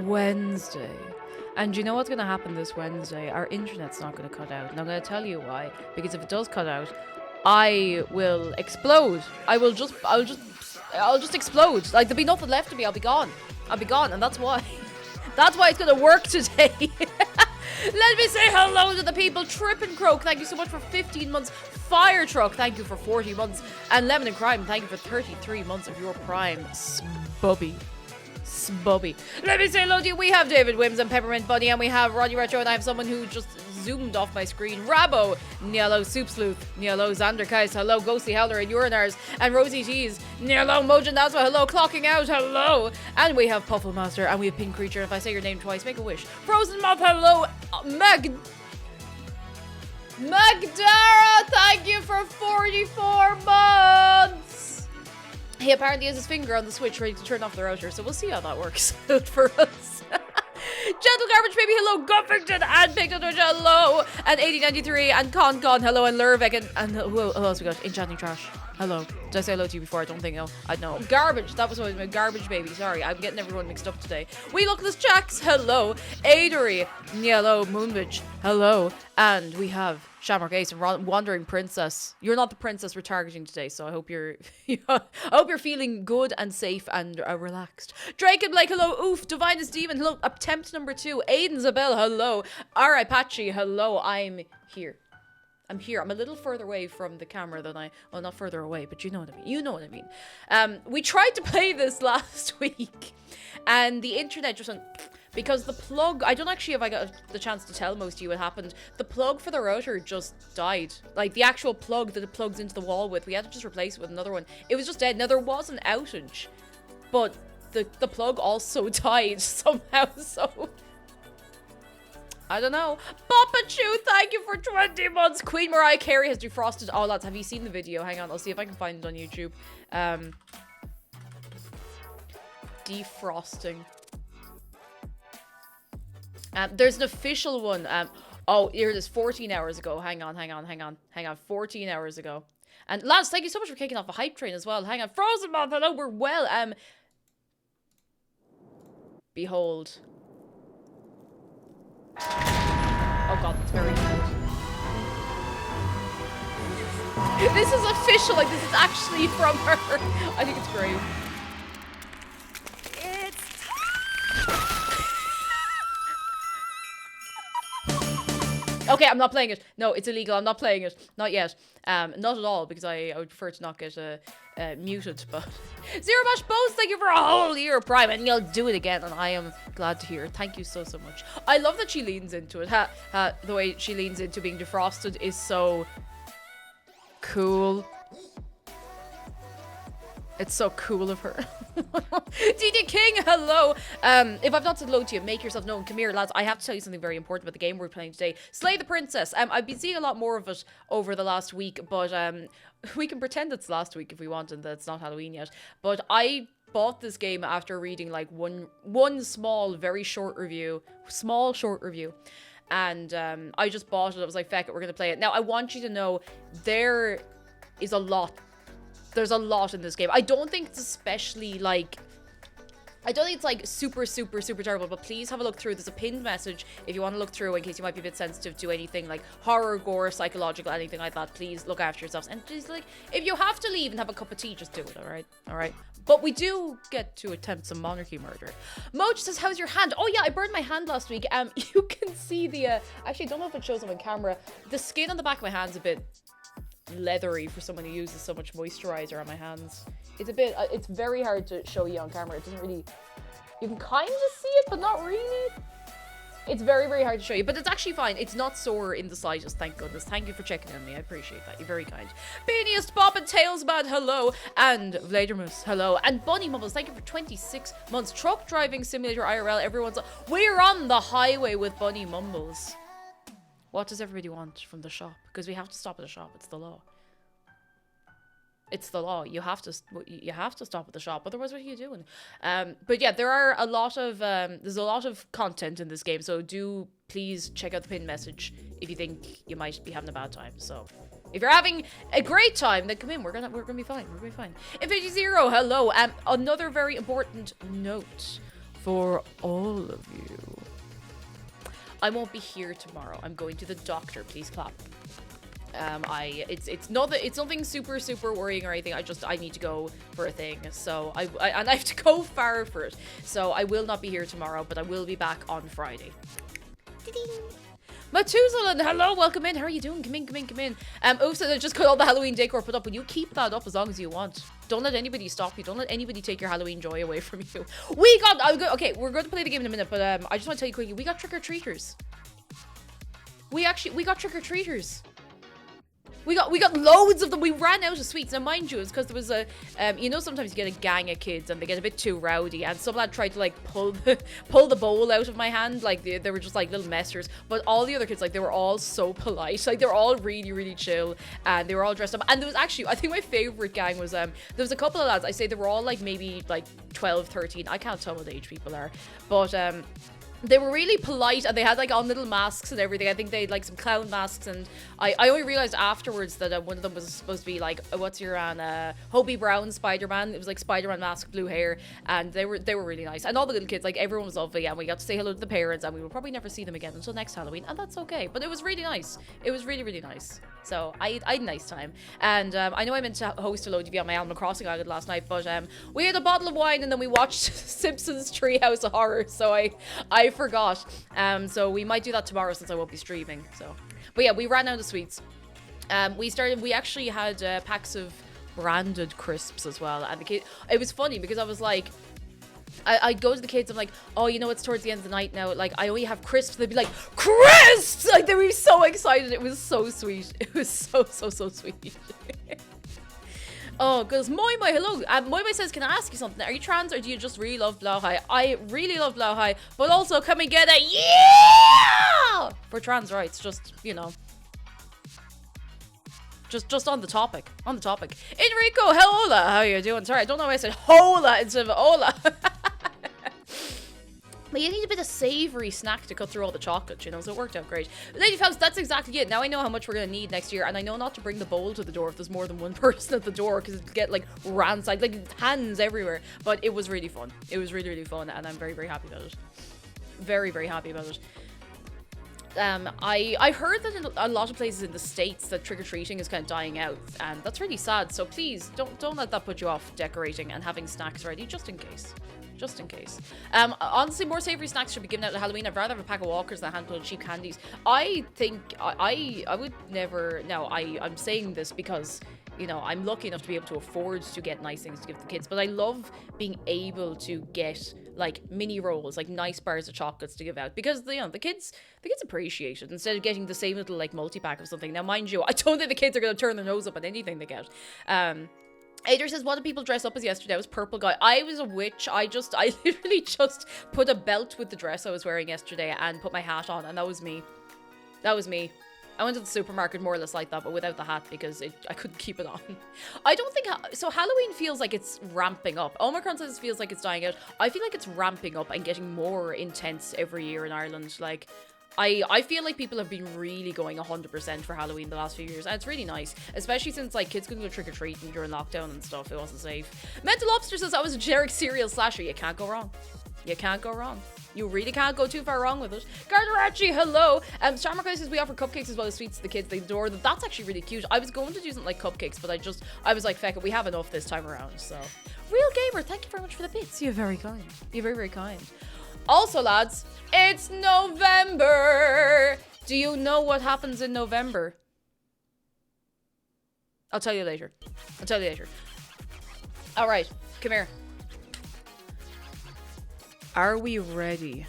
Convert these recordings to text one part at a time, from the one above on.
Wednesday. And you know what's going to happen this Wednesday? Our internet's not going to cut out. And I'm going to tell you why. Because if it does cut out, I will explode. I'll just explode. Like, there'll be nothing left of me. I'll be gone. And that's why. That's why it's going to work today. Let me say hello to the people. Trip and Croak, thank you so much for 15 months. Fire Truck, thank you for 40 months. And Lemon and Crime, thank you for 33 months of your prime. Spubby. Let me say hello to you. We have David Wims and Peppermint Bunny, and we have Roddy Retro, and I have someone who just zoomed off my screen. Rabo, Niello Soup Sleuth, Niello Xander Kais, hello Ghostly Howler and Urinars, and Rosie Tees, Niello Mojan Nazwa, hello Clocking Out, hello. And we have Puffle Master, and we have Pink Creature. If I say your name twice, make a wish. Frozen Moth, hello. Magdara, thank you for 44 months. He apparently has his finger on the switch ready to turn off the router, so we'll see how that works out for us. Gentle Garbage Baby, hello. Guffington and Picked Up hello. And 8093 and Con, hello. And Lurvek and who else we got? Enchanting Trash, hello. Did I say hello to you before? I don't think no. I know. Garbage, that was always my Garbage Baby. Sorry, I'm getting everyone mixed up today. We Lookless Jacks, hello. Aidery, hello. Moonbitch, hello. And we have Shamrock Ace and Wandering Princess. You're not the princess we're targeting today, so I hope you're feeling good and safe and relaxed. Drake and Blake, hello. Oof, Divinus Demon, hello. Attempt number 2. Aiden Zabel, hello. R.I. Patchy, hello. I'm here. I'm a little further away from the camera than well, not further away, but you know what I mean. We tried to play this last week, and the internet just went, because the plug, I don't actually, if I got the chance to tell most of you what happened, the plug for the router just died. Like, the actual plug that it plugs into the wall with, we had to just replace it with another one. It was just dead. Now, there was an outage, but the plug also died somehow, so I don't know. Papachu, thank you for 20 months. Queen Mariah Carey has defrosted. Oh, lads, have you seen the video? Hang on, I'll see if I can find it on YouTube. Defrosting. There's an official one. Oh, here it is, 14 hours ago. Hang on. 14 hours ago. And lads, thank you so much for kicking off a hype train as well. Hang on. Frozen Month, hello, we're well. Behold. Oh god, that's very cool. This is official, like this is actually from her. I think it's great. Okay, I'm not playing it. No, it's illegal. I'm not playing it. Not yet. Not at all, because I would prefer to not get muted. But Zero Bash Bones, thank you for a whole year of Prime, and you'll do it again, and I am glad to hear it. Thank you so much. I love that she leans into it. The way she leans into being defrosted is so cool. It's so cool of her. DD King, hello. If I've not said hello to you, make yourself known. Come here, lads. I have to tell you something very important about the game we're playing today. Slay the Princess. I've been seeing a lot more of it over the last week, but we can pretend it's last week if we want and that it's not Halloween yet. But I bought this game after reading like one small, very short review. Small, short review. And I just bought it. I was like, feck it, we're going to play it. Now, I want you to know there is a lot. There's a lot in this game. I don't think it's especially like, I don't think it's like super terrible, but please have a look through. There's a pinned message if you want to look through in case you might be a bit sensitive to anything like horror, gore, psychological, anything like that. Please look after yourselves. And just like, if you have to leave and have a cup of tea, just do it, all right? But we do get to attempt some monarchy murder. Moj says, how's your hand? Oh yeah, I burned my hand last week. You can see the, actually I don't know if it shows up on camera. The skin on the back of my hand's a bit leathery for someone who uses so much moisturizer on my hands. It's a bit, it's very hard to show you on camera. It doesn't really You can kind of see it, but not really. It's very, very hard to show you, but it's actually fine. It's not sore in the slightest, thank goodness. Thank you for checking on me. I appreciate that. You're very kind. Beaniest Bob and Tailsman, hello. And Vladermus, hello. And Bunny Mumbles, thank you for 26 months. Truck driving simulator IRL. We're on the highway with Bunny Mumbles. What does everybody want from the shop? Because we have to stop at the shop. It's the law. It's the law. You have to stop at the shop. Otherwise, what are you doing? But yeah, there's a lot of content in this game. So do please check out the pinned message if you think you might be having a bad time. So if you're having a great time, then come in. We're gonna be fine. We're gonna be fine. Infinity Zero, hello. Another very important note for all of you. I won't be here tomorrow. I'm going to the doctor. Please clap. It's nothing super worrying or anything. I need to go for a thing. So I have to go far for it. So I will not be here tomorrow, but I will be back on Friday. Matusalem, hello, welcome in. How are you doing? Come in. Oops, I just got all the Halloween decor put up, and you keep that up as long as you want. Don't let anybody stop you. Don't let anybody take your Halloween joy away from you. Okay, we're going to play the game in a minute, but I just want to tell you quickly, we got trick-or-treaters. We got trick-or-treaters. We got loads of them. We ran out of sweets. Now, mind you, it's because there was a, sometimes you get a gang of kids and they get a bit too rowdy. And some lad tried to like pull the bowl out of my hand. Like they were just like little messers. But all the other kids, like they were all so polite. Like they were all really, really chill. And they were all dressed up. And there was actually, I think my favorite gang was, there was a couple of lads. I say they were all like maybe like 12, 13. I can't tell what age people are. But, they were really polite and they had like on little masks and everything. I think they had like some clown masks, and I only realized afterwards that one of them was supposed to be like what's your Hobie Brown Spider-Man. It was like Spider-Man mask, blue hair, and they were really nice. And all the little kids, like everyone was lovely, and we got to say hello to the parents, and we will probably never see them again until next Halloween, and that's okay. But it was really nice. It was really, really nice. So I had a nice time. And I know I meant to host a load of you on my Animal Crossing island last night, but we had a bottle of wine and then we watched Simpsons Treehouse of Horror, so I forgot. So we might do that tomorrow since I won't be streaming. So, but yeah, we ran out of sweets. We actually had packs of branded crisps as well, and it was funny because I was like, I'd go to the kids, I'm like, oh, it's towards the end of the night now, like, I only have crisps. They'd be like, crisps! Like, they were so excited. It was so sweet. It was so sweet. Oh, goodness. Moi, hello. Moi says, can I ask you something? Are you trans or do you just really love Blauhai? I really love Blauhai, but also come and get a yeah! For trans rights, just, Just on the topic. Enrico, hola. How are you doing? Sorry, I don't know why I said hola instead of hola. But you need a bit of savory snack to cut through all the chocolate, so it worked out great. Lady Faust, that's exactly it. Now I know how much we're going to need next year, and I know not to bring the bowl to the door if there's more than one person at the door, because it'll get, like, ransacked, like, hands everywhere. But it was really fun. It was really, really fun, and I'm very, very happy about it. Very, very happy about it. I heard that in a lot of places in the States that trick-or-treating is kind of dying out, and that's really sad. So please, don't let that put you off decorating and having snacks ready, just in case. Just in case. Honestly, more savory snacks should be given out at Halloween. I'd rather have a pack of Walkers than a handful of cheap candies. I think I would never... No, I'm saying this because, I'm lucky enough to be able to afford to get nice things to give the kids. But I love being able to get, like, mini rolls, like nice bars of chocolates to give out. Because, the kids appreciate it instead of getting the same little, like, multi-pack of something. Now, mind you, I don't think the kids are going to turn their nose up at anything they get. Ader says, what did people dress up as yesterday? I was purple guy. I was a witch. I literally just put a belt with the dress I was wearing yesterday and put my hat on, and that was me. That was me. I went to the supermarket more or less like that, but without the hat because I couldn't keep it on. I don't think... So Halloween feels like it's ramping up. Omicron says it feels like it's dying out. I feel like it's ramping up and getting more intense every year in Ireland. Like... I feel like people have been really going 100% for Halloween the last few years, and it's really nice, especially since, like, kids couldn't go trick-or-treating during lockdown and stuff. It wasn't safe. Mental Lobster says I was a generic cereal slasher. You can't go wrong. You can't go wrong. You really can't go too far wrong with it. Gardarachi, hello. Starmark says we offer cupcakes as well as sweets to the kids. They adore them. That's actually really cute. I was going to do something like cupcakes, but I was like, feck it, we have enough this time around, so. Real Gamer, thank you very much for the bits. You're very kind. You're very, very kind. Also, lads, it's November. Do you know what happens in November? I'll tell you later. All right, come here. Are we ready?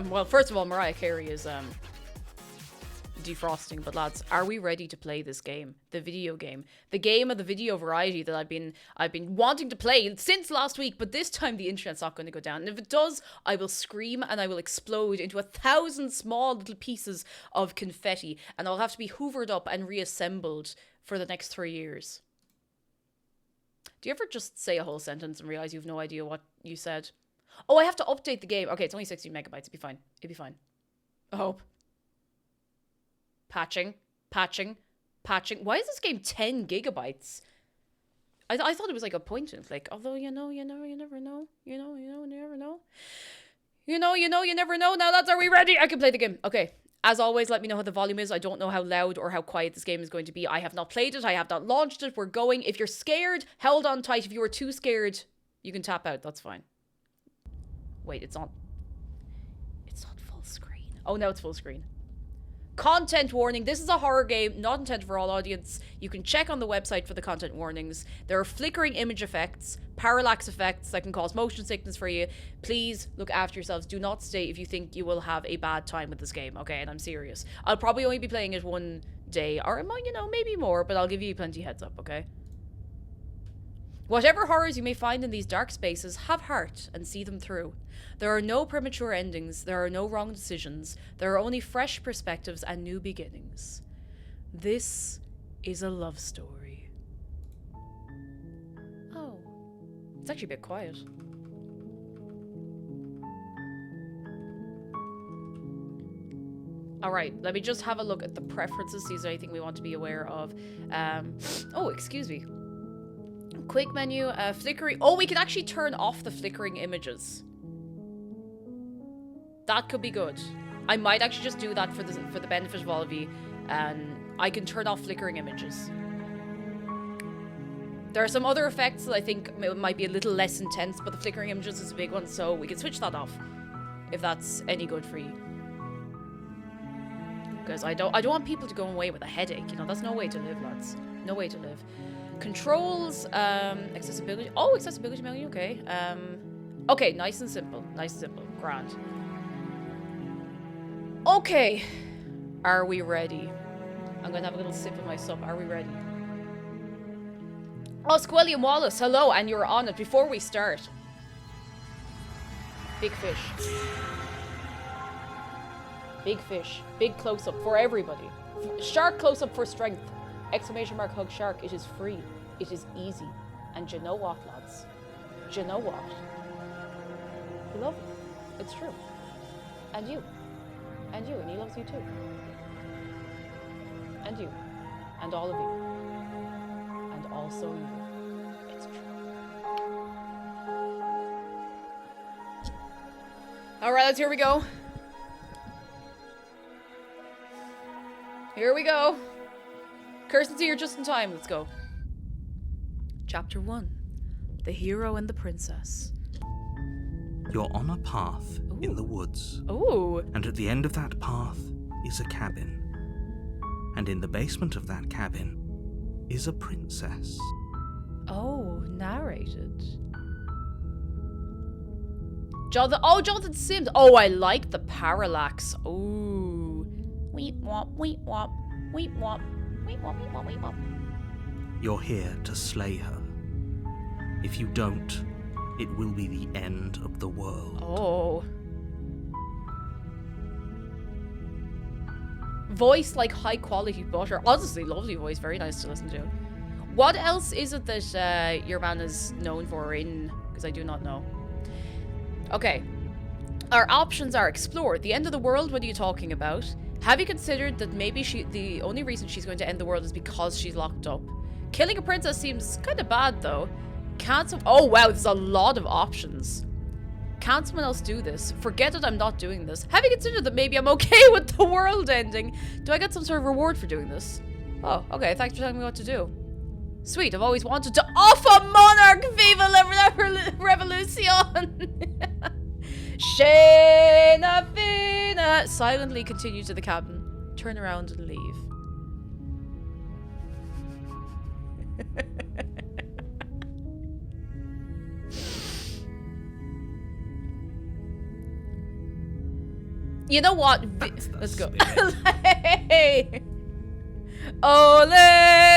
Well, first of all, Mariah Carey is defrosting, but lads, are we ready to play this game? The video game. The game of the video variety that I've been wanting to play since last week, but this time the internet's not going to go down. And if it does, I will scream and I will explode into 1,000 small little pieces of confetti, and I'll have to be hoovered up and reassembled for the next 3 years. Do you ever just say a whole sentence and realize you have no idea what you said? Oh, I have to update the game. Okay, it's only 16 megabytes. It'll be fine. It'll be fine. I hope. Patching. Why is this game 10 gigabytes? I thought it was like a point and click. Although, you never know. You never know. Now, lads, are we ready? I can play the game. Okay. As always, let me know how the volume is. I don't know how loud or how quiet this game is going to be. I have not played it. I have not launched it. We're going. If you're scared, hold on tight. If you are too scared, you can tap out. That's fine. Wait, it's not full screen. Oh, now it's full screen. Content warning. This is a horror game, not intended for all audience. You can check on the website for the content warnings. There are flickering image effects, parallax effects that can cause motion sickness for you. Please look after yourselves. Do not stay if you think you will have a bad time with this game, okay? And I'm serious. I'll probably only be playing it one day, or maybe more, but I'll give you plenty heads up, okay? Whatever horrors you may find in these dark spaces, have heart and see them through. There are no premature endings, there are no wrong decisions, there are only fresh perspectives and new beginnings. This is a love story. Oh, it's actually a bit quiet. Alright, let me just have a look at the preferences, see if there's anything we want to be aware of. Oh, excuse me. Quick menu, flickering. Oh, we can actually turn off the flickering images. That could be good. I might actually just do that for the benefit of all of you. And I can turn off flickering images. There are some other effects that I think might be a little less intense, but the flickering images is a big one, so we can switch that off if that's any good for you. Because I don't want people to go away with a headache. That's no way to live, lads. No way to live. Controls, accessibility. Oh, accessibility menu, okay. Okay, nice and simple. Grand. Okay. Are we ready? I'm gonna have a little sip of my sup. Are we ready? Oh, Squilliam Wallace, hello, and you're on it. Before we start. Big fish. Big fish. Big close-up for everybody. Shark close-up for strength. Exclamation mark hug shark. It is free. It is easy. And you know what, lads? You know what? We love you. It's true. And you. And you. And he loves you too. And you. And all of you. And also you. It's true. Alright, let's here we go. Here we go. Kirsten's here just in time. Let's go. Chapter 1. The Hero and the Princess. You're on a path in the woods. Ooh. And at the end of that path is a cabin. And in the basement of that cabin is a princess. Oh, narrated. Jonathan Sims. Oh, I like the parallax. Ooh. Weep wop, weep wop, weep wop, weep wop, weep wop, weep wop. You're here to slay her. If you don't, it will be the end of the world. Oh. Voice like high quality butter. Honestly, lovely voice. Very nice to listen to. What else is it that your man is known for in? Because I do not know. Okay. Our options are explore. The end of the world, what are you talking about? Have you considered that maybe the only reason she's going to end the world is because she's locked up? Killing a princess seems kind of bad though. Oh wow, there's a lot of options. Can't someone else do this? Forget it, I'm not doing this. Have you considered that maybe I'm okay with the world ending? Do I get some sort of reward for doing this? Oh, okay, thanks for telling me what to do. Sweet, I've always wanted to offer monarch viva la revolution. Shayna Fina. Silently continue to the cabin. Turn around and leave. You know what? That's the Let's go. spirit. Hey! Ole,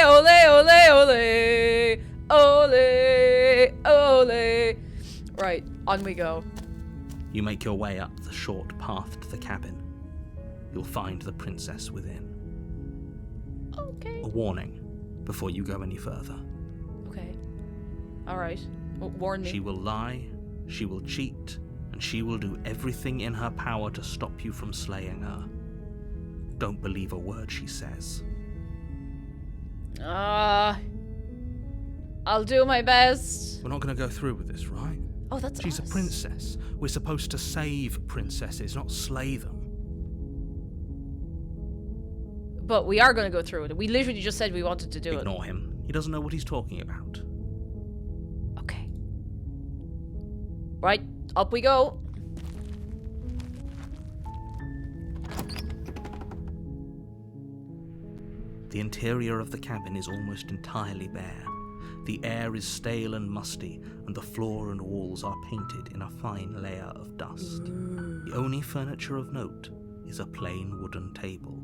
ole, ole, ole, ole, ole. Right, on we go. You make your way up the short path to the cabin. You'll find the princess within. Okay. A warning before you go any further. Okay. Alright. Warn me. She will lie, she will cheat, and she will do everything in her power to stop you from slaying her. Don't believe a word she says. I'll do my best. We're not going to go through with this, right? Oh, that's She's us. a princess. We're supposed to save princesses, not slay them. But we are going to go through it. We literally just said we wanted to do it. Ignore him. He doesn't know what he's talking about. Okay. Right, up we go. The interior of the cabin is almost entirely bare. The air is stale and musty, and the floor and walls are painted in a fine layer of dust. The only furniture of note is a plain wooden table.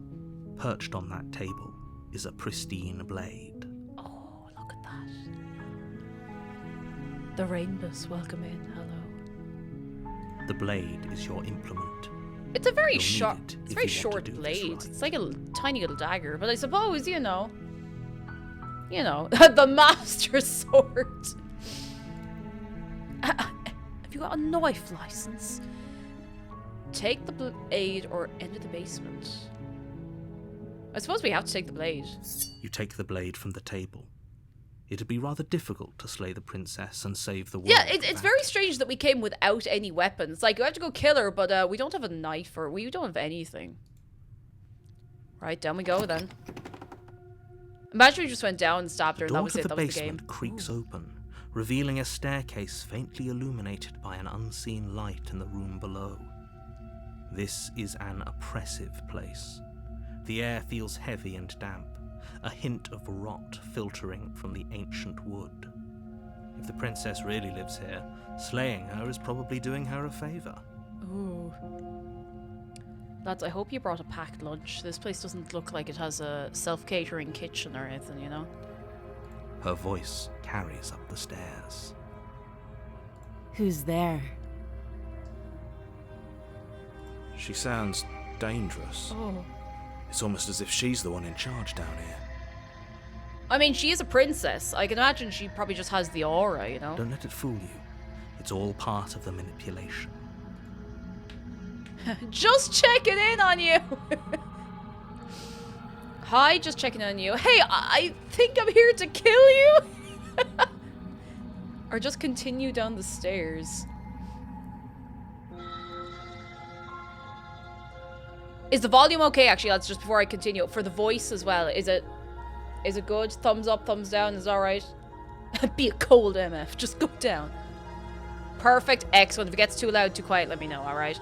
Perched on that table is a pristine blade. Oh, look at that. The rainbows welcome in. Hello. The blade is your implement. It's a very You'll need short. it It's if very you want to short do this blade. right. It's like a tiny little dagger. But I suppose the master sword. Have you got a knife license? Take the blade or enter the basement. I suppose we have to take the blade. You take the blade from the table. It'd be rather difficult to slay the princess and save the world. Yeah, it's back. very strange that we came without any weapons. Like, we have to go kill her, but we don't have a knife or we don't have anything. Right, down we go then. Imagine we just went down and stabbed her and that The door was to it. the That was the game. basement creaks open, revealing a staircase faintly illuminated by an unseen light in the room below. This is an oppressive place. The air feels heavy and damp, a hint of rot filtering from the ancient wood. If the princess really lives here, slaying her is probably doing her a favour. Ooh. Lads, I hope you brought a packed lunch. This place doesn't look like it has a self-catering kitchen or anything, you know? Her voice carries up the stairs. Who's there? She sounds dangerous. Oh. It's almost as if she's the one in charge down here. I mean, she is a princess. I can imagine she probably just has the aura, you know? Don't let it fool you. It's all part of the manipulation. Just checking in on you. Hi, just checking on you. Hey, I think I'm here to kill you. Or just continue down the stairs. Is the volume okay, actually? That's just before I continue. For the voice as well. Is it good? Thumbs up, thumbs down. Is alright? Be a cold MF. Just go down. Perfect. Excellent. If it gets too loud, too quiet, let me know, alright?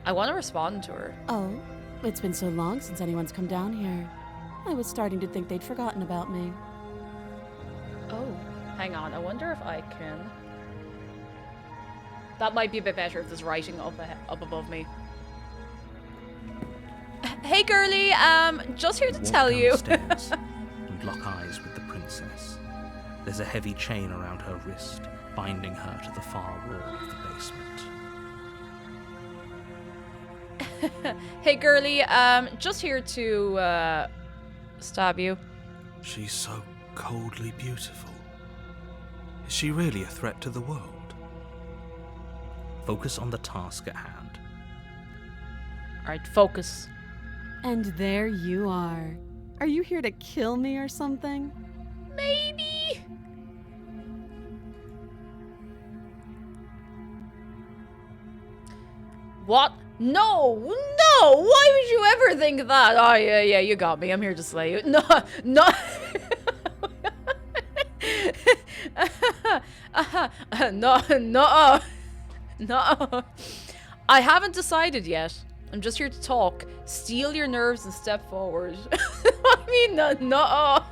I want to respond to her. Oh, it's been so long since anyone's come down here. I was starting to think they'd forgotten about me. Oh, hang on. I wonder if I can... That might be a bit better if there's writing up above me. Hey, girly. Just here to Walk tell you. downstairs and lock eyes with the princess. There's a heavy chain around her wrist, binding her to the far wall of the basement. Hey, girly. Just here to stab you. She's so coldly beautiful. Is she really a threat to the world? Focus on the task at hand. All right, focus. And there you are. Are you here to kill me or something? Maybe. What? No, no! Why would you ever think that? Oh, yeah, you got me. I'm here to slay you. No, no. No. I haven't decided yet. I'm just here to talk. Steel your nerves and step forward. I mean, no.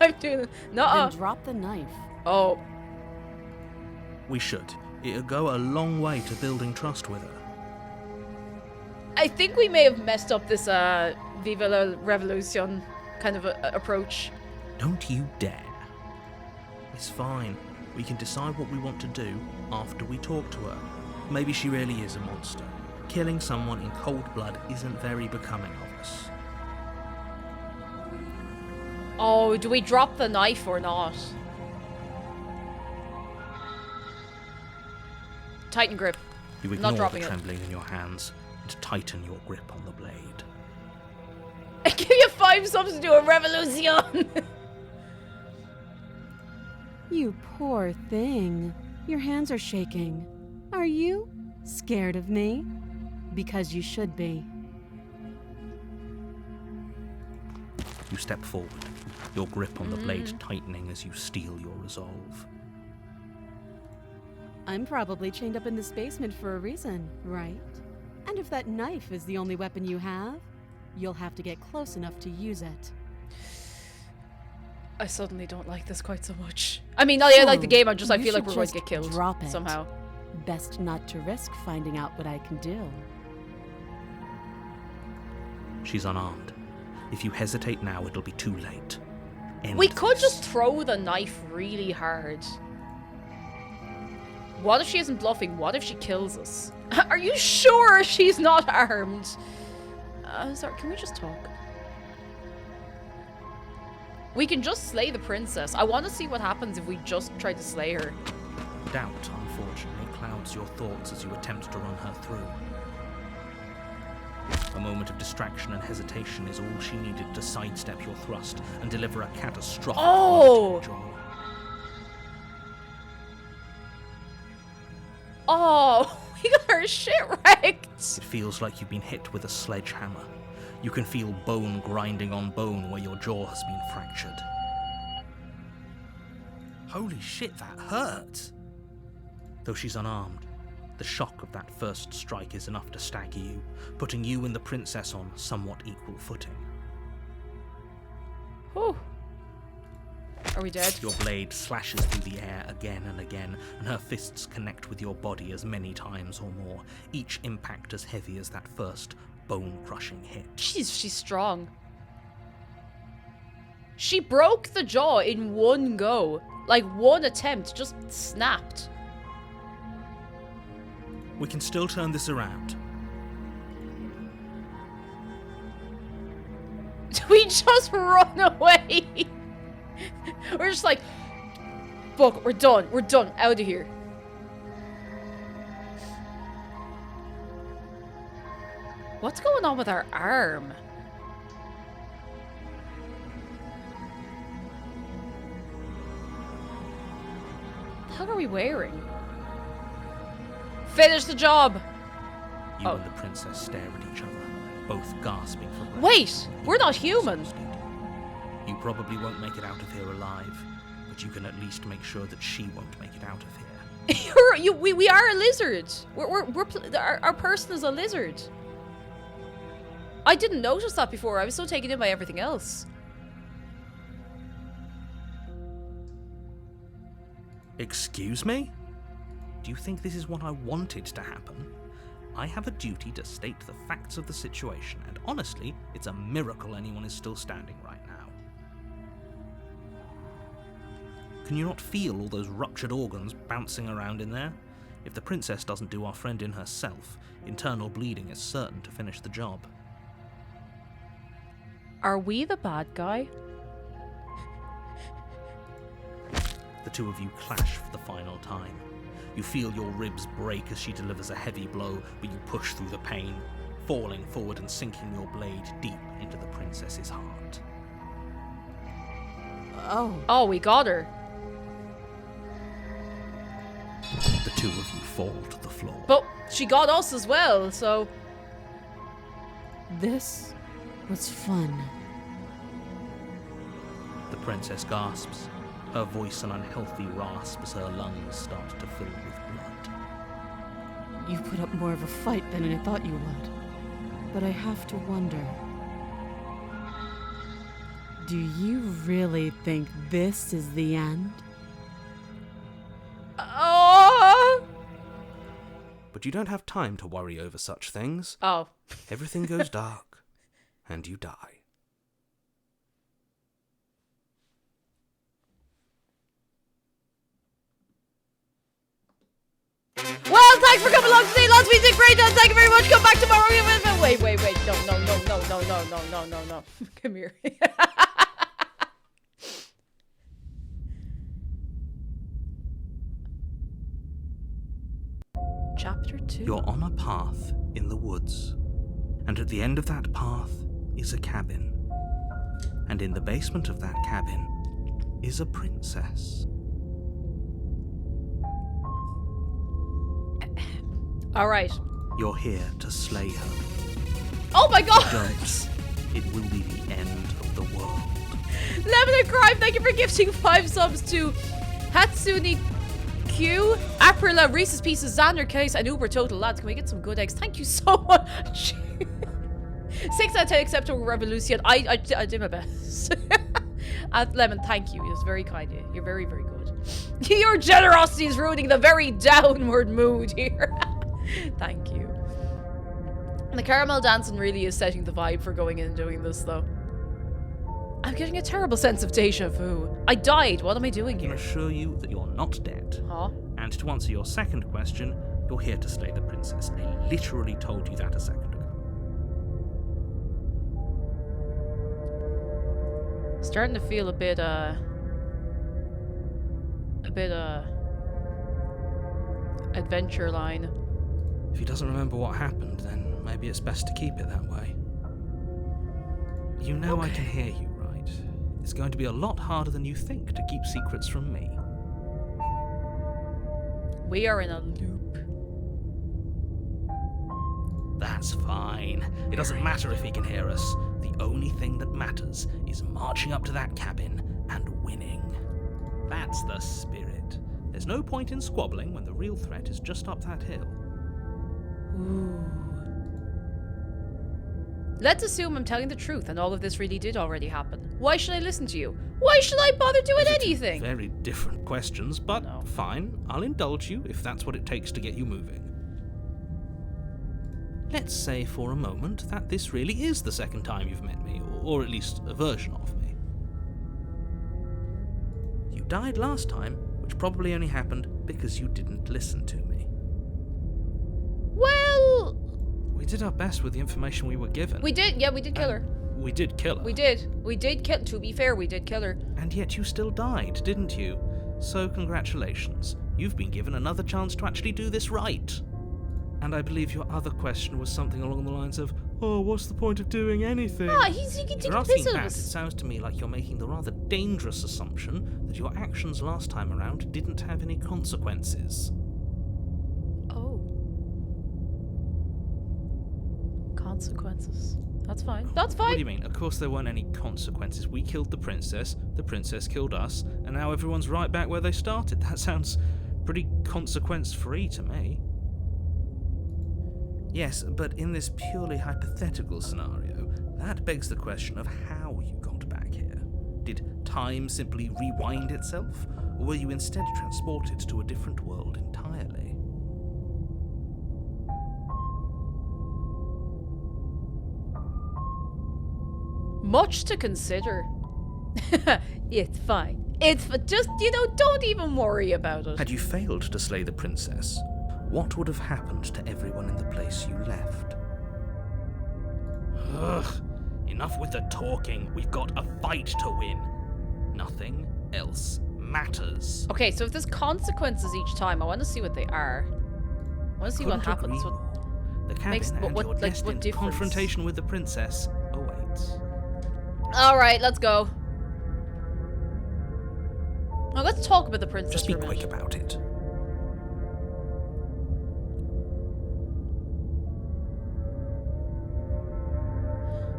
I'm doing Then drop the knife. Oh. We should. It'll go a long way to building trust with her. I think we may have messed up this Viva la Revolution kind of approach. Don't you dare. It's fine. We can decide what we want to do after we talk to her. Maybe she really is a monster. Killing someone in cold blood isn't very becoming of us. Oh, do we drop the knife or not? Tighten grip. You Not ignore dropping the it. trembling in your hands and tighten your grip on the blade. I give you 5 subs to do a revolution! You poor thing. Your hands are shaking. Are you scared of me? Because you should be. You step forward, your grip on the blade tightening as you steel your resolve. I'm probably chained up in this basement for a reason, right? And if that knife is the only weapon you have, you'll have to get close enough to use it. I suddenly don't like this quite so much. I mean, I like the game, I You feel like should we're going to just get killed drop it. somehow. Best not to risk finding out what I can do. She's unarmed. If you hesitate now, it'll be too late. End We could this. just throw the knife really hard. What if she isn't bluffing? What if she kills us? Are you sure she's not armed? Sorry, can we just talk? We can just slay the princess. I want to see what happens if we just try to slay her. Doubt, unfortunately, clouds your thoughts as you attempt to run her through. A moment of distraction and hesitation is all she needed to sidestep your thrust and deliver a catastrophic blow to your jaw. Oh, we got our shit wrecked. It feels like you've been hit with a sledgehammer. You can feel bone grinding on bone where your jaw has been fractured. Holy shit, that hurt! Though she's unarmed, the shock of that first strike is enough to stagger you, putting you and the princess on somewhat equal footing. Whew. Are we dead? Your blade slashes through the air again and again, and her fists connect with your body as many times or more, each impact as heavy as that first bone-crushing hit. Jeez, she's strong. She broke the jaw in one go. Like, one attempt, just snapped. We can still turn this around. Do we just run away? We're just like, fuck, we're done, out of here. What's going on with our arm? What the hell are we wearing? Finish the job! You Oh. and the princess stare at each other, both gasping for breath. Wait, we're not human. Exhausted. You probably won't make it out of here alive, but you can at least make sure that she won't make it out of here. We are a lizard. Our person is a lizard. I didn't notice that before. I was so taken in by everything else. Excuse me? Do you think this is what I wanted to happen? I have a duty to state the facts of the situation, and honestly, it's a miracle anyone is still standing right now. Can you not feel all those ruptured organs bouncing around in there? If the princess doesn't do our friend in herself, internal bleeding is certain to finish the job. Are we the bad guy? The two of you clash for the final time. You feel your ribs break as she delivers a heavy blow, but you push through the pain, falling forward and sinking your blade deep into the princess's heart. Oh, we got her. The two of you fall to the floor. But she got us as well, so... This was fun. The princess gasps, her voice an unhealthy rasp as her lungs start to fill with blood. You put up more of a fight than I thought you would. But I have to wonder. Do you really think this is the end? Oh! But you don't have time to worry over such things. Oh. Everything goes dark, and you die. Well, thanks for coming along today, lads. We did great. And thank you very much. Come back tomorrow. Wait. No. Come here. Chapter 2. You're on a path in the woods, and at the end of that path is a cabin. And in the basement of that cabin is a princess. Alright. You're here to slay her. Oh my god! Don't. It will be the end of the world. Lemon and Crime, thank you for gifting 5 subs to Hatsune Q, Aprila, Reese's Pieces, Xander Case, and Uber Total. Lads, can we get some good eggs? Thank you so much. 6 out of 10 acceptable Revolution. I did my best. Lemon, thank you. It was very kind of you. You're very, very good. Your generosity is ruining the very downward mood here. Thank you. And the caramel dancing really is setting the vibe for going in and doing this, though. I'm getting a terrible sense of deja vu. I died. What am I doing I can here? assure you that you're not dead. Huh? And to answer your second question, you're here to slay the princess. I literally told you that a second ago. Starting to feel a bit adventure line. If he doesn't remember what happened, then maybe it's best to keep it that way. You know I can hear you, right? It's going to be a lot harder than you think to keep secrets from me. We are in a loop. That's fine. It doesn't matter if he can hear us. The only thing that matters is marching up to that cabin and winning. That's the spirit. There's no point in squabbling when the real threat is just up that hill. Ooh. Let's assume I'm telling the truth and all of this really did already happen. Why should I listen to you? Why should I bother doing anything? Very different questions, but No. fine. I'll indulge you if that's what it takes to get you moving. Let's say for a moment that this really is the second time you've met me, or at least a version of me. You died last time, which probably only happened because you didn't listen to me. Well, We did our best with the information we were given. we did. Yeah, we did kill her. We did kill her. We did. We did kill. To be fair, we did kill her. And yet you still died, didn't you? So congratulations. You've been given another chance to actually do this right. And I believe your other question was something along the lines of, oh, what's the point of doing anything? Ah, he can If take you're a asking piss of that, it us. sounds to me like you're making the rather dangerous assumption that your actions last time around didn't have any consequences. Oh. Consequences. That's fine. That's What do fine. you mean? Of course there weren't any consequences. We killed the princess killed us, and now everyone's right back where they started. That sounds pretty consequence-free to me. Yes, but in this purely hypothetical scenario, that begs the question of how you got back here. Did time simply rewind itself, or were you instead transported to a different world entirely? Much to consider. It's fine. Just, don't even worry about it. Had you failed to slay the princess, what would have happened to everyone in the place you left? Ugh, enough with the talking. We've got a fight to win. Nothing else matters. Okay, so if there's consequences each time, I want to see what they are. I want to see what Couldn't happens. agree more. The cabin makes- and what- your like, what destined difference? confrontation with the princess awaits. Alright, let's go. Now let's talk about the princess Just be for a quick minute. about it.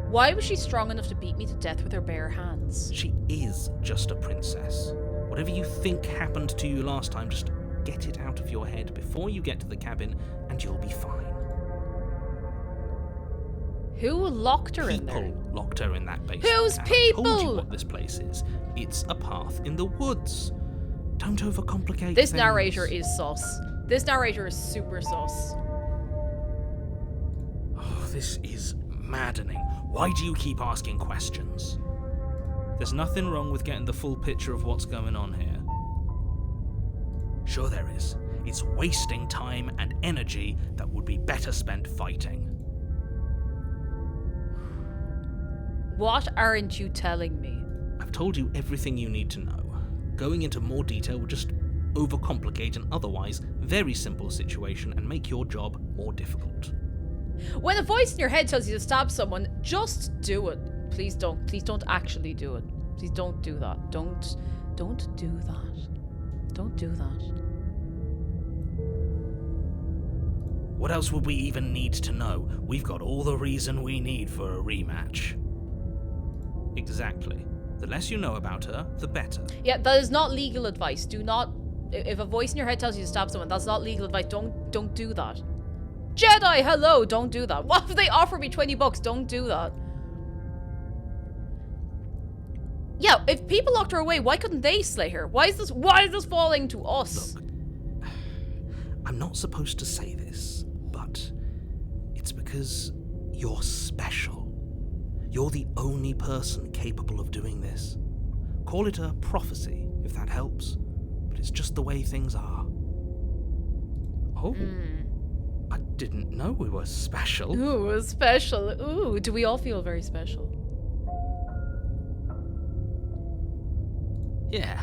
Why was she strong enough to beat me to death with her bare hands? She is just a princess. Whatever you think happened to you last time, just get it out of your head before you get to the cabin, and you'll be fine. Who locked her in People there? locked her in that basement. Who's and I told you people? what this place is. It's a path in the woods. Don't overcomplicate This things. narrator is sus. This narrator is super sus. This is maddening. Why do you keep asking questions? There's nothing wrong with getting the full picture of what's going on here. Sure there is. It's wasting time and energy that would be better spent fighting. What aren't you telling me? I've told you everything you need to know. Going into more detail would just overcomplicate an otherwise very simple situation and make your job more difficult. When a voice in your head tells you to stab someone, just do it. Please don't. Please don't actually do it. Please don't do that. Don't do that. Don't do that. What else would we even need to know? We've got all the reason we need for a rematch. Exactly. The less you know about her, the better. Yeah, that is not legal advice. Do not... If a voice in your head tells you to stab someone, that's not legal advice. Don't do that. Jedi, hello! Don't do that. What if they offer me $20? Don't do that. Yeah, if people locked her away, why couldn't they slay her? Why is this falling to us? Look, I'm not supposed to say this, but it's because you're special. You're the only person capable of doing this. Call it a prophecy, if that helps, but it's just the way things are. Oh, I didn't know we were special. Ooh, special. Ooh, do we all feel very special? Yeah,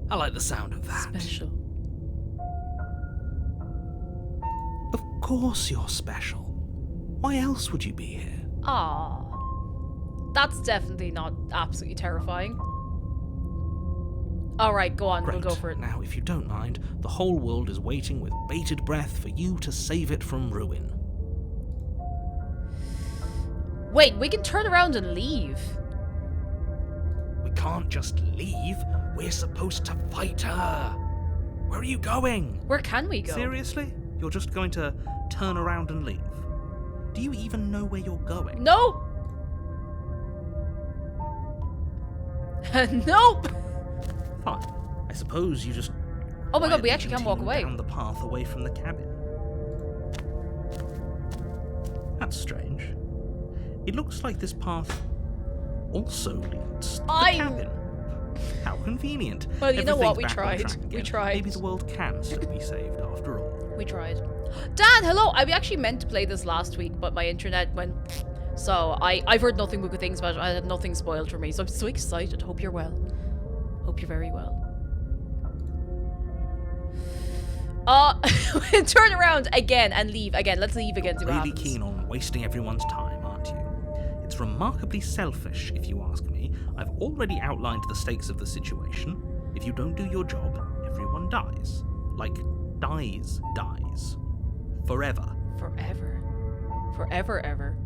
I like the sound of that. Special. Of course you're special. Why else would you be here? Ah, that's definitely not absolutely terrifying. Alright, go on, Great. We'll go for it. Now, if you don't mind, the whole world is waiting with bated breath for you to save it from ruin. Wait, we can turn around and leave. We can't just leave. We're supposed to fight her. Where are you going? Where can we go? Seriously? You're just going to turn around and leave? Do you even know where you're going? Nope. Nope. Fine. I suppose you just... Oh my god, we quietly actually can walk continue away. down the path away from the cabin. That's strange. It looks like this path also leads to the cabin. How convenient. Well, you know what? We Everything's back on tried. track We again. tried. Maybe the world can still be saved after all. We tried. Dan, hello! I actually meant to play this last week, but my internet went... So, I've heard nothing but good things about it. I had nothing spoiled for me, so I'm so excited. Hope you're well. Hope you're very well. Turn around again and leave again. Let's leave again. See what Really happens. keen on wasting everyone's time, aren't you? It's remarkably selfish, if you ask me. I've already outlined the stakes of the situation. If you don't do your job, everyone dies. Like, dies. Forever. Forever. Forever, ever.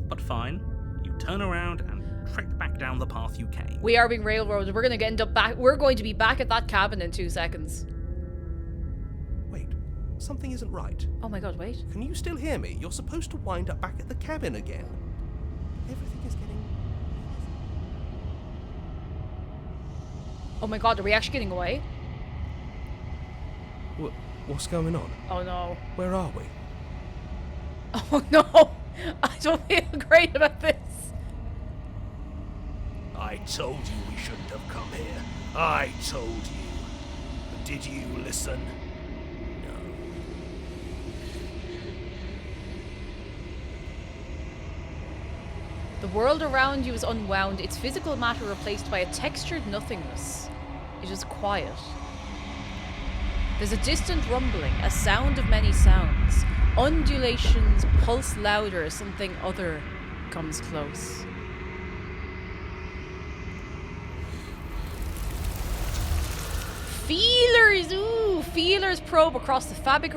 But fine, you turn around and trek back down the path you came. We are being railroaded. We're going to end up back. We're going to be back at that cabin in 2 seconds. Wait, something isn't right. Oh my god, wait. Can you still hear me? You're supposed to wind up back at the cabin again. Everything is getting... Oh my god, are we actually getting away? What's going on? Oh no. Where are we? Oh no. I don't feel great about this. I told you we shouldn't have come here. I told you. But did you listen? No. The world around you is unwound, its physical matter replaced by a textured nothingness. It is quiet. There's a distant rumbling, a sound of many sounds. Undulations pulse louder as something other comes close. Feelers! Ooh! Feelers probe across the fabric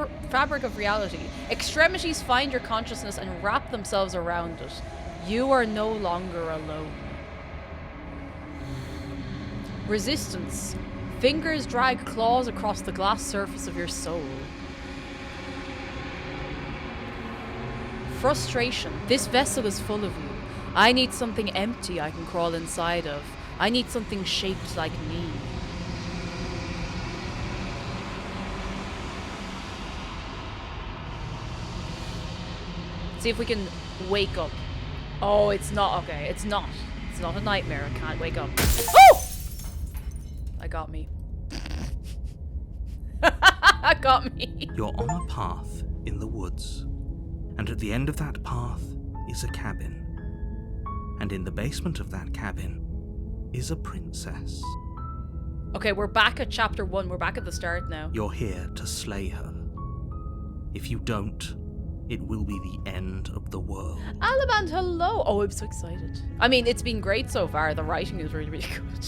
of reality. Extremities find your consciousness and wrap themselves around it. You are no longer alone. Resistance. Fingers drag claws across the glass surface of your soul. Frustration. This vessel is full of you. I need something empty I can crawl inside of. I need something shaped like me. See if we can wake up. Oh, it's not. Okay, it's not. It's not a nightmare. I can't wake up. Oh! I got me. I got me. You're on a path in the woods, and at the end of that path is a cabin. And in the basement of that cabin is a princess. Okay, we're back at chapter 1. We're back at the start now. You're here to slay her. If you don't, it will be the end of the world. Alaband, hello! Oh, I'm so excited. I mean, it's been great so far. The writing is really, really good.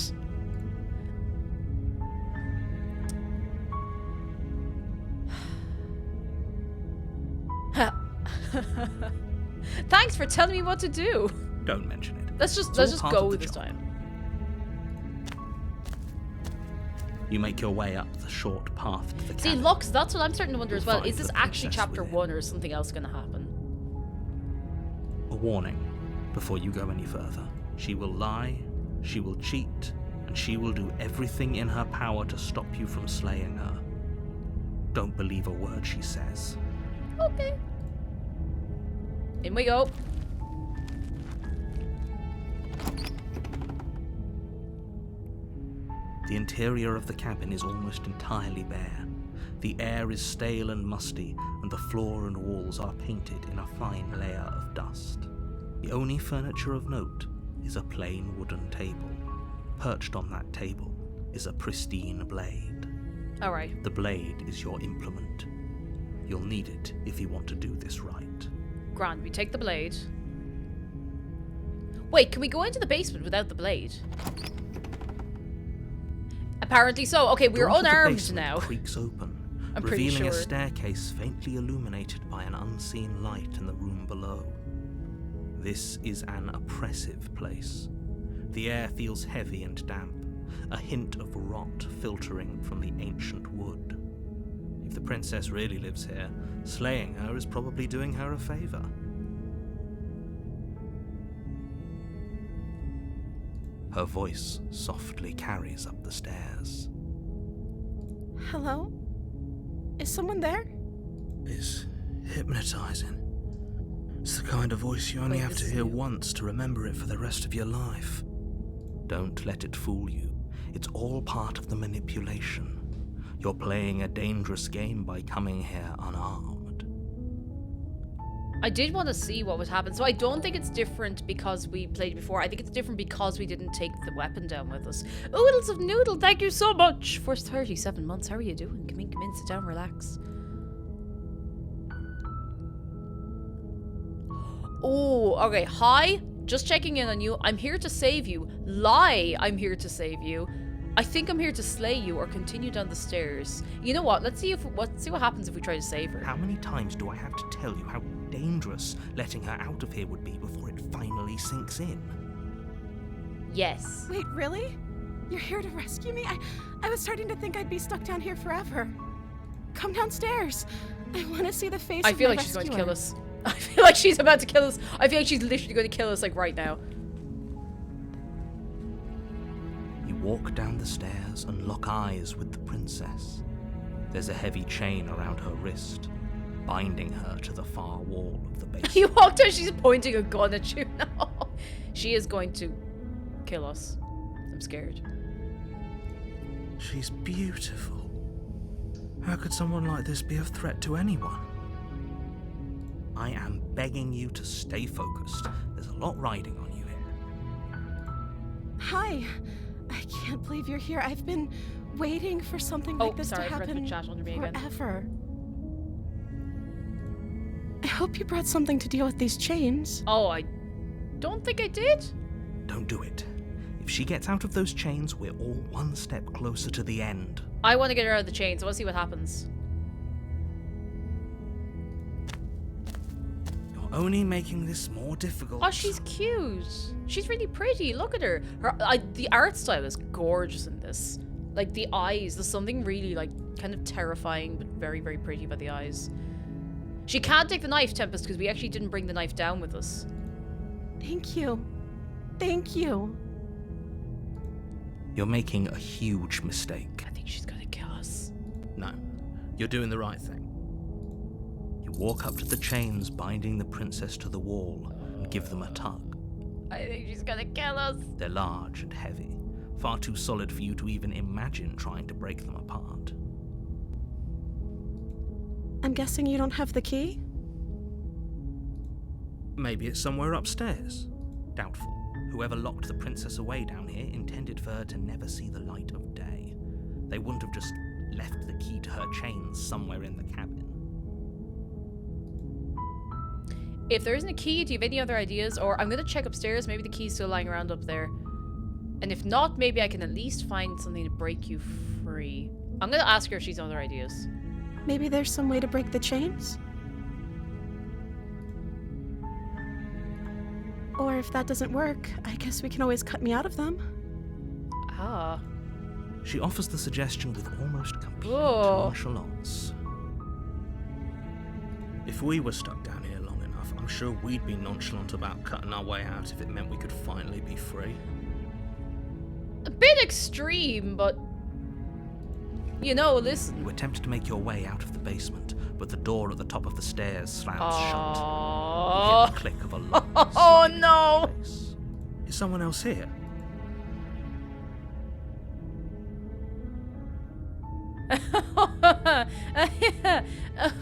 Thanks for telling me what to do. Don't mention it. Let's just part go of the this job. time. You make your way up the short path to the See, cabin. Lux, that's what I'm starting to wonder You'll as well. find Is this the actually princess chapter within. 1 or is something else going to happen? A warning before you go any further. She will lie, she will cheat, and she will do everything in her power to stop you from slaying her. Don't believe a word she says. Okay. In we go. The interior of the cabin is almost entirely bare. The air is stale and musty, and the floor and walls are painted in a fine layer of dust. The only furniture of note is a plain wooden table. Perched on that table is a pristine blade. Alright. The blade is your implement. You'll need it if you want to do this right. Grand, we take the blade. Wait, can we go into the basement without the blade? Apparently so. Okay, we're Door to the unarmed basement now. creaks open, I'm pretty revealing sure. a staircase faintly illuminated by an unseen light in the room below. This is an oppressive place. The air feels heavy and damp, a hint of rot filtering from the ancient wood. If the princess really lives here, slaying her is probably doing her a favor. Her voice softly carries up the stairs. Hello? Is someone there? It's hypnotizing. It's the kind of voice you only Wait, have this to is hear new. once to remember it for the rest of your life. Don't let it fool you. It's all part of the manipulation. You're playing a dangerous game by coming here unarmed. I did want to see what would happen, so I don't think it's different because we played before. I think it's different because we didn't take the weapon down with us. Oodles of Noodle, thank you so much for 37 months. How are you doing? Come in, sit down, relax. Oh, okay. Hi, just checking in on you. I'm here to save you. Lie, I'm here to save you. I think I'm here to slay you or continue down the stairs. You know what? Let's see what happens if we try to save her. How many times do I have to tell you how dangerous letting her out of here would be before it finally sinks in? Yes. Wait, really? You're here to rescue me? I was starting to think I'd be stuck down here forever. Come downstairs. I want to see the face I of feel my like she's going to kill rescuer. us. I feel like she's about to kill us. I feel like she's literally going to kill us like right now. You walk down the stairs and lock eyes with the princess. There's a heavy chain around her wrist, binding her to the far wall of the basement. You walked out, she's pointing a gun at you now. She is going to kill us. I'm scared. She's beautiful. How could someone like this be a threat to anyone? I am begging you to stay focused. There's a lot riding on you here. Hi. I can't believe you're here. I've been waiting for something like this sorry, I to forgot to happen put chat under me again. forever. I hope you brought something to deal with these chains. Oh, I don't think I did. Don't do it. If she gets out of those chains, we're all one step closer to the end. I want to get her out of the chains. I want to see what happens. You're only making this more difficult. Oh, she's cute. She's really pretty. Look at her. The art style is gorgeous in this. Like the eyes, there's something really like kind of terrifying but very, very pretty about the eyes. She can't take the knife, Tempest, because we actually didn't bring the knife down with us. Thank you. Thank you. You're making a huge mistake. I think she's gonna kill us. No, you're doing the right thing. You Walk up to the chains binding the princess to the wall and give them a tug. I think she's gonna kill us. They're large and heavy, far too solid for you to even imagine trying to break them apart. I'm guessing you don't have the key? Maybe it's somewhere upstairs. Doubtful. Whoever locked the princess away down here intended for her to never see the light of day. They wouldn't have just left the key to her chains somewhere in the cabin. If there isn't a key, do you have any other ideas? Or I'm gonna check upstairs, maybe the key's still lying around up there. And if not, maybe I can at least find something to break you free. I'm gonna ask her if she's has other ideas. Maybe there's some way to break the chains? Or if that doesn't work, I guess we can always cut me out of them. Ah. She offers the suggestion with almost complete Whoa. nonchalance. If we were stuck down here long enough, I'm sure we'd be nonchalant about cutting our way out if it meant we could finally be free. A bit extreme, but... You know, listen. You attempt to make your way out of the basement, but the door at the top of the stairs slams shut. You hear the click of a lock. Oh no! Place. Is someone else here? Oh,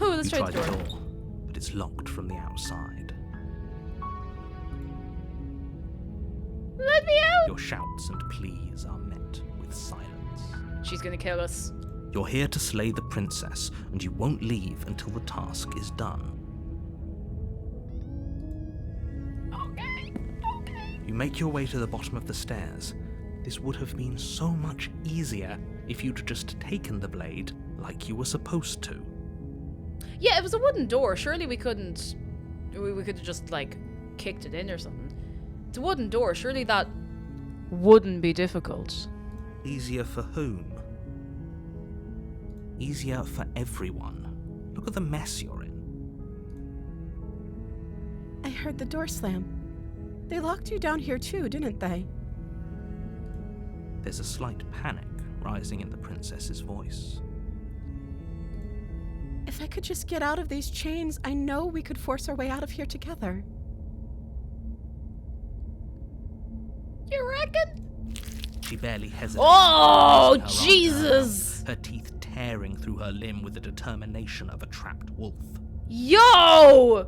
let's You try try the the door. door, but it's locked from the outside. Let me out! Your shouts and pleas are met with silence. She's gonna kill us. You're here to slay the princess, and you won't leave until the task is done. Okay. You make your way to the bottom of the stairs. This would have been so much easier if you'd just taken the blade like you were supposed to. Yeah, it was a wooden door. Surely we couldn't... We could have just, like, kicked it in or something. It's a wooden door. Surely that wouldn't be difficult. Easier for whom? Easier for everyone. Look at the mess you're in. I heard the door slam. They locked you down here too, didn't they? There's a slight panic rising in the princess's voice. If I could just get out of these chains, I know we could force our way out of here together. You reckon? She barely hesitates. Oh, raising her arm to her Jesus! mouth, her teeth tearing through her limb with the determination of a trapped wolf. Yo!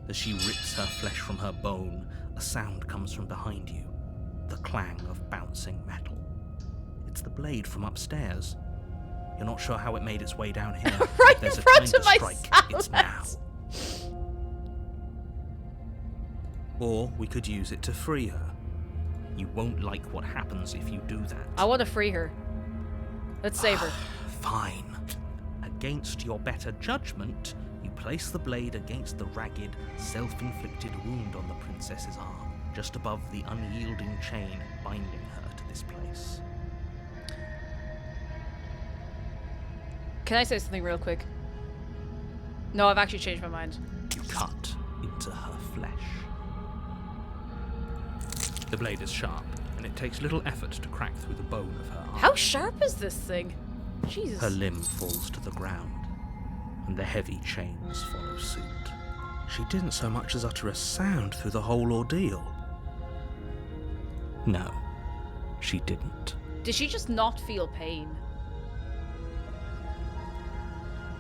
As she rips her flesh from her bone, a sound comes from behind you. The clang of bouncing metal. It's the blade from upstairs. You're not sure how it made its way down here. Right There's in a front time of to my strike. It's now. salad. Or we could use it to free her. You won't like what happens if you do that. I want to free her. Let's save her. Fine. Against your better judgment, you place the blade against the ragged, self-inflicted wound on the princess's arm, just above the unyielding chain binding her to this place. Can I say something real quick? No, I've actually changed my mind. You cut into her flesh. The blade is sharp, and it takes little effort to crack through the bone of her arm. How sharp is this thing? Jesus. Her limb falls to the ground, and the heavy chains follow suit. She didn't so much as utter a sound through the whole ordeal. No, she didn't. Did she just not feel pain?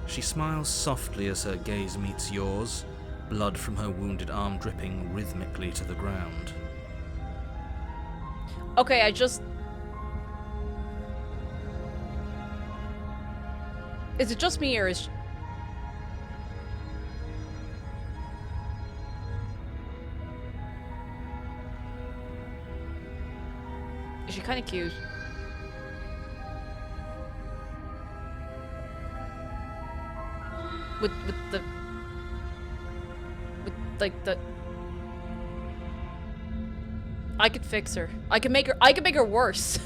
She smiles softly as her gaze meets yours, blood from her wounded arm dripping rhythmically to the ground. Okay, I just... Is it just me or is... Is she kind of cute? With the... With, like, the... I could fix her. I could make her worse.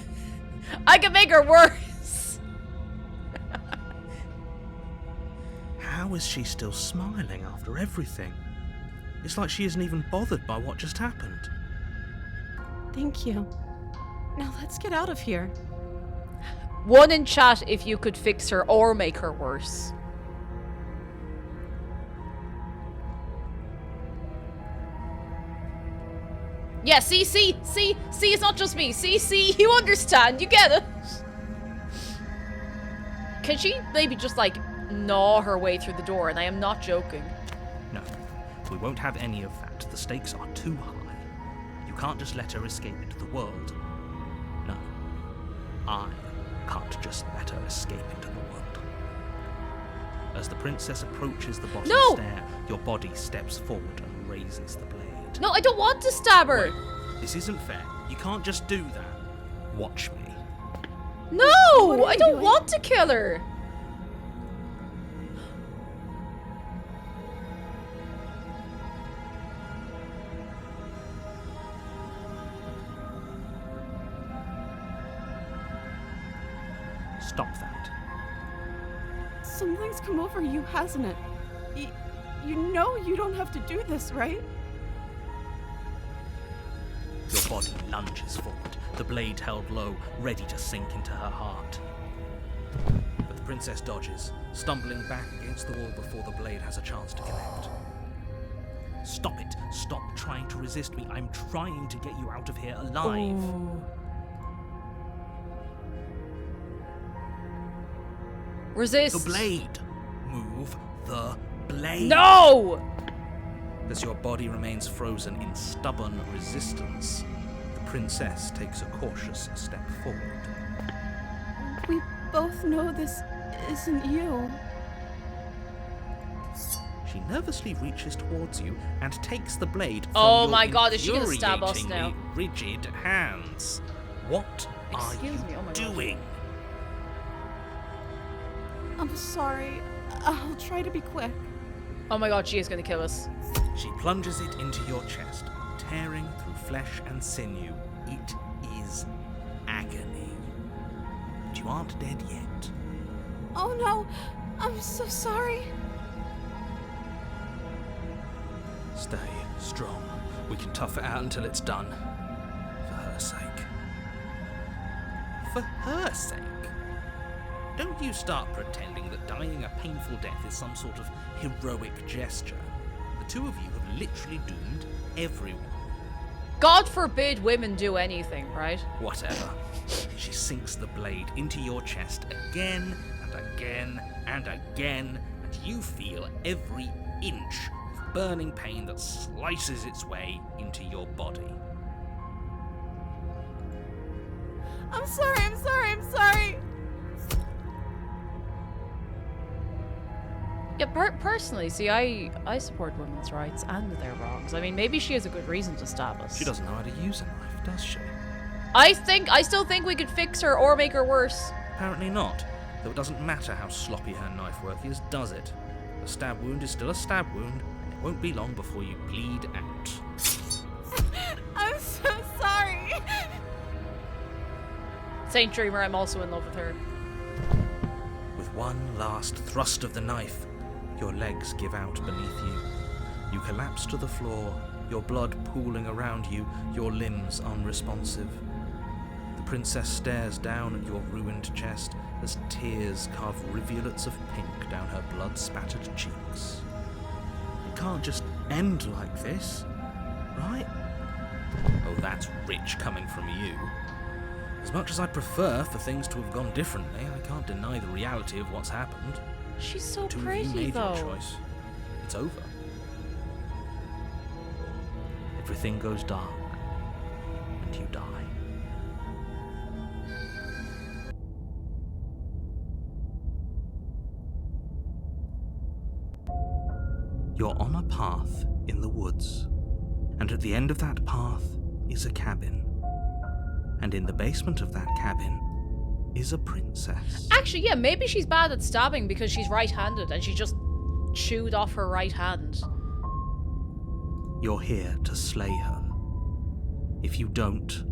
I could make her worse. How is she still smiling after everything? It's like she isn't even bothered by what just happened. Thank you. Now let's get out of here. One in chat if you could fix her or make her worse. Yeah, see, it's not just me. See, you understand, you get it. Can she maybe just, like, gnaw her way through the door? And I am not joking. No, we won't have any of that. The stakes are too high. You can't just let her escape into the world. No, I can't just let her escape into the world. As the princess approaches the bottom stair, your body steps forward and raises the blade. No, I don't want to stab her. Wait, this isn't fair. You can't just do that. Watch me. No, I don't want to kill her. Stop that. Something's come over you, hasn't it? You know you don't have to do this, right? Your body lunges forward, the blade held low, ready to sink into her heart. But the princess dodges, stumbling back against the wall before the blade has a chance to connect. Stop it! Stop trying to resist me. I'm trying to get you out of here alive. Oh. Resist. The blade! Move the blade! No! As your body remains frozen in stubborn resistance, the princess takes a cautious step forward. We both know this isn't you. She nervously reaches towards you and takes the blade from Oh your my god, is she gonna stab us infuriatingly now? rigid hands. What Excuse are me, you oh my God. doing? I'm sorry. I'll try to be quick. Oh my god, she is gonna kill us. She plunges it into your chest, tearing through flesh and sinew. It is agony. But you aren't dead yet. Oh no, I'm so sorry. Stay strong. We can tough it out until it's done. For her sake. For her sake? Don't you start pretending that dying a painful death is some sort of heroic gesture. The two of you have literally doomed everyone. God forbid women do anything, right? Whatever. She sinks the blade into your chest again and again and again, and you feel every inch of burning pain that slices its way into your body. I'm sorry. Yeah, personally, see, I support women's rights and their wrongs. I mean, maybe she has a good reason to stab us. She doesn't know how to use a knife, does she? I still think we could fix her or make her worse. Apparently not, though it doesn't matter how sloppy her knife work is, does it? A stab wound is still a stab wound, and it won't be long before you bleed out. I'm so sorry. Saint Dreamer, I'm also in love with her. With one last thrust of the knife, your legs give out beneath you. You collapse to the floor, your blood pooling around you, your limbs unresponsive. The princess stares down at your ruined chest as tears carve rivulets of pink down her blood-spattered cheeks. It can't just end like this, right? Oh, that's rich coming from you. As much as I'd prefer for things to have gone differently, I can't deny the reality of what's happened. She's so Two of you pretty, made though. your choice. It's over. Everything goes dark, and you die. You're on a path in the woods, and at the end of that path is a cabin. And in the basement of that cabin is a princess. Actually, yeah, maybe she's bad at stabbing because she's right-handed and she just chewed off her right hand. You're here to slay her. If you don't,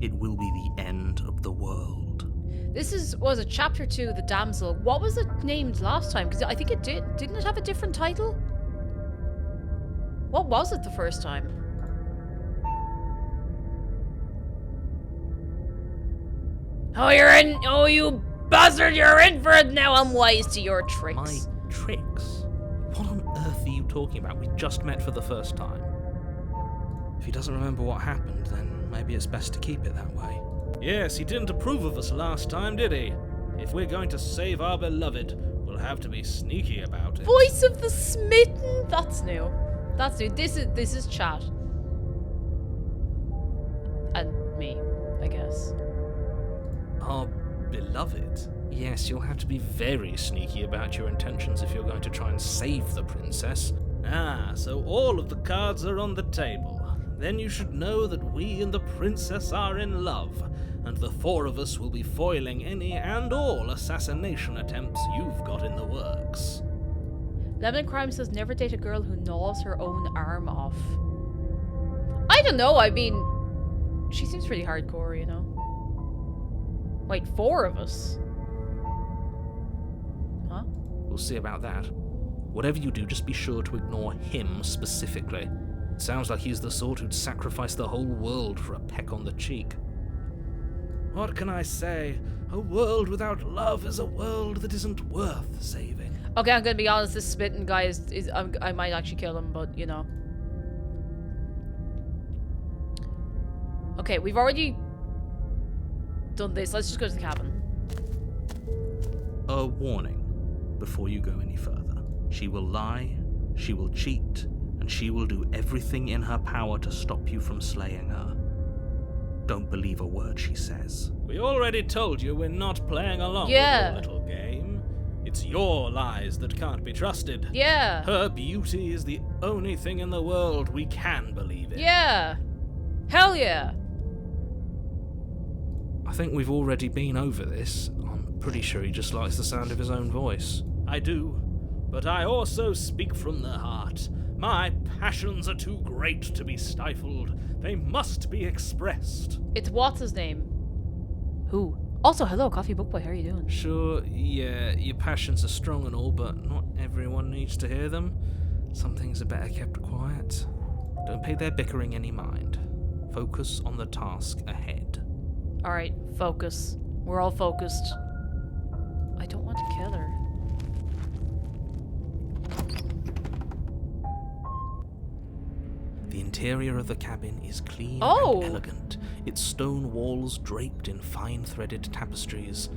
it will be the end of the world. This was a chapter 2, The Damsel. What was it named last time? Because I think it didn't it have a different title? What was it the first time? Oh, you're in. Oh, you bastard, you're in for it now. I'm wise to your My tricks. tricks? What on earth are you talking about? We just met for the first time. If he doesn't remember what happened, then maybe it's best to keep it that way. Yes, he didn't approve of us last time, did he? If we're going to save our beloved, we'll have to be sneaky about it. Voice of the smitten. That's new. That's new. This is chat. And me, I guess. Our beloved? Yes, you'll have to be very sneaky about your intentions if you're going to try and save the princess. Ah, so all of the cards are on the table. Then you should know that we and the princess are in love, and the four of us will be foiling any and all assassination attempts you've got in the works. Lemon Crime says never date a girl who gnaws her own arm off. I don't know, I mean, she seems pretty hardcore, you know. Wait, 4 of us? Huh? We'll see about that. Whatever you do, just be sure to ignore him specifically. It sounds like he's the sort who'd sacrifice the whole world for a peck on the cheek. What can I say? A world without love is a world that isn't worth saving. Okay, I'm gonna be honest, this spitting guy is I might actually kill him, but you know. Okay, we've already done this. Let's just go to the cabin. A warning before you go any further. She will lie, she will cheat, and she will do everything in her power to stop you from slaying her. Don't believe a word she says. We already told you we're not playing along Yeah. with your little game. It's your lies that can't be trusted. Yeah. Her beauty is the only thing in the world we can believe in. Yeah. Hell yeah. I think we've already been over this. I'm pretty sure he just likes the sound of his own voice. I do, but I also speak from the heart. My passions are too great to be stifled. They must be expressed. It's what's his name? Who? Also, hello, Coffee Book Boy. How are you doing? Sure, yeah, your passions are strong and all, but not everyone needs to hear them. Some things are better kept quiet. Don't pay their bickering any mind. Focus on the task ahead. All right, focus. We're all focused. I don't want to kill her. The interior of the cabin is clean Oh. and elegant, its stone walls draped in fine threaded tapestries,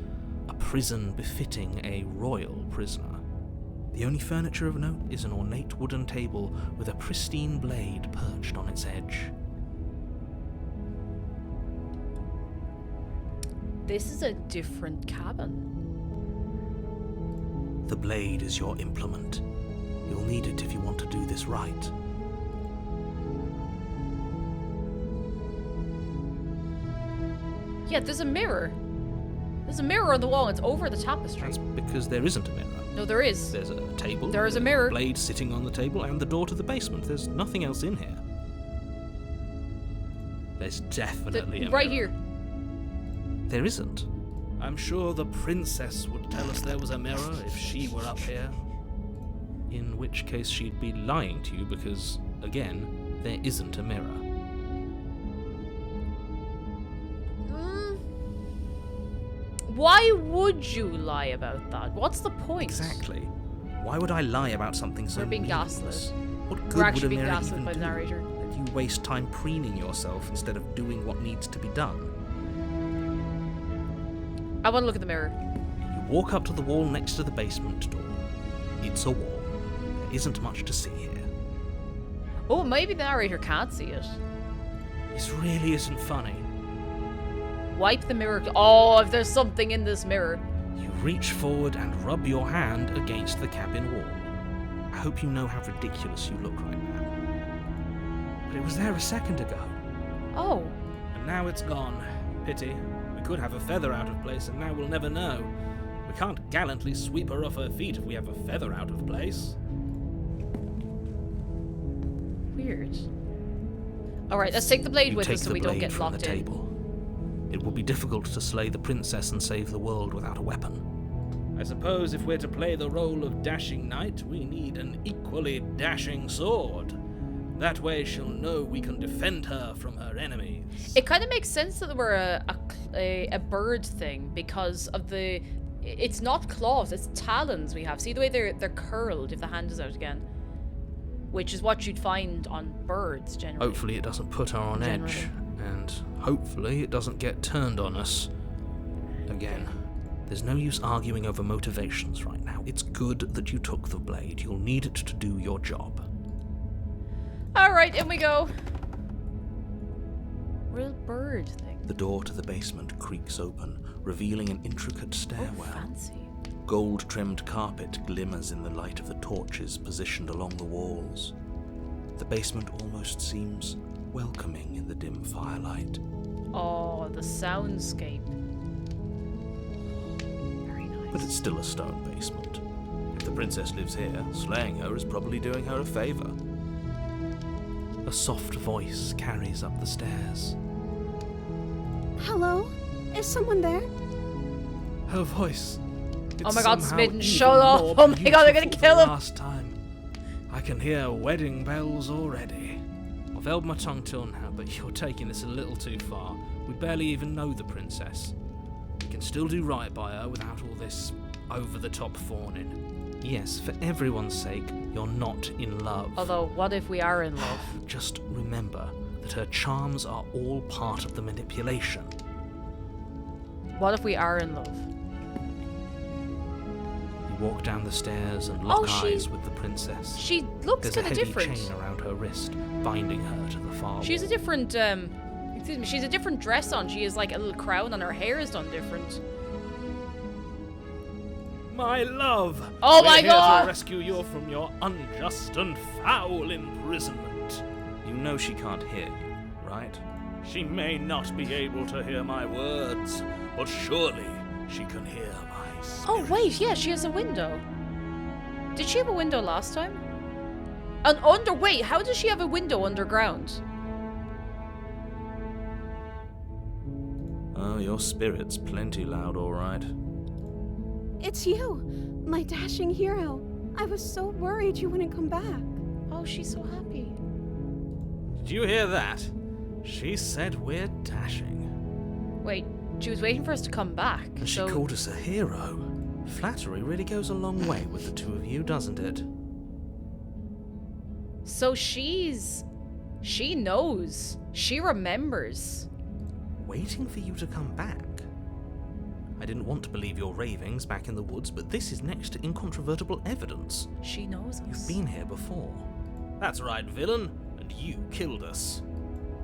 a prison befitting a royal prisoner. The only furniture of note is an ornate wooden table with a pristine blade perched on its edge. This is a different cabin. The blade is your implement. You'll need it if you want to do this right. Yeah, there's a mirror. There's a mirror on the wall. It's over the tapestry. That's because there isn't a mirror. No, there is. There's a table. There is a with mirror. Blade sitting on the table and the door to the basement. There's nothing else in here. There's definitely a Right mirror. here. There isn't. I'm sure the princess would tell us there was a mirror if she were up here. In which case she'd be lying to you because, again, there isn't a mirror. Why would you lie about that? What's the point? Exactly. Why would I lie about something so We're being meaningless? gaslit. What good We're would actually a being mirror gaslit even by the do? narrator. You waste time preening yourself instead of doing what needs to be done. I want to look at the mirror. You walk up to the wall next to the basement door. It's a wall. There isn't much to see here. Oh, maybe the narrator can't see it. This really isn't funny. Wipe the mirror. Oh, if there's something in this mirror. You reach forward and rub your hand against the cabin wall. I hope you know how ridiculous you look right now. But it was there a second ago. Oh. And now it's gone. Pity. We could have a feather out of place, and now we'll never know. We can't gallantly sweep her off her feet if we have a feather out of place. Weird. Alright, let's take the blade You with take us so the we don't blade get from locked the in. table. It will be difficult to slay the princess and save the world without a weapon. I suppose if we're to play the role of dashing knight, we need an equally dashing sword. That way she'll know we can defend her from her enemies. It kind of makes sense that we're a bird thing because of the It's not claws, it's talons we have. See the way they're curled if the hand is out again? Which is what you'd find on birds, generally. Hopefully it doesn't put her on edge, and hopefully it doesn't get turned on us. Again, there's no use arguing over motivations right now. It's good that you took the blade. You'll need it to do your job. Alright, in we go. Real bird thing. The door to the basement creaks open, revealing an intricate stairwell. Oh, fancy. Gold-trimmed carpet glimmers in the light of the torches positioned along the walls. The basement almost seems welcoming in the dim firelight. Oh, the soundscape. Very nice. But it's still a stone basement. If the princess lives here, slaying her is probably doing her a favor. A soft voice carries up the stairs. Hello? Is someone there? Her voice. Oh my god, Smitten, shut up! Oh my god, they're gonna kill him! Last time. I can hear wedding bells already. I've held my tongue till now, but you're taking this a little too far. We barely even know the princess. We can still do right by her without all this over-the-top fawning. Yes, for everyone's sake, you're not in love. Although, what if we are in love? Just remember that her charms are all part of the manipulation. What if we are in love? You walk down the stairs and lock Oh, eyes with the princess. She looks There's a kind of heavy different. chain around her wrist, binding her to the far She's a wall. different, excuse me, she's a different dress on. She has like a little crown and her hair is done different. My love! Oh we're my here God! to rescue you from your unjust and foul imprisonment. You know she can't hear you, right? She may not be able to hear my words, but surely she can hear my spirit. Oh wait, yeah, she has a window. Did she have a window last time? Wait, how does she have a window underground? Oh, your spirit's plenty loud, all right. It's you, my dashing hero. I was so worried you wouldn't come back. Oh, she's so happy. Did you hear that? She said we're dashing. Wait, she was waiting for us to come back. And she So called us a hero. Flattery really goes a long way with the two of you, doesn't it? So she knows. She remembers. Waiting for you to come back. I didn't want to believe your ravings back in the woods, but this is next to incontrovertible evidence. She knows us. You've been here before. That's right, villain, and you killed us.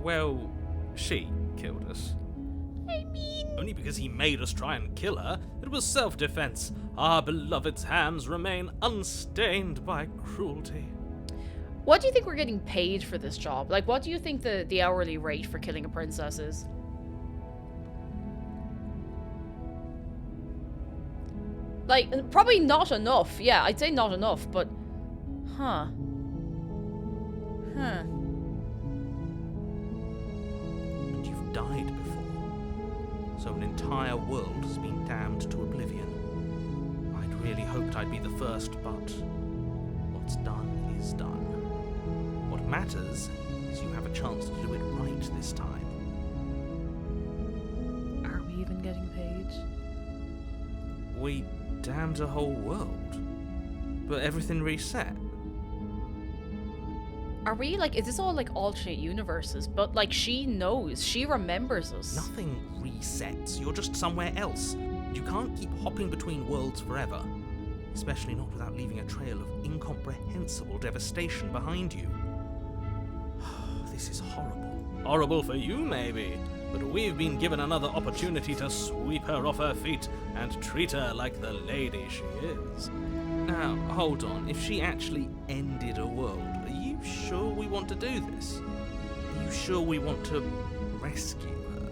Well, she killed us. I mean, Only because he made us try and kill her. It was self-defense. Our beloved's hands remain unstained by cruelty. what do you think we're getting paid for this job? Like, what do you think the hourly rate for killing a princess is? Like, probably not enough. Yeah, I'd say not enough, but... Huh. Huh. And you've died before. So an entire world has been damned to oblivion. I'd really hoped I'd be the first, but what's done is done. What matters is you have a chance to do it right this time. Are we even getting paid? We damned a whole world. But everything reset. Are we, like, is this all, like, alternate universes? But, like, she knows. She remembers us. Nothing resets. You're just somewhere else. You can't keep hopping between worlds forever. Especially not without leaving a trail of incomprehensible devastation behind you. This is horrible. Horrible for you, maybe, but we've been given another opportunity to sweep her off her feet and treat her like the lady she is. Now, hold on. If she actually ended a world, are you sure we want to do this? Are you sure we want to rescue her?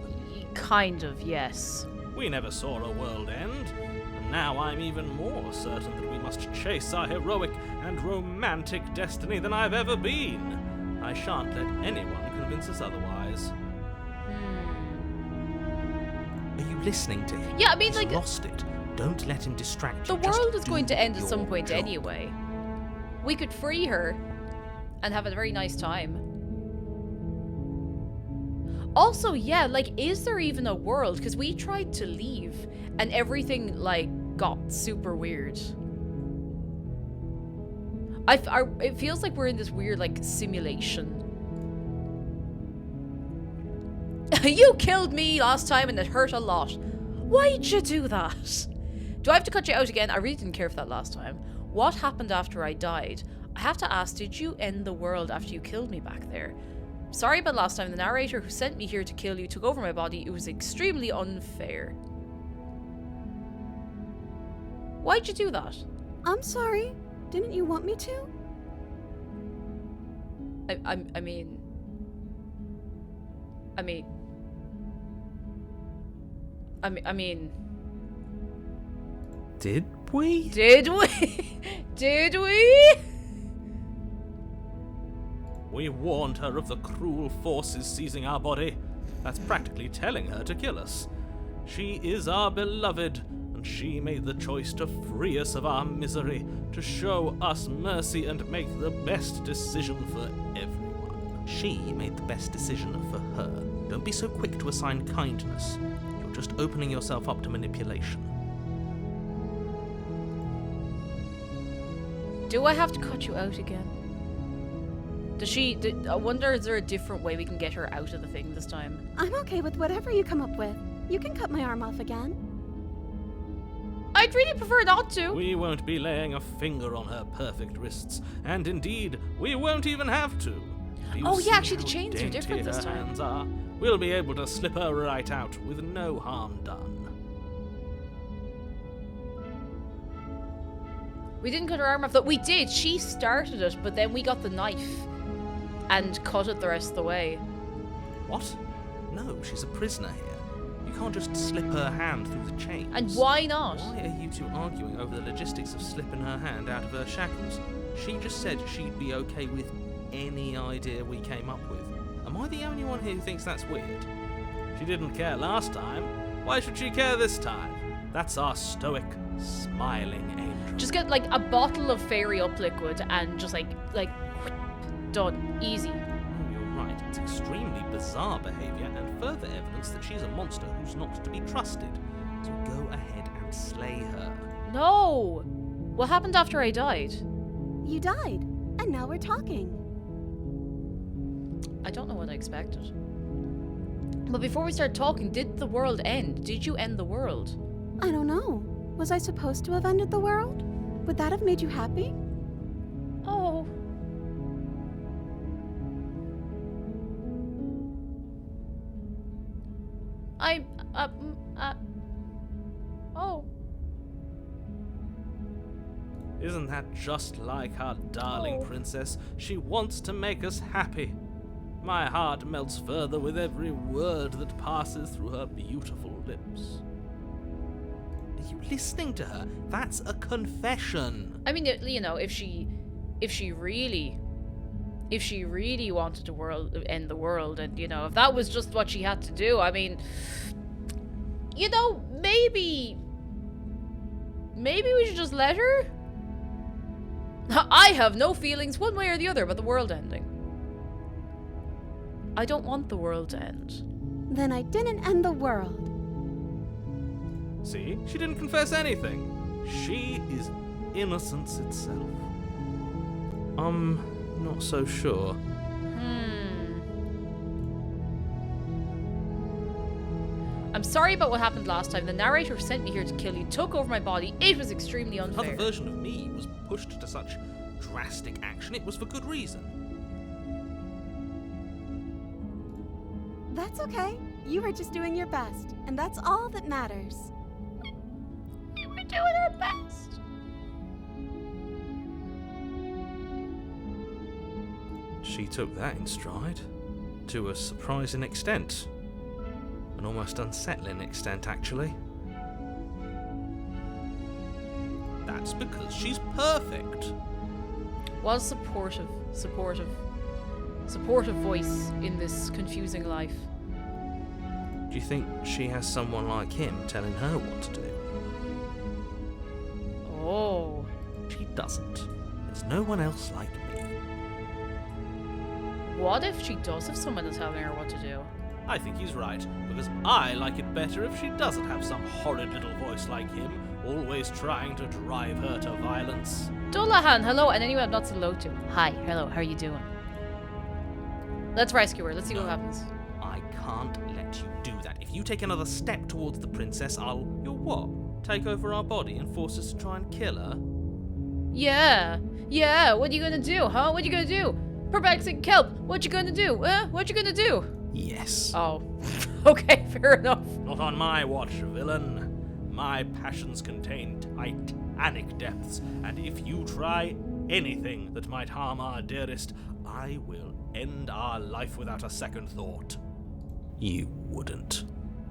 Kind of, yes. We never saw a world end, and now I'm even more certain that we must chase our heroic and romantic destiny than I've ever been. I shan't let anyone convince us otherwise. Are you listening to him? Yeah, I mean, He's like, lost it. Don't let him distract the you. Just world is do going to end at your some point job. anyway. We could free her and have a very nice time. Also, yeah, like, is there even a world? Because we tried to leave and everything, like, got super weird. It feels like we're in this weird, like, simulation. You killed me last time and it hurt a lot. Why'd you do that? Do I have to cut you out again? I really didn't care for that last time. What happened after I died? I have to ask, did you end the world after you killed me back there? Sorry about last time. The narrator who sent me here to kill you took over my body. It was extremely unfair. Why'd you do that? I'm sorry. Didn't you want me to? I mean... Did we? Did we? Did we? We warned her of the cruel forces seizing our body. That's practically telling her to kill us. She is our beloved, and she made the choice to free us of our misery, to show us mercy and make the best decision for everyone. She made the best decision for her. Don't be so quick to assign kindness. You're just opening yourself up to manipulation. Do I have to cut you out again? I wonder, is there a different way we can get her out of the thing this time? I'm okay with whatever you come up with. You can cut my arm off again. I'd really prefer not to. We won't be laying a finger on her perfect wrists, and indeed, we won't even have to. Do you Oh, yeah, see actually, the how chains are dainty different this her time. hands are? We'll be able to slip her right out with no harm done. We didn't cut her arm off, though. We did. She started it, but then we got the knife and cut it the rest of the way. What? No, she's a prisoner here. You can't just slip her hand through the chains. And why not? Why are you two arguing over the logistics of slipping her hand out of her shackles? She just said she'd be okay with any idea we came up with. Am I the only one here who thinks that's weird? She didn't care last time. Why should she care this time? That's our stoic, smiling angel. Just get, like, a bottle of fairy up liquid and just, like, done. Easy. Oh, you're right. It's extremely bizarre behaviour and further evidence that she's a monster who's not to be trusted. So go ahead and slay her. No! What happened after I died? You died, and now we're talking. I don't know what I expected. But before we start talking, did the world end? Did you end the world? I don't know. Was I supposed to have ended the world? Would that have made you happy? Oh. Oh. Isn't that just like our darling Oh. princess? She wants to make us happy. My heart melts further with every word that passes through her beautiful lips. Are you listening to her? That's a confession. I mean, you know, if she really wanted to end the world, and, you know, if that was just what she had to do, I mean, you know, maybe we should just let her? I have no feelings one way or the other about the world ending. I don't want the world to end. Then I didn't end the world. See? She didn't confess anything. She is innocence itself. I'm not so sure. I'm sorry about what happened last time. The narrator who sent me here to kill you took over my body. It was extremely unfair. Another version of me was pushed to such drastic action. It was for good reason. That's okay. You were just doing your best, and that's all that matters. We were doing our best. She took that in stride. To a surprising extent. An almost unsettling extent, actually. That's because she's perfect. Was supportive voice in this confusing life. Do you think she has someone like him telling her what to do? Oh. She doesn't. There's no one else like me. What if she does have someone telling her what to do? I think he's right, because I like it better if she doesn't have some horrid little voice like him, always trying to drive her to violence. Dullahan, hello, and anyone I'm not said hello to. Hi, hello, how are you doing? Let's rescue her. Let's see what happens. I can't let you do that. If you take another step towards the princess, You'll what? Take over our body and force us to try and kill her? Yeah, what are you gonna do, huh? What are you gonna do? Perplexing kelp, what you gonna do? What you gonna do? Yes. Oh, okay, fair enough. Not on my watch, villain. My passions contain titanic depths, and if you try anything that might harm our dearest, I will end our life without a second thought. You wouldn't.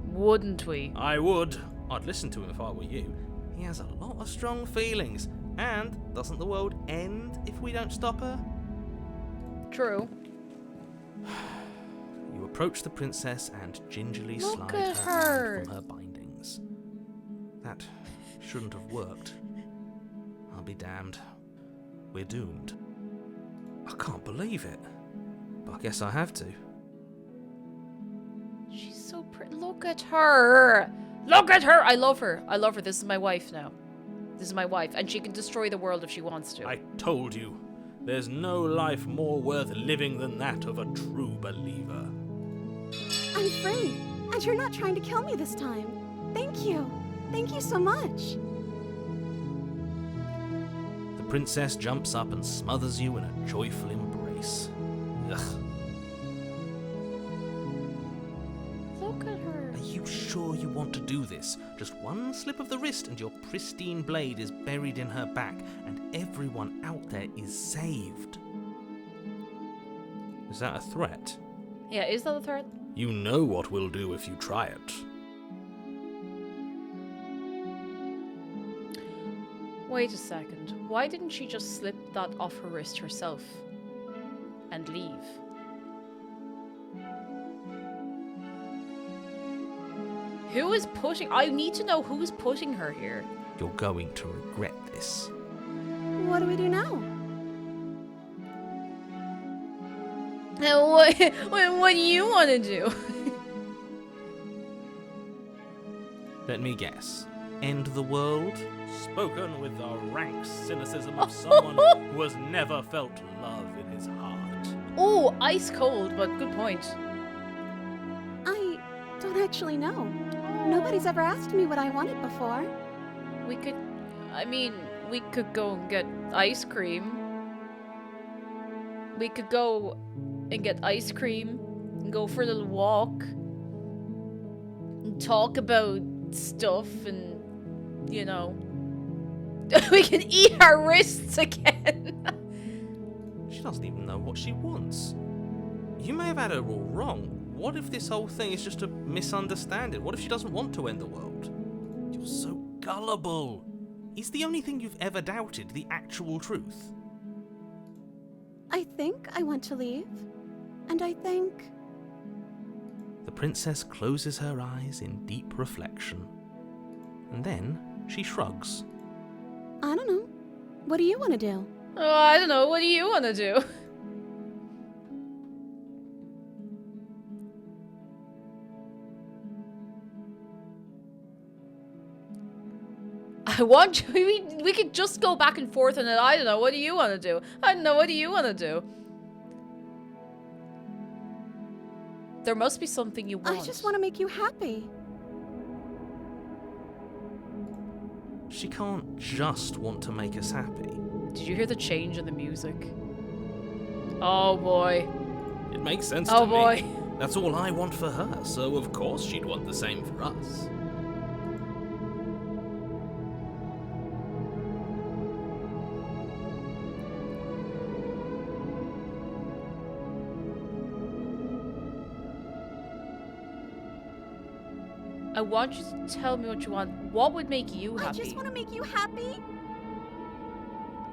Wouldn't we? I would. I'd listen to him if I were you. He has a lot of strong feelings. And doesn't the world end if we don't stop her? True. You approach the princess and gingerly Look slide at her her. hand from her bindings. That shouldn't have worked. I'll be damned. We're doomed. I can't believe it. But I guess I have to. She's so pretty. Look at her. Look at her. I love her. I love her. This is my wife now. This is my wife, and she can destroy the world if she wants to. I told you, there's no life more worth living than that of a true believer. I'm free, and you're not trying to kill me this time. Thank you. Thank you so much. The princess jumps up and smothers you in a joyful embrace. Ugh. Look at her. Are you sure you want to do this? Just one slip of the wrist and your pristine blade is buried in her back, and everyone out there is saved. Is that a threat? Yeah, is that a threat? You know what we'll do if you try it. Wait a second. Why didn't she just slip that off her wrist herself and leave? Who is putting... I need to know who's putting her here. You're going to regret this. What do we do now? What do you want to do? Let me guess. End the world? Spoken with the rank cynicism of someone who has never felt love in his heart. Oh, ice cold, but good point. I don't actually know. Nobody's ever asked me what I wanted before. We could... I mean, we could go and get ice cream. We could go and get ice cream and go for a little walk and talk about stuff and, you know, we can eat our wrists again. She doesn't even know what she wants. You may have had her all wrong. What if this whole thing is just a misunderstanding? What if she doesn't want to end the world? You're so gullible. Is the only thing you've ever doubted the actual truth? I think I want to leave. And I think... The princess closes her eyes in deep reflection. And then she shrugs. I don't know. What do you want to do? Oh, I don't know. What do you want to do? I want you. We could just go back and forth on it. I don't know. What do you want to do? I don't know. What do you want to do? There must be something you want. I just want to make you happy. She can't just want to make us happy. Did you hear the change in the music? Oh boy. It makes sense Oh to me. boy. That's all I want for her, so of course she'd want the same for us. I want you to tell me what you want. What would make you happy? I just want to make you happy.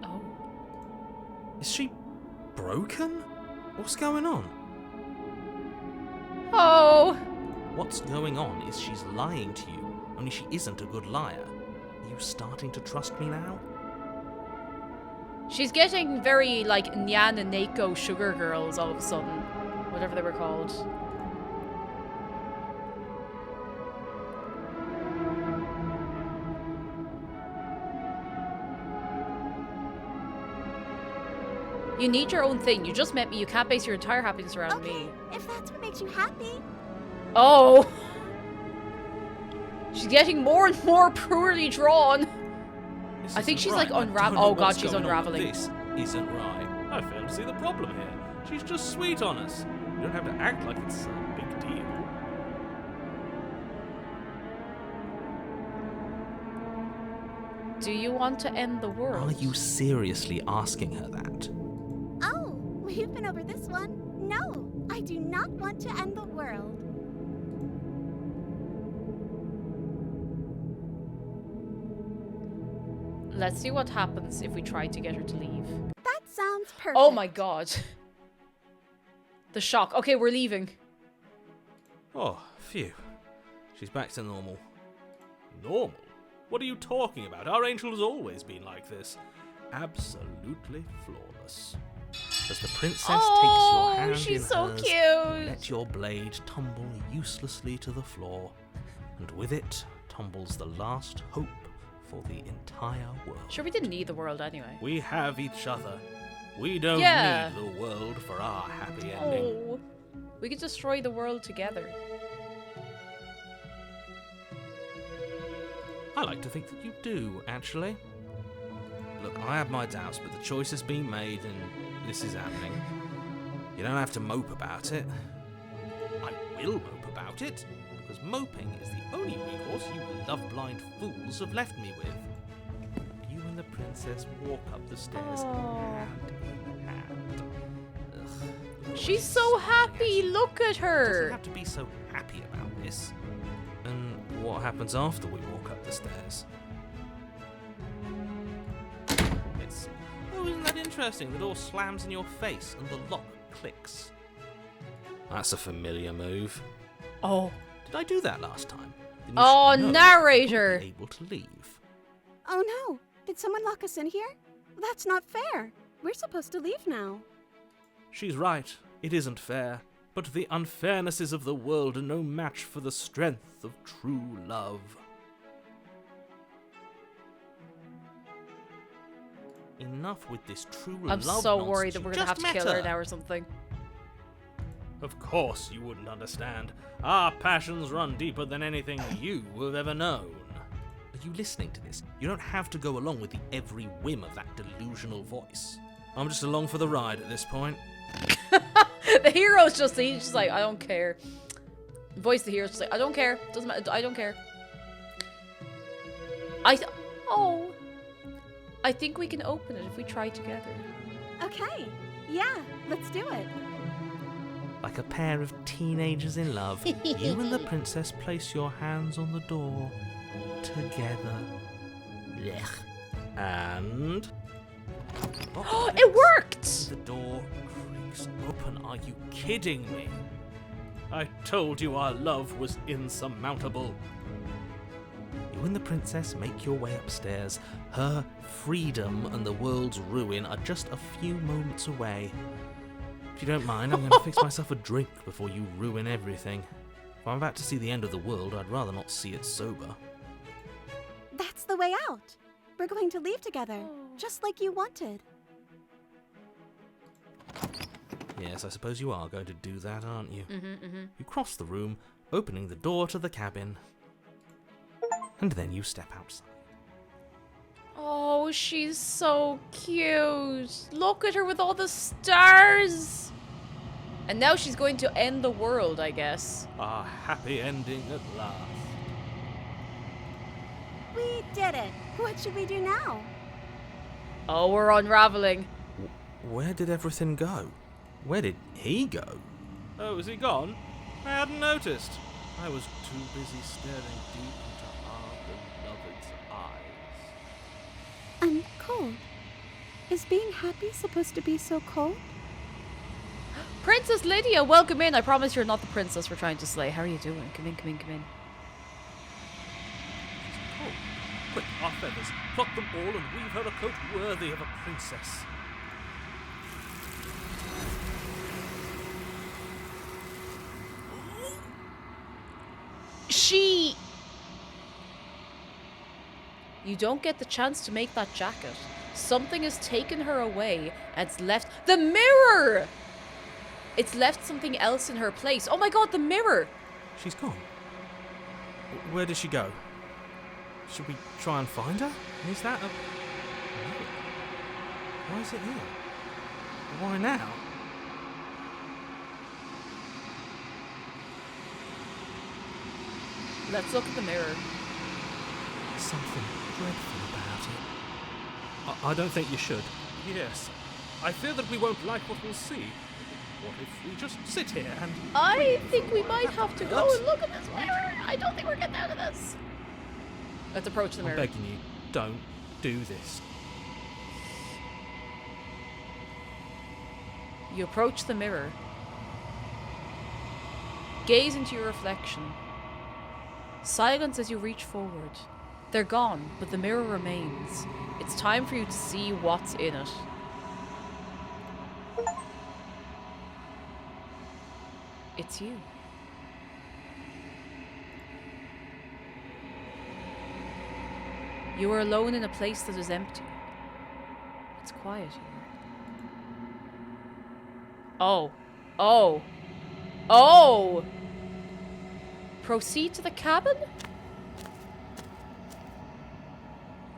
Oh. Is she broken? What's going on? Oh. What's going on is she's lying to you, only she isn't a good liar. Are you starting to trust me now? She's getting very like Nyan and Naoko Sugar Girls all of a sudden. Whatever they were called. You need your own thing. You just met me. You can't base your entire happiness around Okay, me. if that's what makes you happy. Oh! She's getting more and more poorly drawn. This I think isn't she's, like, right. I unravel- don't know oh, God, what's she's going on, but unraveling. This isn't right. I fail to see the problem here. She's just sweet on us. You don't have to act like it's a big deal. Do you want to end the world? Are you seriously asking her that? Oh, we've been over this one. No, I do not want to end the world. Let's see what happens if we try to get her to leave. That sounds perfect. Oh my god. The shock. Okay, we're leaving. Oh, phew. She's back to normal. Normal? What are you talking about? Our angel has always been like this. Absolutely flawless. As the princess Oh, takes your hand she's in so hers, cute. let your blade tumble uselessly to the floor, and with it tumbles the last hope for the entire world. Sure, we didn't need the world anyway. We have each other. We don't Yeah. need the world for our happy ending. Oh. We could destroy the world together. I like to think that you do, actually. Look, I have my doubts, but the choice has been made and this is happening. You don't have to mope about it. I will mope about it, because moping is the only recourse you love-blind fools have left me with. You and the princess walk up the stairs Oh. hand in hand. Ugh, She's so happy. Look at doesn't her. have to be so happy about this. And what happens after we walk up the stairs? Oh, isn't that interesting? The door slams in your face and the lock clicks. That's a familiar move. Oh. Did I do that last time? Then you Oh, should know narrator. I won't be able to leave. Oh no, did someone lock us in here? That's not fair. We're supposed to leave now. She's right. It isn't fair. But the unfairnesses of the world are no match for the strength of true love. Enough with this true I'm love so nonsense. worried that You we're gonna just have to met kill her now or something. Of course you wouldn't understand. Our passions run deeper than anything you have ever known. Are you listening to this? You don't have to go along with the every whim of that delusional voice. I'm just along for the ride at this point. The hero's just, he's just like, I don't care. Voice the hero's just like, I don't care. Doesn't matter. I don't care. Oh. I think we can open it if we try together. Okay, yeah, let's do it. Like a pair of teenagers in love, you and the princess place your hands on the door together. Blech. And... Oh, it worked! The door creaks open. Are you kidding me? I told you our love was insurmountable. You and the princess make your way upstairs. Her freedom and the world's ruin are just a few moments away. If you don't mind, I'm going to fix myself a drink before you ruin everything. If I'm about to see the end of the world, I'd rather not see it sober. That's the way out. We're going to leave together, just like you wanted. Yes, I suppose you are going to do that, aren't you? You cross the room, opening the door to the cabin. And then you step outside. Oh, she's so cute. Look at her with all the stars. And now she's going to end the world, I guess. Our happy ending at last. We did it. What should we do now? Oh, we're unraveling. Where did everything go? Where did he go? Oh, is he gone? I hadn't noticed. I was too busy staring deep into our beloved's eyes. I'm cold. Is being happy supposed to be so cold? Princess Lydia, welcome in. I promise you're not the princess we're trying to slay. How are you doing? Come in, come in, come in. Oh, quick, our feathers. Pluck them all and weave her a coat worthy of a princess. You don't get the chance to make that jacket. Something has taken her away and it's left the mirror! It's left something else in her place. Oh my god, the mirror! She's gone. Where did she go? Should we try and find her? Is that a... mirror? Why is it here? Why now? Let's look at the mirror. Something dreadful about it. I don't think you should. Yes. I fear that we won't like what we'll see. What if we just sit here and... I think we might have to go and look at this mirror. I don't think we're getting out of this. Let's approach the I'm mirror. begging you, don't do this. You approach the mirror. Gaze into your reflection. Silence as you reach forward. They're gone, but the mirror remains. It's time for you to see what's in it. It's you. You are alone in a place that is empty. It's quiet here. Oh. Oh. Oh! Proceed to the cabin?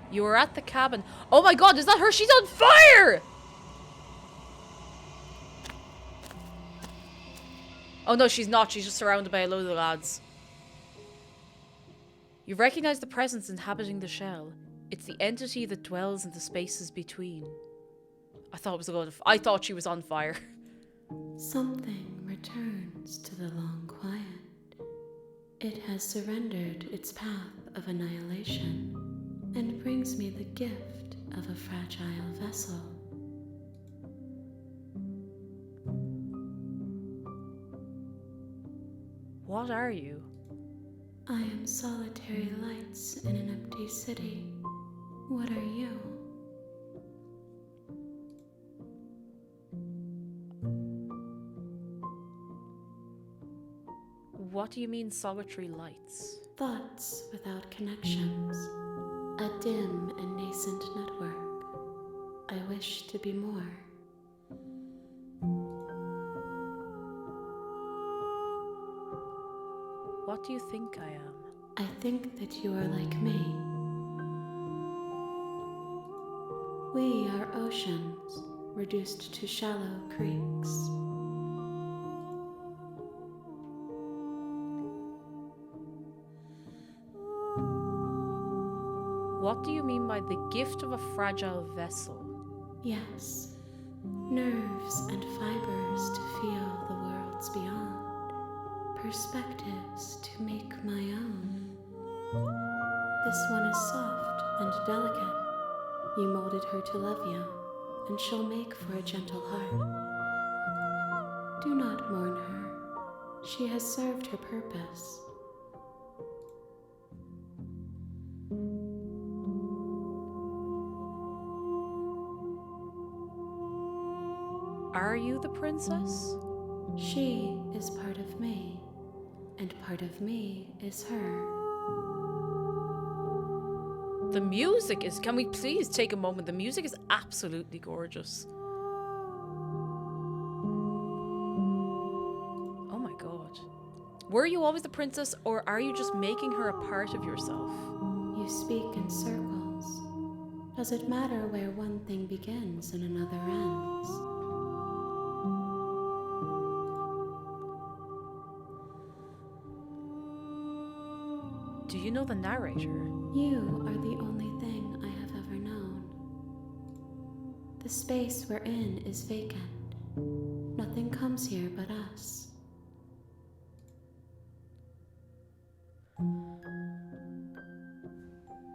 You are at the cabin. Oh my god, is that her? She's on fire! Oh no, she's not. She's just surrounded by a load of lads. You recognize the presence inhabiting the shell. It's the entity that dwells in the spaces between. I thought she was on fire. Something returns to the long quiet. It has surrendered its path of annihilation and brings me the gift of a fragile vessel. What are you? I am solitary lights in an empty city. What are you? What do you mean solitary lights? Thoughts without connections. A dim and nascent network. I wish to be more. What do you think I am? I think that you are like me. We are oceans, reduced to shallow creeks. What do you mean by the gift of a fragile vessel? Yes, nerves and fibers to feel the worlds beyond. Perspectives to make my own. This one is soft and delicate. You molded her to love you, and she'll make for a gentle heart. Do not mourn her. She has served her purpose. Are you the princess? She is part of me, and part of me is her. The music is... Can we please take a moment? The music is absolutely gorgeous. Oh my god. Were you always the princess, or are you just making her a part of yourself? You speak in circles. Does it matter where one thing begins and another ends? Do you know the narrator? You are the only thing I have ever known. The space we're in is vacant. Nothing comes here but us.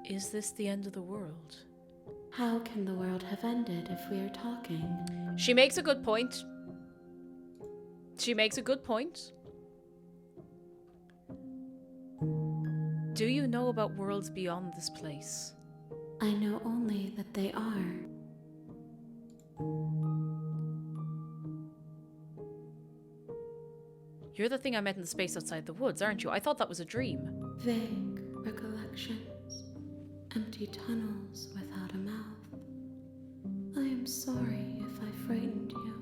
Is this the end of the world? How can the world have ended if we are talking? She makes a good point. She makes a good point. Do you know about worlds beyond this place? I know only that they are. You're the thing I met in the space outside the woods, aren't you? I thought that was a dream. Vague recollections. Empty tunnels without a mouth. I'm sorry if I frightened you.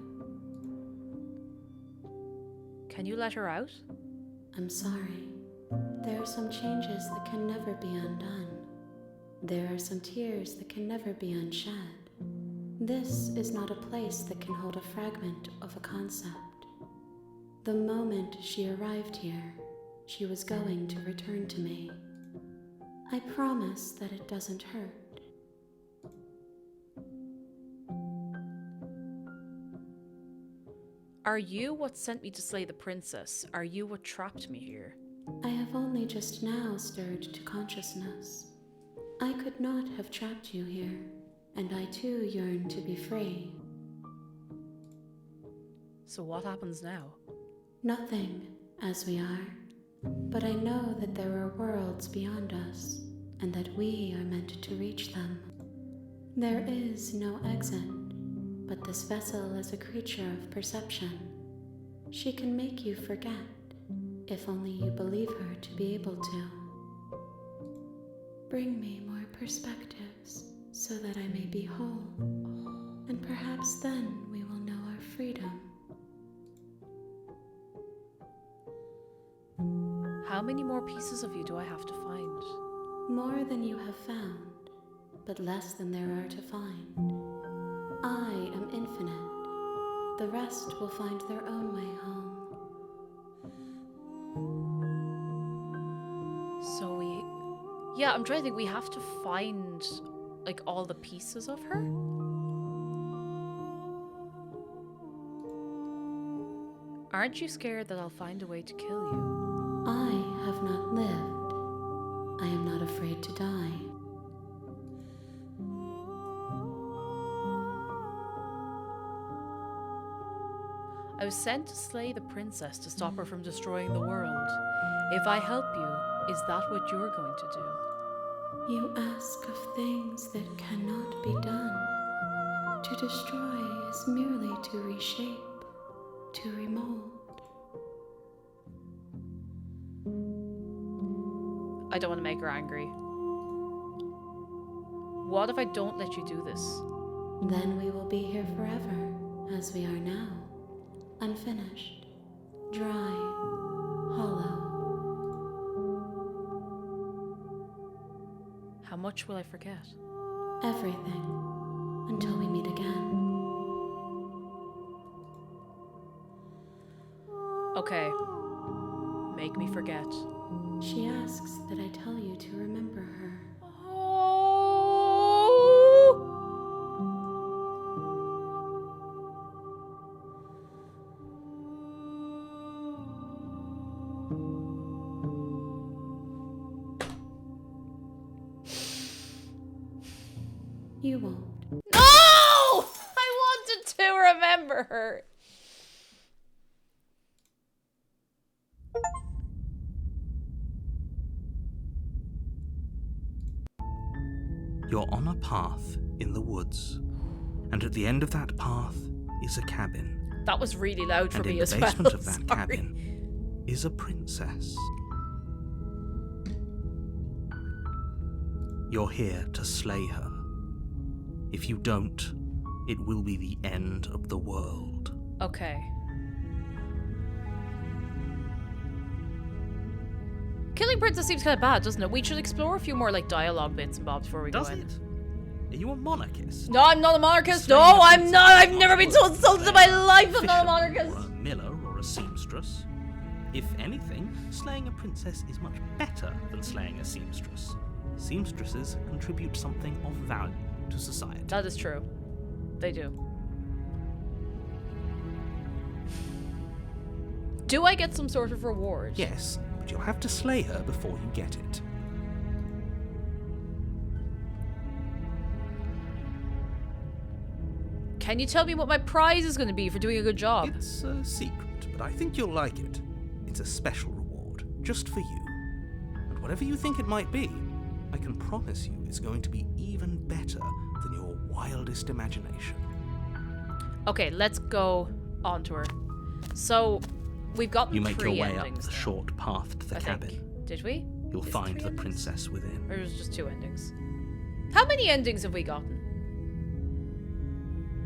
Can you let her out? I'm sorry. There are some changes that can never be undone. There are some tears that can never be unshed. This is not a place that can hold a fragment of a concept. The moment she arrived here, she was going to return to me. I promise that it doesn't hurt. Are you what sent me to slay the princess? Are you what trapped me here? I have only just now stirred to consciousness. I could not have trapped you here, and I too yearn to be free. So what happens now? Nothing, as we are. But I know that there are worlds beyond us, and that we are meant to reach them. There is no exit, but this vessel is a creature of perception. She can make you forget, if only you believe her to be able to. Bring me more perspectives, so that I may be whole, and perhaps then we will know our freedom. How many more pieces of you do I have to find? More than you have found, but less than there are to find. I am infinite. The rest will find their own way home. So yeah, I'm trying to think. We have to find, like, all the pieces of her? Aren't you scared that I'll find a way to kill you? I have not lived. I am not afraid to die. I was sent to slay the princess to stop her from destroying the world. If I help you, is that what you're going to do? You ask of things that cannot be done. To destroy is merely to reshape, to remold. I don't want to make her angry. What if I don't let you do this? Then we will be here forever, as we are now. Unfinished, dry, hollow. How much will I forget? Everything, until we meet again. Okay. Make me forget. She asks that I tell you to remember her. You won't. No! I wanted to remember her. You're on a path in the woods, and at the end of that path is a cabin. That was really loud for And me in as the well. basement of that Sorry. cabin is a princess. You're here to slay her. If you don't, it will be the end of the world. Okay. Killing Princess seems kind of bad, doesn't it? We should explore a few more, like, dialogue bits and bobs before we Does go in. it? Are you a monarchist? No, I'm not a monarchist. Slaying No, a I'm princess not. I've is never been so not insulted in slaying my life. I'm not a fisherman monarchist. Or a miller or a seamstress. If anything, slaying a princess is much better than slaying a seamstress. Seamstresses contribute something of value to society. That is true. They do. Do I get some sort of reward? Yes, but you'll have to slay her before you get it. Can you tell me what my prize is going to be for doing a good job? It's a secret, but I think you'll like it. It's a special reward, just for you. And whatever you think it might be, I can promise you it's going to be even better than your wildest imagination. Okay, let's go on to her. So, we've gotten You make your three way up endings the now, short path to the I cabin. think. Did we? You'll Is it find three the endings? princess within. Or was it just 2 endings? How many endings have we gotten?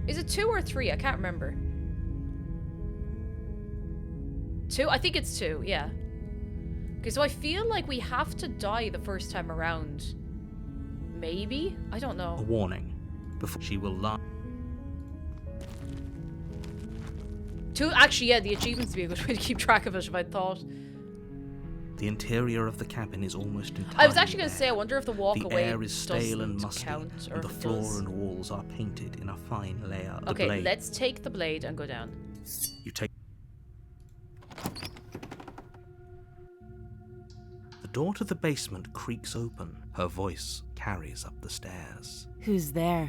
Is it 2 or 3? I can't remember. 2? I think it's 2, yeah. Okay, so I feel like we have to die the first time around. Maybe? I don't know. A warning. Before she will lie. 2? Actually, yeah, the achievements would be a good way to keep track of it if I thought. The interior of the cabin is almost entirely I was actually going to bare. say, I wonder if the walkaway The air is stale and musty, count, or and the if it floor does. and walls are painted in a fine layer. The Okay, blade. let's take the blade and go down. You take. The door to the basement creaks open. Her voice carries up the stairs. Who's there?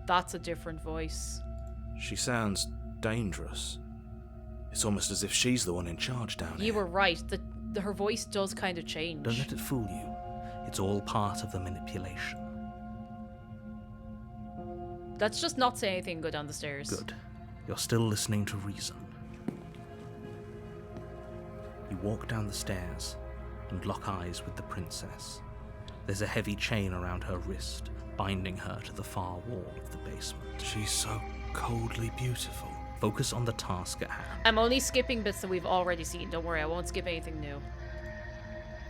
That's a different voice. She sounds dangerous. It's almost as if she's the one in charge down here. You were right. Her voice does kind of change. Don't let it fool you. It's all part of the manipulation. Let's just not say anything and go down the stairs. Good. You're still listening to reason. You walk down the stairs and lock eyes with the princess. There's a heavy chain around her wrist, binding her to the far wall of the basement. She's so coldly beautiful. Focus on the task at hand. I'm only skipping bits that we've already seen. Don't worry, I won't skip anything new.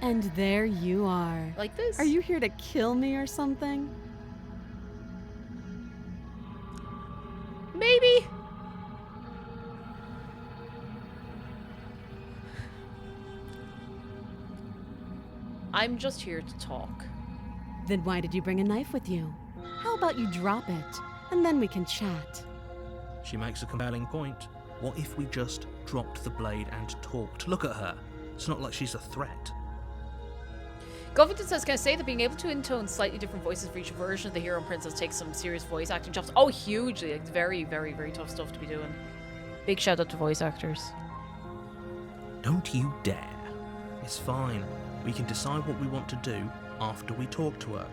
And there you are. Like this? Are you here to kill me or something? Maybe. I'm just here to talk. Then why did you bring a knife with you? How about you drop it, and then we can chat? She makes a compelling point. What if we just dropped the blade and talked? Look at her. It's not like she's a threat. Govington says, can I say that being able to intone slightly different voices for each version of the hero and princess takes some serious voice acting chops? Oh, hugely. It's very, very, very tough stuff to be doing. Big shout out to voice actors. Don't you dare. It's fine. We can decide what we want to do after we talk to her.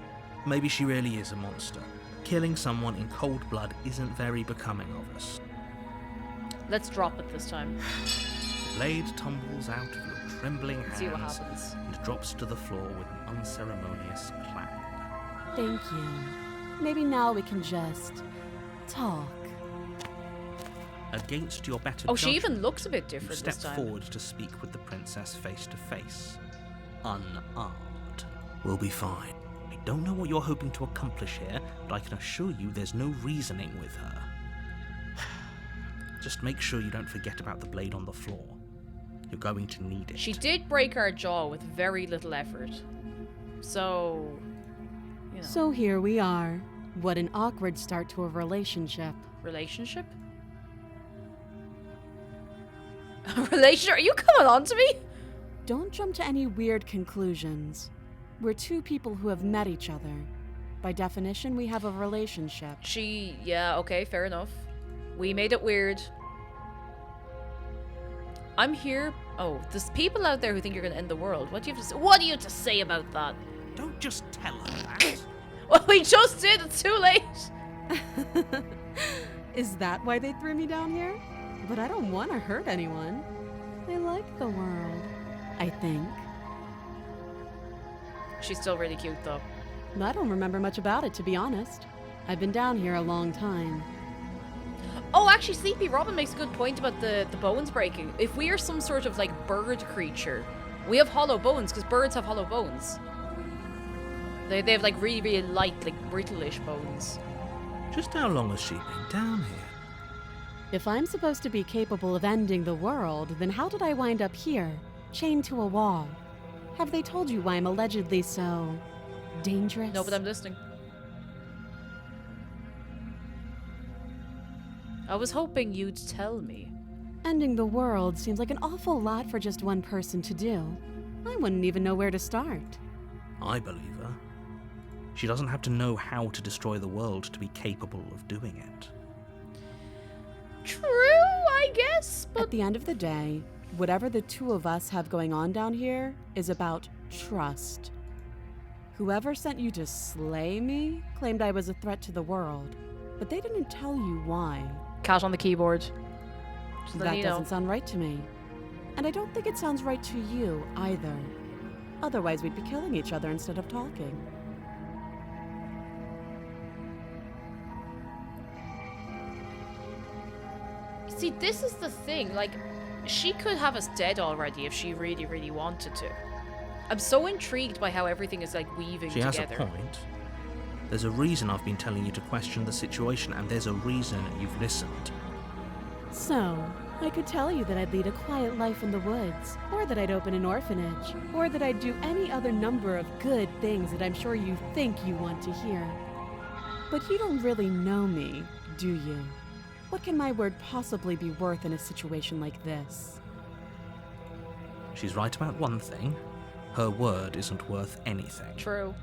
Maybe she really is a monster. Killing someone in cold blood isn't very becoming of us. Let's drop it this time. The blade tumbles out of your trembling hands See what happens. and drops to the floor with an unceremonious clang. Thank you. Maybe now we can just talk. Against your better Oh, she judgment, even looks a bit you different step this time. forward to speak with the princess face to face. Unarmed. We'll be fine. I don't know what you're hoping to accomplish here, but I can assure you there's no reasoning with her. Just make sure you don't forget about the blade on the floor. You're going to need it. She did break our jaw with very little effort. So, you know. So here we are. What an awkward start to a relationship. Relationship? Relationship? Are you coming on to me? Don't jump to any weird conclusions. We're two people who have met each other. By definition, we have a relationship. Yeah, okay, fair enough. We made it weird. I'm here. Oh, there's people out there who think you're gonna end the world. What do you have to say about that? Don't just tell her that. Well, we just did. It's too late. Is that why they threw me down here? But I don't want to hurt anyone. I like the world, I think. She's still really cute, though. I don't remember much about it, to be honest. I've been down here a long time. Oh, actually, Sleepy Robin makes a good point about the bones breaking. If we are some sort of, like, bird creature, we have hollow bones, because birds have hollow bones. They have, like, really, really light, like, brittle-ish bones. Just how long has she been down here? If I'm supposed to be capable of ending the world, then how did I wind up here, chained to a wall? Have they told you why I'm allegedly so dangerous? No, but I'm listening. I was hoping you'd tell me. Ending the world seems like an awful lot for just one person to do. I wouldn't even know where to start. I believe her. She doesn't have to know how to destroy the world to be capable of doing it. True, I guess, At but the end of the day, whatever the two of us have going on down here is about trust. Whoever sent you to slay me claimed I was a threat to the world, but they didn't tell you why. cat on the keyboard. Just letting That you know. doesn't sound right to me. And I don't think it sounds right to you either. Otherwise, we'd be killing each other instead of talking. See, this is the thing. Like, she could have us dead already if she really, really wanted to. I'm so intrigued by how everything is, like, weaving She together. has a point. There's a reason I've been telling you to question the situation, and there's a reason you've listened. So, I could tell you that I'd lead a quiet life in the woods, or that I'd open an orphanage, or that I'd do any other number of good things that I'm sure you think you want to hear. But you don't really know me, do you? What can my word possibly be worth in a situation like this? She's right about one thing. Her word isn't worth anything. True.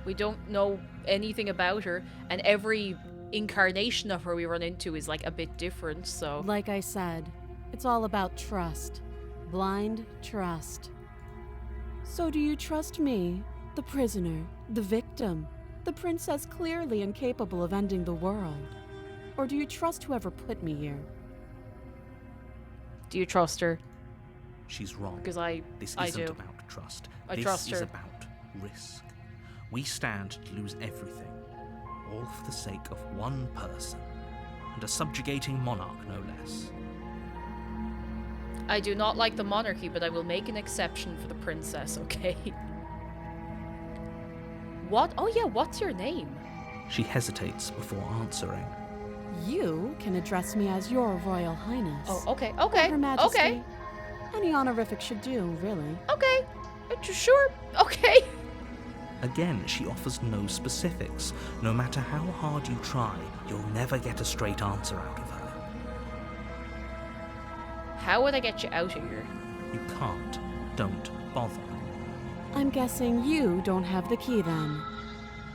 We don't know anything about her, and every incarnation of her we run into is, like, a bit different, so... Like I said, it's all about trust. Blind trust. So do you trust me, the prisoner, the victim, the princess clearly incapable of ending the world? Or do you trust whoever put me here? Do you trust her? She's wrong. Because This I isn't do. about trust. I trust This is her. about risk. We stand to lose everything, all for the sake of one person, and a subjugating monarch, no less. I do not like the monarchy, but I will make an exception for the princess, okay? What? Oh yeah, what's your name? She hesitates before answering. You can address me as Your Royal Highness. Oh, okay, okay, Her Majesty. okay, Any honorific should do, really. okay. Sure, okay. Again, she offers no specifics. No matter how hard you try, you'll never get a straight answer out of her. How would I get you out of here? You can't. Don't bother. I'm guessing you don't have the key then.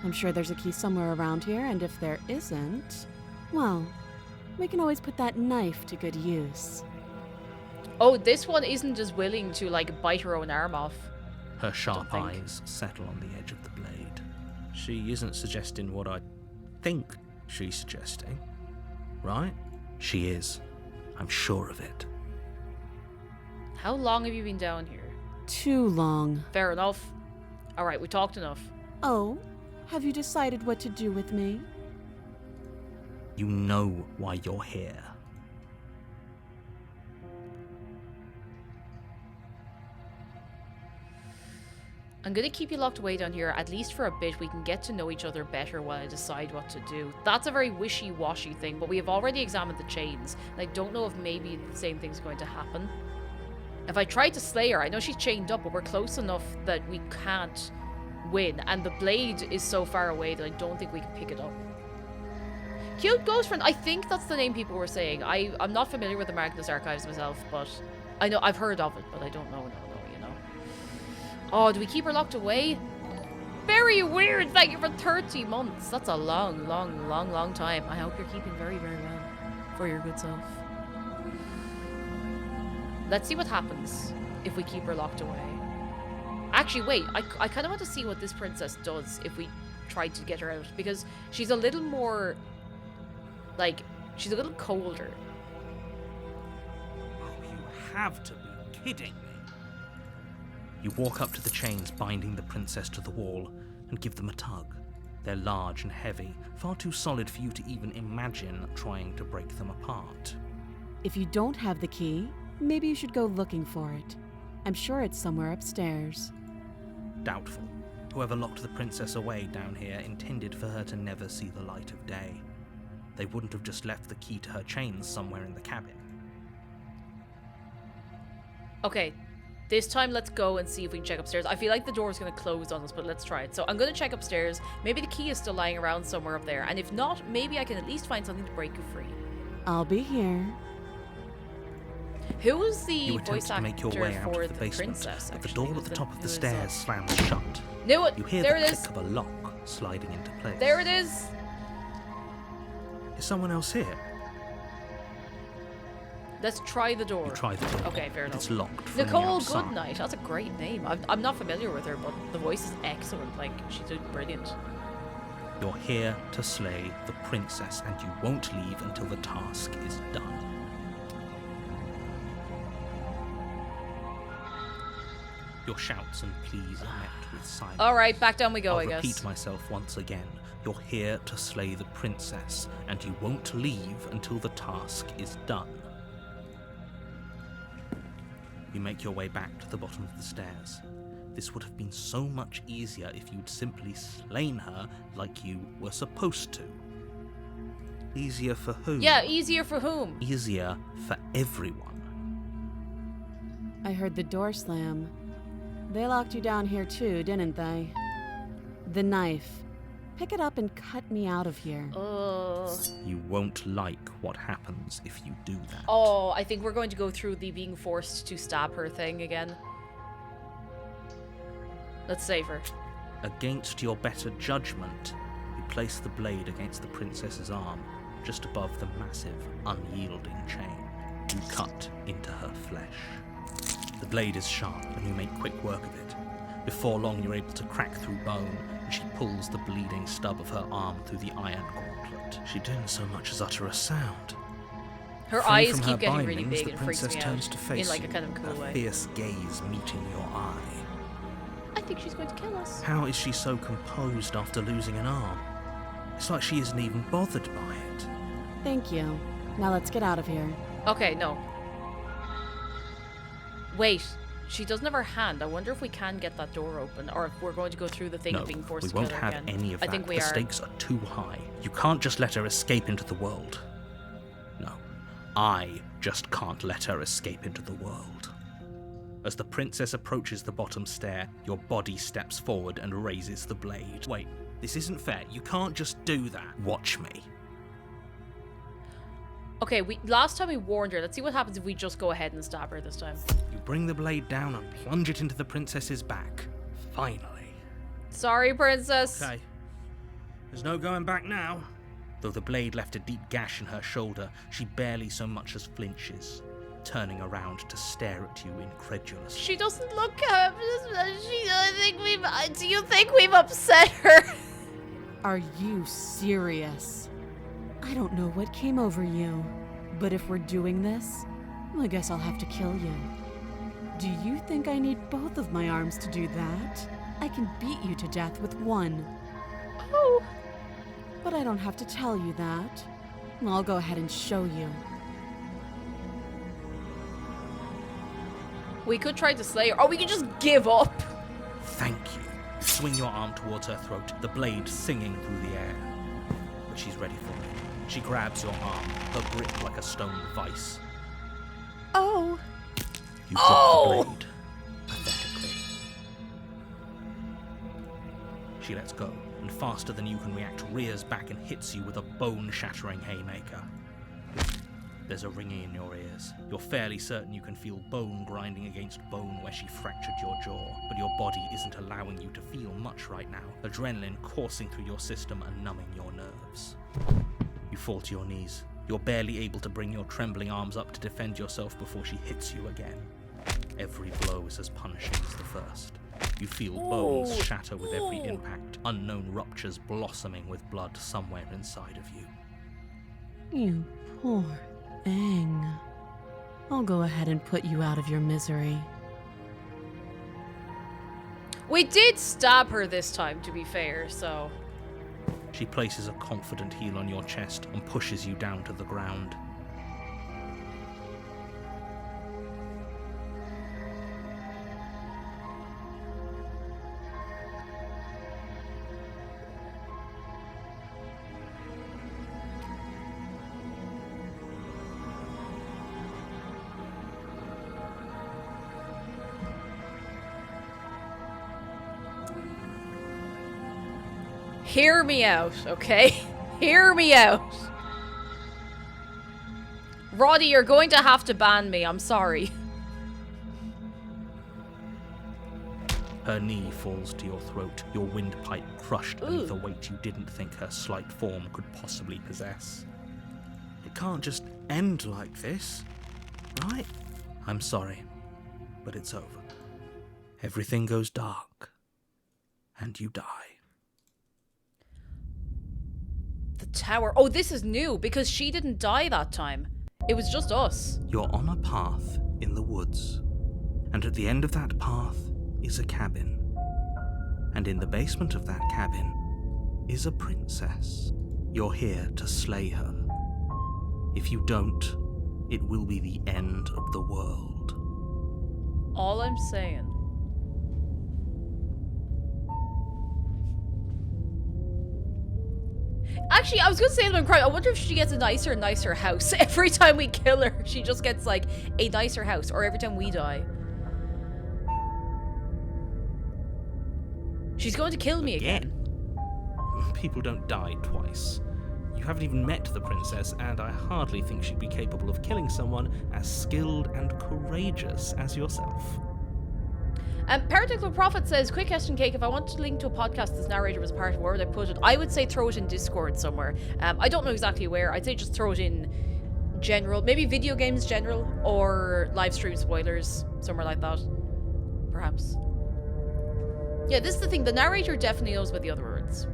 I'm sure there's a key somewhere around here, and if there isn't, well, we can always put that knife to good use. Oh, this one isn't as willing to, like, bite her own arm off. Her sharp Don't think. eyes settle on the edge of the blade. She isn't suggesting what I think she's suggesting, right? She is. I'm sure of it. How long have you been down here? Too long. Fair enough. Alright, we talked enough. Oh, have you decided what to do with me? You know why you're here. I'm gonna keep you locked away down here, at least for a bit. We can get to know each other better while I decide what to do. That's a very wishy-washy thing, but we have already examined the chains, and I don't know if maybe the same thing's going to happen. If I try to slay her, I know she's chained up, but we're close enough that we can't win, and the blade is so far away that I don't think we can pick it up. Cute Ghost Friend, I think that's the name people were saying. I'm not familiar with the Magnus Archives myself, but I know I've heard of it, but I don't know, you know. Oh, do we keep her locked away? Very weird. Thank you for 30 months. That's a long, long, long, long time. I hope you're keeping very, very well for your good self. Let's see what happens if we keep her locked away. Actually, wait. I kind of want to see what this princess does if we try to get her out, because she's a little more, like, she's a little colder. Oh, you have to be kidding me. You walk up to the chains binding the princess to the wall and give them a tug. They're large and heavy, far too solid for you to even imagine trying to break them apart. If you don't have the key, maybe you should go looking for it. I'm sure it's somewhere upstairs. Doubtful. Whoever locked the princess away down here intended for her to never see the light of day. They wouldn't have just left the key to her chains somewhere in the cabin. Okay, this time let's go and see if we can check upstairs. I feel like the door is going to close on us, but let's try it. So I'm going to check upstairs. Maybe the key is still lying around somewhere up there. And if not, maybe I can at least find something to break you free. I'll be here. Who was the You voice attempt to make your actor way out for of the basement, princess? but the Actually, door Who at the was top of who the was stairs slams shut. Knew it! You hear There the it is! click of a lock sliding into place. There it is! Is someone else here? Let's try the door. You try the door. Okay, fair enough. It's locked from the Nicole outside. Goodnight. That's a great name. I'm not familiar with her, but the voice is excellent. Like, she's doing brilliant. You're here to slay the princess, and you won't leave until the task is done. Your shouts and pleas are met with silence. Alright, back down we go, I'll I guess. repeat myself once again. You're here to slay the princess, and you won't leave until the task is done. You make your way back to the bottom of the stairs. This would have been so much easier if you'd simply slain her like you were supposed to. Easier for whom? Yeah, easier for whom? Easier for everyone. I heard the door slam. They locked you down here too, didn't they? The knife. Pick it up and cut me out of here. You won't like what happens if you do that. Oh, I think we're going to go through the being forced to stab her thing again. Let's save her. Against your better judgment, you place the blade against the princess's arm, just above the massive, unyielding chain. You cut into her flesh. The blade is sharp, and you make quick work of it. Before long, you're able to crack through bone, and she pulls the bleeding stub of her arm through the iron gauntlet. She didn't so much as utter a sound. Her Free eyes from keep her getting really bindings, big the and freaks princess me turns out. to face In like a you, kind of cool her way. fierce gaze meeting your eye. I think she's going to kill us. How is she so composed after losing an arm? It's like she isn't even bothered by it. Thank you. Now let's get out of here. Okay, no. Wait, she doesn't have her hand. I wonder if we can get that door open, or if we're going to go through the thing No, of being forced we to won't kill her have again. any of I that. think we The are. stakes are too high. You can't just let her escape into the world. No, I just can't let her escape into the world. As the princess approaches the bottom stair, your body steps forward and raises the blade. Wait, this isn't fair. You can't just do that. Watch me. Okay, last time we warned her. Let's see what happens if we just go ahead and stab her this time. You bring the blade down and plunge it into the princess's back. Finally. Sorry, princess. Okay. There's no going back now. Though the blade left a deep gash in her shoulder, she barely so much as flinches, turning around to stare at you incredulously. She doesn't look do you think we've upset her? Are you serious? I don't know what came over you, but if we're doing this, I guess I'll have to kill you. Do you think I need both of my arms to do that? I can beat you to death with one. Oh. But I don't have to tell you that. I'll go ahead and show you. We could try to slay her, or we could just give up. Thank you. Swing your arm towards her throat, the blade singing through the air. But she's ready for it. She grabs your arm, her grip like a stone vice. Oh. You drop the blade, pathetically. She lets go, and faster than you can react, rears back and hits you with a bone-shattering haymaker. There's a ringing in your ears. You're fairly certain you can feel bone grinding against bone where she fractured your jaw, but your body isn't allowing you to feel much right now, adrenaline coursing through your system and numbing your nerves. You fall to your knees. You're barely able to bring your trembling arms up to defend yourself before she hits you again. Every blow is as punishing as the first. You feel bones shatter with every impact, unknown ruptures blossoming with blood somewhere inside of you. You poor thing. I'll go ahead and put you out of your misery. We did stab her this time, to be fair, so... She places a confident heel on your chest and pushes you down to the ground. Hear me out, okay? Hear me out. Roddy, you're going to have to ban me, I'm sorry. Her knee falls to your throat, your windpipe crushed beneath a weight you didn't think her slight form could possibly possess. It can't just end like this, right? I'm sorry, but it's over. Everything goes dark, and you die. The tower. Oh, this is new, because she didn't die that time. It was just us. You're on a path in the woods, and at the end of that path is a cabin. And in the basement of that cabin is a princess. You're here to slay her. If you don't, it will be the end of the world. All I'm saying. Actually, I was going to say that I'm crying. I wonder if she gets a nicer and nicer house. Every time we kill her, she just gets like a nicer house. Or every time we die. She's going to kill me again. People don't die twice. You haven't even met the princess, and I hardly think she'd be capable of killing someone as skilled and courageous as yourself. Paradoxical Prophet says, quick question, Cake. If I wanted to link to a podcast this narrator was a part of, where would I put it? I would say throw it in Discord somewhere. I don't know exactly where. I'd say just throw it in general. Maybe video games general, or live stream spoilers, somewhere like that. Perhaps. Yeah, this is the thing. The narrator definitely knows about the other words.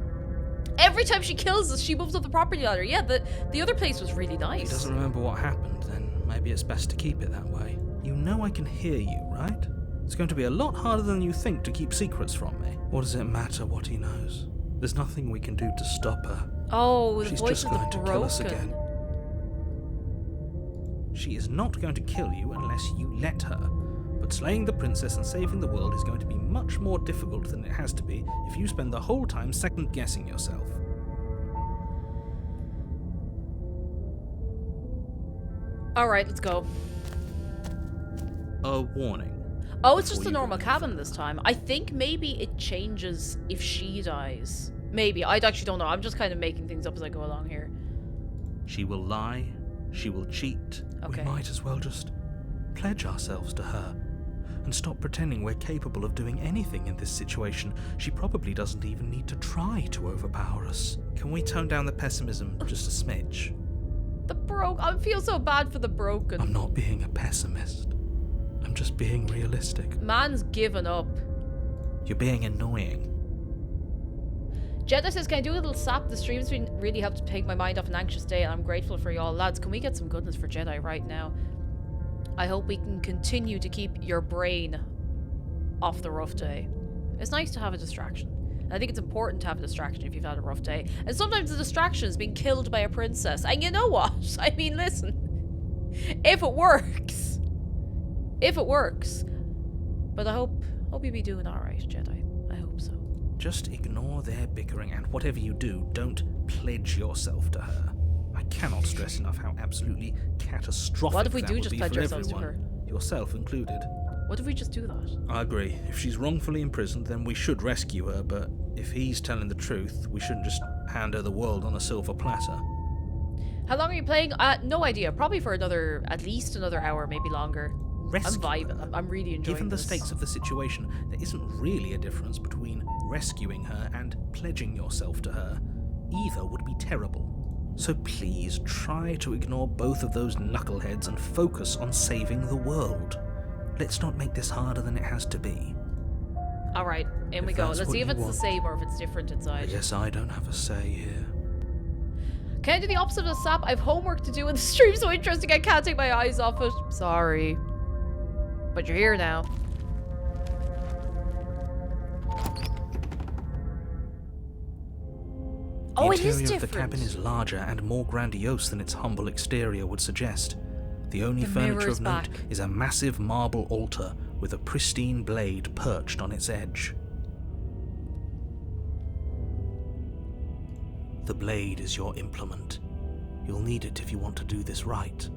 Every time she kills us, she moves up the property ladder. Yeah, the other place was really nice. He doesn't remember what happened, then maybe it's best to keep it that way. You know I can hear you, right? It's going to be a lot harder than you think to keep secrets from me. What does it matter what he knows? There's nothing we can do to stop her. Oh, the She's voice just of the going to broken. kill us again. She is not going to kill you unless you let her. But slaying the princess and saving the world is going to be much more difficult than it has to be if you spend the whole time second-guessing yourself. Alright, let's go. A warning. Oh, it's just Before a you normal go cabin further. this time. I think maybe it changes if she dies. Maybe. I actually don't know. I'm just kind of making things up as I go along here. She will lie. She will cheat. Okay. We might as well just pledge ourselves to her and stop pretending we're capable of doing anything in this situation. She probably doesn't even need to try to overpower us. Can we tone down the pessimism just a smidge? I feel so bad for the broken. I'm not being a pessimist. I'm just being realistic. Man's given up. You're being annoying. Jedi says, can I do a little sap? The stream's been really helped take my mind off an anxious day, and I'm grateful for y'all. Lads, can we get some goodness for Jedi right now? I hope we can continue to keep your brain off the rough day. It's nice to have a distraction. And I think it's important to have a distraction if you've had a rough day. And sometimes the distraction is being killed by a princess. And you know what? I mean, listen. If it works. If it works. But I hope you be doing alright, Jedi. I hope so. Just ignore their bickering, and whatever you do, don't pledge yourself to her. I cannot stress enough how absolutely catastrophic What if we that do would just be pledge for ourselves to everyone, yourself included. What if we just do that? I agree. If she's wrongfully imprisoned, then we should rescue her, but if he's telling the truth, we shouldn't just hand her the world on a silver platter. How long are you playing? No idea. Probably for at least another hour, maybe longer. Rescue I'm vibing. her. I'm really enjoying Given the this. stakes of the situation, there isn't really a difference between rescuing her and pledging yourself to her. Either would be terrible. So please try to ignore both of those knuckleheads and focus on saving the world. Let's not make this harder than it has to be. Alright, in we If go. that's Let's what see if you it's the want. same or if it's different I inside. guess I don't have a say here. Can I do the opposite of sap? I have homework to do and the stream's so interesting I can't take my eyes off it. Sorry. But you're here now. Oh, it is The interior of the different. cabin is larger and more grandiose than its humble exterior would suggest. The only The mirror furniture is of note back. is a massive marble altar with a pristine blade perched on its edge. The blade is your implement. You'll need it if you want to do this right.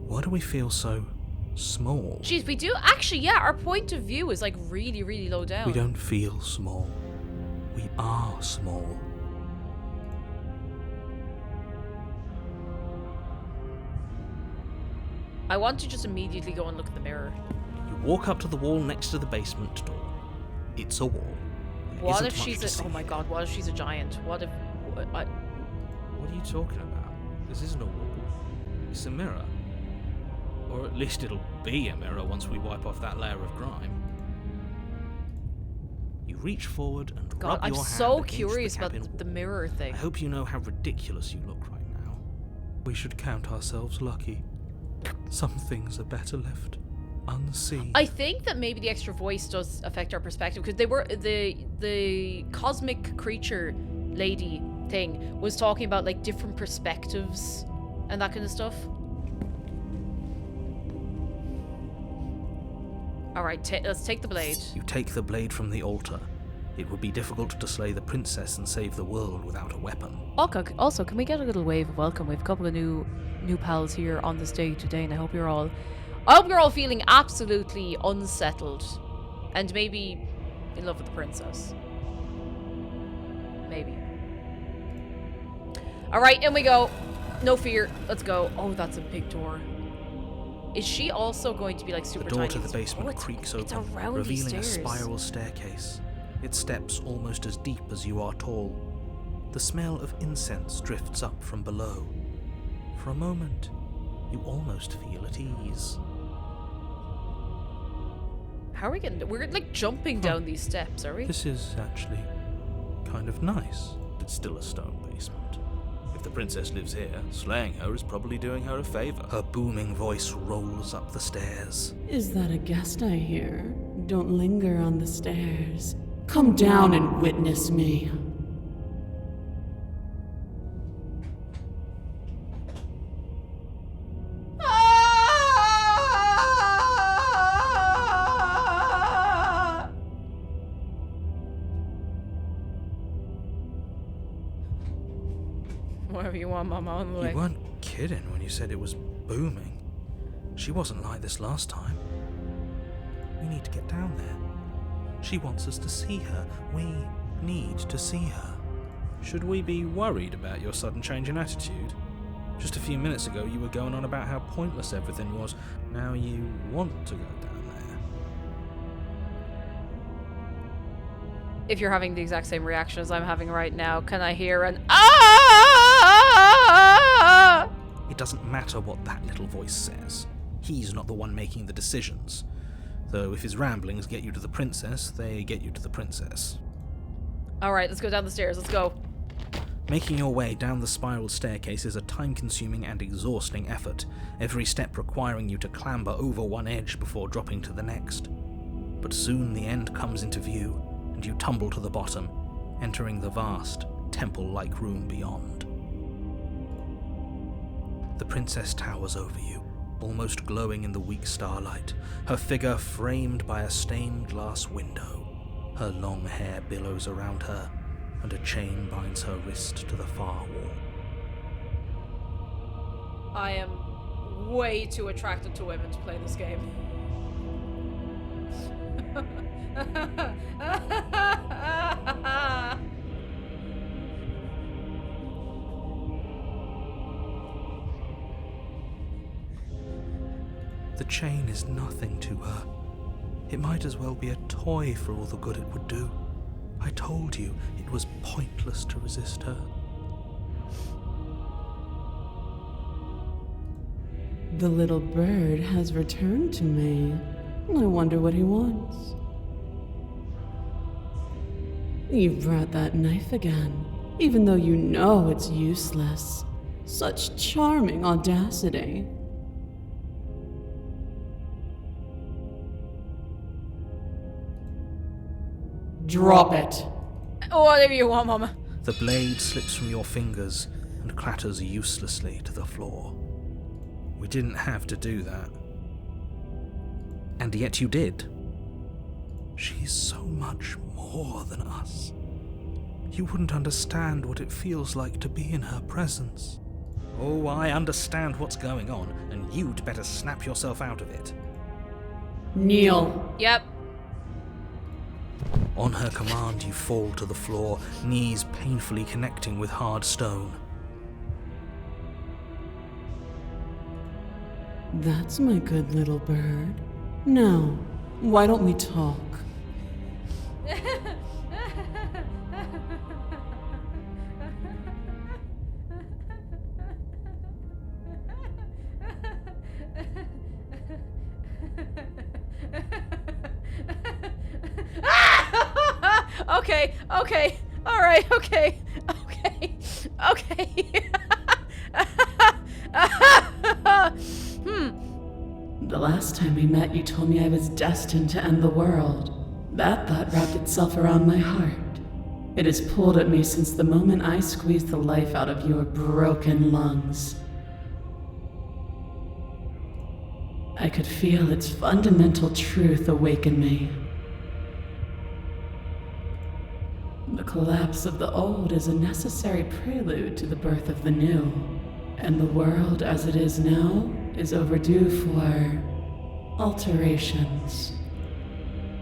Why do we feel so small? Jeez, we do actually, yeah, our point of view is like really, really low down. We don't feel small. We are small. I want to just immediately go and look at the mirror. You walk up to the wall next to the basement door. It's a wall. There What isn't if much she's to see oh my here. god, what if she's a giant? What if What are you talking about? This isn't a wall. It's a mirror. Or at least it'll be a mirror once we wipe off that layer of grime. You reach forward and God, rub I'm your hand so against curious the about cabin the wall. mirror thing. I hope you know how ridiculous you look right now. We should count ourselves lucky. Some things are better left unseen. I think that maybe the extra voice does affect our perspective, because they were the cosmic creature lady thing was talking about like different perspectives and that kind of stuff. All right, let's take the blade. You take the blade from the altar. It would be difficult to slay the princess and save the world without a weapon. Also, can we get a little wave of welcome? We have a couple of new pals here on the stage today, and I hope you're all feeling absolutely unsettled and maybe in love with the princess. Maybe. All right, in we go. No fear. Let's go. Oh, that's a big door. Is she also going to be like super The door tiny? to the basement creaks open, revealing a spiral staircase. Its steps almost as deep as you are tall. The smell of incense drifts up from below. For a moment, you almost feel at ease. How are we getting? We're like jumping down these steps, are we? This is actually kind of nice. It's still a stone basement. If the princess lives here, slaying her is probably doing her a favor. Her booming voice rolls up the stairs. Is that a guest I hear? Don't linger on the stairs. Come down and witness me. Whatever you want, Mama, on the way. You weren't kidding when you said it was booming. She wasn't like this last time. We need to get down there. She wants us to see her. We need to see her. Should we be worried about your sudden change in attitude? Just a few minutes ago you were going on about how pointless everything was. Now you want to go down there. If you're having the exact same reaction as I'm having right now, can I hear an It doesn't matter what that little voice says. He's not the one making the decisions. Though if his ramblings get you to the princess, they get you to the princess. Alright, let's go down the stairs. Let's go. Making your way down the spiral staircase is a time-consuming and exhausting effort, every step requiring you to clamber over one edge before dropping to the next. But soon the end comes into view, and you tumble to the bottom, entering the vast, temple-like room beyond. The princess towers over you, almost glowing in the weak starlight, her figure framed by a stained glass window. Her long hair billows around her, and a chain binds her wrist to the far wall. I am way too attracted to women to play this game. The chain is nothing to her. It might as well be a toy for all the good it would do. I told you it was pointless to resist her. The little bird has returned to me. I wonder what he wants. You've brought that knife again, even though you know it's useless. Such charming audacity. Drop it. Whatever you want, Mama. The blade slips from your fingers and clatters uselessly to the floor. We didn't have to do that. And yet you did. She's so much more than us. You wouldn't understand what it feels like to be in her presence. Oh, I understand what's going on, and you'd better snap yourself out of it. Kneel. Yep. On her command, you fall to the floor, knees painfully connecting with hard stone. That's my good little bird. Now, why don't we talk? Okay, alright, okay. The last time we met, you told me I was destined to end the world. That thought wrapped itself around my heart. It has pulled at me since the moment I squeezed the life out of your broken lungs. I could feel its fundamental truth awaken me. The collapse of the old is a necessary prelude to the birth of the new, and the world as it is now is overdue for alterations.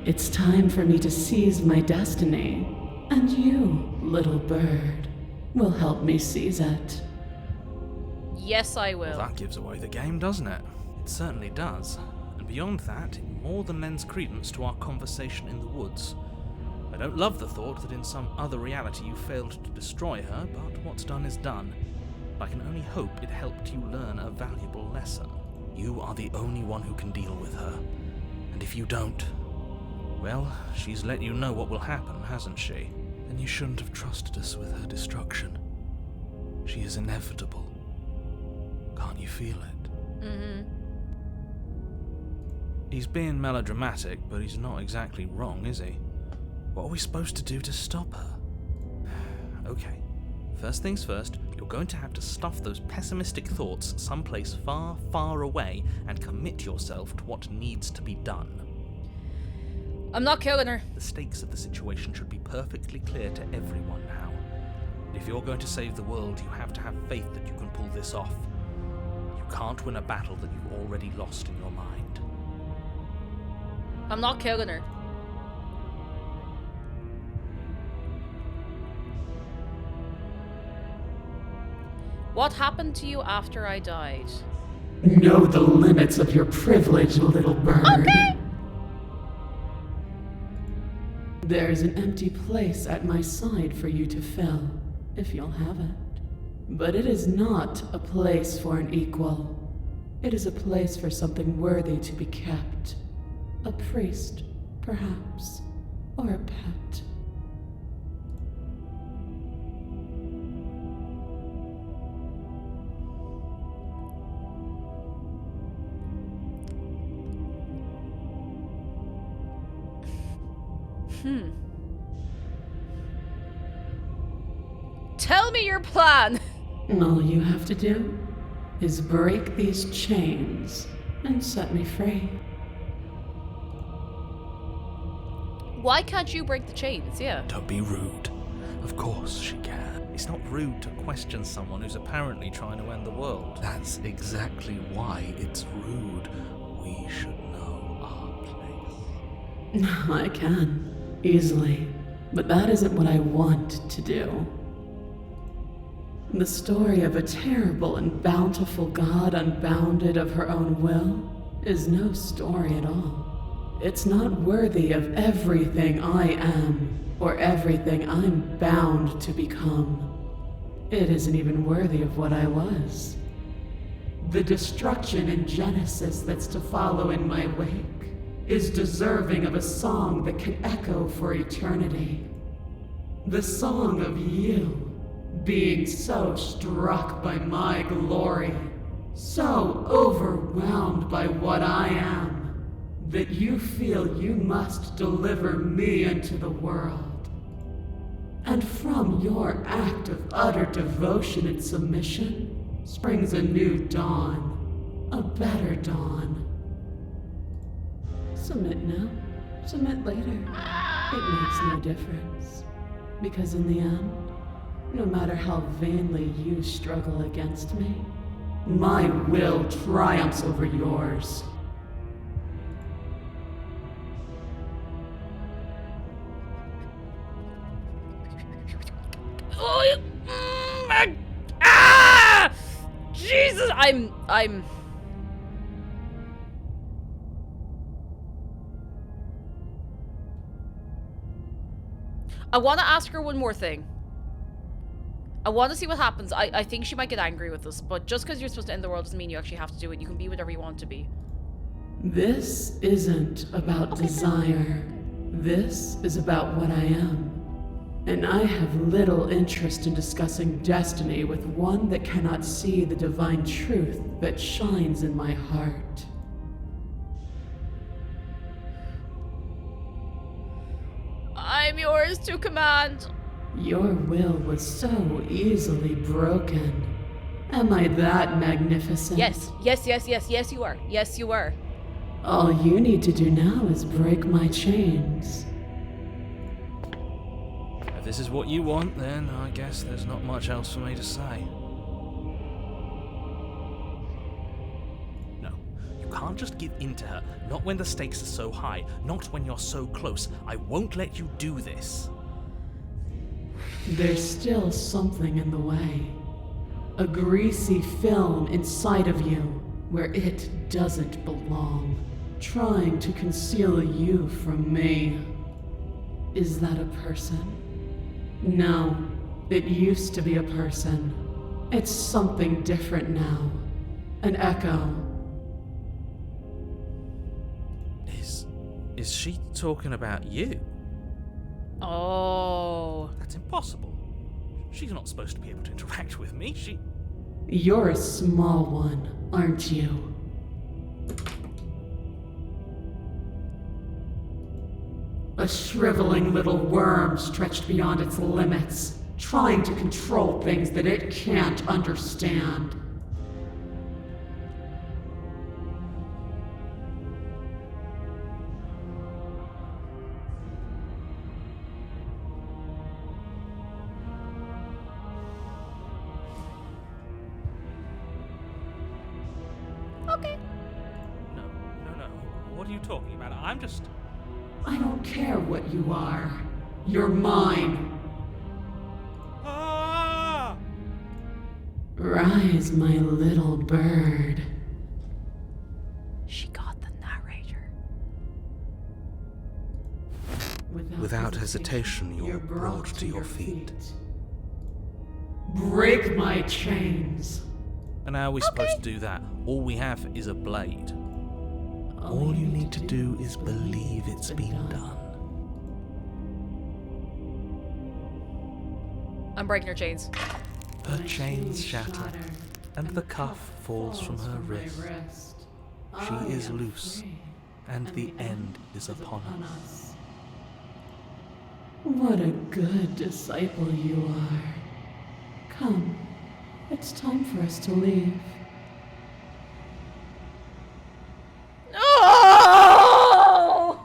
It's time for me to seize my destiny, and you, little bird, will help me seize it. Yes, I will. Well, that gives away the game, doesn't it? It certainly does. And beyond that, it more than lends credence to our conversation in the woods. I don't love the thought that in some other reality you failed to destroy her, but what's done is done. I can only hope it helped you learn a valuable lesson. You are the only one who can deal with her. And if you don't, well, she's let you know what will happen, hasn't she? Then you shouldn't have trusted us with her destruction. She is inevitable. Can't you feel it? Mm-hmm. He's being melodramatic, but he's not exactly wrong, is he? What are we supposed to do to stop her? Okay, first things first, you're going to have to stuff those pessimistic thoughts someplace far, far away and commit yourself to what needs to be done. I'm not killing her. The stakes of the situation should be perfectly clear to everyone now. If you're going to save the world, you have to have faith that you can pull this off. You can't win a battle that you've already lost in your mind. I'm not killing her. What happened to you after I died? Know the limits of your privilege, little bird. Okay. There's an empty place at my side for you to fill, if you'll have it. But it is not a place for an equal. It is a place for something worthy to be kept. A priest, perhaps, or a pet. Tell me your plan. All you have to do is break these chains and set me free. Why can't you break the chains? Yeah. Don't be rude. Of course she can. It's not rude to question someone who's apparently trying to end the world. That's exactly why it's rude. We should know our place. I can, easily. But that isn't what I want to do. The story of a terrible and bountiful god unbounded of her own will is no story at all. It's not worthy of everything I am, or everything I'm bound to become. It isn't even worthy of what I was. The destruction in Genesis that's to follow in my wake is deserving of a song that can echo for eternity. The song of you, being so struck by my glory, so overwhelmed by what I am, that you feel you must deliver me into the world. And from your act of utter devotion and submission springs a new dawn, a better dawn. Submit now, submit later. It makes no difference. Because in the end, no matter how vainly you struggle against me, my will triumphs over yours. Oh, ah! Jesus, I'm. I want to ask her one more thing. I want to see what happens. I think she might get angry with us, but just because you're supposed to end the world doesn't mean you actually have to do it. You can be whatever you want to be. This isn't about desire. This is about what I am. And I have little interest in discussing destiny with one that cannot see the divine truth that shines in my heart. is to command. Your will was so easily broken. Am I that magnificent? Yes, you are. Yes, you are. All you need to do now is break my chains. If this is what you want, then I guess there's not much else for me to say. No, you can't just give in to her. Not when the stakes are so high. Not when you're so close. I won't let you do this. There's still something in the way. A greasy film inside of you where it doesn't belong, trying to conceal you from me. Is that a person? No, it used to be a person. It's something different now. An echo. Is she talking about you? Oh. That's impossible. She's not supposed to be able to interact with me. You're a small one, aren't you? A shriveling little worm stretched beyond its limits, trying to control things that it can't understand. Okay. No. What are you talking about? I don't care what you are. You're mine. Ah! Rise, my little bird. She got the narrator. Without hesitation, you're brought to your feet. Break my chains. And how are we supposed to do that? All we have is a blade. All you need to do is believe it's been done. I'm breaking her chains. Her chains shatter, and the cuff falls from her wrist. She is loose, and the end is upon us. What a good disciple you are. Come, it's time for us to leave. Oh!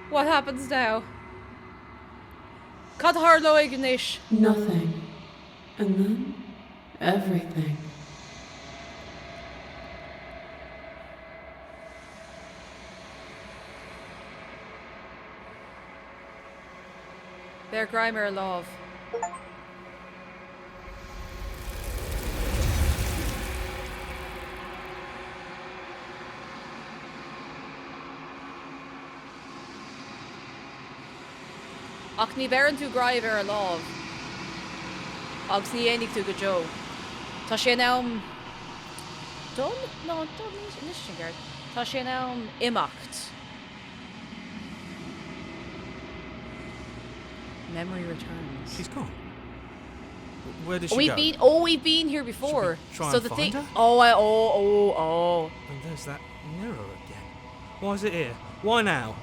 What happens now? Cathar lo ignish. Nothing. And then, everything. Bear Grimer love. Ach ní beran tú graibh ar a lámh. Agus ní énig tú go Joe. Tá sé nám... Done? No, done ní sin gard. Tá sé nám imacht. Memory returns. She's gone. Where did she go? We've been here before. Should we try so and the find thing. her? Oh. And there's that mirror again. Why is it here? Why now?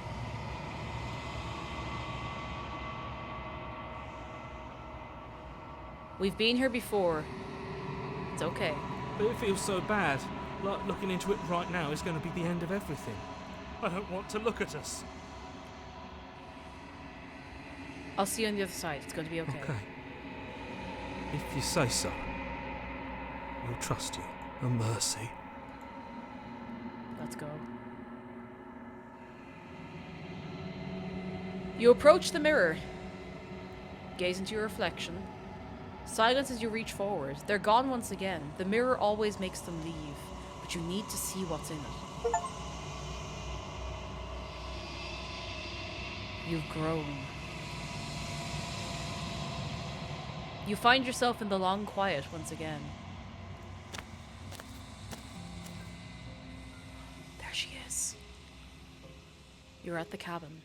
We've been here before. It's okay. But it feels so bad. Like looking into it right now is going to be the end of everything. I don't want to look at us. I'll see you on the other side. It's going to be okay. Okay. If you say so. We'll trust you. A mercy. Let's go. You approach the mirror. Gaze into your reflection. Silence as you reach forward. They're gone once again. The mirror always makes them leave, but you need to see what's in it. You've grown. You find yourself in the long quiet once again. There she is. You're at the cabin.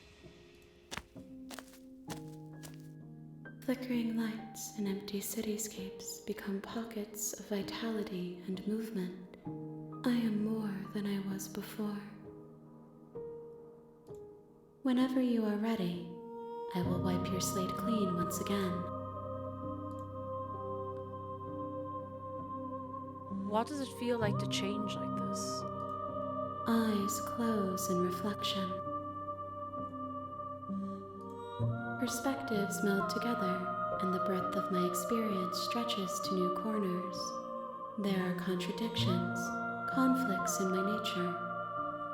Flickering lights and empty cityscapes become pockets of vitality and movement. I am more than I was before. Whenever you are ready, I will wipe your slate clean once again. What does it feel like to change like this? Eyes close in reflection. Perspectives meld together, and the breadth of my experience stretches to new corners. There are contradictions, conflicts in my nature,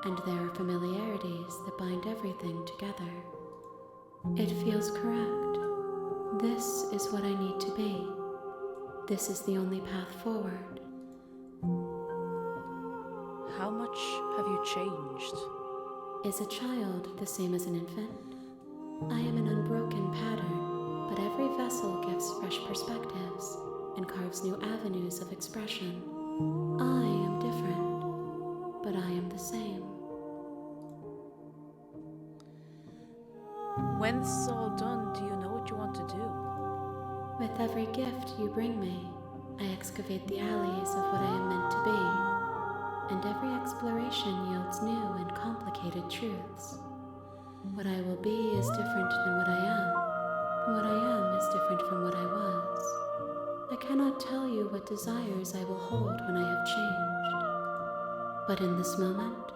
and there are familiarities that bind everything together. It feels correct. This is what I need to be. This is the only path forward. How much have you changed? Is a child the same as an infant? I am an unbroken pattern, but every vessel gives fresh perspectives and carves new avenues of expression. I am different, but I am the same. When this is all done, do you know what you want to do? With every gift you bring me, I excavate the alleys of what I am meant to be, and every exploration yields new and complicated truths. What I will be is different than what I am, and what I am is different from what I was. I cannot tell you what desires I will hold when I have changed. But in this moment,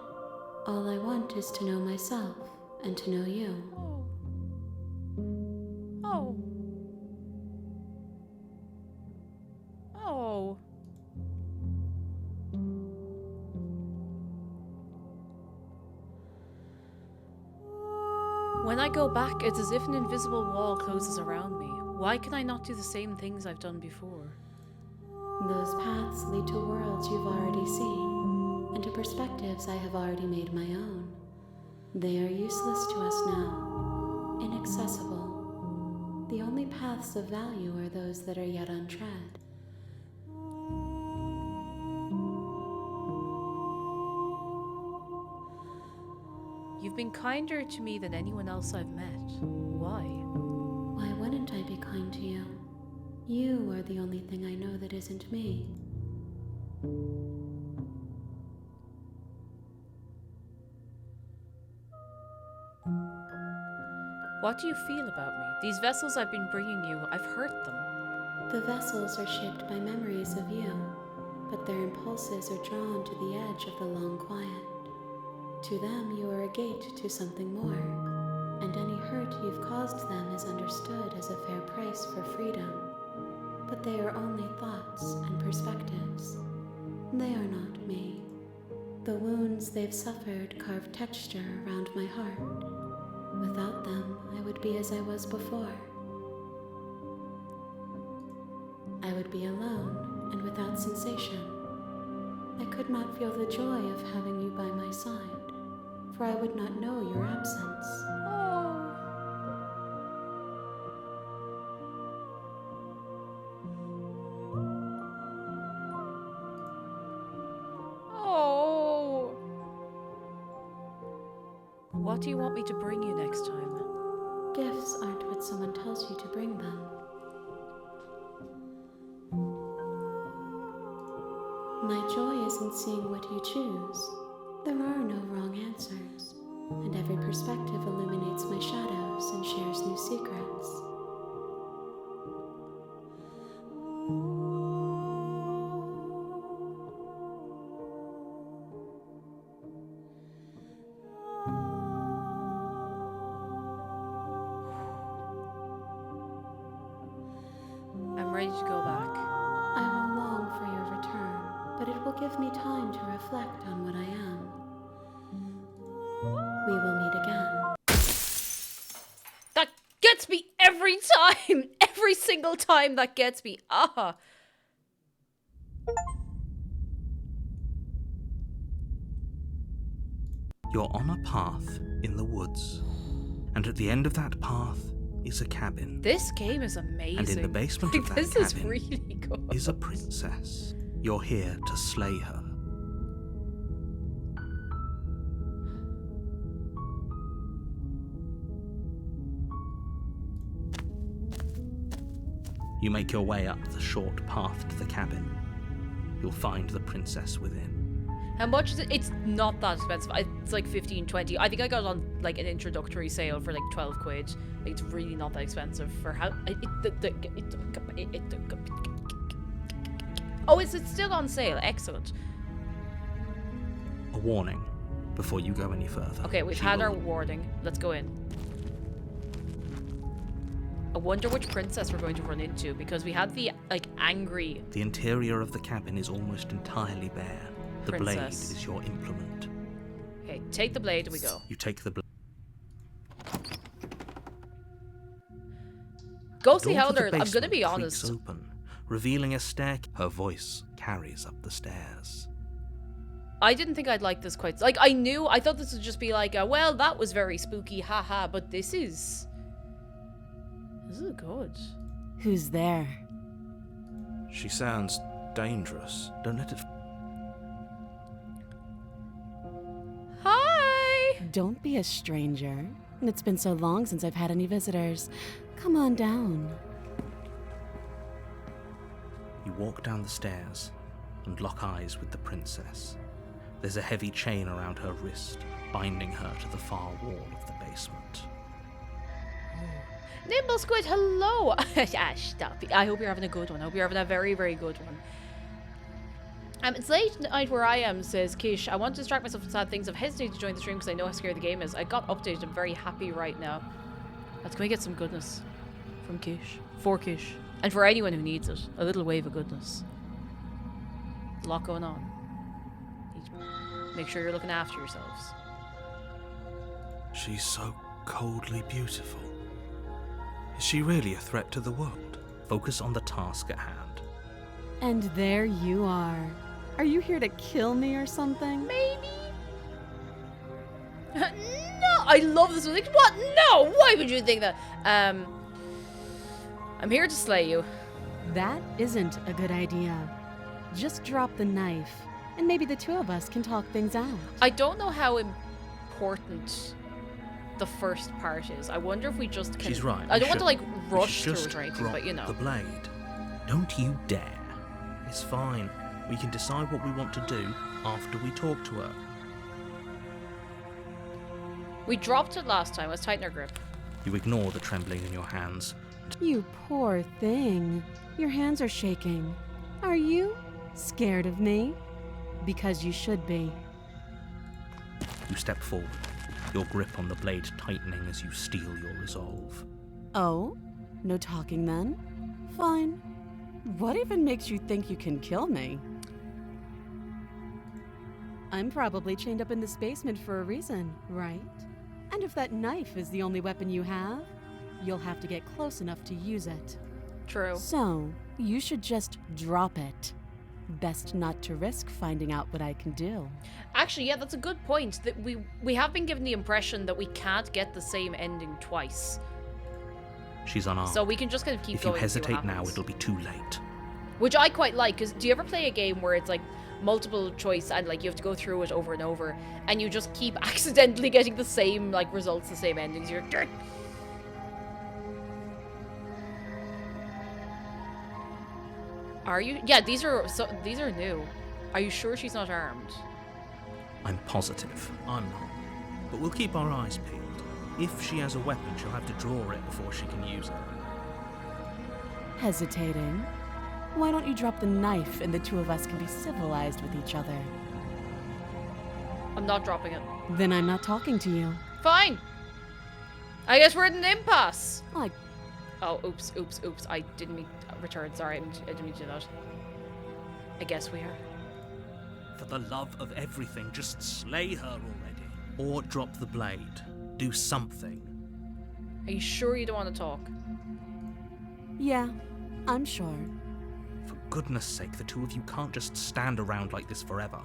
all I want is to know myself and to know you. Oh. Oh. When I go back, it's as if an invisible wall closes around me. Why can I not do the same things I've done before? Those paths lead to worlds you've already seen, and to perspectives I have already made my own. They are useless to us now, inaccessible. The only paths of value are those that are yet untread. You've been kinder to me than anyone else I've met. Why? Why wouldn't I be kind to you? You are the only thing I know that isn't me. What do you feel about me? These vessels I've been bringing you, I've hurt them. The vessels are shaped by memories of you, but their impulses are drawn to the edge of the long quiet. To them, you are a gate to something more, and any hurt you've caused them is understood as a fair price for freedom. But they are only thoughts and perspectives. They are not me. The wounds they've suffered carve texture around my heart. Without them, I would be as I was before. I would be alone and without sensation. I could not feel the joy of having you by my side, for I would not know your absence. Oh. What do you want me to bring you next time? Gifts aren't what someone tells you to bring them. My joy is in seeing what you choose. There are no wrong answers, and every perspective illuminates my shadows and shares new secrets. I'm ready to go back. I will long for your return, but it will give me time to reflect on what I am. We will meet again. That gets me every time! Every single time that gets me. Ah! You're on a path in the woods, and at the end of that path, is a cabin. This game is amazing. And in the basement of that this is cabin really good. is a princess. You're here to slay her. You make your way up the short path to the cabin. You'll find the princess within. How much is it? It's not that expensive. It's like 15, 20. I think I got it on like an introductory sale for like 12 quid. It's really not that expensive for how... Oh, it's still on sale. Excellent. A warning before you go any further. Okay, we've had our warning. Let's go in. I wonder which princess we're going to run into, because we had the, like, angry... The interior of the cabin is almost entirely bare. The blade is your implement. Okay, take the blade and we go. You take the blade. Ghostly Helder, I'm gonna be honest. Open, revealing a stair. Her voice carries up the stairs. I didn't think I'd like this quite... Like, I thought this would just be like, well, that was very spooky, haha, but this is good. Who's there? She sounds dangerous. Don't let it... Hi! Don't be a stranger. It's been so long since I've had any visitors. Come on down. You walk down the stairs and lock eyes with the princess. There's a heavy chain around her wrist, binding her to the far wall of the basement. Nimble Squid, hello! Stop it. I hope you're having a good one. I hope you're having a very, very good one. It's late night where I am, says Kish. I want to distract myself from sad things. I've hesitated to join the stream because I know how scary the game is. I got updated. I'm very happy right now. Let's go get some goodness from Kish. For Kish. And for anyone who needs it. A little wave of goodness. There's a lot going on. Make sure you're looking after yourselves. She's so coldly beautiful. Is she really a threat to the world? Focus on the task at hand. And there you are. Are you here to kill me or something? Maybe? No! I love this one. Like, what? No! Why would you think that? I'm here to slay you. That isn't a good idea. Just drop the knife, and maybe the two of us can talk things out. I don't know how important the first part is. I wonder if we just can... She's right. I don't want to, like, rush through just it or anything, drop but you know. the blade. Don't you dare. It's fine. We can decide what we want to do after we talk to her. We dropped it last time. Let's tighten our grip. You ignore the trembling in your hands. You poor thing. Your hands are shaking. Are you scared of me? Because you should be. You step forward, your grip on the blade tightening as you steel your resolve. Oh? No talking then? Fine. What even makes you think you can kill me? I'm probably chained up in this basement for a reason, right? And if that knife is the only weapon you have, you'll have to get close enough to use it. True. So, you should just drop it. Best not to risk finding out what I can do. Actually, yeah, that's a good point. That we have been given the impression that we can't get the same ending twice. She's unarmed. So we can just kind of keep going. If you hesitate now, it'll be too late. Which I quite like, because do you ever play a game where it's like multiple choice and like you have to go through it over and over and you just keep accidentally getting the same like results, the same endings? You're like, are you? Yeah, these are new. Are you sure she's not armed? I'm positive. I'm not. But we'll keep our eyes peeled. If she has a weapon, she'll have to draw it before she can use it. Hesitating? Why don't you drop the knife and the two of us can be civilized with each other? I'm not dropping it. Then I'm not talking to you. Fine. I guess we're at an impasse. Like, oh, oops. I didn't mean return. Sorry, I didn't mean to do that. I guess we are. For the love of everything, just slay her already. Or drop the blade. Do something. Are you sure you don't want to talk? yeah, I'm sure. For goodness sake, the two of you can't just stand around like this forever.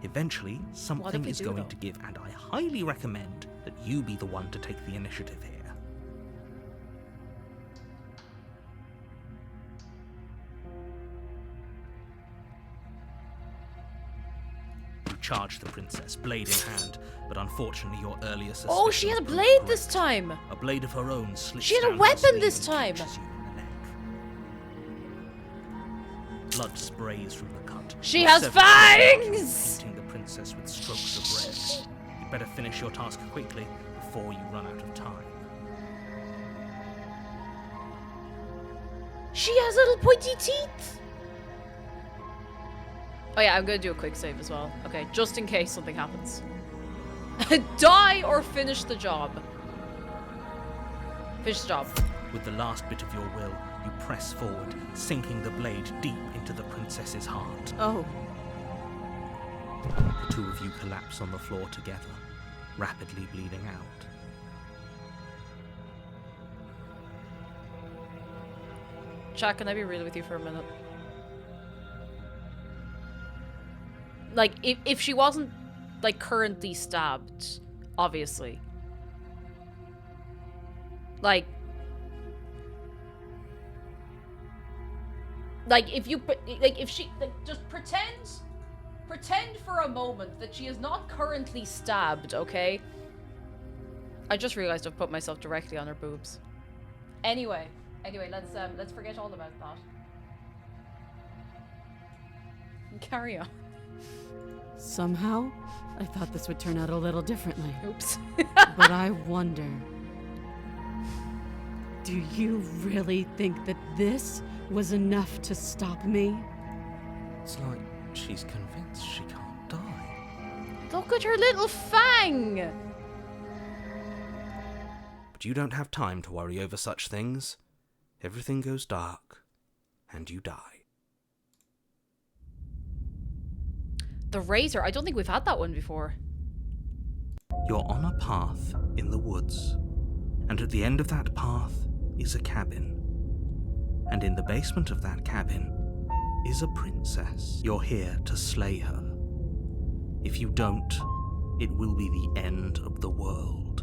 Eventually, something is going to give, and I highly recommend that you be the one to take the initiative here. You charge the princess, blade in hand, but unfortunately your earlier suspicion... Oh, she had a proved blade correct. this time! A blade of her own slips She had a down her weapon sleeve this and time! catches you in the neck. Blood sprays from the cut. She Your has severed arms fangs! beating the princess with strokes of red. You'd better finish your task quickly before you run out of time. She has little pointy teeth! Oh yeah, I'm gonna do a quick save as well. Okay, just in case something happens. Die or finish the job. Finish the job. With the last bit of your will, you press forward, sinking the blade deep into the princess's heart. Oh, The two of you collapse on the floor together, rapidly bleeding out. Chat, can I be real with you for a minute? Like, if she wasn't, like, currently stabbed, obviously. Like, if you, like, if she, like, just pretend for a moment that she is not currently stabbed, okay? I just realized I've put myself directly on her boobs. Anyway, let's forget all about that. Carry on. somehow I thought this would turn out a little differently. Oops. But I wonder, do you really think that this was enough to stop me? It's like she's convinced she can't die. Look at her little fang! But you don't have time to worry over such things. Everything goes dark, and you die. The razor. I don't think we've had that one before. You're on a path in the woods, and at the end of that path is a cabin. And in the basement of that cabin is a princess. You're here to slay her. If you don't, it will be the end of the world.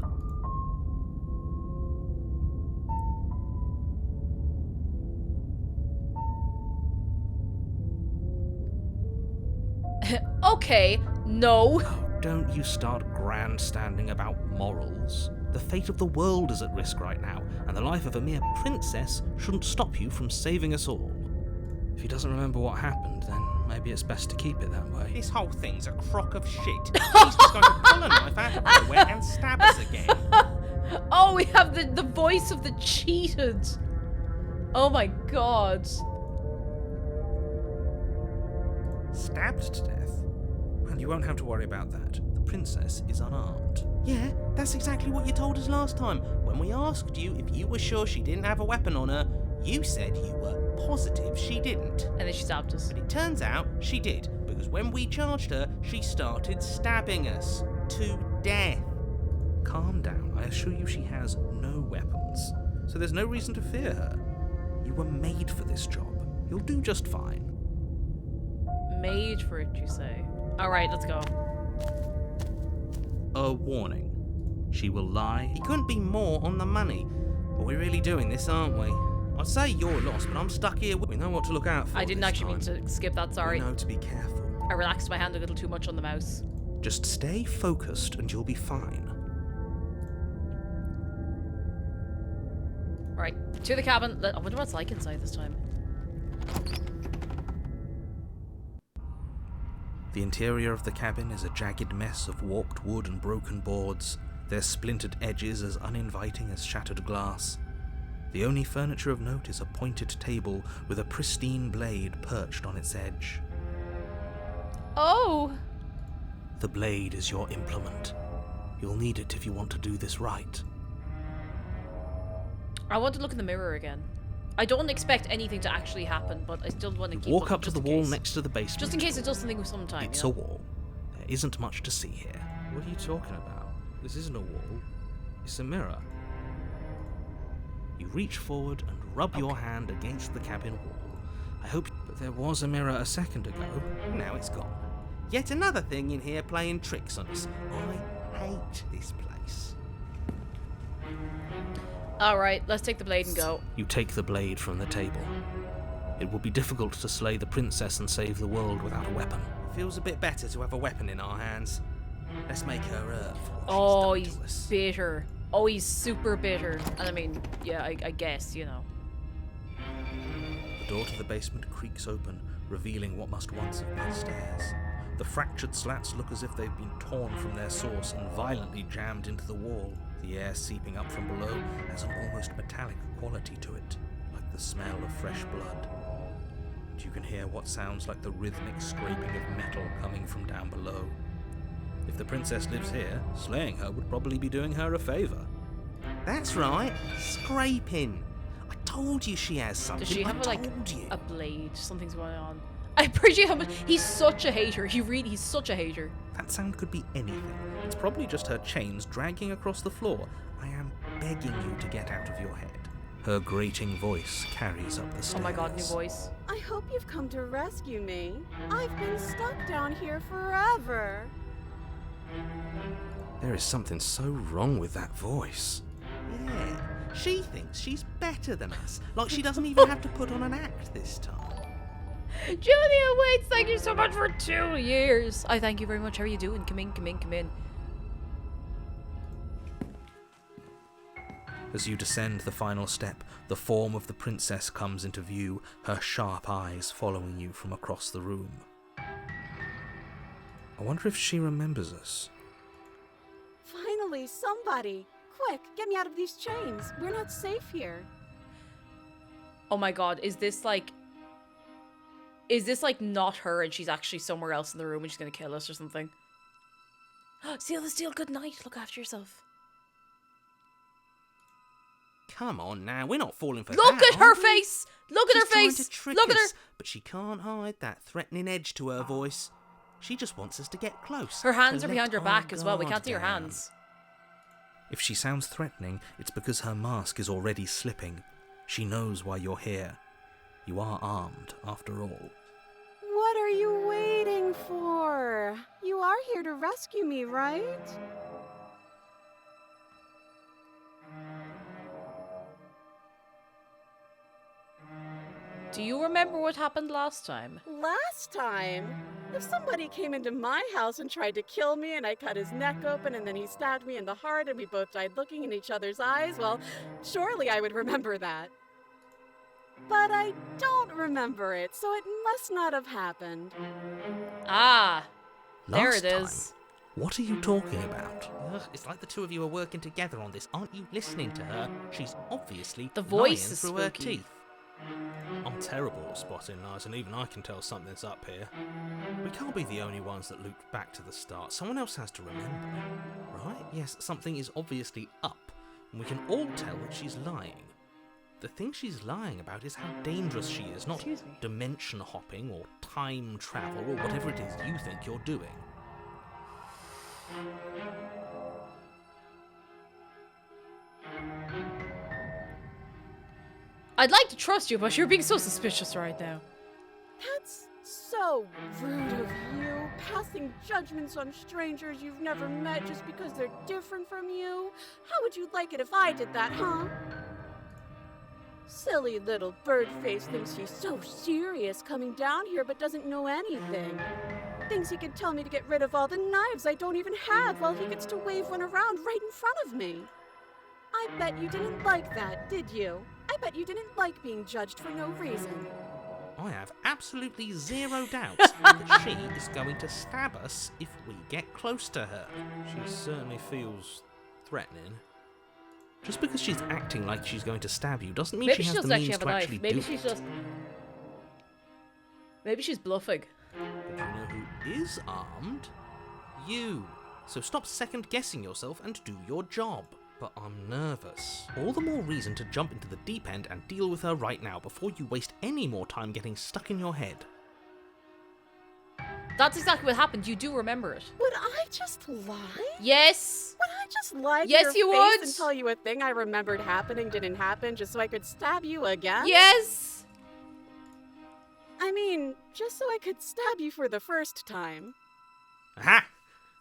Okay, no. Don't you start grandstanding about morals. The fate of the world is at risk right now, and the life of a mere princess shouldn't stop you from saving us all. If he doesn't remember what happened, then maybe it's best to keep it that way. This whole thing's a crock of shit. She's just going to pull a knife out of nowhere and stab us again. Oh, we have the voice of the cheated. Oh my god. Stabbed to death? Well, you won't have to worry about that. The princess is unarmed. Yeah, that's exactly what you told us last time. When we asked you if you were sure she didn't have a weapon on her, you said you were positive she didn't. And then she stabbed us. But it turns out she did, because when we charged her, she started stabbing us to death. Calm down. I assure you she has no weapons, so there's no reason to fear her. You were made for this job. You'll do just fine. Made for it, you say? Alright, let's go. A warning. She will lie. He couldn't be more on the money. But we're really doing this, aren't we? I'd say you're lost, but I'm stuck here. We know what to look out for. I didn't this actually mean time. to skip that, sorry. We know to be careful. I relaxed my hand a little too much on the mouse. Just stay focused and you'll be fine. Right, to the cabin. I wonder what it's like inside this time. The interior of the cabin is a jagged mess of warped wood and broken boards, their splintered edges as uninviting as shattered glass. The only furniture of note is a pointed table with a pristine blade perched on its edge. Oh! The blade is your implement. You'll need it if you want to do this right. I want to look in the mirror again. I don't expect anything to actually happen, but I still want to keep Walk looking up to just the in wall case. next to the basement. Just in case it does something with sometime, It's you a know? wall. There isn't much to see here. What are you talking about? This isn't a wall. It's a mirror. You reach forward and rub your hand against the cabin wall. I hope... But there was a mirror a second ago. Now it's gone. Yet another thing in here playing tricks on us. I hate this place. Alright, let's take the blade and go. You take the blade from the table. It will be difficult to slay the princess and save the world without a weapon. Feels a bit better to have a weapon in our hands. Let's make her earth what Oh, she's he's done to us. bitter. Oh, he's super bitter. And I mean, yeah, I guess, you know. The door to the basement creaks open, revealing what must once have been stairs. The fractured slats look as if they've been torn from their source and violently jammed into the wall. The air seeping up from below has an almost metallic quality to it, like the smell of fresh blood. And you can hear what sounds like the rhythmic scraping of metal coming from down below. If the princess lives here, slaying her would probably be doing her a favour. That's right, scraping. I told you she has something. Does she have I like told you. a blade? Something's going on. I appreciate how much he's such a hater. He's such a hater. That sound could be anything. It's probably just her chains dragging across the floor. I am begging you to get out of your head. Her grating voice carries up the stairs. Oh my god, new voice. I hope you've come to rescue me. I've been stuck down here forever. There is something so wrong with that voice. Yeah, she thinks she's better than us. Like she doesn't even have to put on an act this time. Julia waits, thank you so much for 2 years. I thank you very much. How are you doing? Come in, come in, come in. As you descend the final step, the form of the princess comes into view, her sharp eyes following you from across the room. I wonder if she remembers us. Finally, somebody. Quick, get me out of these chains. We're not safe here. Oh my god, is this like not her and she's actually somewhere else in the room and she's gonna kill us or something? Seal the steel, good night. Look after yourself. Come on now, we're not falling for Look that. at her are we? face! Look at her She's trying face! to trick Look at her! us, but she can't hide that threatening edge to her voice. She just wants us to get close. Her hands to are behind let her back our as well. We guard can't see her down. hands. If she sounds threatening, it's because her mask is already slipping. She knows why you're here. You are armed, after all. What are you waiting for? You are here to rescue me, right? Do you remember what happened last time? Last time? If somebody came into my house and tried to kill me and I cut his neck open and then he stabbed me in the heart and we both died looking in each other's eyes, well, surely I would remember that. But I don't remember it, so it must not have happened. Ah, there Last it is. time? What are you talking about? Ugh, it's like the two of you are working together on this. Aren't you listening to her? She's obviously The voice lying is through her spooky. teeth. I'm terrible at spotting lies, and even I can tell something's up here. We can't be the only ones that looped back to the start. Someone else has to remember, right? Yes, something is obviously up, and we can all tell that she's lying. The thing she's lying about is how dangerous she is, not Excuse me. dimension hopping or time travel or whatever it is you think you're doing. I'd like to trust you, but you're being so suspicious right now. That's so rude of you, passing judgments on strangers you've never met just because they're different from you. How would you like it if I did that, huh? Silly little bird face thinks he's so serious coming down here but doesn't know anything. Thinks he could tell me to get rid of all the knives I don't even have while he gets to wave one around right in front of me. I bet you didn't like that, did you? I bet you didn't like being judged for no reason. I have absolutely zero doubt that she is going to stab us if we get close to her. She certainly feels threatening. Just because she's acting like she's going to stab you doesn't mean Maybe she she has the doesn't actually means have a to knife. actually Maybe do she's it. just. Maybe she's bluffing. But you know who is armed? You. So stop second guessing yourself and do your job. But I'm nervous. All the more reason to jump into the deep end and deal with her right now before you waste any more time getting stuck in your head. That's exactly what happened. You do remember it. Would I just lie? Yes. Would I just lie to Yes, your you face would. and tell you a thing I remembered happening didn't happen just so I could stab you again? Yes. I mean, just so I could stab you for the first time. Aha!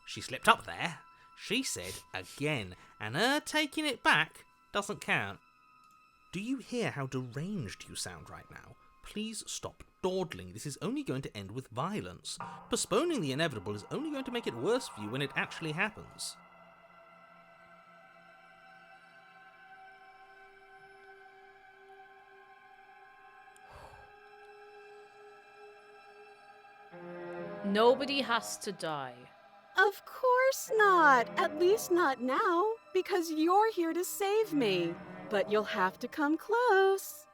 She slipped up there. She said again, and her taking it back doesn't count. Do you hear how deranged you sound right now? Please stop dawdling. This is only going to end with violence. Postponing the inevitable is only going to make it worse for you when it actually happens. Nobody has to die. Of course not. At least not now, because you're here to save me. But you'll have to come close.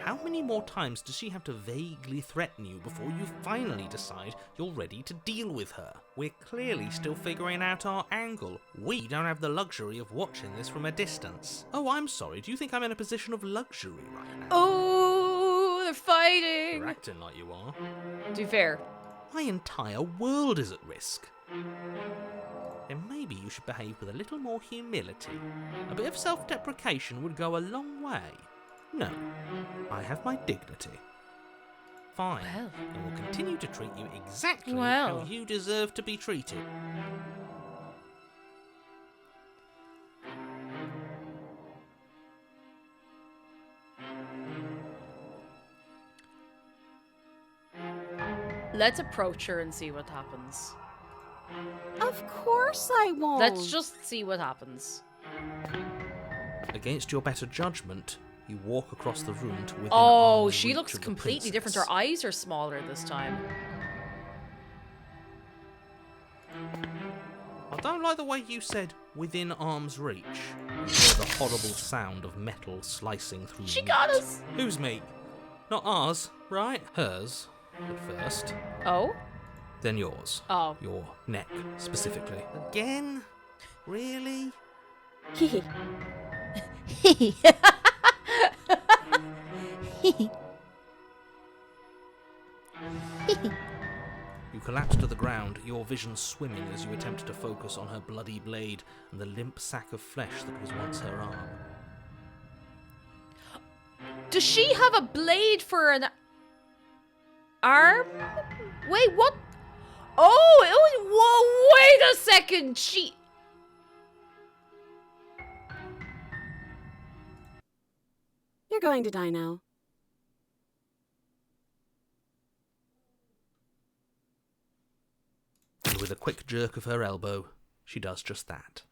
How many more times does she have to vaguely threaten you before you finally decide you're ready to deal with her? We're clearly still figuring out our angle. We don't have the luxury of watching this from a distance. Oh, I'm sorry. Do you think I'm in a position of luxury right now? Oh, they're fighting. You're acting like you are. To be fair. My entire world is at risk. Then maybe you should behave with a little more humility. A bit of self-deprecation would go a long way. No, I have my dignity. Fine, Well. and will continue to treat you exactly Well. how you deserve to be treated. Let's approach her and see what happens. Of course I won't. Let's just see what happens. Against your better judgment, you walk across the room to within Oh, arm's she reach looks of the completely different. princess. Her eyes are smaller this time. I don't like the way you said within arm's reach. You hear the horrible sound of metal slicing through She meat. got us! Whose meat? Not ours, right? Hers, at first. Oh? Then yours. Oh. Your neck, specifically. Again? Really? Hehe. You collapse to the ground, your vision swimming as you attempt to focus on her bloody blade and the limp sack of flesh that was once her arm. Does she have a blade for an arm? Wait, what? Oh, whoa, wait a second. You're going to die now. And with a quick jerk of her elbow, she does just that.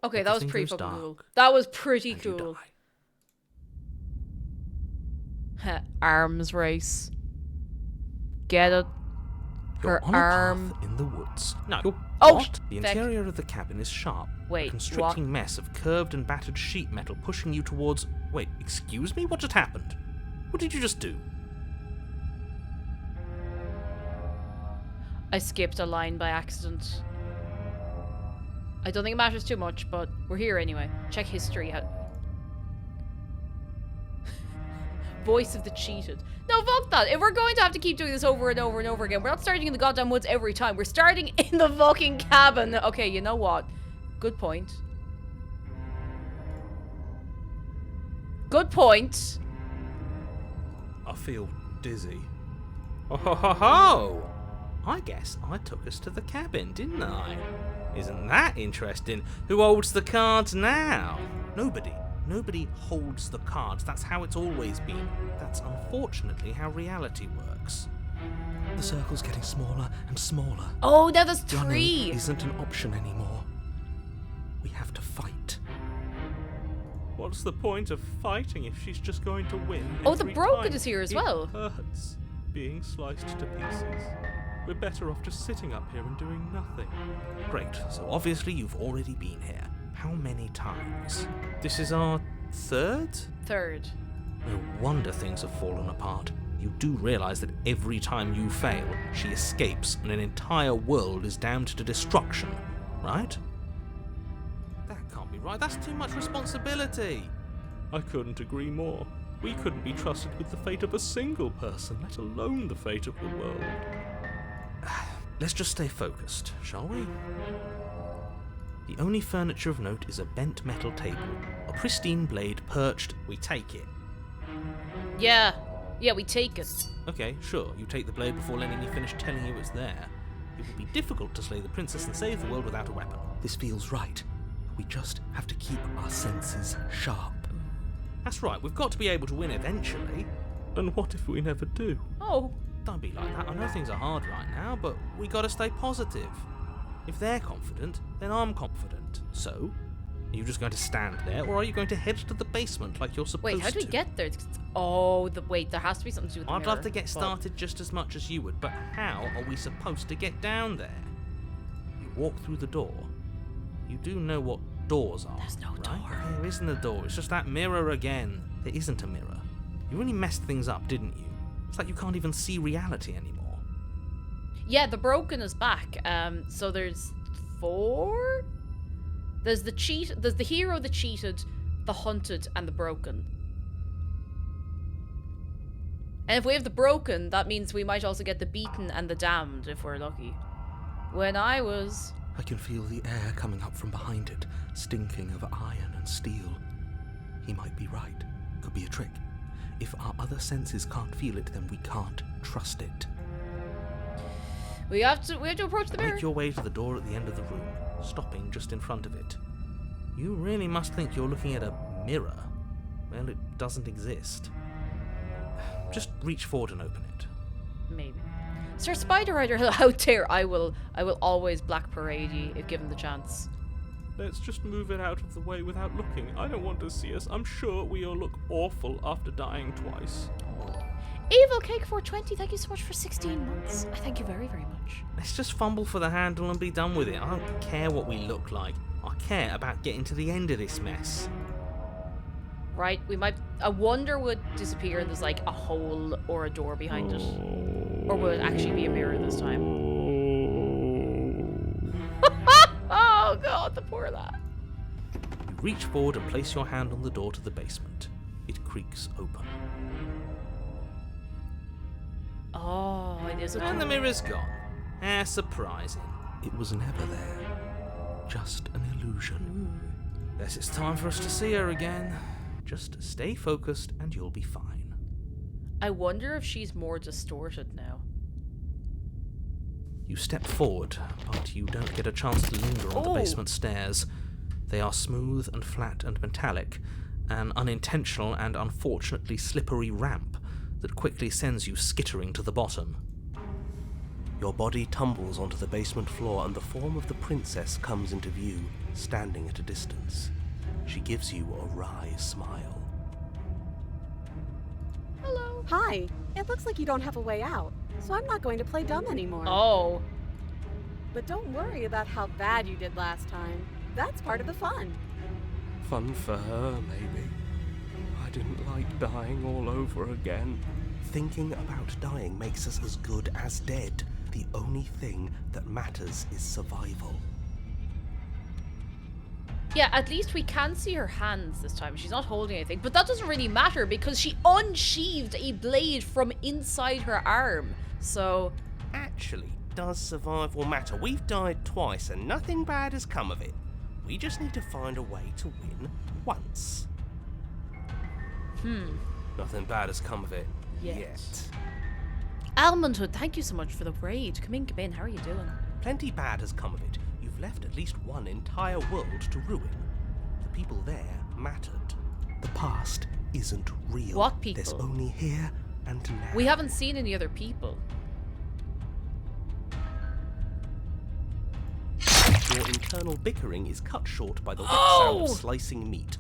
Okay, that was Everything pretty goes fucking cool. dark, That was pretty and you cool. die. Arms race. Get it? You're Her on a arm. path in the woods. No. You're Oh, what? The feck. interior of the cabin is sharp. Wait, a constricting mess of curved and battered sheet metal pushing you towards... Wait, excuse me? What just happened? What did you just do? I skipped a line by accident. I don't think it matters too much, but we're here anyway. Check history out. Voice of the cheated. No, fuck that. If we're going to have to keep doing this over and over and over again, we're not starting in the goddamn woods every time. We're starting in the fucking cabin. Okay, you know what? Good point. Good point. I feel dizzy. Oh ho ho ho! I guess I took us to the cabin, didn't I? Isn't that interesting? Who holds the cards now? Nobody. Nobody holds the cards. That's how it's always been. That's unfortunately how reality works. The circle's getting smaller and smaller. Oh, now there's Running 3. isn't an option anymore. We have to fight. What's the point of fighting if she's just going to win? Oh, the every broken time? is here as It well. hurts being sliced to pieces. We're better off just sitting up here and doing nothing. Great, so obviously you've already been here. How many times? This is our third? 3rd. No wonder things have fallen apart. You do realise that every time you fail, she escapes and an entire world is damned to destruction, right? That can't be right. That's too much responsibility. I couldn't agree more. We couldn't be trusted with the fate of a single person, let alone the fate of the world. Let's just stay focused, shall we? The only furniture of note is a bent metal table, a pristine blade perched. We take it. Yeah. Yeah, we take it. Okay, sure, you take the blade before letting me finish telling you it's there. It would be difficult to slay the princess and save the world without a weapon. This feels right. We just have to keep our senses sharp. That's right, we've got to be able to win eventually. And what if we never do? Oh. Don't be like that. I know things are hard right now, but we gotta stay positive. If they're confident, then I'm confident. So, are you just going to stand there, or are you going to head to the basement like you're supposed to? Wait, how do we get there? Oh, wait, there has to be something to do with the I'd mirror. love to get started just as much as you would, but how are we supposed to get down there? You walk through the door. You do know what doors are. There's no right? door. There isn't a door. It's just that mirror again. There isn't a mirror. You really messed things up, didn't you? It's like you can't even see reality anymore. Yeah, the broken is back. So there's 4? There's the hero, the cheated, the hunted, and the broken. And if we have the broken, that means we might also get the beaten and the damned, if we're lucky. I can feel the air coming up from behind it, stinking of iron and steel. He might be right. Could be a trick. If our other senses can't feel it, then we can't trust it. We have to approach the mirror. Make your way to the door at the end of the room, stopping just in front of it. You really must think you're looking at a mirror. Well, it doesn't exist. Just reach forward and open it. Maybe. Sir Spider Rider out there, I will always black parade you if given the chance. Let's just move it out of the way without looking. I don't want to see us. I'm sure we all look awful after dying twice. Evil Cake 420, thank you so much for 16 months. I thank you very, very much. Let's just fumble for the handle and be done with it. I don't care what we look like. I care about getting to the end of this mess. Right, a wonder would disappear and there's like a hole or a door behind it. Or will it actually be a mirror this time? Oh god, the poor lad. You reach forward and place your hand on the door to the basement. It creaks open. Oh, it is a And the door. mirror's gone. How surprising. It was never there. Just an illusion. Guess it's time for us to see her again. Just stay focused and you'll be fine. I wonder if she's more distorted now. You step forward, but you don't get a chance to linger on the Oh. basement stairs. They are smooth and flat and metallic, an unintentional and unfortunately slippery ramp that quickly sends you skittering to the bottom. Your body tumbles onto the basement floor and the form of the princess comes into view, standing at a distance. She gives you a wry smile. Hello. Hi. It looks like you don't have a way out, so I'm not going to play dumb anymore. Oh. But don't worry about how bad you did last time. That's part of the fun. Fun for her, maybe. I didn't like dying all over again. Thinking about dying makes us as good as dead. The only thing that matters is survival. Yeah, at least we can see her hands this time. She's not holding anything. But that doesn't really matter because she unsheathed a blade from inside her arm. So, Actually, does survival matter? We've died twice and nothing bad has come of it. We just need to find a way to win once. Nothing bad has come of it yet. Almondhood, thank you so much for the raid. Come in. How are you doing? Plenty bad has come of it. You've left at least one entire world to ruin. The people there mattered. The past isn't real. What people? There's only here and now. We haven't seen any other people. Your internal bickering is cut short by the wet Oh! sound of slicing meat.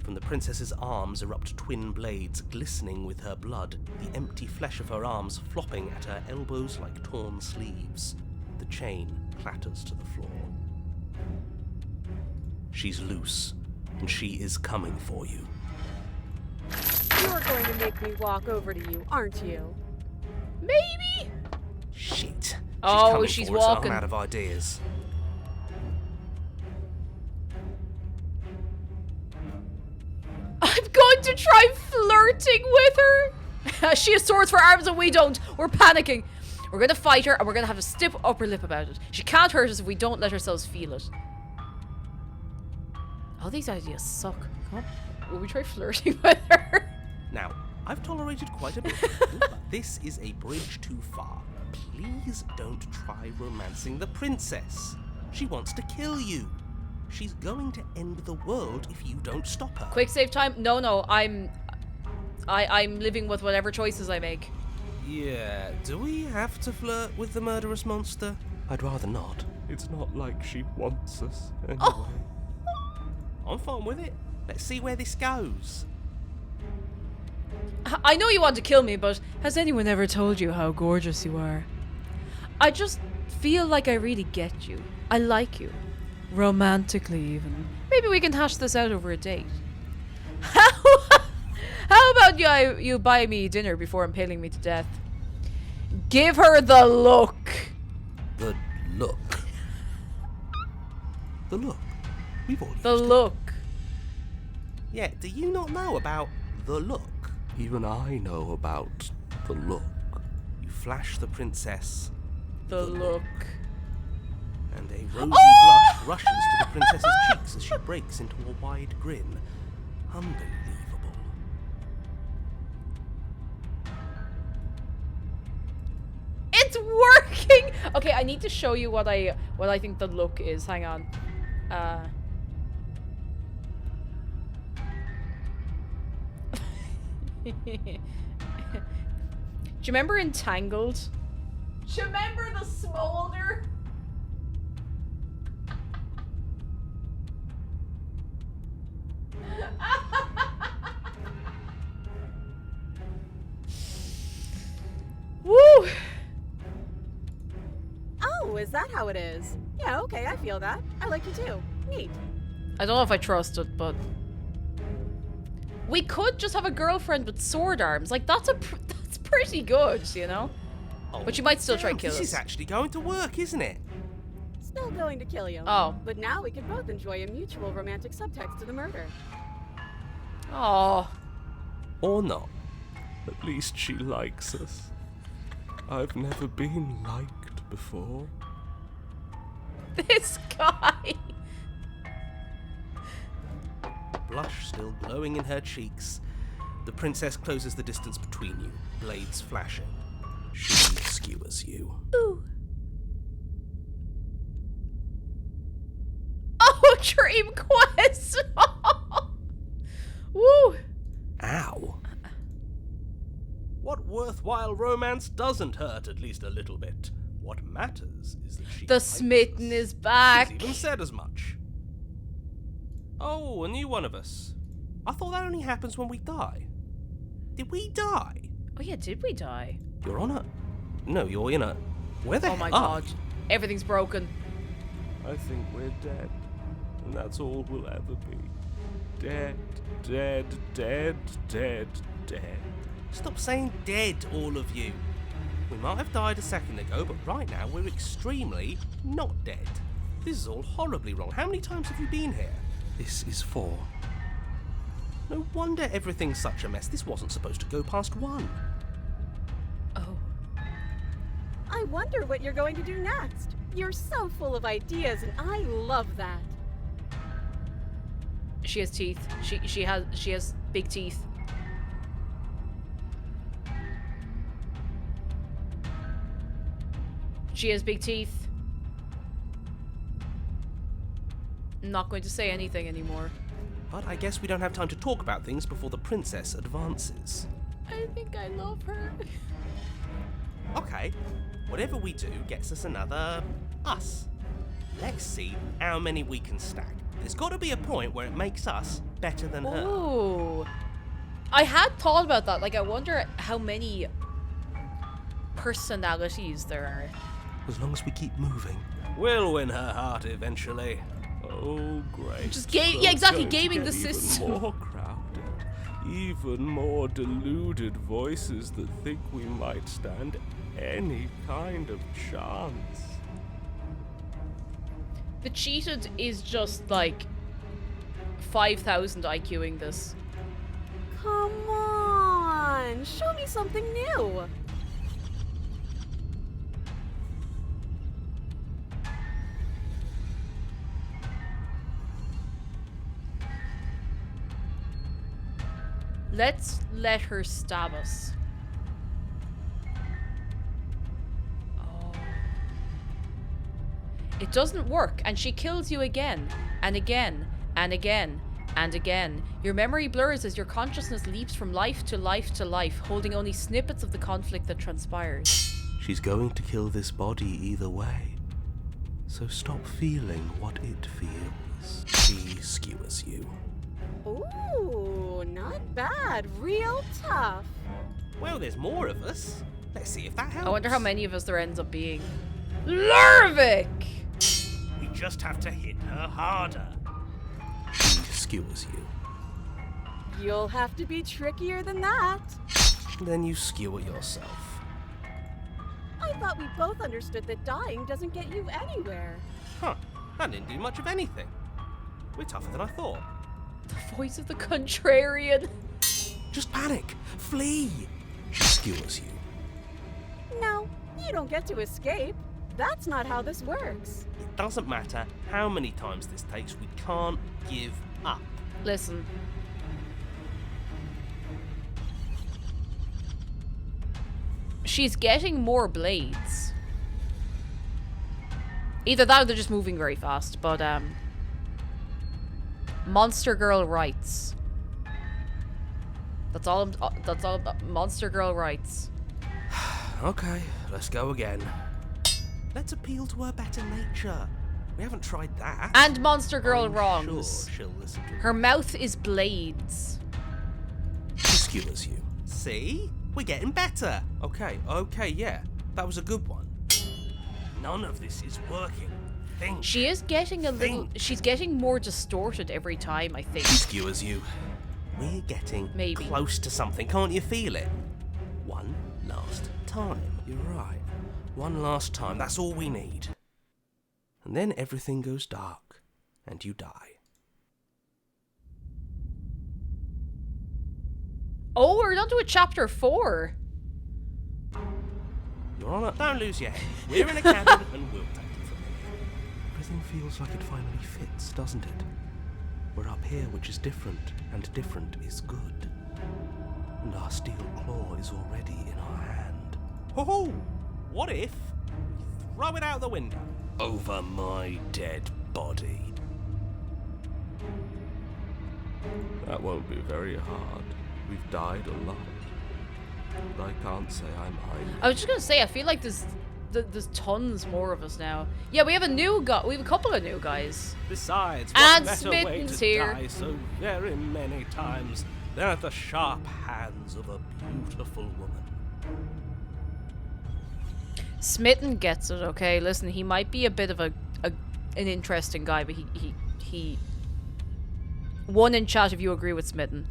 From the princess's arms erupt twin blades glistening with her blood, the empty flesh of her arms flopping at her elbows like torn sleeves. The chain clatters to the floor. She's loose, and she is coming for you. You're going to make me walk over to you, aren't you? Maybe? Shit. She's Oh, coming she's for us. walking. I'm out of ideas. I'm going to try flirting with her. She has swords for arms and we don't. We're panicking. We're going to fight her and we're going to have a stiff upper lip about it. She can't hurt us if we don't let ourselves feel it. All these ideas suck. Come on. Will we try flirting with her? Now, I've tolerated quite a bit of you, but this is a bridge too far. Please don't try romancing the princess. She wants to kill you. She's going to end the world if you don't stop her. Quick save time. No, I'm living with whatever choices I make. Yeah, do we have to flirt with the murderous monster? I'd rather not. It's not like she wants us anyway. Oh. I'm fine with it. Let's see where this goes. I know you want to kill me, but has anyone ever told you how gorgeous you are? I just feel like I really get you. I like you. Romantically, even. Maybe we can hash this out over a date. How about you buy me dinner before impaling me to death? Give her the look. The look. The look. We've all used The it. look. Yeah, do you not know about the look? Even I know about the look. You flash the princess, The look. and a rosy Oh! blush rushes to the princess's cheeks as she breaks into a wide grin. Unbelievable. It's working. Okay, I need to show you what I think the look is. Hang on. Do you remember Entangled? Do you remember the smolder? Woo! Oh, is that how it is? Yeah, okay, I feel that. I like you too. Neat. I don't know if I trust it, but we could just have a girlfriend with sword arms. Like that's pretty good, you know. Oh, But you might still try damn, to kill this us. is actually going to work, isn't it? Still going to kill you. Oh. But now we can both enjoy a mutual romantic subtext to the murder. Oh, Or not. At least she likes us. I've never been liked before. this guy. Blush still glowing in her cheeks. The princess closes the distance between you, blades flashing. She skewers you. Ooh. Oh, Dream Quest. Woo. Ow. What worthwhile romance doesn't hurt at least a little bit? What matters is that she The likes smitten us. is back. She's even said as much. Oh, a new one of us. I thought that only happens when we die. Did we die? Oh yeah, did we die? You're on it. No, you're in it. Where the Oh my hell are god. you? Everything's broken. I think we're dead. And that's all we'll ever be. Dead, dead, dead, dead, dead. Stop saying dead, all of you. We might have died a second ago, but right now we're extremely not dead. This is all horribly wrong. How many times have you been here? This is 4. No wonder everything's such a mess. This wasn't supposed to go past 1. Oh. I wonder what you're going to do next. You're so full of ideas, and I love that. She has teeth. She has big teeth. She has big teeth. I'm not going to say anything anymore. But I guess we don't have time to talk about things before the princess advances. I think I love her. Okay, whatever we do gets us another us. Let's see how many we can stack. There's got to be a point where it makes us better than her. Ooh. I had thought about that. Like, I wonder how many personalities there are. As long as we keep moving, we'll win her heart eventually. Oh, great. Just So yeah, exactly, it's going to gaming the get even system. more crowded. Even more deluded voices that think we might stand any kind of chance. The cheated is just like 5,000 IQing this. Come on, show me something new. Let's let her stab us. Oh. It doesn't work, and she kills you again, and again, and again, And again, your memory blurs as your consciousness leaps from life to life to life, holding only snippets of the conflict that transpired. She's going to kill this body either way. So stop feeling what it feels. She skewers you. Ooh, not bad. Real tough. Well, there's more of us. Let's see if that helps. I wonder how many of us there ends up being. Lurvik! We just have to hit her harder. She skewers you. You'll have to be trickier than that. Then you skewer yourself. I thought we both understood that dying doesn't get you anywhere. Huh. I didn't do much of anything. We're tougher than I thought. The voice of the contrarian. Just panic. Flee. She skewers you. No, you don't get to escape. That's not how this works. It doesn't matter how many times this takes, we can't give up. Listen. She's getting more blades. Either that or they're just moving very fast, but Monster Girl writes. That's all Monster Girl writes. Okay, let's go again. Let's appeal to her better nature. We haven't tried that. And Monster Girl I'm wrongs. Sure she'll listen to Her mouth is blades. She skewers you. See? We're getting better. Okay, yeah. That was a good one. None of this is working. Think. She is getting a little. Think. She's getting more distorted every time, I think. She skewers you. We're getting Maybe. close to something. Can't you feel it? One last time. You're right. One last time, that's all we need. And then everything goes dark, and you die. Oh, we're on to a chapter 4. You're on it. Don't lose your head. We're in a cabin and we'll take it from here. Everything feels like it finally fits, doesn't it? We're up here, which is different, and different is good. And our steel claw is already in our hand. Ho-ho! What if we throw it out the window? Over my dead body. That won't be very hard. We've died a lot. But I can't say I mind. I was just gonna say, I feel like there's tons more of us now. Yeah, we have a new guy. We have a couple of new guys. Besides, what And better way Smitten's to here. die so very many times than at the sharp hands of a beautiful woman? Smitten gets it, okay? Listen, he might be a bit of an interesting guy, but he one in chat if you agree with Smitten.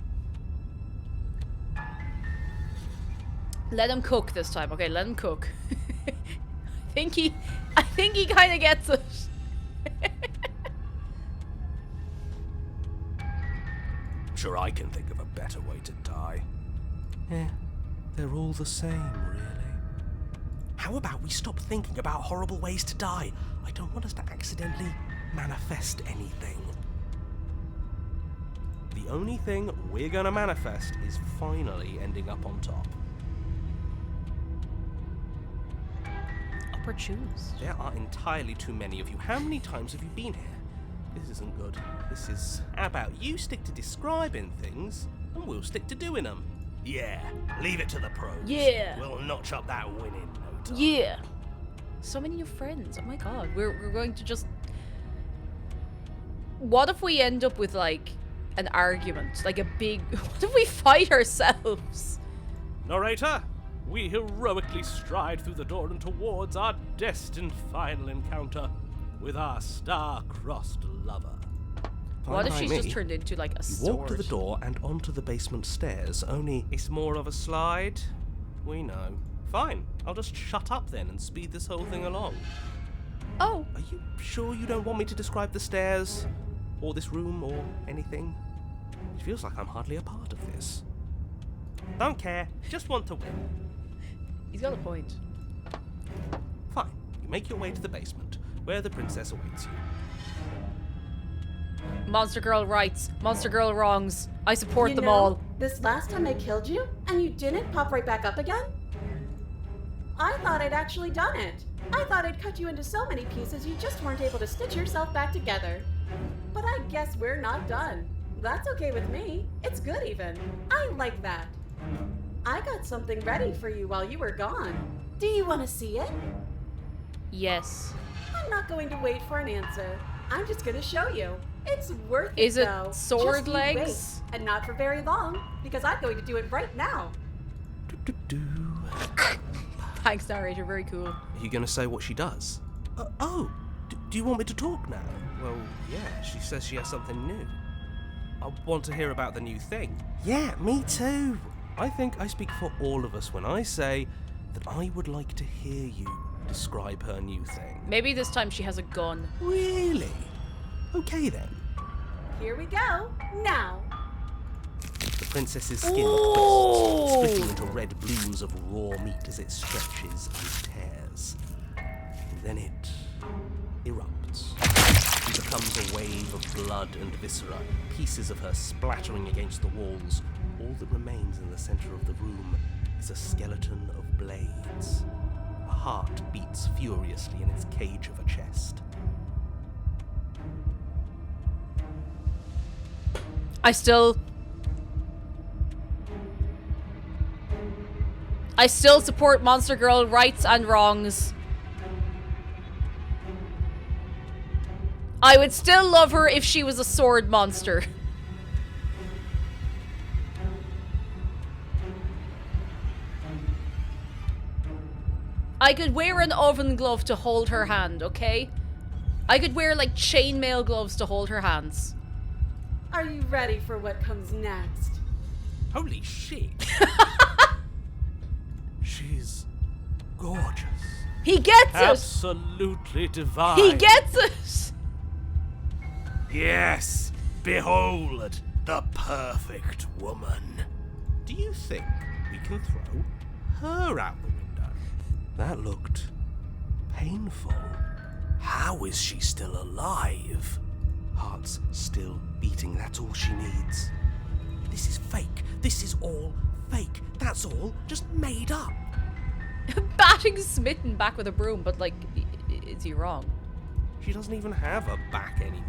Let him cook this time, okay? Let him cook. I think he kind of gets it. Sure, I can think of a better way to die. They're all the same, really. How about we stop thinking about horrible ways to die? I don't want us to accidentally manifest anything. The only thing we're gonna manifest is finally ending up on top. Upper choose. There are entirely too many of you. How many times have you been here? This isn't good. This is... How about you stick to describing things, and we'll stick to doing them? Yeah, leave it to the pros. Yeah. We'll notch up that win in no time. Yeah. So many new friends. Oh my god. We're going to just... What if we end up with, like, an argument? Like a big... What if we fight ourselves? Narrator, we heroically stride through the door and towards our destined final encounter with our star-crossed lover. What if Fine she's by just me. turned into, like, a You sword? walk to the door and onto the basement stairs, only... It's more of a slide. We know. Fine, I'll just shut up then and speed this whole thing along. Oh. Are you sure you don't want me to describe the stairs? Or this room, or anything? It feels like I'm hardly a part of this. Don't care, just want to win. He's got a point. Fine, you make your way to the basement, where the princess awaits you. Monster Girl rights. Monster Girl wrongs. I support You them know, all. This last time I killed you, and you didn't pop right back up again? I thought I'd actually done it. I thought I'd cut you into so many pieces you just weren't able to stitch yourself back together. But I guess we're not done. That's okay with me. It's good even. I like that. I got something ready for you while you were gone. Do you want to see it? Yes. I'm not going to wait for an answer. I'm just going to show you. It's worth it, Is it though. sword Just you legs? wait, and not for very long, because I'm going to do it right now. Thanks, narrator. Very cool. Are you going to say what she does? Do you want me to talk now? Well, yeah, she says she has something new. I want to hear about the new thing. Yeah, me too. I think I speak for all of us when I say that I would like to hear you describe her new thing. Maybe this time she has a gun. Really? Okay then. Here we go. Now. The princess's skin Ooh! bursts, splitting into red blooms of raw meat as it stretches and tears. And then it erupts. It becomes a wave of blood and viscera, pieces of her splattering against the walls. All that remains in the center of the room is a skeleton of blades. A heart beats furiously in its cage of a chest. I still support Monster Girl rights and wrongs. I would still love her if she was a sword monster. I could wear an oven glove to hold her hand, okay? I could wear like chainmail gloves to hold her hands. Are you ready for what comes next? Holy shit. She's gorgeous. He gets it! Absolutely divine. He gets it! Yes, behold, the perfect woman. Do you think we can throw her out the window? That looked painful. How is she still alive? Heart's still beating, that's all she needs. This is fake. This is all fake. That's all just made up. Batting Smitten back with a broom, but like, is he wrong? She doesn't even have a back anymore.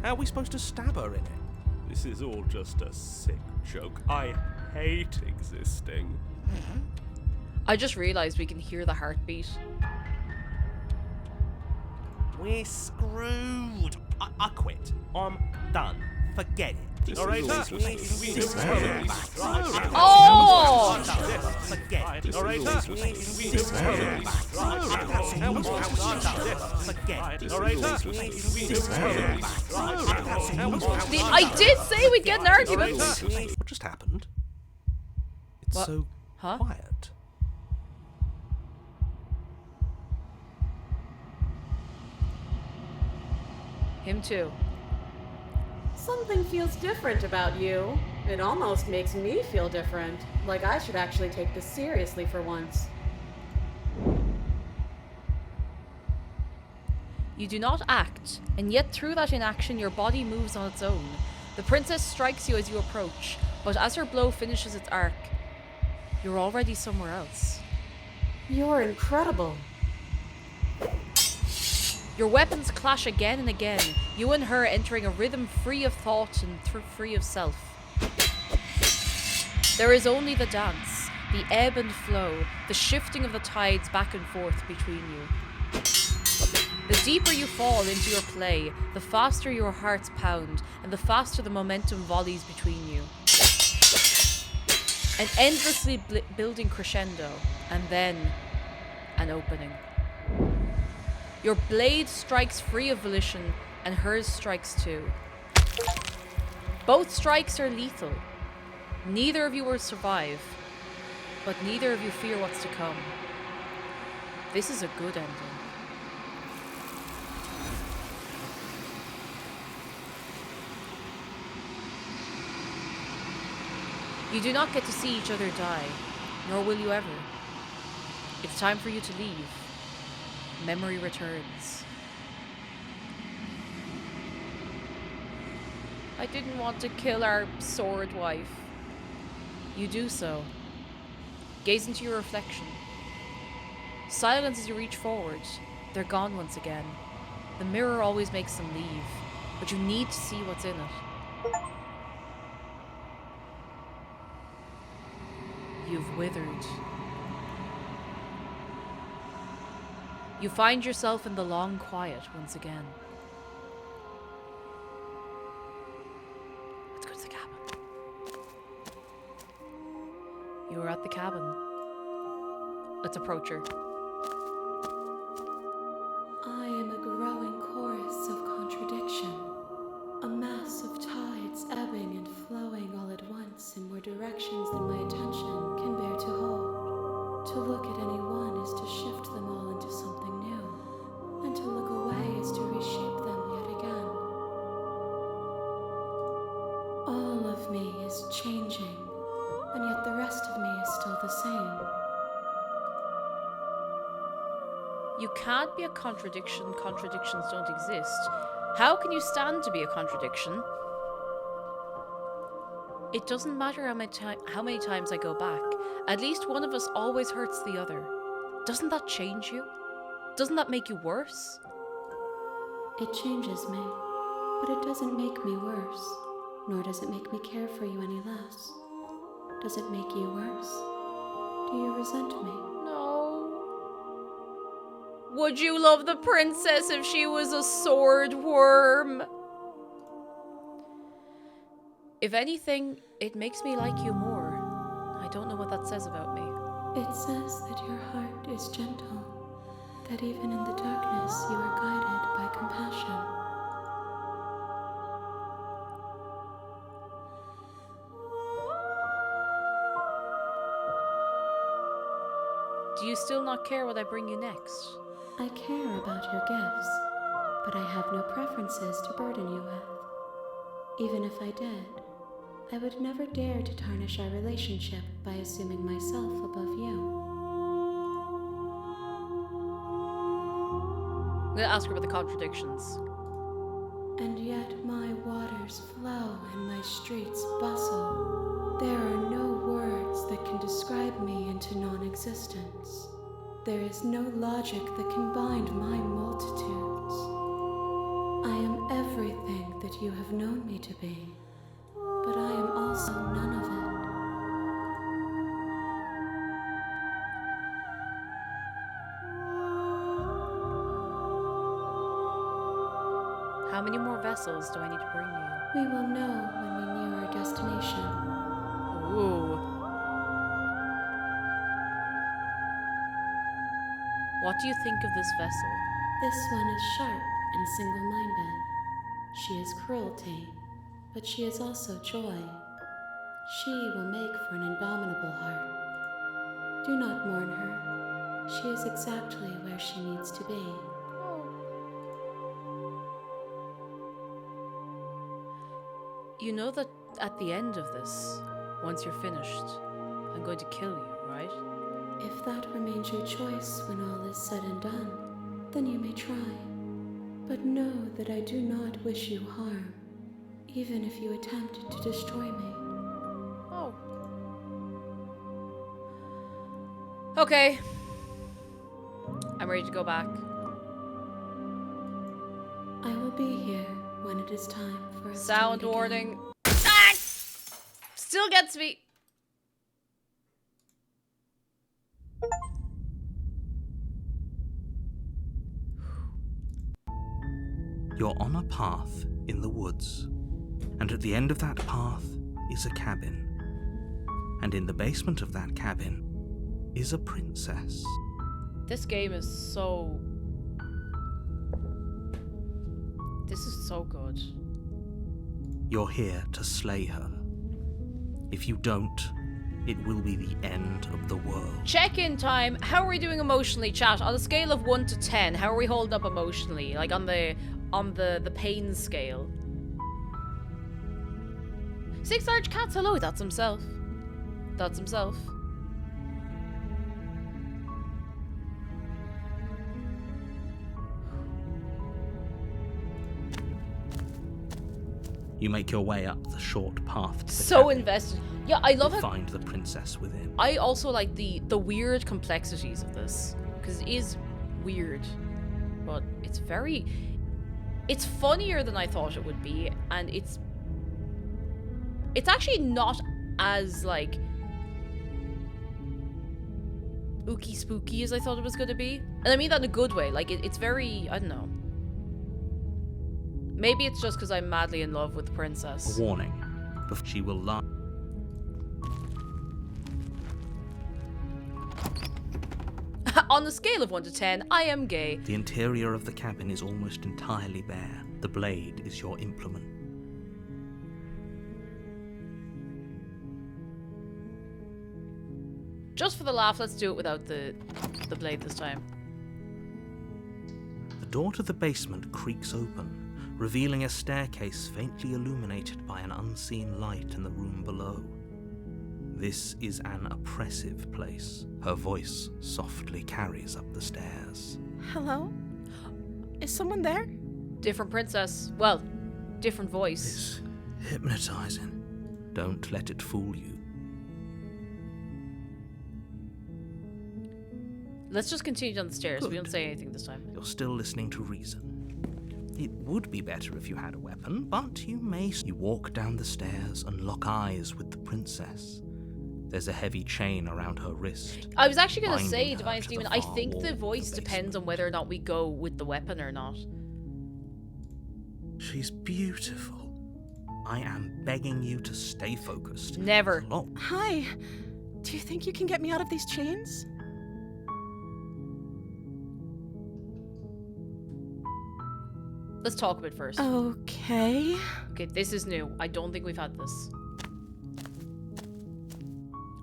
How are we supposed to stab her in it? This is all just a sick joke. I hate existing. I just realized we can hear the heartbeat. We're screwed. I quit. I'm done. Forget it. Alright, Oh! Forget it. Alright, I did say we'd get an argument! What just happened? It's What? so Huh? quiet. Him too. Something feels different about you. It almost makes me feel different. Like I should actually take this seriously for once. You do not act, and yet through that inaction your body moves on its own. The princess strikes you as you approach, but as her blow finishes its arc, you're already somewhere else. You're incredible. Your weapons clash again and again, you and her entering a rhythm free of thought and free of self. There is only the dance, the ebb and flow, the shifting of the tides back and forth between you. The deeper you fall into your play, the faster your hearts pound, and the faster the momentum volleys between you. An endlessly building crescendo, and then an opening. Your blade strikes free of volition, and hers strikes too. Both strikes are lethal. Neither of you will survive, but neither of you fear what's to come. This is a good ending. You do not get to see each other die, nor will you ever. It's time for you to leave. Memory returns. I didn't want to kill our sword wife. You do so. Gaze into your reflection. Silence as you reach forward. They're gone once again. The mirror always makes them leave, but you need to see what's in it. you've withered. You find yourself in the long quiet once again. Let's go to the cabin. You are at the cabin. Let's approach her. I am a growing chorus of contradiction, a mass of tides ebbing and flowing all at once in more directions than my attention can bear to hold. To look at any one is to shift them all into something new, and to look away is to reshape them yet again. All of me is changing, and yet the rest of me is still the same. You can't be a contradiction. Contradictions don't exist. How can you stand to be a contradiction? It doesn't matter how many times I go back. At least one of us always hurts the other. Doesn't that change you? Doesn't that make you worse? It changes me, but it doesn't make me worse, nor does it make me care for you any less. Does it make you worse? Do you resent me? No. Would you love the princess if she was a sword worm? If anything, it makes me like you more. I don't know what that says about me. It says that your heart is gentle, that even in the darkness you are guided by compassion. Do you still not care what I bring you next? I care about your gifts, but I have no preferences to burden you with. Even if I did, I would never dare to tarnish our relationship by assuming myself above you. I'm gonna ask her about the contradictions. And yet my waters flow and my streets bustle. There are no words that can describe me into non-existence. There is no logic that can bind my multitudes. I am everything that you have known me to be, but I am also none of it. How many more vessels do I need to bring you? We will know when we near our destination. Ooh. What do you think of this vessel? This one is sharp and single-minded. She is cruelty, but she is also joy. She will make for an indomitable heart. Do not mourn her. She is exactly where she needs to be. You know that at the end of this, once you're finished, I'm going to kill you, right? If that remains your choice when all is said and done, then you may try. But know that I do not wish you harm, even if you attempt to destroy me. Oh. Okay. I'm ready to go back. I will be here when it is time for us Sound to meet warning. again. Ah! Still gets me. You're on a path in the woods, and at the end of that path is a cabin. And in the basement of that cabin is a princess. This game is so... This is so good. You're here to slay her. If you don't, it will be the end of the world. Check-in time. How are we doing emotionally, chat? On a scale of 1 to 10, how are we holding up emotionally? Like on the pain scale. 6 large cats. Hello, that's himself. That's himself. You make your way up the short path to the So cabin. invested. Yeah, I love You it. find the princess within. I also like the weird complexities of this, because it is weird, but it's very... It's funnier than I thought it would be, and it's actually not as, like... ooky spooky as I thought it was going to be. And I mean that in a good way. Like, it's very, I don't know. Maybe it's just because I'm madly in love with the princess. A warning. Before she will lie. On a scale of 1 to 10, I am gay. The interior of the cabin is almost entirely bare. The blade is your implement. Just for the laugh, let's do it without the blade this time. The door to the basement creaks open, revealing a staircase faintly illuminated by an unseen light in the room below. This is an oppressive place. Her voice softly carries up the stairs. Hello? Is someone there? Different princess. Well, different voice. It's hypnotizing. Don't let it fool you. Let's just continue down the stairs. We Good. don't say anything this time. You're still listening to reason. It would be better if you had a weapon, but you may. You walk down the stairs and lock eyes with the princess. There's a heavy chain around her wrist. I was actually going to binding say, her Divine to Demon, the I far think wall the of voice the depends basement. on whether or not we go with the weapon or not. She's beautiful. I am begging you to stay focused. Never. There's a lot- Hi. Do you think you can get me out of these chains? Let's talk a bit first. Okay. Okay, this is new. I don't think we've had this.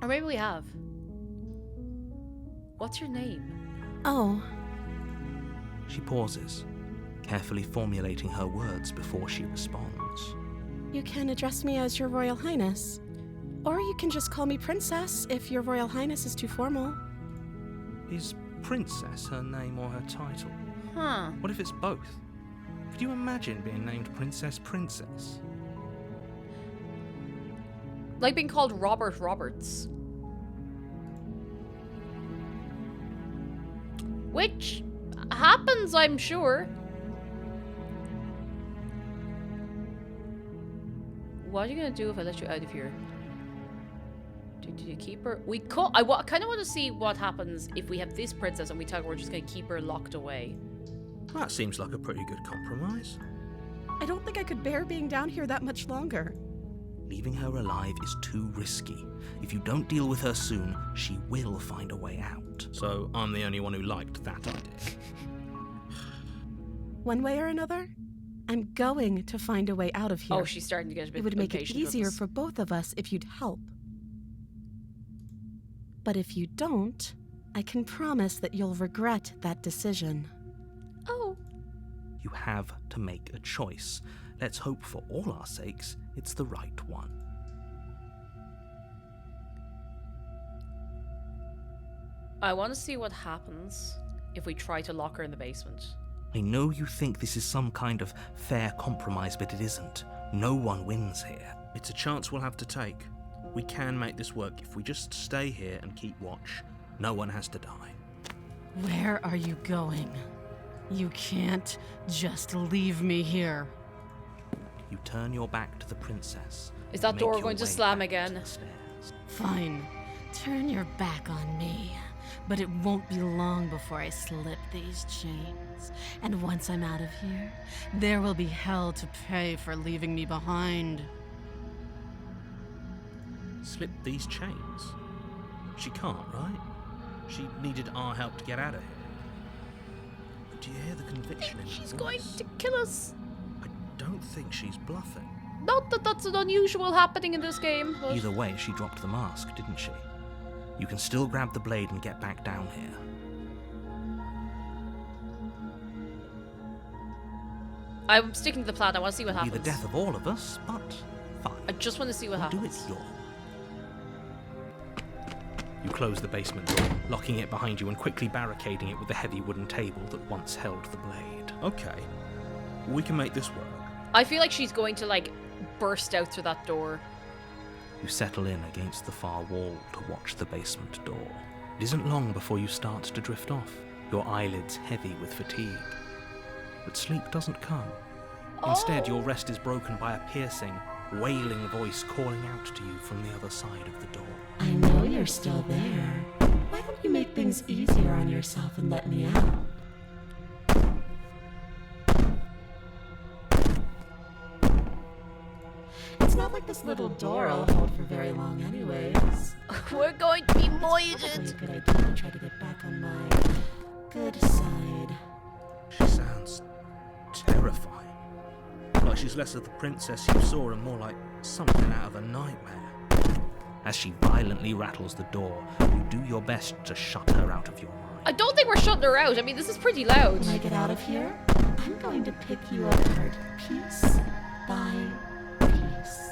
Or maybe we have. What's your name? Oh. She pauses, carefully formulating her words before she responds. You can address me as Your Royal Highness. Or you can just call me Princess if Your Royal Highness is too formal. Is Princess her name or her title? Huh. What if it's both? Could you imagine being named Princess Princess? Like being called Robert Roberts. Which happens, I'm sure. What are you gonna do if I let you out of here? Did you keep her? We could. I kind of want to see what happens if we have this princess and we tell her we're just gonna keep her locked away. That seems like a pretty good compromise. I don't think I could bear being down here that much longer. Leaving her alive is too risky. If you don't deal with her soon, she will find a way out. So I'm the only one who liked that idea. One way or another, I'm going to find a way out of here. Oh, she's starting to get a bit It would make it impatient with easier us. for both of us if you'd help. But if you don't, I can promise that you'll regret that decision. Oh. You have to make a choice. Let's hope for all our sakes it's the right one. I want to see what happens if we try to lock her in the basement. I know you think this is some kind of fair compromise, but it isn't. No one wins here. It's a chance we'll have to take. We can make this work if we just stay here and keep watch. No one has to die. Where are you going? You can't just leave me here. You turn your back to the princess. Is that Make door your going to way slam back to again? the stairs. Fine. Turn your back on me. But it won't be long before I slip these chains. And once I'm out of here, there will be hell to pay for leaving me behind. Slip these chains? She can't, right? She needed our help to get out of here. Do you hear the conviction in her She's voice? going to kill us. I don't think she's bluffing. Not that that's an unusual happening in this game. But... Either way, she dropped the mask, didn't she? You can still grab the blade and get back down here. I'm sticking to the plan. I want to see what It'll be happens. the death of all of us, but fine. I just want to see what We'll do happens. it your. You close the basement door, locking it behind you and quickly barricading it with the heavy wooden table that once held the blade. Okay, we can make this work. I feel like she's going to, like, burst out through that door. You settle in against the far wall to watch the basement door. It isn't long before you start to drift off, your eyelids heavy with fatigue. But sleep doesn't come. Instead, your rest is broken by a piercing, wailing voice calling out to you from the other side of the door. I know you're still there. Why don't you make things easier on yourself and let me out? It's not like this little door will hold for very long anyways. We're going to be Probably moided. a good idea to try to get back on my good side. She sounds terrifying. Like she's less of the princess you saw and more like something out of a nightmare. As she violently rattles the door, you do your best to shut her out of your mind. I don't think we're shutting her out. I mean, this is pretty loud. When I get out of here, I'm going to pick you apart piece by piece.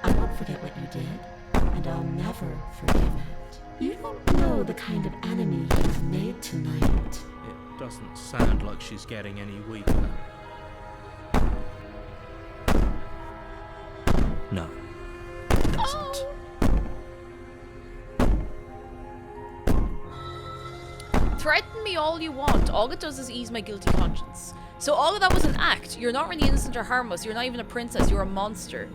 I won't forget what you did, and I'll never forgive it. You don't know the kind of enemy you've made tonight. It doesn't sound like she's getting any weaker. No, it doesn't. Threaten me all you want. All it does is ease my guilty conscience. So all of that was an act. You're not really innocent or harmless. You're not even a princess. You're a monster.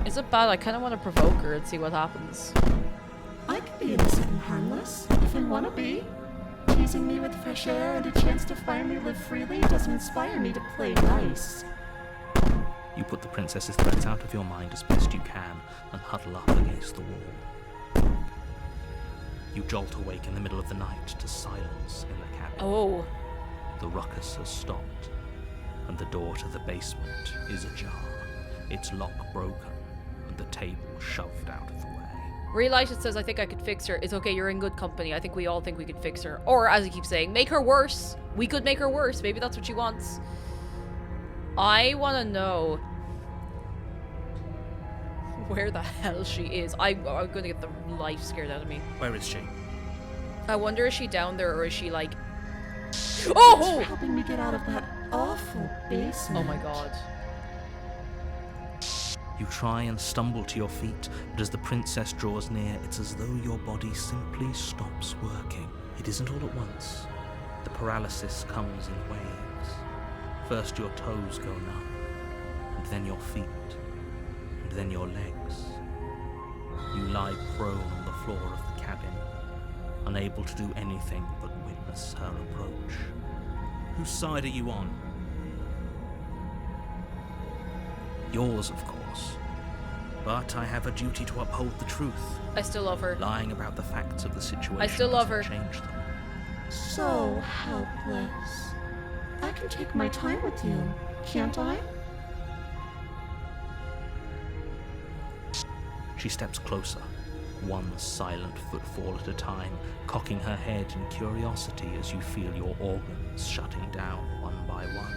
Is it bad? I kind of want to provoke her and see what happens. I can be innocent and harmless, if I want to be. Teasing me with fresh air and a chance to finally live freely doesn't inspire me to play nice. You put the princess's threats out of your mind as best you can and huddle up against the wall. You jolt awake in the middle of the night to silence in the cabin. Oh. The ruckus has stopped, and the door to the basement is ajar, its lock broken, and the table shoved out of the way. Relight, says, I think I could fix her. It's okay, you're in good company. I think we all think we could fix her. Or, as he keeps saying, make her worse. We could make her worse. Maybe that's what she wants. I want to know where the hell she is. I'm going to get the life scared out of me. Where is she? I wonder, is she down there or is she like... Thanks for Oh! helping me get out of that awful basement. Oh my god. You try and stumble to your feet, but as the princess draws near, it's as though your body simply stops working. It isn't all at once. The paralysis comes in waves. First your toes go numb, and then your feet, and then your legs. You lie prone on the floor of the cabin, unable to do anything but witness her approach. Whose side are you on? Yours, of course. But I have a duty to uphold the truth. I still love her. Lying about the facts of the situation I still love her. doesn't change them. So helpless. I can take my time with you, can't I? She steps closer, one silent footfall at a time, cocking her head in curiosity as you feel your organs shutting down one by one.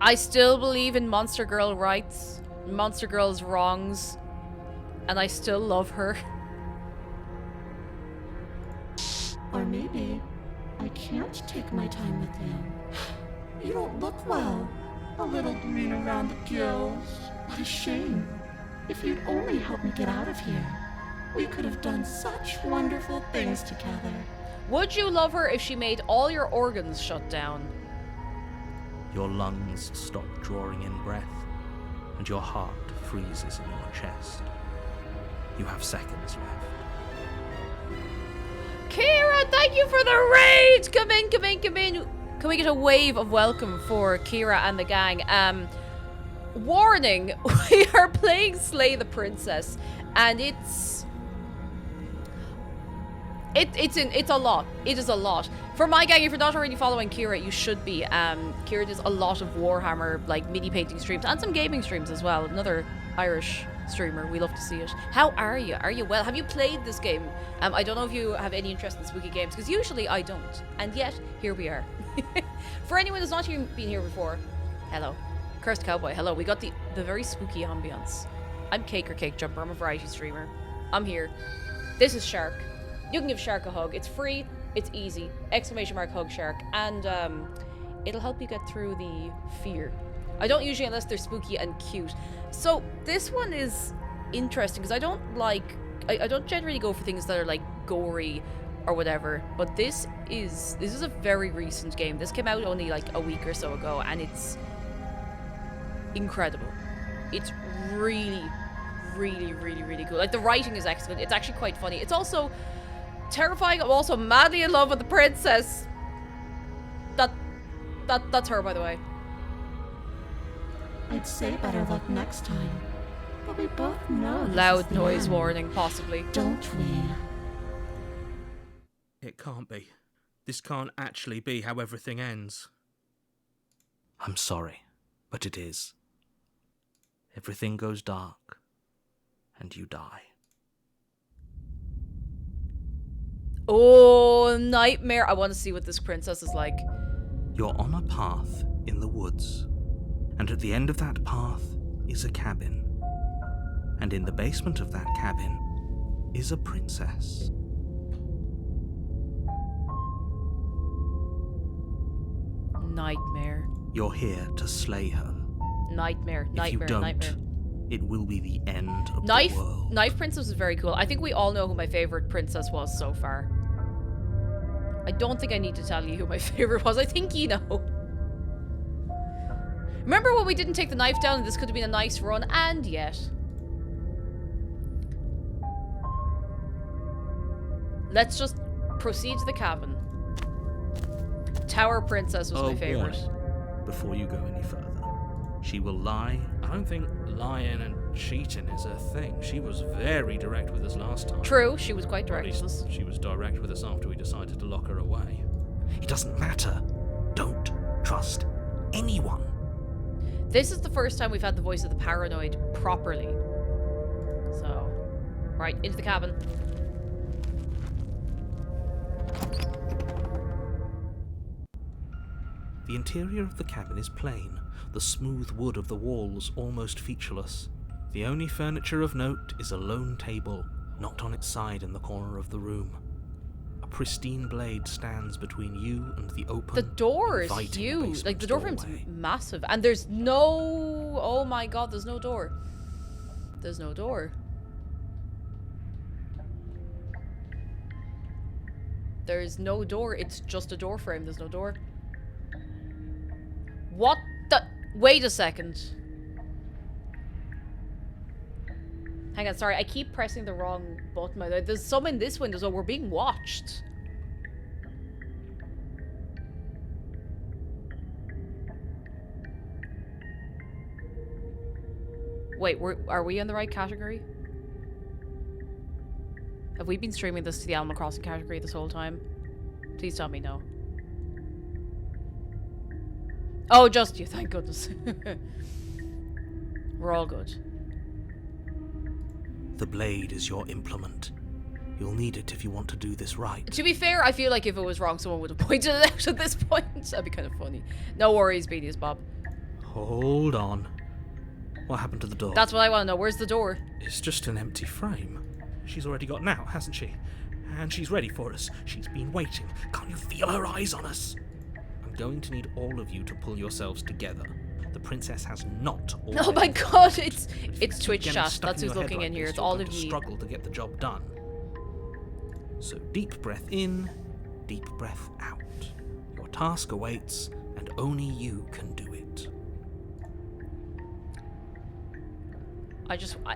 I still believe in Monster Girl rights, Monster Girl's wrongs, and I still love her. Or maybe I can't take my time with you. You don't look well. A little green around the gills. What a shame. If you'd only help me get out of here, we could have done such wonderful things together. Would you love her if she made all your organs shut down? Your lungs stop drawing in breath, and your heart freezes in your chest. You have seconds left. Kira, thank you for the raid! Come in, come in, come in. Can we get a wave of welcome for Kira and the gang? Warning, we are playing Slay the Princess, and it's a lot. It is a lot. For my gang, if you're not already following Kira, you should be. Kira does a lot of Warhammer, like mini painting streams, and some gaming streams as well. Another Irish streamer. We love to see it. How are you? Are you well? Have you played this game? I don't know if you have any interest in spooky games, because usually I don't. And yet, here we are. For anyone who's not been here before, hello. Cursed Cowboy, hello. We got the very spooky ambience. I'm Cake or Cake Jumper. I'm a variety streamer. I'm here. This is Shark. You can give Shark a hug. It's free. It's easy. ! Hug Shark. And it'll help you get through the fear. I don't usually unless they're spooky and cute. So this one is interesting because I don't generally go for things that are like gory or whatever, but this is a very recent game. This came out only like a week or so ago, and it's incredible. It's really, really, really, really cool. Like, the writing is excellent. It's actually quite funny. It's also terrifying. I'm also madly in love with the princess. That's her, by the way. I'd say better luck next time. But we both know this is Loud the noise end, warning, possibly. don't we? It can't be. This can't actually be how everything ends. I'm sorry, but it is. Everything goes dark, and you die. Oh, nightmare. I want to see what this princess is like. You're on a path in the woods, and at the end of that path is a cabin. And in the basement of that cabin is a princess. Nightmare. You're here to slay her. Nightmare. If you Nightmare. don't, Nightmare. it will be the end of Knife. the world. Knife Princess is very cool. I think we all know who my favorite princess was so far. I don't think I need to tell you who my favorite was. I think you know. Remember when we didn't take the knife down and this could have been a nice run? And yet. Let's just proceed to the cabin. Tower Princess was my favorite. Warning, before you go any further. She will lie. I don't think lying and cheating is her thing. She was very direct with us last time. True, she was quite Or at direct with least us. she was direct with us after we decided to lock her away. It doesn't matter. Don't trust anyone. This is the first time we've had the voice of the paranoid properly. So, right, into the cabin. The interior of the cabin is plain, the smooth wood of the walls almost featureless. The only furniture of note is a lone table, knocked on its side in the corner of the room. A pristine blade stands between you and the open, The door is inviting huge. basement Like, the door frame's doorway. massive. And there's no... Oh my god, there's no door. There's no door. There's no door. It's just a door frame. There's no door. What the... Wait a second. Hang on, sorry. I keep pressing the wrong button. There's some in this window, so we're being watched. Wait, are we in the right category? Have we been streaming this to the Animal Crossing category this whole time? Please tell me no. Oh, just you, thank goodness. We're all good. The blade is your implement. You'll need it if you want to do this right. To be fair, I feel like if it was wrong, someone would have pointed it out at this point. That'd be kind of funny. No worries, Beanies Bob. Hold on. What happened to the door? That's what I want to know. Where's the door? It's just an empty frame. She's already gotten out, hasn't she? And she's ready for us. She's been waiting. Can't you feel her eyes on us? I'm going to need all of you to pull yourselves together. The princess has not already. Oh my god, it's But if you Twitch keep getting chat. stuck That's in who's your head looking like in here. this, It's you're all going of to you. struggle to get the job done. So deep breath in, deep breath out. Your task awaits, and only you can do it.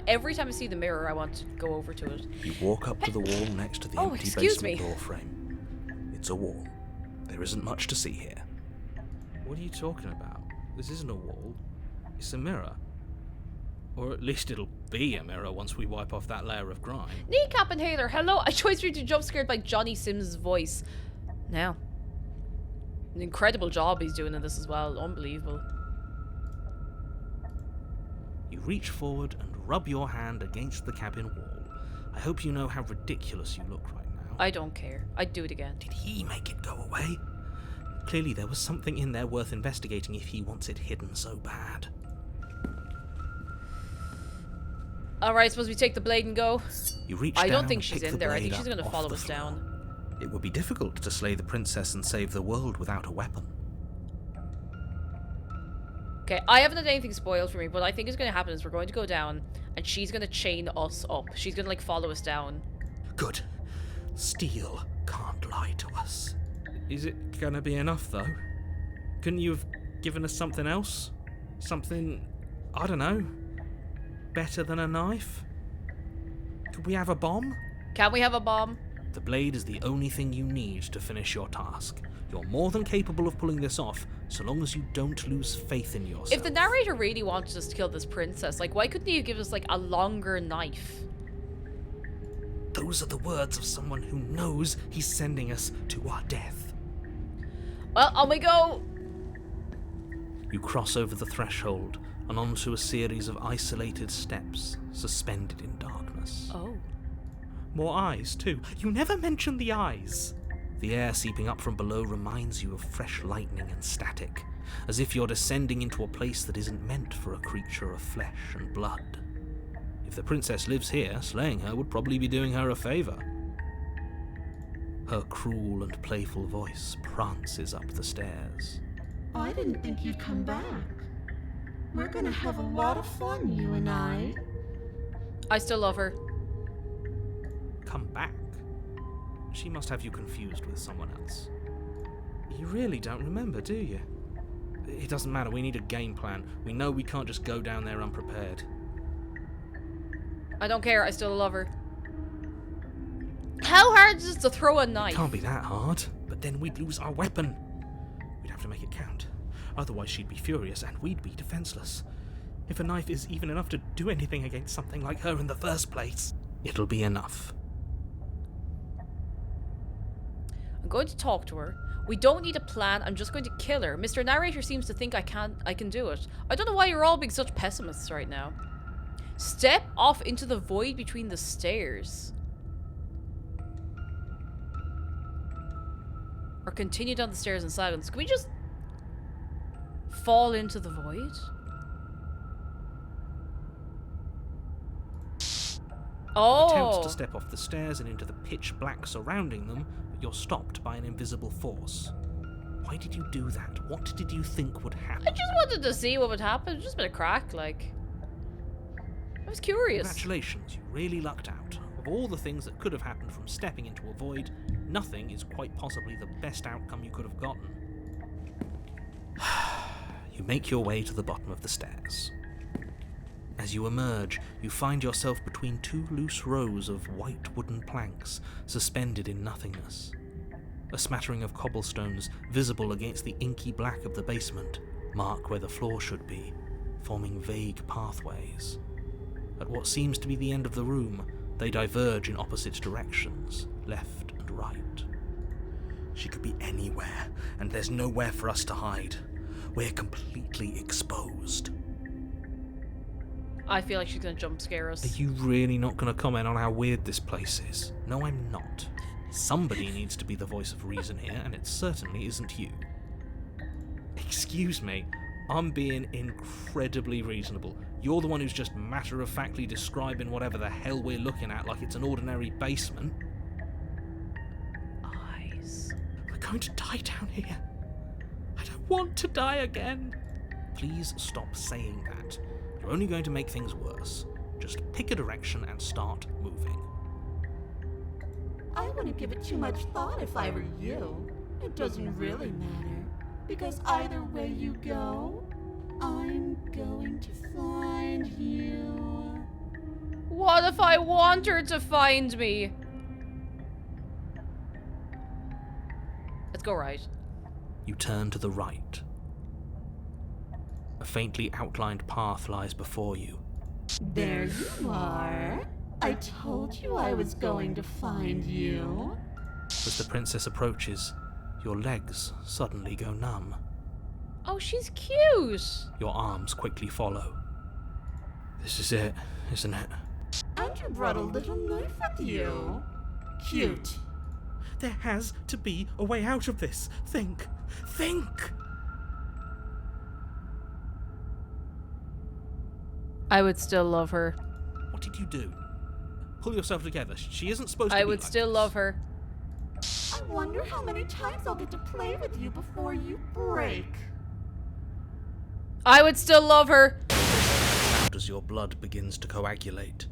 Every time I see the mirror, I want to go over to it. You walk up to the wall next to the Oh, empty excuse basement me. door frame. It's a wall. There isn't much to see here. What are you talking about? This isn't a wall. It's a mirror. Or at least it'll be a mirror once we wipe off that layer of grime. Kneecap and Haler, hello. I chose for you to jump scared by Johnny Sims' voice. Now, an incredible job he's doing in this as well. Unbelievable. You reach forward and rub your hand against the cabin wall. I hope you know how ridiculous you look right now. I don't care. I'd do it again. Did he make it go away? Clearly there was something in there worth investigating if he wants it hidden so bad. Alright, suppose we take the blade and go. You reach I down don't think and she's pick in the there. I blade think she's up going to off follow the us floor. down. It would be difficult to slay the princess and save the world without a weapon. Okay, I haven't had anything spoiled for me, but I think what's going to happen is we're going to go down and she's going to chain us up. She's going to, like, follow us down. Good. Steel can't lie to us. Is it gonna be enough, though? Couldn't you have given us something else? Something, I don't know, better than a knife? Could we have a bomb? Can we have a bomb? The blade is the only thing you need to finish your task. You're more than capable of pulling this off, so long as you don't lose faith in yourself. If the narrator really wanted us to kill this princess, like, why couldn't you give us, like, a longer knife? Those are the words of someone who knows he's sending us to our death. Well, on we go! You cross over the threshold and onto a series of isolated steps, suspended in darkness. Oh. More eyes, too. You never mention the eyes. The air seeping up from below reminds you of fresh lightning and static, as if you're descending into a place that isn't meant for a creature of flesh and blood. If the princess lives here, slaying her would probably be doing her a favour. Her cruel and playful voice prances up the stairs. I didn't think you'd come back. We're gonna have a lot of fun, you and I. I still love her. Come back? She must have you confused with someone else. You really don't remember, do you? It doesn't matter, we need a game plan. We know we can't just go down there unprepared. I don't care, I still love her. How hard is it to throw a knife? It can't be that hard, but then we'd lose our weapon. We'd have to make it count. Otherwise she'd be furious and we'd be defenseless. If a knife is even enough to do anything against something like her in the first place, it'll be enough. I'm going to talk to her. We don't need a plan, I'm just going to kill her. Mr. Narrator seems to think I can do it. I don't know why you're all being such pessimists right now. Step off into the void between the stairs. Or continue down the stairs in silence. Can we just fall into the void? Oh! Attempts to step off the stairs and into the pitch black surrounding them, but you're stopped by an invisible force. Why did you do that? What did you think would happen? I just wanted to see what would happen. Just a bit of crack, like. I was curious. Congratulations, you really lucked out. Of all the things that could have happened from stepping into a void, nothing is quite possibly the best outcome you could have gotten. You make your way to the bottom of the stairs. As you emerge, you find yourself between two loose rows of white wooden planks, suspended in nothingness. A smattering of cobblestones, visible against the inky black of the basement, mark where the floor should be, forming vague pathways. At what seems to be the end of the room, they diverge in opposite directions, left and right. She could be anywhere, and there's nowhere for us to hide. We're completely exposed. I feel like she's gonna jump scare us. Are you really not going to comment on how weird this place is? No, I'm not. Somebody needs to be the voice of reason here, and it certainly isn't you. Excuse me, I'm being incredibly reasonable. You're the one who's just matter-of-factly describing whatever the hell we're looking at like it's an ordinary basement. Eyes. We're going to die down here. I don't want to die again. Please stop saying that. You're only going to make things worse. Just pick a direction and start moving. I wouldn't give it too much thought if I were you. It doesn't really matter, because either way you go, I'm going to find you. What if I want her to find me? Let's go right. You turn to the right. A faintly outlined path lies before you. There you are. I told you I was going to find you. As the princess approaches, your legs suddenly go numb. Oh, she's cute. Your arms quickly follow. This is it, isn't it? And you brought a little knife with you. Cute. There has to be a way out of this. Think! I would still love her. What did you do? Pull yourself together. She isn't supposed to be I would like still this. love her. I wonder how many times I'll get to play with you before you break. I would still love her. As your blood begins to coagulate,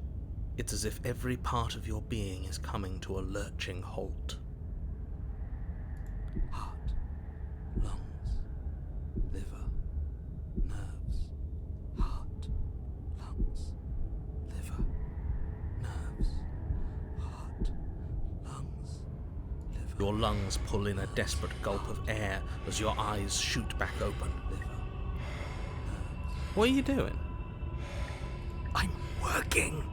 it's as if every part of your being is coming to a lurching halt. Heart, lungs, liver, nerves, heart, lungs, Your lungs pull in a desperate gulp of air as your eyes shoot back open. What are you doing? I'm working.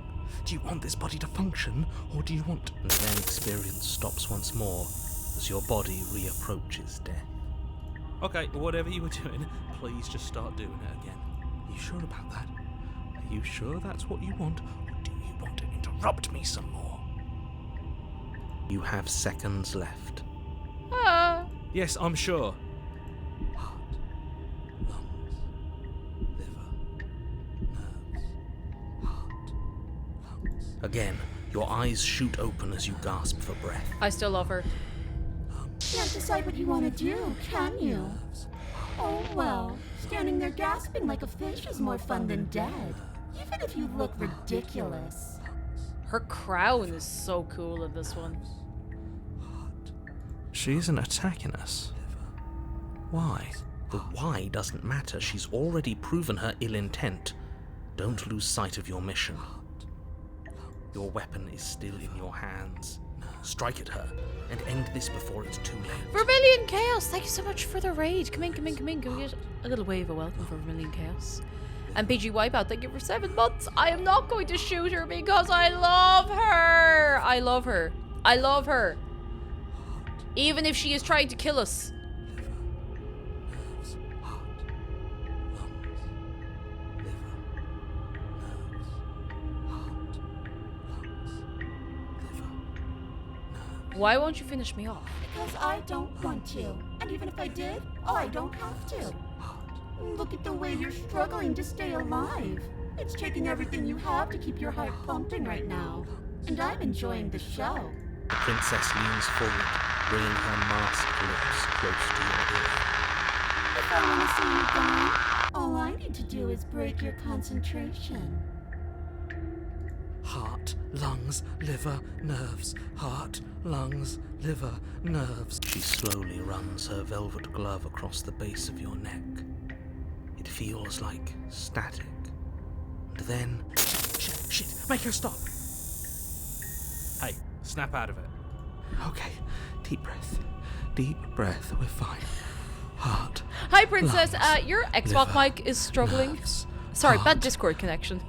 Do you want this body to function, or do you want... And then experience stops once more as your body reapproaches death. Okay, whatever you were doing, please just start doing it again. Are you sure about that? Are you sure that's what you want, or do you want to interrupt me some more? You have seconds left. Yes, I'm sure. Heart, lungs, liver, nerves, heart, lungs. Again, your eyes shoot open as you gasp for breath. I still love her. Can't decide what you want to do, can you? Oh well, standing there gasping like a fish is more fun than dead. Even if you look ridiculous. Her crown is so cool in this one. She isn't attacking us. Why? The why doesn't matter. She's already proven her ill intent. Don't lose sight of your mission. Your weapon is still in your hands. Strike at her and end this before it's too late. Vermilion Chaos, thank you so much for the raid. Come in, come in, come in. Can we get a little wave of welcome for Vermilion Chaos? And PG Wipeout, thank you for 7 months. I am not going to shoot her because I love her. I love her. I love her. Even if she is trying to kill us. Why won't you finish me off? Because I don't want to. And even if I did, I don't have to. Look at the way you're struggling to stay alive. It's taking everything you have to keep your heart pumping right now. And I'm enjoying the show. The princess leans forward, bringing her masked lips close to your ear. If I want to see you gone, all I need to do is break your concentration. Heart, lungs, liver, nerves. Heart, lungs, liver, nerves. She slowly runs her velvet glove across the base of your neck. It feels like static. And then... Shit, make her stop. Hey, snap out of it. Okay, deep breath. Deep breath, we're fine. Heart. Hi, Princess. Lungs, Your Xbox liver, mic is struggling. nerves, Sorry, heart. bad Discord connection.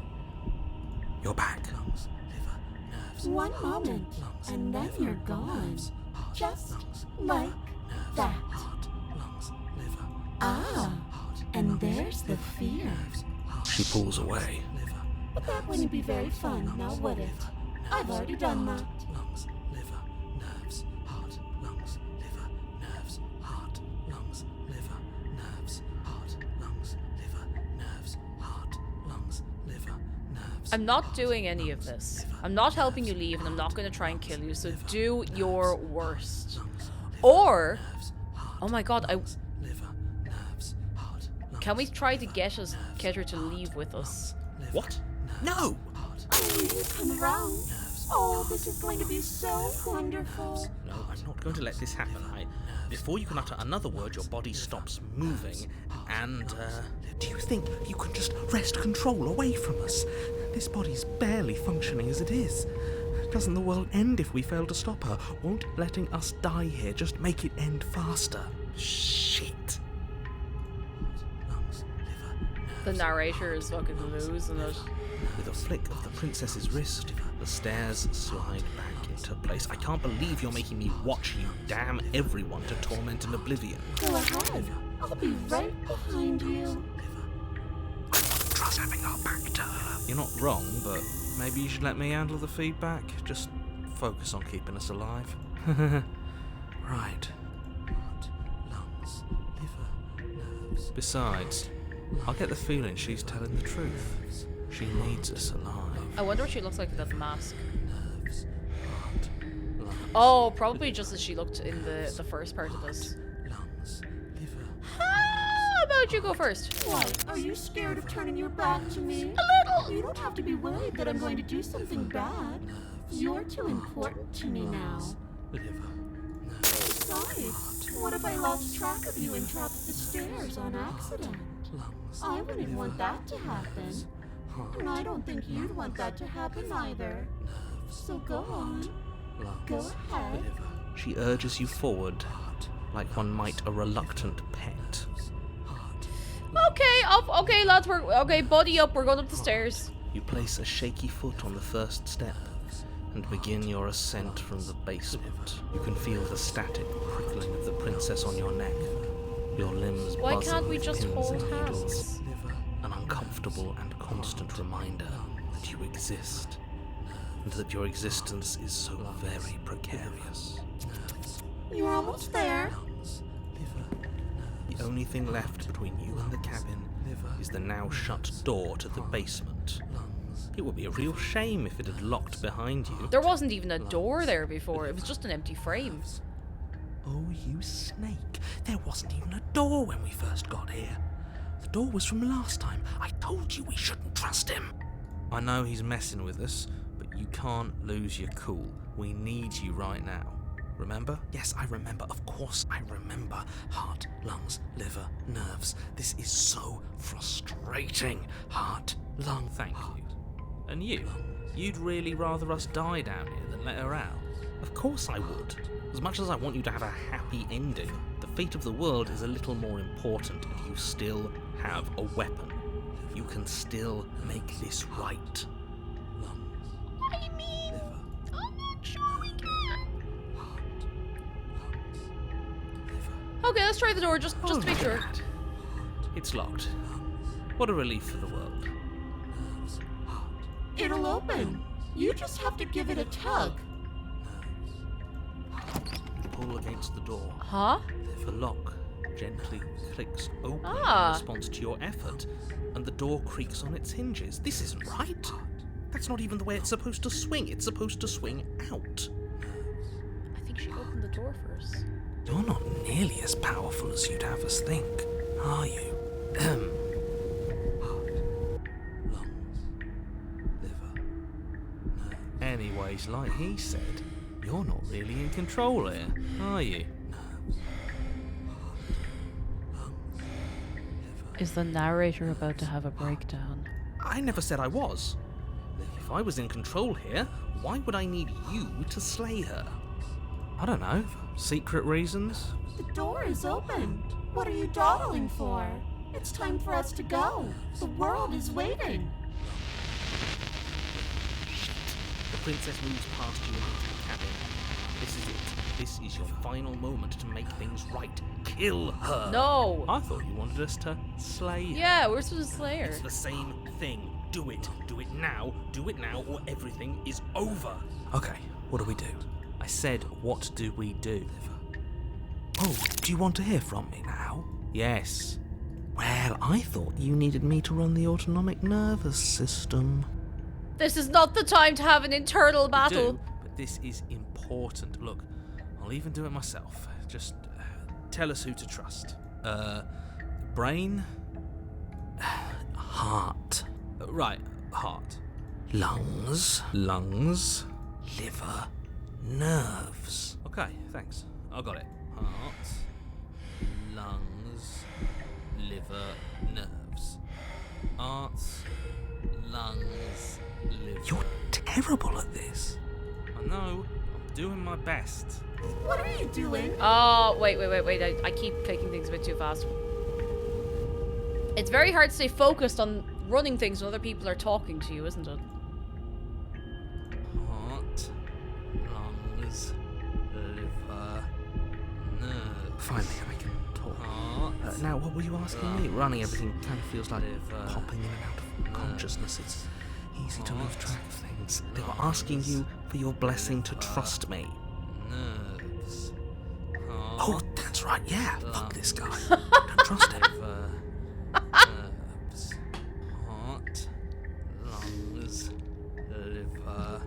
You're back. Lungs, liver, nerves, One heart, moment, lungs, and then liver, you're gone. nerves, heart, Just lungs, like nerves, that. Heart, lungs, liver, Ah, heart, and lungs, there's the fear. nerves, heart, She pulls away. liver, But that wouldn't be very fun, now would it? I've already done that. lungs, liver, nerves, heart, lungs, liver, nerves, heart, lungs, liver, nerves, heart, lungs, liver, nerves, heart, lungs, liver, nerves. I'm not doing any of this. I'm not helping you leave, and I'm not going to try and kill you, so do your worst. Or... Oh my god, Liver, nerves, heart, lungs, can we try to get her to leave with us? What? No! I need you to come around. Oh, this is going to be so wonderful. No, I'm not going to let this happen. Before you can utter another word, your body stops moving, and, Do you think you can just wrest control away from us? This body's barely functioning as it is. Doesn't the world end if we fail to stop her? Won't letting us die here just make it end faster? Shit. Lungs, liver, The narrator is fucking losing it. with a flick of the princess's wrist, the stairs slide back into place. I can't believe you're making me watch you damn everyone to torment and oblivion. Go ahead. I'll be right behind you. trust having our back to her. You're not wrong, but maybe you should let me handle the feedback. Just focus on keeping us alive. Right. Heart, lungs, liver, nerves. Besides, I get the feeling she's telling the truth. She needs us alive. I wonder what she looks like without the mask. Nerves, heart, lungs, Oh, probably just as she looked in the first part of this. lungs, liver. How about you go first? What? Are you scared of turning your back to me? A little. You don't have to be worried that I'm going to do something bad. You're too important to me now. Liver, Besides, what if I lost track of you and dropped the stairs on accident? lungs, I wouldn't want that to happen. heart, And I don't think you'd want that to happen either. So go on. lungs, Go ahead. liver, She urges you forward, like one might a reluctant pet. Okay, okay, lads, okay, buddy up, we're going up the stairs. You place a shaky foot on the first step and begin your ascent from the basement. You can feel the static prickling of the princess on your neck. Your limbs Why buzzing can't we with just pins hold and needles. hands? An uncomfortable and constant reminder that you exist, and that your existence is so very precarious. You're almost there. The only thing left between you and the cabin is the now shut door to the basement. It would be a real shame if it had locked behind you. There wasn't even a door there before, it was just an empty frame. Oh, you snake. There wasn't even a door when we first got here. The door was from last time. I told you we shouldn't trust him. I know he's messing with us, but you can't lose your cool. We need you right now. Remember? Yes, I remember. Of course I remember. Heart, lungs, liver, nerves. This is so frustrating. Heart, lung, thank you. And you? You'd really rather us die down here than let her out? Of course I would. As much as I want you to have a happy ending, the fate of the world is a little more important and you still have a weapon. You can still make this right. I mean, I'm not sure we can. Okay, let's try the door just to make sure. It's locked. What a relief for the world. It'll open. You just have to give it a tug. Pull against the door. Huh? The lock gently clicks open Ah. in response to your effort, and the door creaks on its hinges. This isn't right. That's not even the way it's supposed to swing. It's supposed to swing out. I think she opened the door first. You're not nearly as powerful as you'd have us think, are you? Anyways, like he said, you're not really in control here, are you? Is the narrator about to have a breakdown? I never said I was. If I was in control here, why would I need you to slay her? I don't know. Secret reasons? The door is open. What are you dawdling for? It's time for us to go. The world is waiting. The princess moves past you and into the cabin. This is it. This is your final moment to make things right. Kill her. No! I thought you wanted us to slay her. Yeah, we're supposed to slay her. It's the same thing. Do it. Do it now. Do it now or everything is over. Okay, what do we do? I said, what do we do? Oh, do you want to hear from me now? Yes. Well, I thought you needed me to run the autonomic nervous system. This is not the time to have an internal I battle. do, but this is important. Look, I'll even do it myself. Just tell us who to trust. Brain? Heart. Right, heart. Lungs. Lungs. Liver. Nerves. Okay, thanks. I got it. Heart. Lungs. Liver. Nerves. Heart. Lungs. Liver. You're terrible at this. I know. I'm doing my best. What are you doing? Oh, wait. I keep clicking things a bit too fast. It's very hard to stay focused on running things when other people are talking to you, isn't it? Heart, lungs, liver, nerves. Finally, I can talk. Heart, now, what were you asking me? Running everything kind of feels like popping in and out of consciousness. It's easy to lose track of things. They were asking you for your blessing to trust me. Nerves. Oh, that's right. Yeah, fuck this guy. Don't trust him. Nerves. Heart. Lungs. Liver.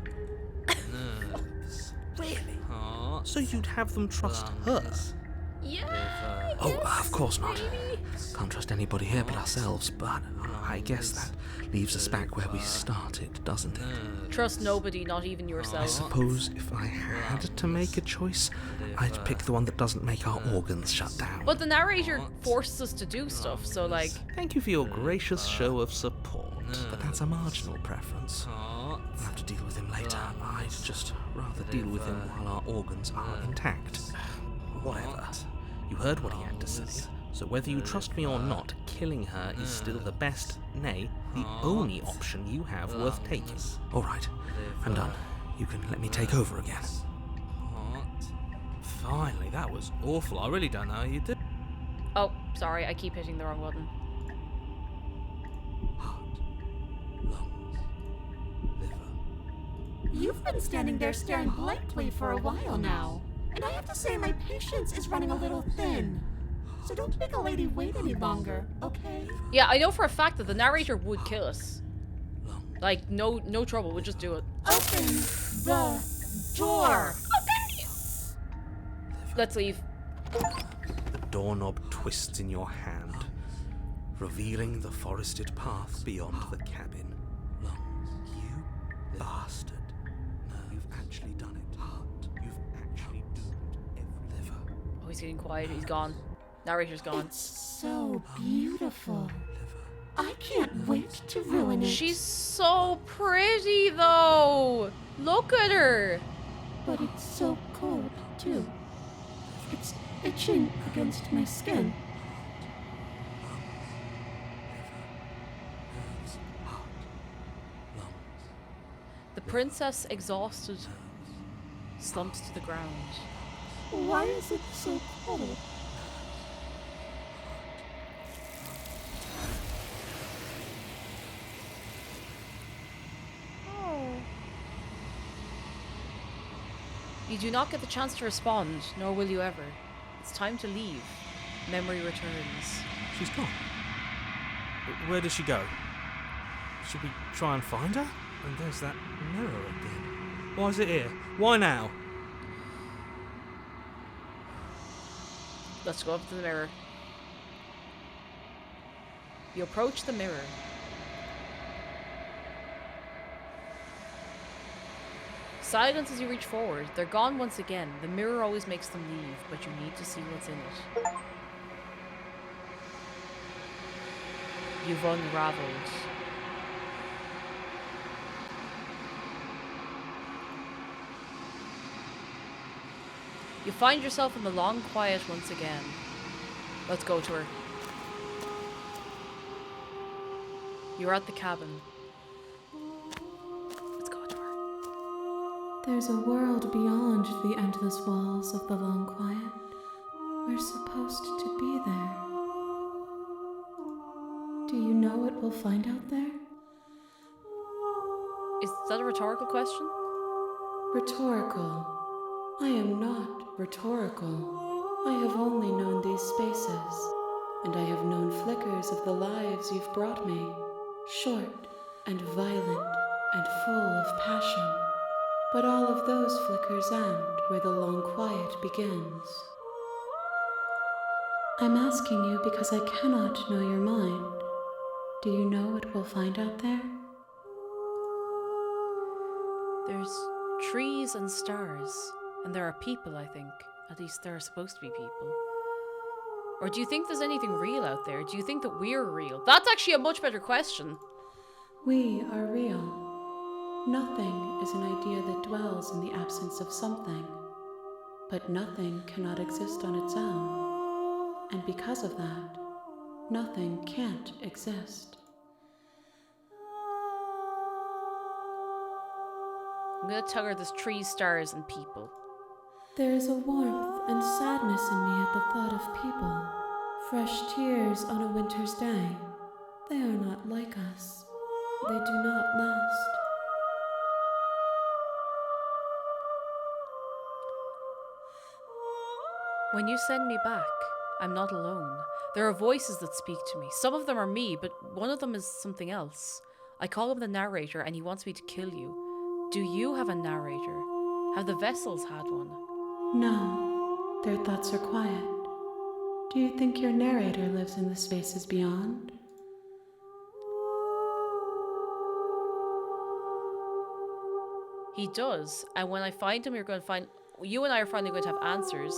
Nerves. Really? Heart. So you'd have them trust her? Yeah. Oh, of course not. Can't trust anybody here but ourselves, but I guess that leaves us back where we started, doesn't it? Trust nobody, not even I yourself. suppose if I had to make a choice, I'd pick the one that doesn't make our organs shut down. But the narrator forces us to do stuff, so like, Thank you for your gracious show of support, but that's a marginal preference. We'll have to deal with him later. I'd just rather deal with him while our organs are intact. Whatever. You heard what he had to say, so whether you trust me or not, killing her is still the best, nay, the only option you have worth taking. All right, I'm done. You can let me take over again. Finally, that was awful. I really don't know how you did. oh, sorry, I keep hitting the wrong button. Lungs, liver. You've been standing there staring blankly for a while now. And I have to say my patience is running a little thin. So don't make a lady wait any longer, okay? Yeah, I know for a fact that the narrator would kill us. Like, no trouble, we'll just do it. Open the door. Let's leave. The doorknob twists in your hand, revealing the forested path beyond the cabin. Lungs, you bastard. No, you've actually done it. Heart, you've actually doomed every liver. Oh, he's getting quiet, he's gone. Narrator's gone. It's so beautiful. I can't wait to ruin it. She's so pretty, though. Look at her. But it's so cold, too. It's itching against my skin. The princess, exhausted, slumps to the ground. Why is it so cold? You do not get the chance to respond, nor will you ever. It's time to leave. Memory returns. She's gone. Where does she go? Should we try and find her? And there's that mirror again. Why is it here? Why now? Let's go up to the mirror. You approach the mirror. Silence as you reach forward. They're gone once again. The mirror always makes them leave, but you need to see what's in it. You've unraveled. You find yourself in the long quiet once again. Let's go to her. You're at the cabin. Let's go to her. There's a world beyond the endless walls of the long quiet. We're supposed to be there. Do you know what we'll find out there? Is that a rhetorical question? Rhetorical. I am not rhetorical. I have only known these spaces, and I have known flickers of the lives you've brought me, short and violent and full of passion. But all of those flickers end where the long quiet begins. I'm asking you because I cannot know your mind. Do you know what we'll find out there? There's trees and stars, and there are people, I think. At least there are supposed to be people. Or do you think there's anything real out there? Do you think that we're real? That's actually a much better question. We are real. Nothing is an idea that dwells in the absence of something. But nothing cannot exist on its own. And because of that, nothing can't exist. I'm gonna tell her there's trees, stars, and people. There is a warmth and sadness in me at the thought of people. Fresh tears on a winter's day. They are not like us. They do not last. When you send me back, I'm not alone. There are voices that speak to me. Some of them are me, but one of them is something else. I call him the narrator, and he wants me to kill you. Do you have a narrator? Have the vessels had one? No, their thoughts are quiet. Do you think your narrator lives in the spaces beyond? He does. And when I find him, you and I are finally going to have answers.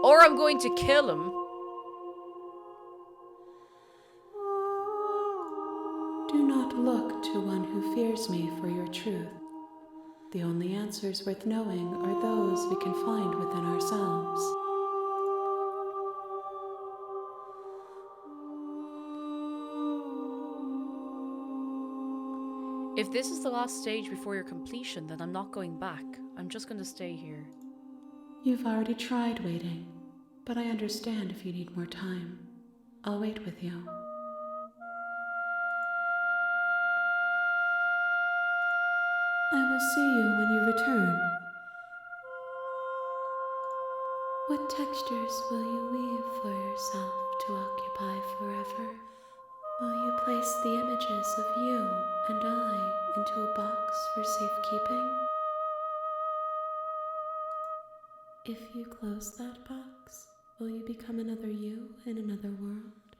Or I'm going to kill him. Do not look to one who fears me for your truth. The only answers worth knowing are those we can find within ourselves. If this is the last stage before your completion, then I'm not going back. I'm just going to stay here. You've already tried waiting, but I understand if you need more time. I'll wait with you. I will see you when you return. What textures will you weave for yourself to occupy forever? Will you place the images of you and I into a box for safekeeping? If you close that box, will you become another you in another world?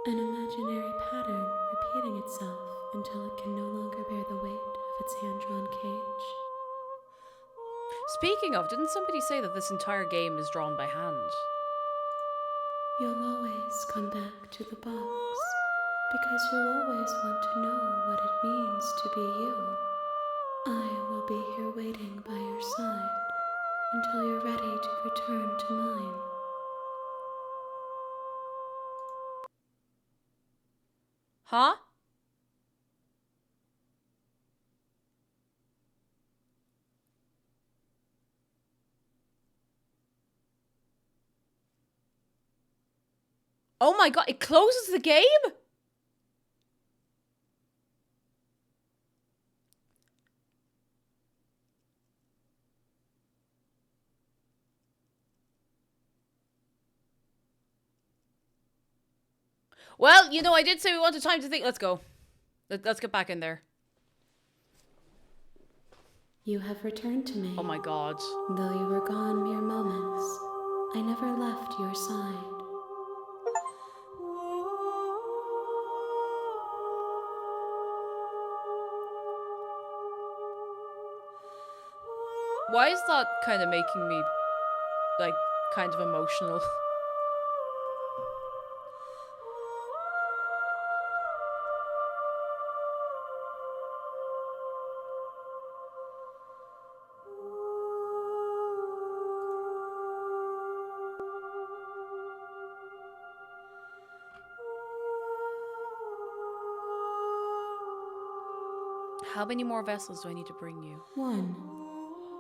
An imaginary pattern repeating itself until it can no longer bear the weight of its hand-drawn cage? Speaking of, didn't somebody say that this entire game is drawn by hand? You'll always come back to the box, because you'll always want to know what it means to be you. I will be here waiting by your side until you're ready to return to mine. Huh? Oh my god, it closes the game? Well, you know, I did say we wanted time to think. Let's go. Let's get back in there. You have returned to me. Oh my god. Though you were gone mere moments, I never left your side. Why is that kind of making me, like, kind of emotional? How many more vessels do I need to bring you? One.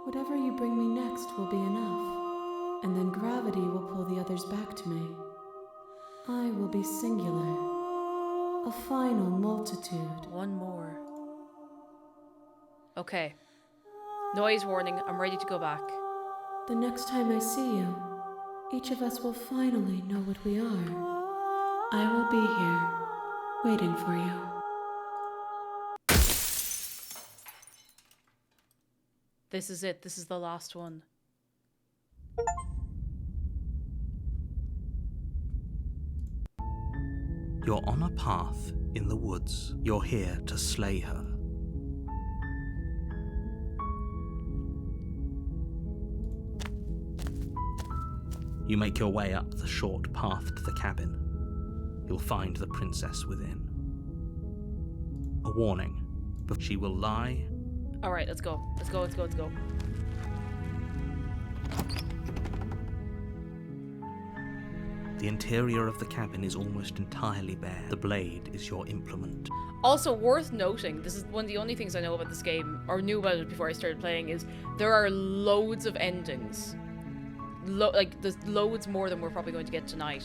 Whatever you bring me next will be enough, and then gravity will pull the others back to me. I will be singular, a final multitude. One more. Okay. Noise warning, I'm ready to go back. The next time I see you, each of us will finally know what we are. I will be here, waiting for you. This is it. This is the last one. You're on a path in the woods. You're here to slay her. You make your way up the short path to the cabin. You'll find the princess within. A warning, but she will lie. All right, let's go. Let's go, let's go, let's go. The interior of the cabin is almost entirely bare. The blade is your implement. Also worth noting, this is one of the only things I know about this game, or knew about it before I started playing, is there are loads of endings. Like, there's loads more than we're probably going to get tonight.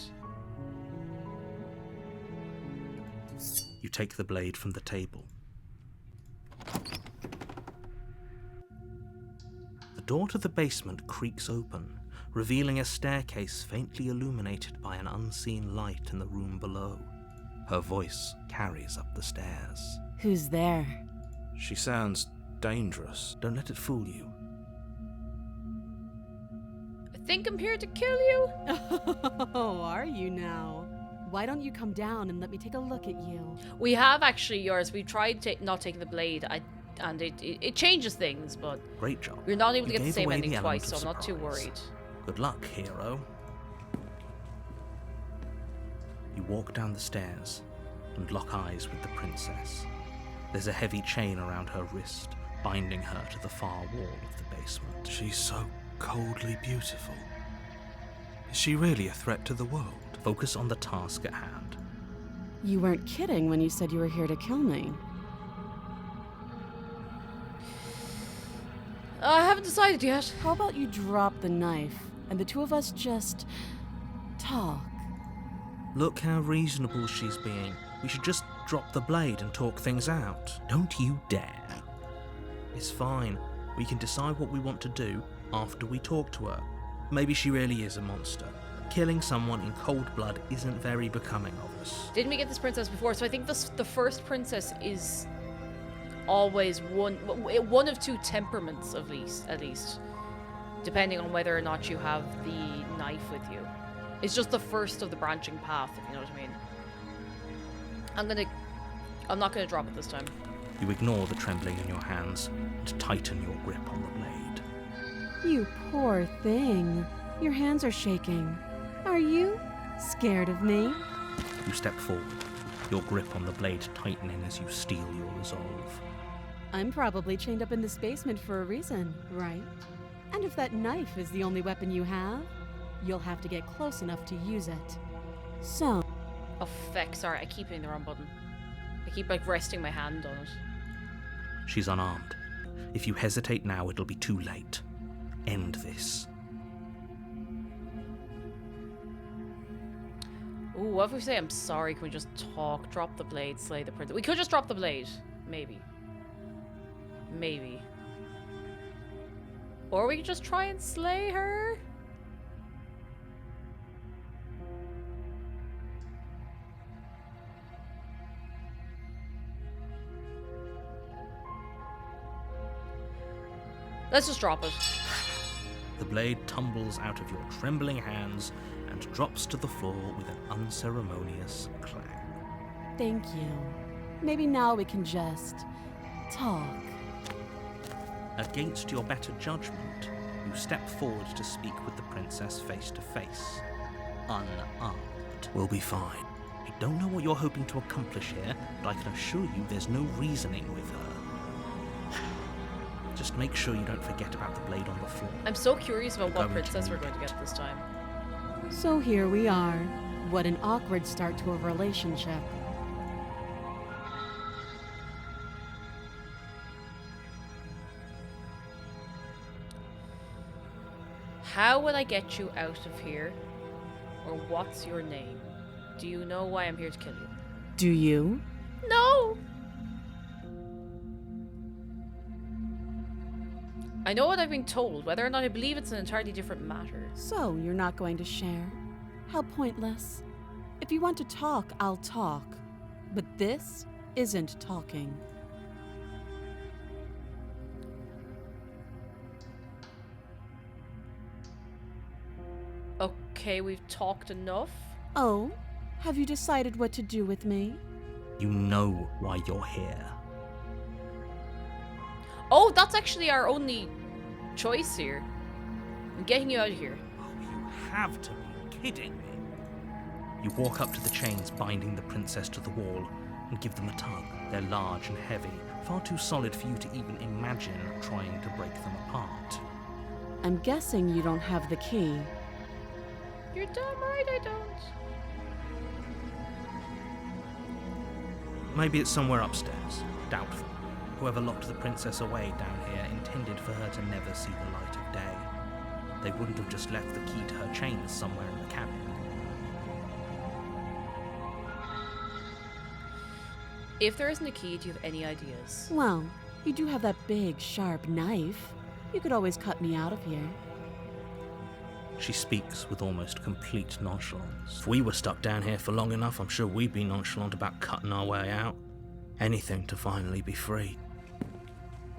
You take the blade from the table. The door to the basement creaks open, revealing a staircase faintly illuminated by an unseen light in the room below. Her voice carries up the stairs. Who's there? She sounds dangerous. Don't let it fool you. think I'm here to kill you? Oh, are you now? Why don't you come down and let me take a look at you? We have actually yours. We tried not taking the blade, and it changes things, but Great job. we're not able to You get the gave same away ending the twice, so element I'm of not too surprise. worried. Good luck, hero. You walk down the stairs and lock eyes with the princess. There's a heavy chain around her wrist, binding her to the far wall of the basement. She's so coldly beautiful. Is she really a threat to the world? Focus on the task at hand. You weren't kidding when you said you were here to kill me. I haven't decided yet. How about you drop the knife and the two of us just talk? Look how reasonable she's being. We should just drop the blade and talk things out. Don't you dare. It's fine. We can decide what we want to do after we talk to her. Maybe she really is a monster. Killing someone in cold blood isn't very becoming of us. Didn't we get this princess before? So I think the first princess is always one of two temperaments, at least, depending on whether or not you have the knife with you. It's just the first of the branching path, if you know what I mean. I'm not gonna drop it this time. You ignore the trembling in your hands and tighten your grip on the blade. You poor thing. Your hands are shaking. Are you scared of me? You step forward, your grip on the blade tightening as you steel your resolve. I'm probably chained up in this basement for a reason, right? And if that knife is the only weapon you have, you'll have to get close enough to use it. So... Oh, feck, sorry, I keep hitting the wrong button. I keep, like, resting my hand on it. She's unarmed. If you hesitate now, it'll be too late. End this. Ooh, what if we say I'm sorry? Can we just talk? Drop the blade, slay the princess. We could just drop the blade. Maybe. Maybe. Or we could just try and slay her? Let's just drop it. The blade tumbles out of your trembling hands and drops to the floor with an unceremonious clang. Thank you. Maybe now we can just talk. Against your better judgment, you step forward to speak with the princess face to face. Unarmed. We'll be fine. I don't know what you're hoping to accomplish here, but I can assure you there's no reasoning with her. Just make sure you don't forget about the blade on the floor. I'm so curious about what Going to princess we're need going to it. get this time. So here we are. What an awkward start to a relationship. How will I get you out of here? Or what's your name? Do you know why I'm here to kill you? Do you? No! I know what I've been told. Whether or not I believe it's an entirely different matter. So you're not going to share? How pointless. If you want to talk, I'll talk. But this isn't talking. Okay, we've talked enough. Oh, have you decided what to do with me? You know why you're here. Oh, that's actually our only choice here. I'm getting you out of here. Oh, you have to be kidding me. You walk up to the chains binding the princess to the wall and give them a tug. They're large and heavy, far too solid for you to even imagine trying to break them apart. I'm guessing you don't have the key. You're damn right I don't. Maybe it's somewhere upstairs. Doubtful. Whoever locked the princess away down here intended for her to never see the light of day. They wouldn't have just left the key to her chains somewhere in the cabin. If there isn't a key, do you have any ideas? Well, you do have that big, sharp knife. You could always cut me out of here. She speaks with almost complete nonchalance. If we were stuck down here for long enough, I'm sure we'd be nonchalant about cutting our way out. Anything to finally be free.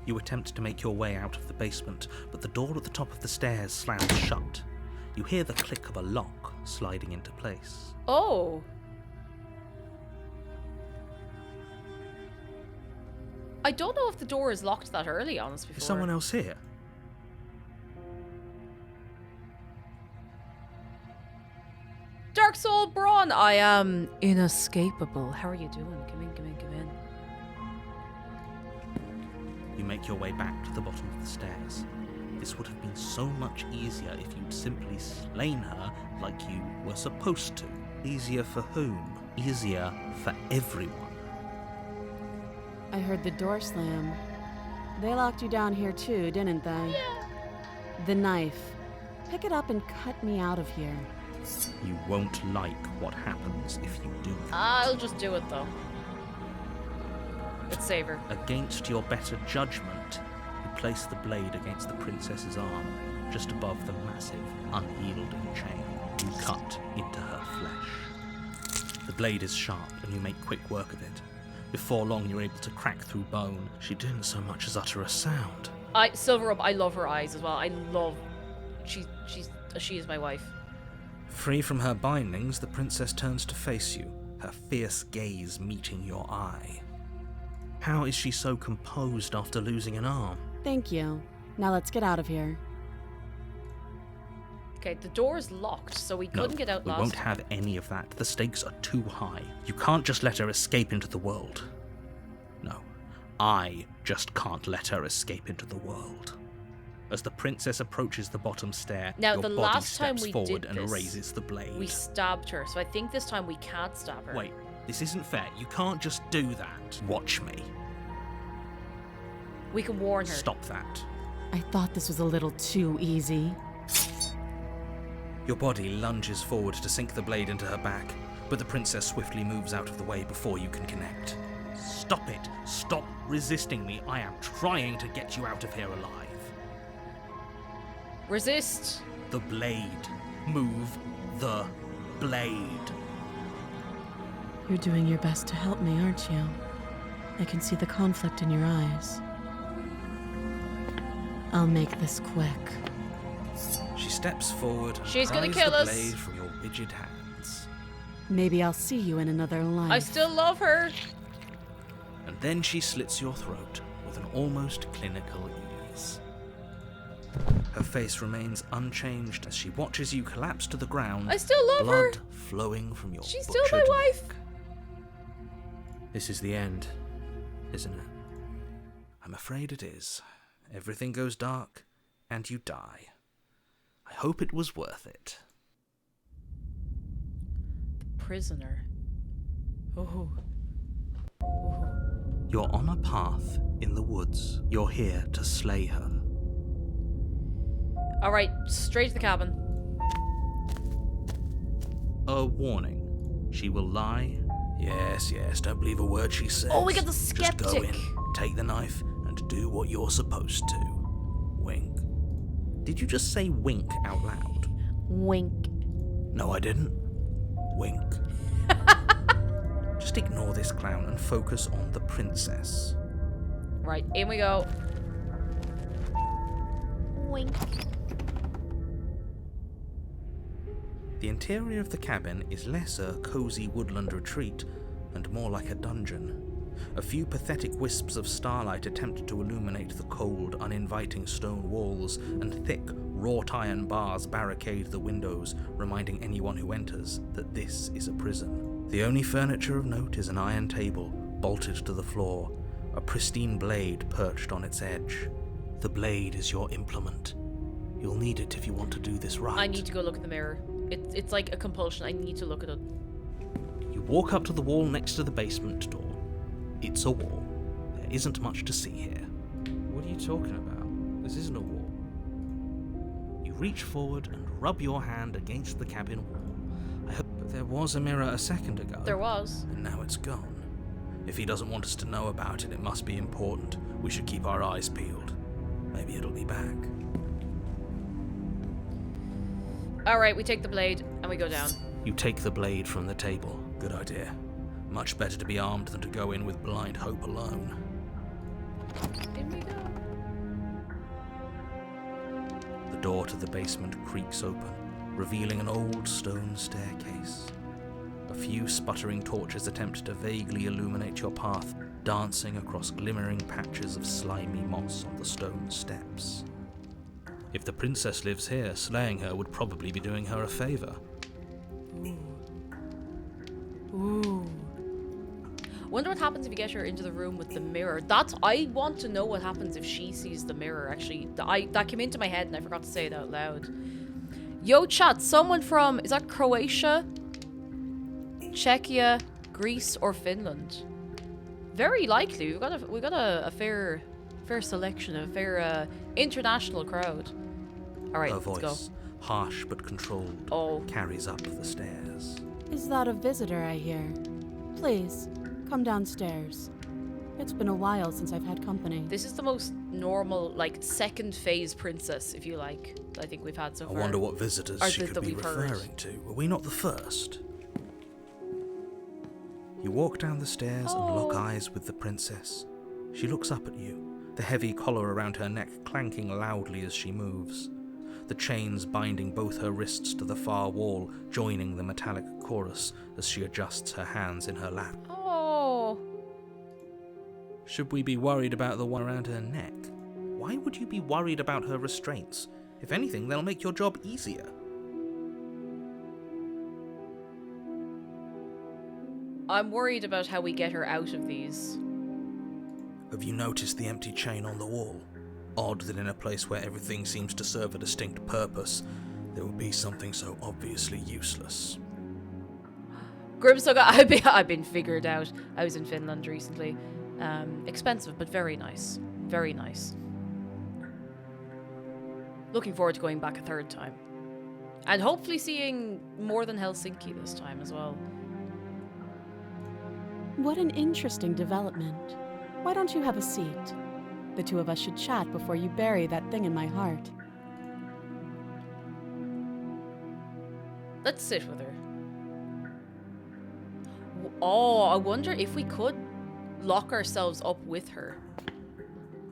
You attempt to make your way out of the basement, but the door at the top of the stairs slams shut. You hear the click of a lock sliding into place. Oh. I don't know if the door is locked that early, honest before. Is someone else here? Dark Soul Braun, I am inescapable. How are you doing? Come in, come in, come in. You make your way back to the bottom of the stairs. This would have been so much easier if you'd simply slain her like you were supposed to. Easier for whom? Easier for everyone. I heard the door slam. They locked you down here too, didn't they? Yeah. The knife. Pick it up and cut me out of here. You won't like what happens if you do that. I'll just do it though. Let's save her. Against your better judgment, you place the blade against the princess's arm, just above the massive, unyielding chain. You cut into her flesh. The blade is sharp, and you make quick work of it. Before long, you're able to crack through bone. She didn't so much as utter a sound. Silver Up, I love her eyes as well. I love... She is my wife. Free from her bindings, the princess turns to face you, her fierce gaze meeting your eye. How is she so composed after losing an arm? Thank you. Now let's get out of here. Okay, the door is locked, so we couldn't get out we last won't time. have any of that. The stakes are too high. You can't just let her escape into the world. No, I just can't let her escape into the world. As the princess approaches the bottom stair, Now, your the body last time steps we forward did and this, raises the blade. We stabbed her, so I think this time we can't stab her. Wait, this isn't fair. You can't just do that. Watch me. We can warn her. Stop that. I thought this was a little too easy. Your body lunges forward to sink the blade into her back, but the princess swiftly moves out of the way before you can connect. Stop it! Stop resisting me! I am trying to get you out of here alive. Resist! The blade. Move the blade. You're doing your best to help me, aren't you? I can see the conflict in your eyes. I'll make this quick. She steps forward and She's gonna pries kill the us. blade from your rigid hands. Maybe I'll see you in another life. I still love her. And then she slits your throat with an almost clinical ease. Her face remains unchanged as she watches you collapse to the ground. I still love her. Blood flowing from your She's still my butchered wife. neck. This is the end, isn't it? I'm afraid it is. Everything goes dark, and you die. I hope it was worth it. Prisoner. Oh. You're on a path in the woods. You're here to slay her. Alright, straight to the cabin. A warning. She will lie. Yes, don't believe a word she says. Oh, we got the Just go skeptic. in, take the knife, and do what you're supposed to. Wink. Did you just say wink out loud? Wink. No, I didn't. Wink. Just ignore this clown and focus on the princess. Right, in we go. Wink. The interior of the cabin is less a cozy woodland retreat and more like a dungeon. A few pathetic wisps of starlight attempt to illuminate the cold, uninviting stone walls, and thick, wrought iron bars barricade the windows, reminding anyone who enters that this is a prison. The only furniture of note is an iron table, bolted to the floor, a pristine blade perched on its edge. The blade is your implement. You'll need it if you want to do this right. I need to go look in the mirror. It's like a compulsion. I need to look at it. You walk up to the wall next to the basement door. It's a wall. There isn't much to see here. What are you talking about? This isn't a wall. You reach forward and rub your hand against the cabin wall. But there was a mirror a second ago. There was. And now it's gone. If he doesn't want us to know about it, it must be important. We should keep our eyes peeled. Maybe it'll be back. Alright, we take the blade and we go down. You take the blade from the table. Good idea. Much better to be armed than to go in with blind hope alone. In we go. The door to the basement creaks open. revealing an old stone staircase. A few sputtering torches attempt to vaguely illuminate your path, dancing across glimmering patches of slimy moss on the stone steps. If the princess lives here, slaying her would probably be doing her a favour. Ooh. Wonder what happens if you get her into the room with the mirror. I want to know what happens if she sees the mirror, actually. That came into my head and I forgot to say it out loud. Yo, chat, someone from, is that Croatia, Czechia, Greece, or Finland? Very likely. We've got a fair selection, a fair international crowd. All right, Her let's go. voice, harsh but controlled, carries up the stairs. Is that a visitor I hear? Please, come downstairs. It's been a while since I've had company. This is the most normal, like, second phase princess, if you like, I think we've had so far. I wonder what visitors Or she that could be we've heard. referring to. Were we not the first? You walk down the stairs and lock eyes with the princess. She looks up at you, the heavy collar around her neck clanking loudly as she moves. The chains binding both her wrists to the far wall, joining the metallic chorus as she adjusts her hands in her lap. Oh. Should we be worried about the one around her neck? Why would you be worried about her restraints? If anything, they'll make your job easier. I'm worried about how we get her out of these. Have you noticed the empty chain on the wall? Odd that in a place where everything seems to serve a distinct purpose, there would be something so obviously useless. Grimstock, I've been figured out. I was in Finland recently. Expensive, but very nice. Very nice. Looking forward to going back a third time. And hopefully seeing more than Helsinki this time as well. What an interesting development. Why don't you have a seat? The two of us should chat before you bury that thing in my heart. Let's sit with her. Oh, I wonder if we could lock ourselves up with her.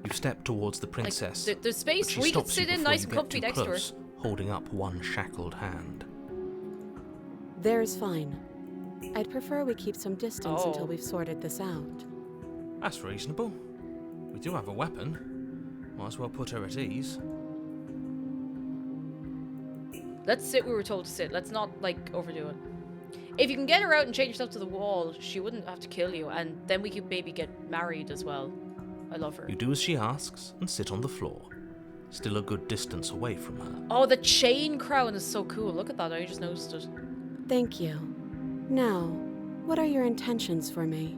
You step towards the princess. Like, there's space. but she We could stops you sit in before nice you and get comfy too next to her. close, holding up one shackled hand. There's fine. I'd prefer we keep some distance Oh. until we've sorted this out. That's reasonable. We do have a weapon. Might as well put her at ease. Let's sit where we're told to sit. Let's not, like, overdo it. If you can get her out and chain yourself to the wall, she wouldn't have to kill you, and then we could maybe get married as well. I love her. You do as she asks and sit on the floor, still a good distance away from her. Oh, the chain crown is so cool. Look at that. I just noticed it. Thank you. Now, what are your intentions for me?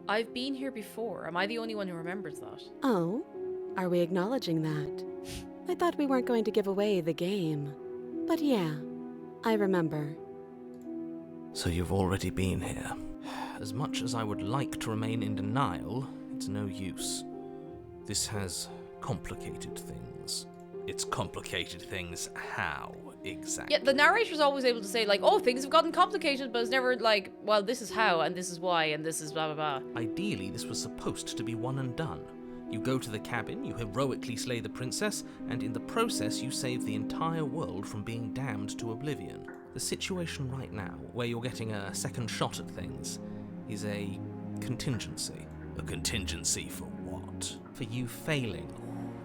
I've been here before. Am I the only one who remembers that? Oh, are we acknowledging that? I thought we weren't going to give away the game. But yeah, I remember. So you've already been here. As much as I would like to remain in denial, it's no use. This has complicated things. It's complicated things how, exactly? Yeah, the narrator's always able to say, like, oh, things have gotten complicated, but it's never like, well, this is how, and this is why, and this is blah, blah, blah. Ideally, this was supposed to be one and done. You go to the cabin, you heroically slay the princess, and in the process you save the entire world from being damned to oblivion. The situation right now, where you're getting a second shot at things, is a contingency. A contingency for what? For you failing,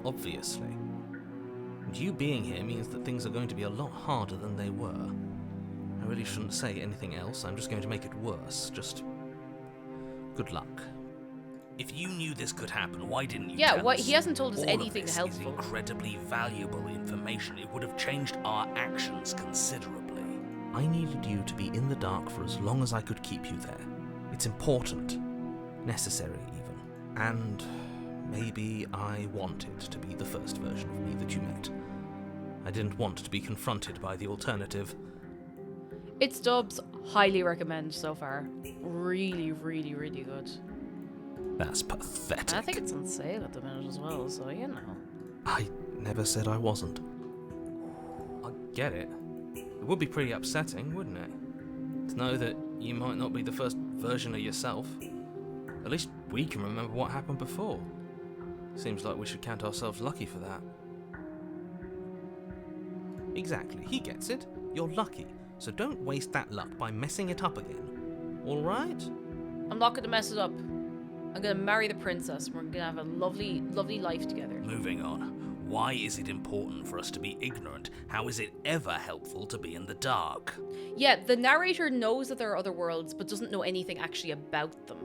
obviously. And you being here means that things are going to be a lot harder than they were. I really shouldn't say anything else, I'm just going to make it worse. Just good luck. If you knew this could happen, why didn't you tell us? He hasn't told us All anything of this helpful. is incredibly valuable information. It would have changed our actions considerably. I needed you to be in the dark for as long as I could keep you there. It's important. Necessary, even. And maybe I wanted to be the first version of me that you met. I didn't want to be confronted by the alternative. It's Dubs. Highly recommend so far. Really, really, really good. That's pathetic. And I think it's on sale at the minute as well, so you know. I never said I wasn't. I get it. It would be pretty upsetting, wouldn't it? To know that you might not be the first version of yourself. At least we can remember what happened before. Seems like we should count ourselves lucky for that. Exactly, he gets it. You're lucky, so don't waste that luck by messing it up again. Alright? I'm not gonna mess it up. I'm gonna marry the princess. We're gonna have a lovely, lovely life together. Moving on. Why is it important for us to be ignorant? How is it ever helpful to be in the dark? Yeah, the narrator knows that there are other worlds, but doesn't know anything actually about them.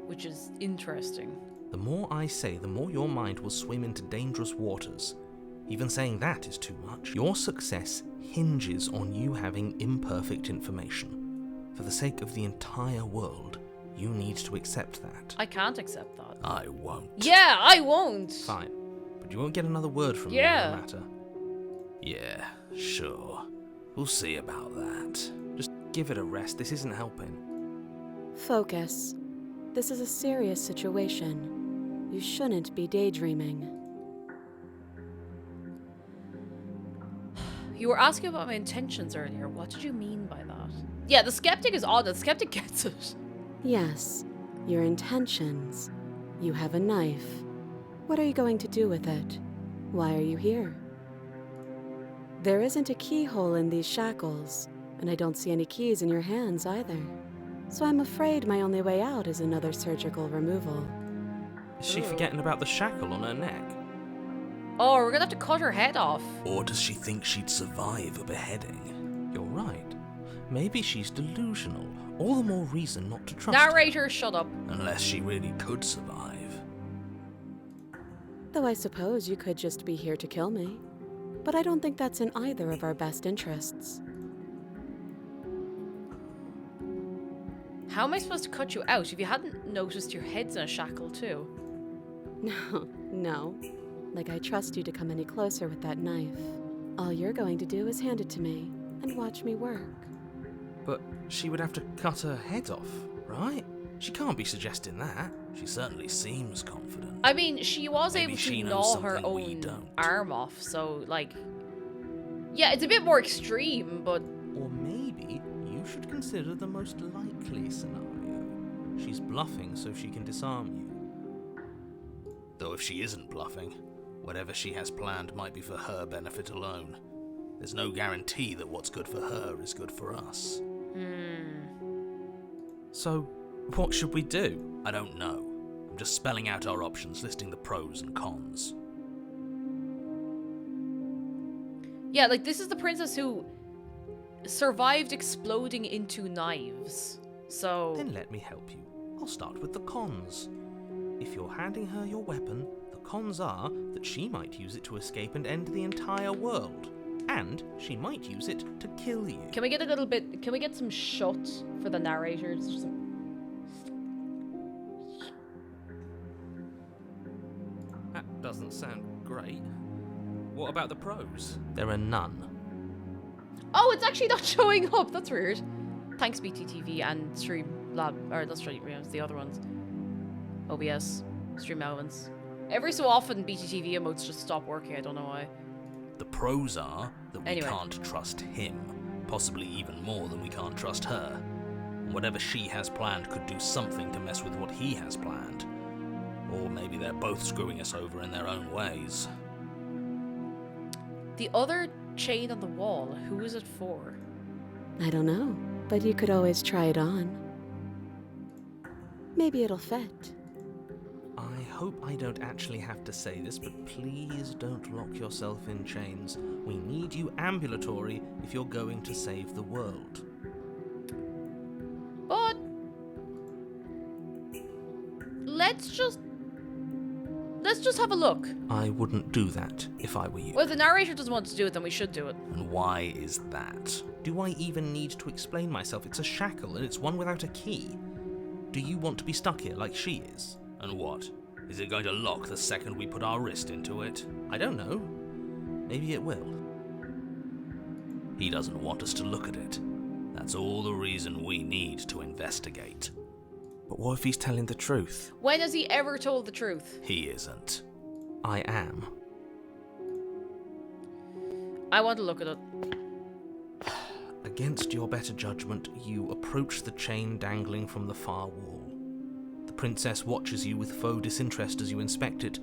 Which is interesting. The more I say, the more your mind will swim into dangerous waters. Even saying that is too much. Your success hinges on you having imperfect information. For the sake of the entire world, you need to accept that. I can't accept that. I won't. Yeah, I won't. Fine. But you won't get another word from me on the matter. Yeah, sure. We'll see about that. Just give it a rest. This isn't helping. Focus. This is a serious situation. You shouldn't be daydreaming. You were asking about my intentions earlier. What did you mean by that? Yeah, the skeptic is odd. The skeptic gets it. Yes, your intentions. You have a knife. What are you going to do with it? Why are you here? There isn't a keyhole in these shackles, and I don't see any keys in your hands either. So I'm afraid my only way out is another surgical removal. Is she forgetting about the shackle on her neck? Oh, we're gonna have to cut her head off. Or does she think she'd survive a beheading? You're right. Maybe she's delusional. All the more reason not to trust Narrator, shut up. Unless she really could survive. Though I suppose you could just be here to kill me. But I don't think that's in either of our best interests. How am I supposed to cut you out if you hadn't noticed your head's in a shackle too? No. Like I trust you to come any closer with that knife. All you're going to do is hand it to me and watch me work. But she would have to cut her head off, right? She can't be suggesting that. She certainly seems confident. I mean, she was Maybe able she to knows gnaw her something we own don't. arm off, so, like... Yeah, it's a bit more extreme, but... Or maybe you should consider the most likely scenario. She's bluffing so she can disarm you. Though if she isn't bluffing, whatever she has planned might be for her benefit alone. There's no guarantee that what's good for her is good for us. So, what should we do? I don't know. I'm just spelling out our options, listing the pros and cons. Yeah, like, this is the princess who survived exploding into knives. So... Then let me help you. I'll start with the cons. If you're handing her your weapon, the cons are that she might use it to escape and end the entire world. And she might use it to kill you. Can we get a little bit... Can we get some shut for the narrator? It's just... That doesn't sound great. What about the pros? There are none. Oh, it's actually not showing up. That's weird. Thanks, BTTV and Streamlab. Or not Streamlabs, the other ones. OBS. Stream Elements. Every so often, BTTV emotes just stop working. I don't know why. The pros are that we Anyway. can't trust him. Possibly even more than we can't trust her. Whatever she has planned could do something to mess with what he has planned. Or maybe they're both screwing us over in their own ways. The other chain on the wall, who is it for? I don't know, but you could always try it on. Maybe it'll fit. I hope I don't actually have to say this, but please don't lock yourself in chains. We need you ambulatory if you're going to save the world. But... Let's just have a look. I wouldn't do that if I were you. Well, if the narrator doesn't want to do it, then we should do it. And why is that? Do I even need to explain myself? It's a shackle and it's one without a key. Do you want to be stuck here like she is? And what? Is it going to lock the second we put our wrist into it? I don't know. Maybe it will. He doesn't want us to look at it. That's all the reason we need to investigate. But what if he's telling the truth? When has he ever told the truth? He isn't. I am. I want to look at it. Against your better judgment, you approach the chain dangling from the far wall. The princess watches you with faux disinterest as you inspect it,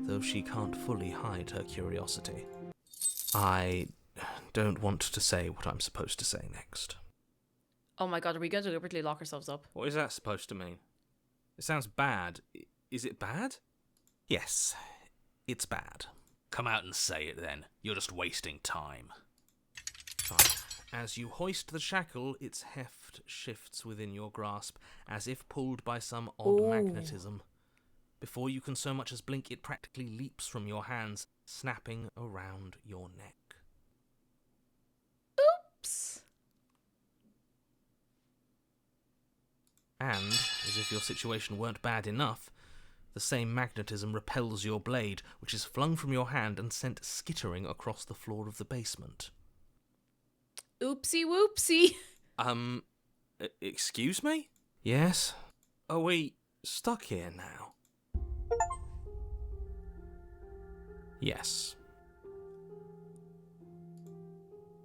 though she can't fully hide her curiosity. I don't want to say what I'm supposed to say next. Oh my god, are we going to deliberately lock ourselves up? What is that supposed to mean? It sounds bad. Is it bad? Yes, it's bad. Come out and say it then. You're just wasting time. Fine. As you hoist the shackle, its heft shifts within your grasp, as if pulled by some odd magnetism. Before you can so much as blink, it practically leaps from your hands, snapping around your neck. Oops. And, as if your situation weren't bad enough, the same magnetism repels your blade, which is flung from your hand and sent skittering across the floor of the basement. Oopsie whoopsie. Excuse me? Yes? Are we stuck here now? Yes.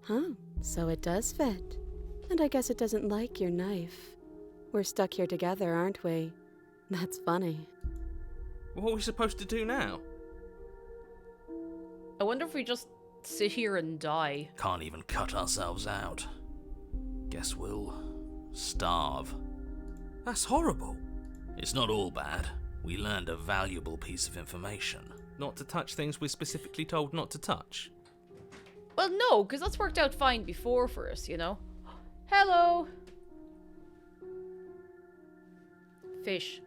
Huh, so it does fit. And I guess it doesn't like your knife. We're stuck here together, aren't we? That's funny. What are we supposed to do now? I wonder if we just sit here and die. Can't even cut ourselves out. Guess we'll starve. That's horrible. It's not all bad. We learned a valuable piece of information. Not to touch things we're specifically told not to touch. Well, no, because that's worked out fine before for us, you know? Hello. Fish.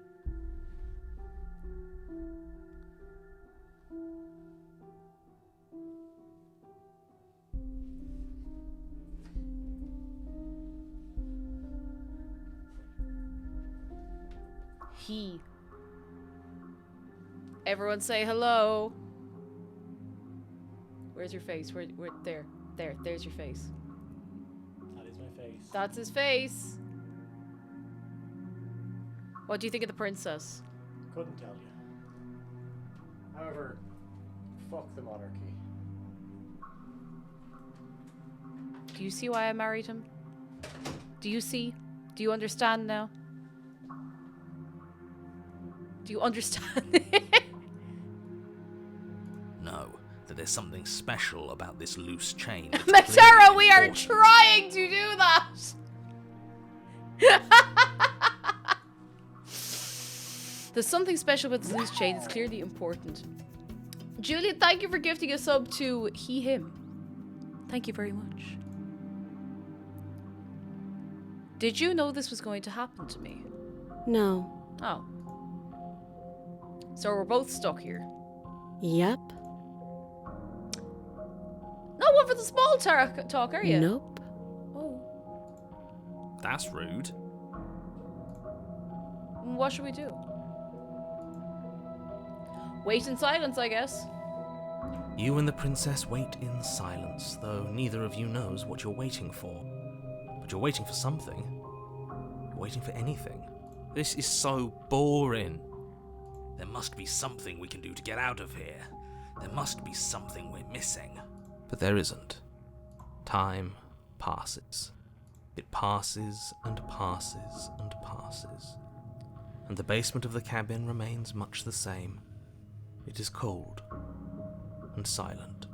He. Everyone say hello. Where's your face? Where there's your face. That is my face. That's his face. What do you think of the princess? Couldn't tell you. However, fuck the monarchy. Do you see why I married him? Do you see? Do you understand now? Do you understand? No, that there's something special about this loose chain. Matera, we are trying to do that! There's something special about this loose chain. It's clearly important. Julian, thank you for gifting a sub to he, him. Thank you very much. Did you know this was going to happen to me? No. Oh. So we're both stuck here. Yep. Not one for the small talk, are you? Nope. Oh. That's rude. What should we do? Wait in silence, I guess. You and the princess wait in silence, though neither of you knows what you're waiting for. But you're waiting for something. You're waiting for anything. This is so boring. There must be something we can do to get out of here. There must be something we're missing. But there isn't. Time passes. It passes and passes and passes. And the basement of the cabin remains much the same. It is cold and silent.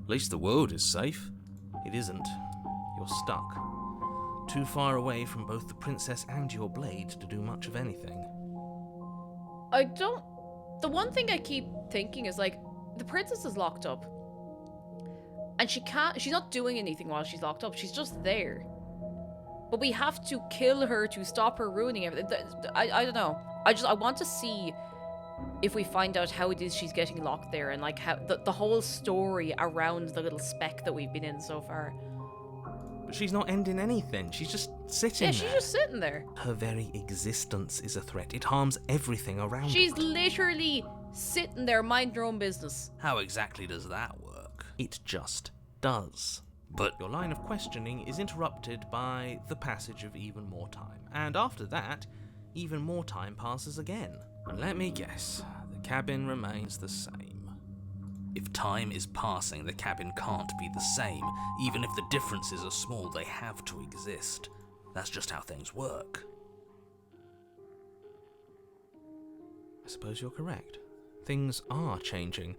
At least the world is safe. It isn't. You're stuck. Too far away from both the princess and your blade to do much of anything. The one thing I keep thinking is, like, the princess is locked up. And she's not doing anything while she's locked up. She's just there. But we have to kill her to stop her ruining everything. I don't know. I want to see if we find out how it is she's getting locked there, and like how the whole story around the little speck that we've been in so far. But she's not ending anything. She's just sitting there. Yeah, she's just sitting there. Her very existence is a threat. It harms everything around her. She's literally sitting there minding her own business. How exactly does that work? It just does. But your line of questioning is interrupted by the passage of even more time. And after that, even more time passes again. And let me guess, the cabin remains the same. If time is passing, the cabin can't be the same. Even if the differences are small, they have to exist. That's just how things work. suppose you're correct. Things are changing.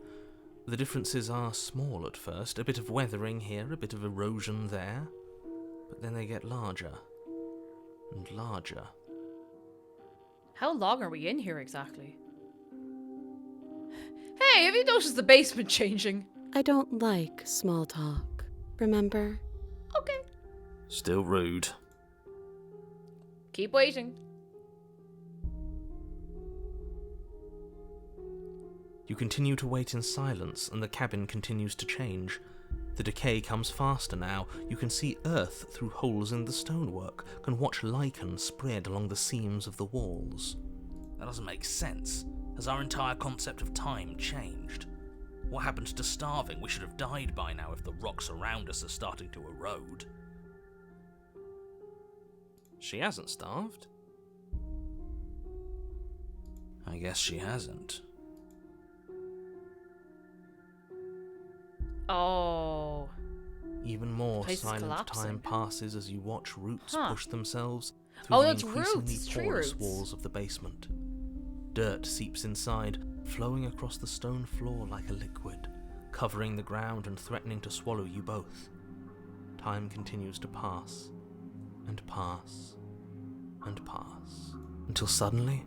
The differences are small at first, a bit of weathering here, a bit of erosion there, but then they get larger and larger. How long are we in here exactly? Hey, have you noticed the basement changing? I don't like small talk, remember? Okay. Still rude. Keep waiting. You continue to wait in silence, and the cabin continues to change. The decay comes faster now. You can see earth through holes in the stonework, can watch lichen spread along the seams of the walls. That doesn't make sense. Has our entire concept of time changed? What happened to starving? We should have died by now if the rocks around us are starting to erode. She hasn't starved. I guess she hasn't. Oh. Even more Place is silent collapsing. time passes as you watch roots Huh. push themselves through Oh, the it's roots, increasingly it's tree porous roots. walls of the basement. Dirt seeps inside, flowing across the stone floor like a liquid, covering the ground and threatening to swallow you both. Time continues to pass, and pass, and pass, until suddenly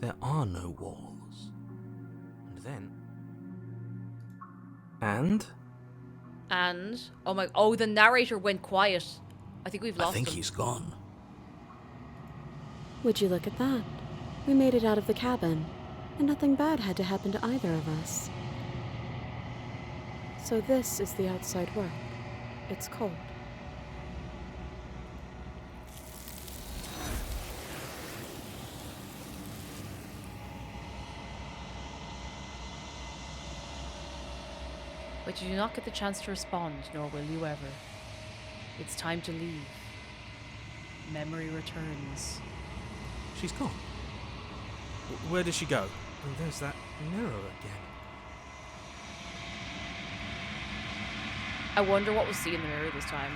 there are no walls. And then... And the narrator went quiet. I think we've I lost think him. he's gone. Would you look at that? We made it out of the cabin, and nothing bad had to happen to either of us. So this is the outside world. It's cold. But you do not get the chance to respond, nor will you ever. It's time to leave. Memory returns. she's gone. Where did she go? And there's that mirror again. I wonder what we'll see in the mirror this time.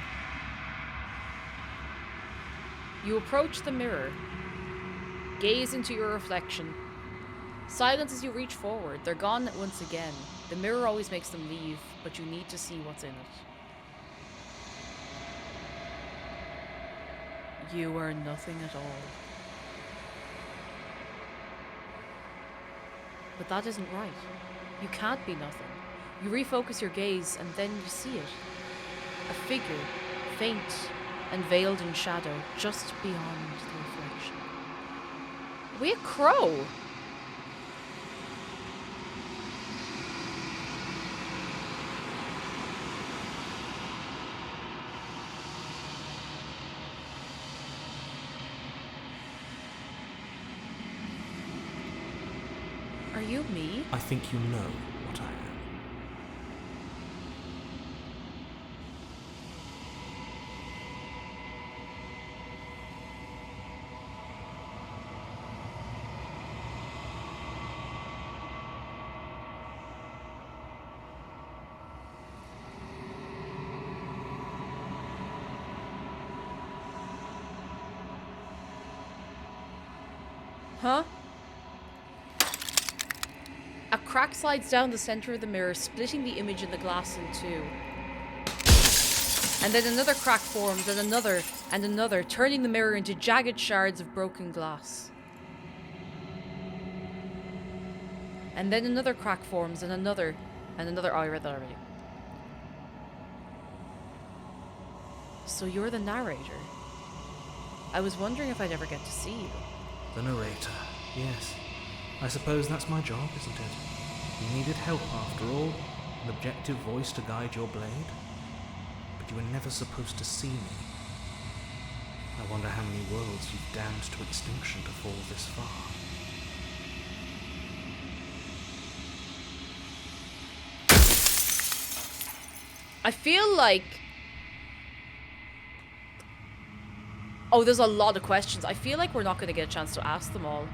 You approach the mirror. Gaze into your reflection. Silence as you reach forward. They're gone once again. The mirror always makes them leave, but you need to see what's in it. You are nothing at all. But that isn't right. You can't be nothing. You refocus your gaze and then you see it. A figure, faint and veiled in shadow, just beyond the reflection. Are we a crow? Are you me? I think you know what I am. Huh? A crack slides down the center of the mirror, splitting the image in the glass in two. And then another crack forms, and another, turning the mirror into jagged shards of broken glass. And then another crack forms, and another. Oh, I read that already. So you're the narrator. I was wondering if I'd ever get to see you. The narrator, yes. I suppose that's my job, isn't it? You needed help after all, an objective voice to guide your blade. But you were never supposed to see me. I wonder how many worlds you've damned to extinction to fall this far. I feel like... Oh, there's a lot of questions. I feel like we're not going to get a chance to ask them all.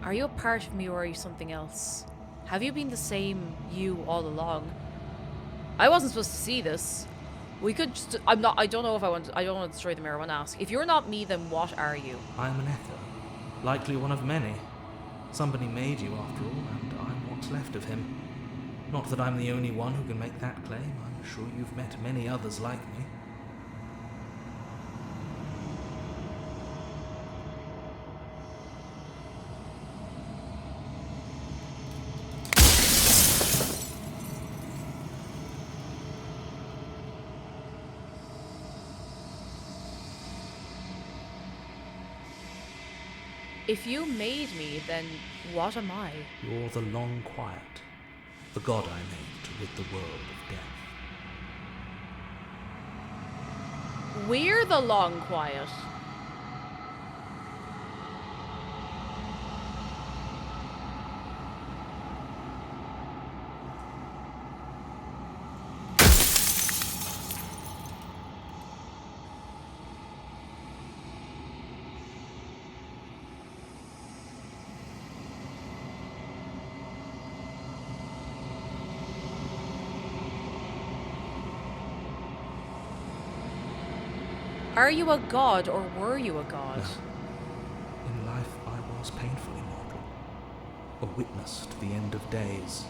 Are you a part of me or are you something else? Have you been the same you all along? I wasn't supposed to see this. We could just... I don't know if I want to... I don't want to destroy the mirror. I want to ask. If you're not me, then what are you? I am an echo. Likely one of many. Somebody made you, after all, and I'm what's left of him. Not that I'm the only one who can make that claim. I'm sure you've met many others like me. If you made me, then what am I? You're the long quiet, the god I made to rid the world of death. We're the long quiet. Are you a god, or were you a god? No. In life, I was painfully mortal, a witness to the end of days.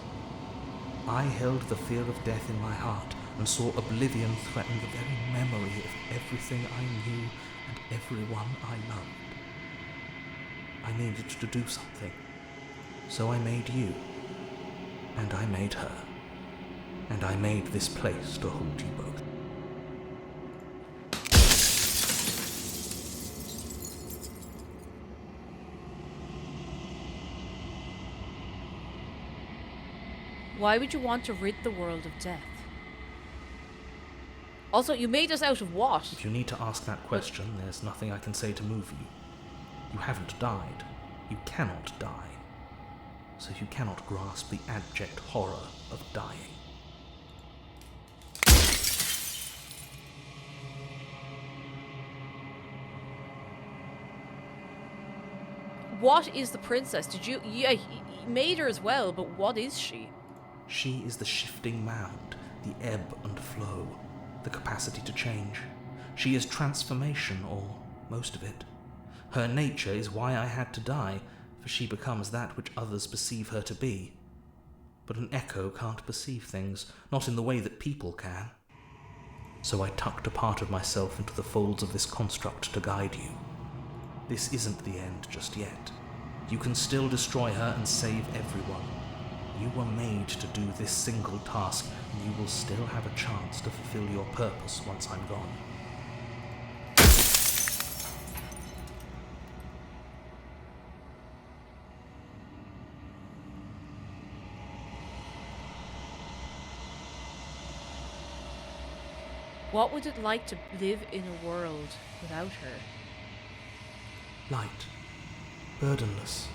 I held the fear of death in my heart and saw oblivion threaten the very memory of everything I knew and everyone I loved. I needed to do something, so I made you, and I made her, and I made this place to hold you both. Why would you want to rid the world of death? Also, you made us out of what? If you need to ask that question, there's nothing I can say to move you. You haven't died. You cannot die. So you cannot grasp the abject horror of dying. What is the princess? Did you... Yeah, you made her as well, but what is she? She is the shifting mound, the ebb and flow, the capacity to change. She is transformation, or most of it. Her nature is why I had to die, for she becomes that which others perceive her to be. But an echo can't perceive things, not in the way that people can. So I tucked a part of myself into the folds of this construct to guide you. This isn't the end just yet. You can still destroy her and save everyone. You were made to do this single task, and you will still have a chance to fulfill your purpose once I'm gone. What would it like to live in a world without her? Light. Burdenless.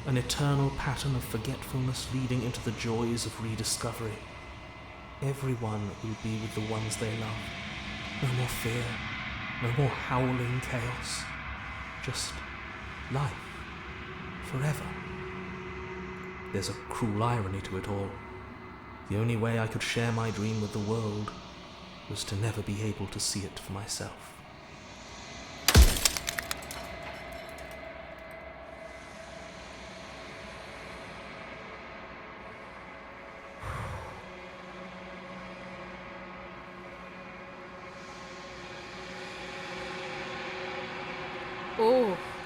An eternal pattern of forgetfulness leading into the joys of rediscovery. Everyone will be with the ones they love. No more fear, no more howling chaos. Just life. Forever. There's a cruel irony to it all. The only way I could share my dream with the world was to never be able to see it for myself.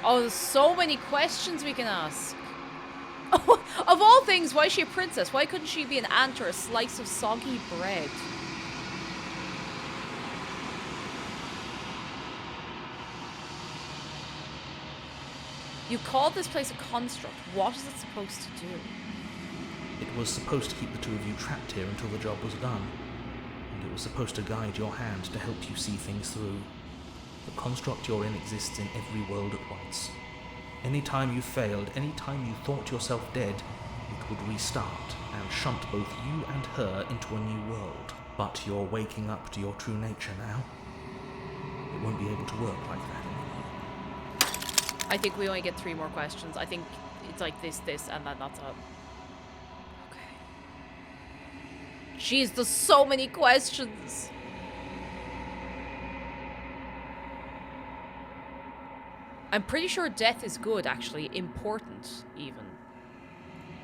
Oh, there's so many questions we can ask. Oh, of all things, why is she a princess? Why couldn't she be an ant or a slice of soggy bread? You called this place a construct. What is it supposed to do? It was supposed to keep the two of you trapped here until the job was done. And it was supposed to guide your hand to help you see things through. The construct you're in exists in every world at once. Any time you failed, any time you thought yourself dead, it would restart and shunt both you and her into a new world. But you're waking up to your true nature now. It won't be able to work like that anymore. I think we only get 3 more questions. I think it's like this, and then that's it. Okay. Jeez, there's so many questions. I'm pretty sure death is good, actually. Important, even.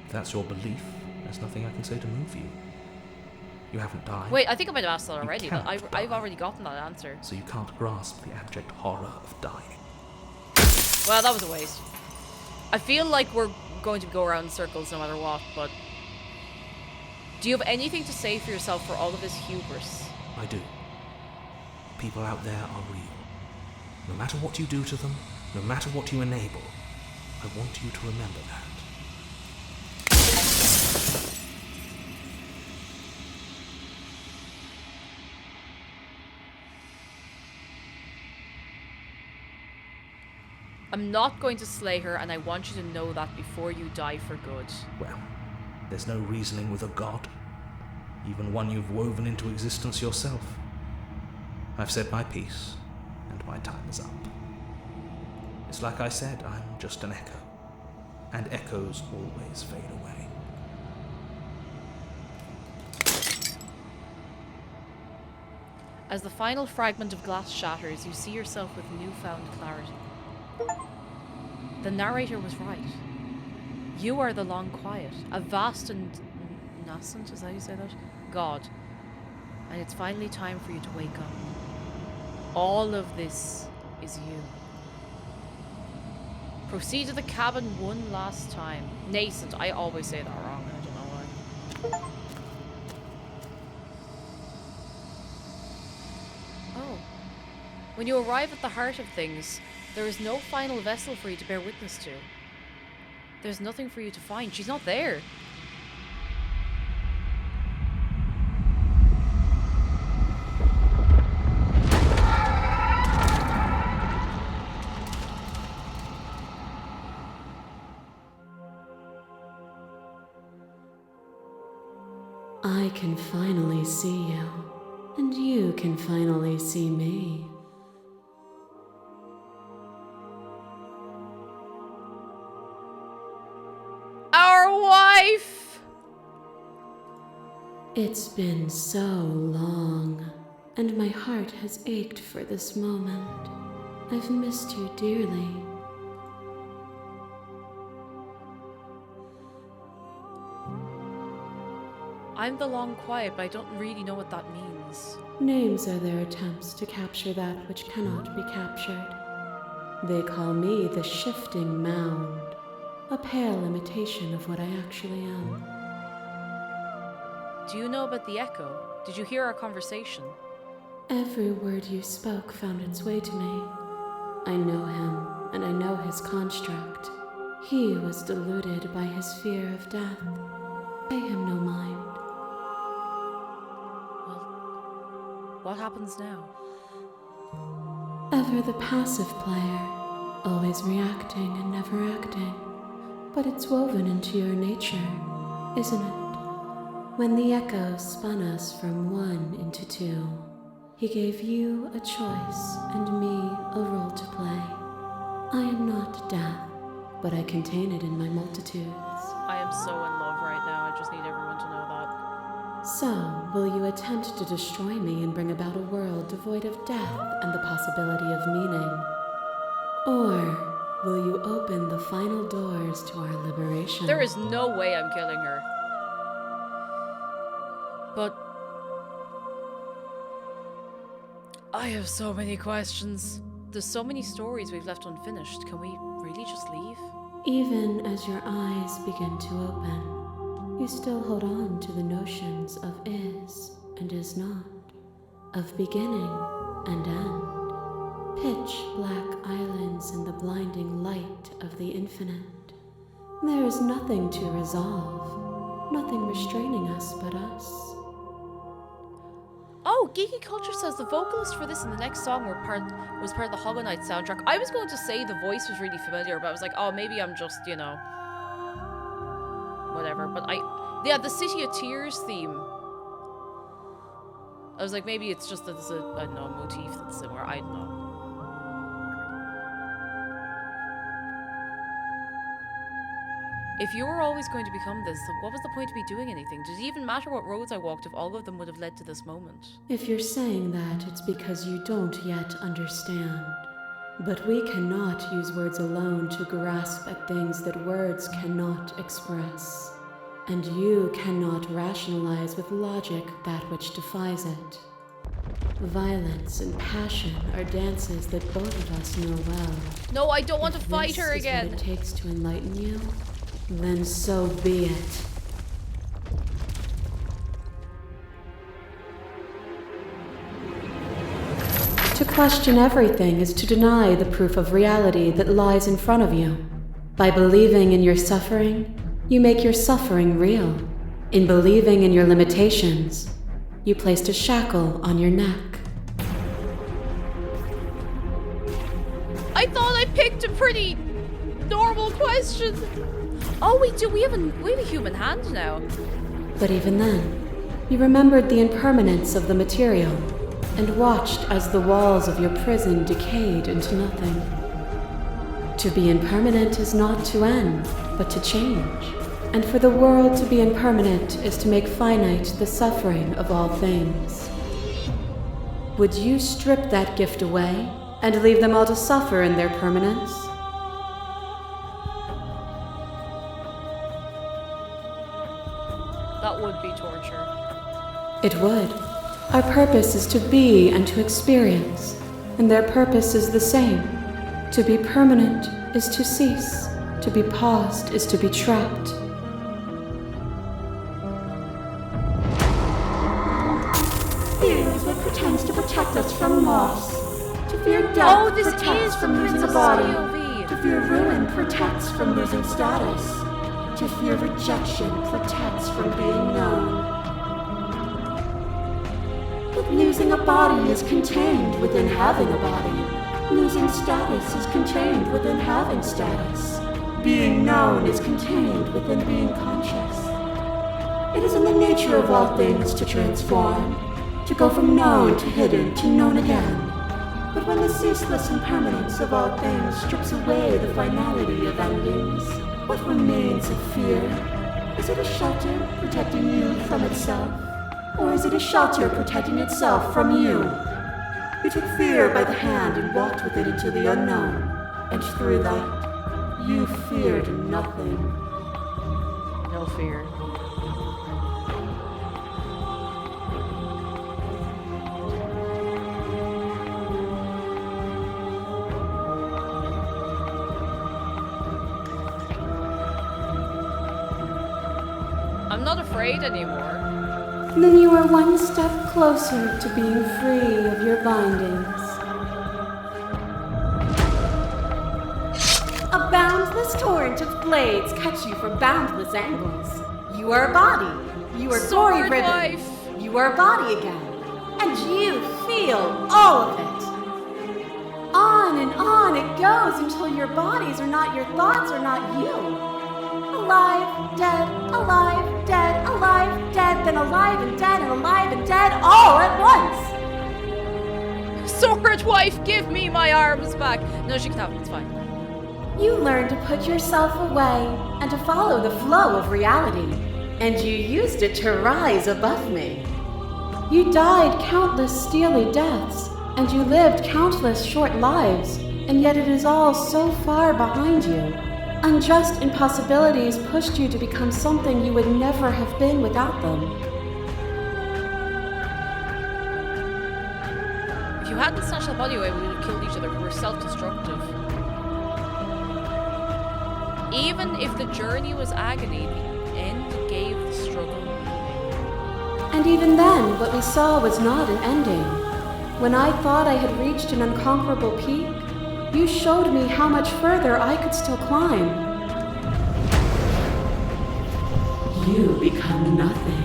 If that's your belief, there's nothing I can say to move you. You haven't died. Wait, I think I might have asked that You already, can't but I've die. already gotten that answer. So you can't grasp the abject horror of dying. Well, that was a waste. I feel like we're going to go around in circles no matter what, but... Do you have anything to say for yourself for all of this hubris? I do. People out there are real. No matter what you do to them, no matter what you enable, I want you to remember that. I'm not going to slay her, and I want you to know that before you die for good. Well, there's no reasoning with a god, even one you've woven into existence yourself. I've said my piece, and my time is up. It's like I said, I'm just an echo, and echoes always fade away. As the final fragment of glass shatters, you see yourself with newfound clarity. The narrator was right. You are the long quiet, a vast and nascent, is that how you say that? God. And it's finally time for you to wake up. All of this is you. Proceed to the cabin one last time. Nascent, I always say that wrong, I don't know why. Oh. When you arrive at the heart of things, there is no final vessel for you to bear witness to. There's nothing for you to find. She's not there. I can finally see you, and you can finally see me. Our wife! It's been so long, and my heart has ached for this moment. I've missed you dearly. I'm the long quiet, but I don't really know what that means. Names are their attempts to capture that which cannot be captured. They call me the shifting mound, a pale imitation of what I actually am. Do you know about the echo? Did you hear our conversation? Every word you spoke found its way to me. I know him, and I know his construct. He was deluded by his fear of death. Pay him no mind. What happens now? Ever the passive player, always reacting and never acting. But it's woven into your nature, isn't it? When the echo spun us from one into two, he gave you a choice and me a role to play. I am not death, but I contain it in my multitudes. I am so in love right now. I just need everyone to know that. So, will you attempt to destroy me and bring about a world devoid of death and the possibility of meaning? Or will you open the final doors to our liberation? There is no way I'm killing her. But... I have so many questions. There's so many stories we've left unfinished. Can we really just leave? Even as your eyes begin to open, you still hold on to the notions of is and is not, of beginning and end, pitch black islands in the blinding light of the infinite. There is nothing to resolve, nothing restraining us but us. Oh, Geeky Culture says the vocalist for this and the next song was part of the Hollow Knight soundtrack. I was going to say the voice was really familiar, but I was like, oh, maybe I'm just, you know, whatever. But yeah, the City of Tears theme. I was like, maybe it's just that there's a, I don't know, motif that's similar. I don't know. If you were always going to become this, then what was the point of me doing anything? Did it even matter what roads I walked if all of them would have led to this moment? If you're saying that, it's because you don't yet understand. But we cannot use words alone to grasp at things that words cannot express. And you cannot rationalize with logic that which defies it. Violence and passion are dances that both of us know well. No, I don't want to fight If her this is again. what it takes to enlighten you, then so be it. To question everything is to deny the proof of reality that lies in front of you. By believing in your suffering, you make your suffering real. In believing in your limitations, you placed a shackle on your neck. I thought I picked a pretty normal question. Oh, we do. We have a human hand now. But even then, you remembered the impermanence of the material and watched as the walls of your prison decayed into nothing. To be impermanent is not to end, but to change. And for the world to be impermanent is to make finite the suffering of all things. Would you strip that gift away and leave them all to suffer in their permanence? That would be torture. It would. Our purpose is to be and to experience, and their purpose is the same. To be permanent is to cease. To be paused is to be trapped. Fear is what pretends to protect us from loss. To fear death This protects is from losing a Princess body. POV. To fear ruin protects from losing status. To fear rejection protects from being known. But losing a body is contained within having a body. Losing status is contained within having status. Being known is contained within being conscious. It is in the nature of all things to transform, to go from known to hidden to known again. But when the ceaseless impermanence of all things strips away the finality of endings, what remains of fear? Is it a shelter protecting you from itself? Or is it a shelter protecting itself from you? You took fear by the hand and walked with it into the unknown, and through that, you feared nothing. No fear. I'm not afraid anymore. Then you are one step closer to being free of your bindings. A boundless torrent of blades cut you from boundless angles. You are a body. You are gory Sword ribbon. wife. You are a body again. And you feel all of it. On and on it goes until your bodies are not your thoughts, are not you. Alive, dead, alive, dead, alive, dead, then alive and dead and alive and dead all at once. Sword wife, give me my arms back. No, she can have it. It's fine. You learn to put yourself away and to follow the flow of reality, and you used it to rise above me. You died countless steely deaths, and you lived countless short lives, and yet it is all so far behind you. Unjust impossibilities pushed you to become something you would never have been without them. If you hadn't snatched that body away, we would have killed each other. We were self-destructive. Even if the journey was agony, the end gave the struggle meaning. And even then, what we saw was not an ending. When I thought I had reached an unconquerable peak, you showed me how much further I could still climb. You become nothing.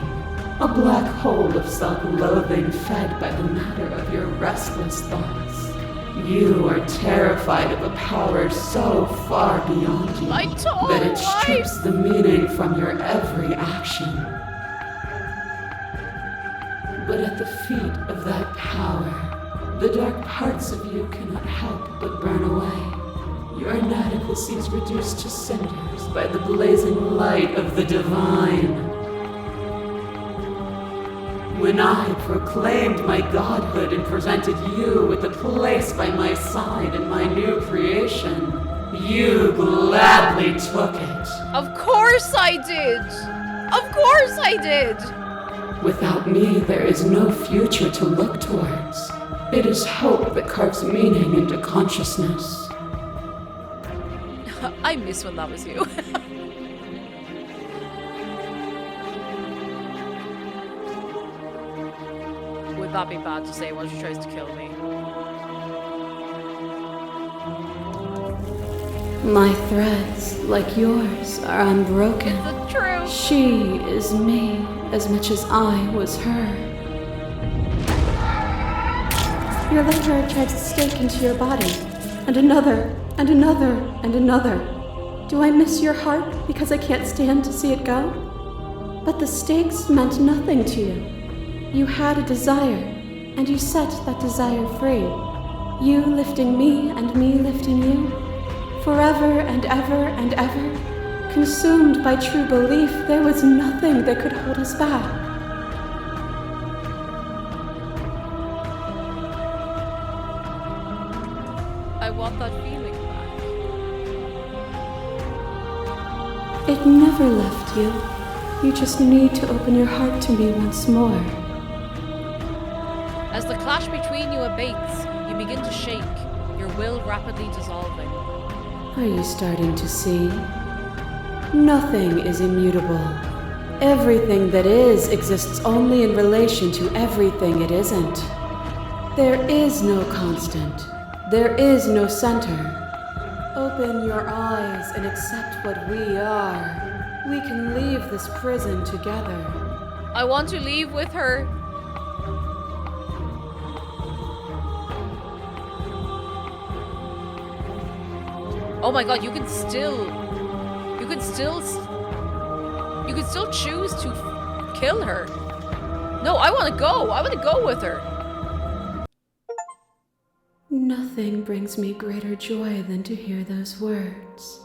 A black hole of self-loathing fed by the matter of your restless thoughts. You are terrified of a power so far beyond you My total that it life. strips the meaning from your every action. But at the feet of that power, the dark parts of you cannot help but burn away. Your inadequacies reduced to cinders by the blazing light of the divine. When I proclaimed my godhood and presented you with a place by my side in my new creation, you gladly took it. Of course I did! Of course I did! Without me, there is no future to look towards. It is hope that carves meaning into consciousness. I miss when that was you. Would that be bad to say while she tries to kill me? My threads, like yours, are unbroken. Is it true? She is me as much as I was her. Your liver tried to stake into your body, and another, and another, and another. Do I miss your heart because I can't stand to see it go? But the stakes meant nothing to you. You had a desire, and you set that desire free. You lifting me and me lifting you. Forever and ever and ever, consumed by true belief, there was nothing that could hold us back. I want that feeling back. It never left you. You just need to open your heart to me once more. As the clash between you abates, you begin to shake, your will rapidly dissolving. Are you starting to see? Nothing is immutable. Everything that is exists only in relation to everything it isn't. There is no constant. There is no center. Open your eyes and accept what we are. We can leave this prison together. I want to leave with her. Oh my god, you can still choose to kill her. No, I want to go. I want to go with her. Nothing brings me greater joy than to hear those words.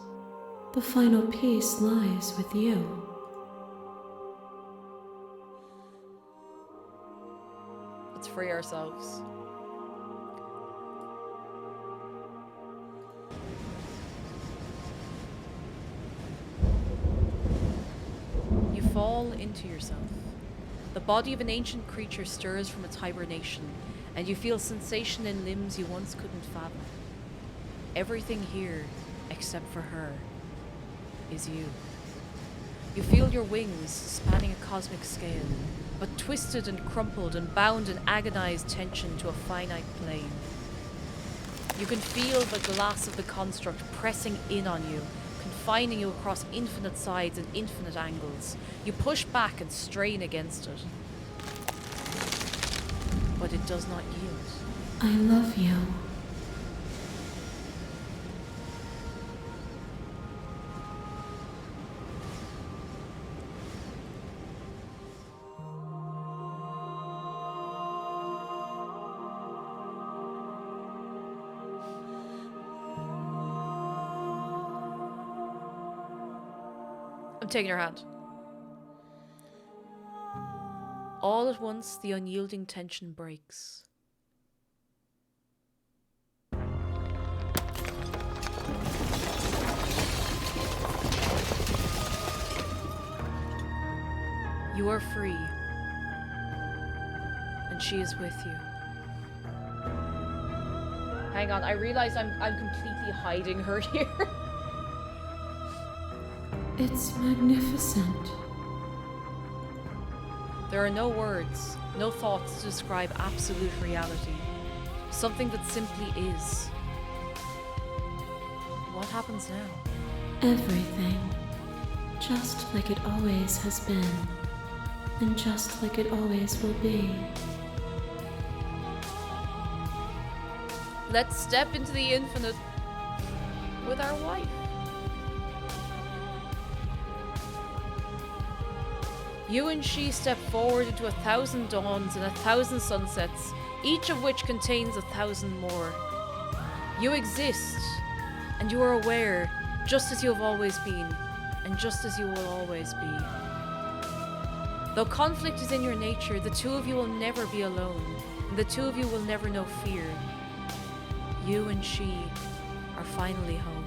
The final peace lies with you. Let's free ourselves. You fall into yourself. The body of an ancient creature stirs from its hibernation, and you feel sensation in limbs you once couldn't fathom. Everything here, except for her, is you. You feel your wings spanning a cosmic scale, but twisted and crumpled and bound in agonized tension to a finite plane. You can feel the glass of the construct pressing in on you, confining you across infinite sides and infinite angles. You push back and strain against it. But it does not yield. I love you. I'm taking her hand. All at once, the unyielding tension breaks. You are free, and she is with you. Hang on, I realize I'm completely hiding her here. It's magnificent. There are no words, no thoughts to describe absolute reality. Something that simply is. What happens now? Everything. Just like it always has been. And just like it always will be. Let's step into the infinite with our wife. You and she step forward into 1,000 dawns and 1,000 sunsets, each of which contains 1,000 more. You exist, And you are aware, just as you have always been, and just as you will always be. Though conflict is in your nature, the two of you will never be alone, and the two of you will never know fear. You and she are finally home.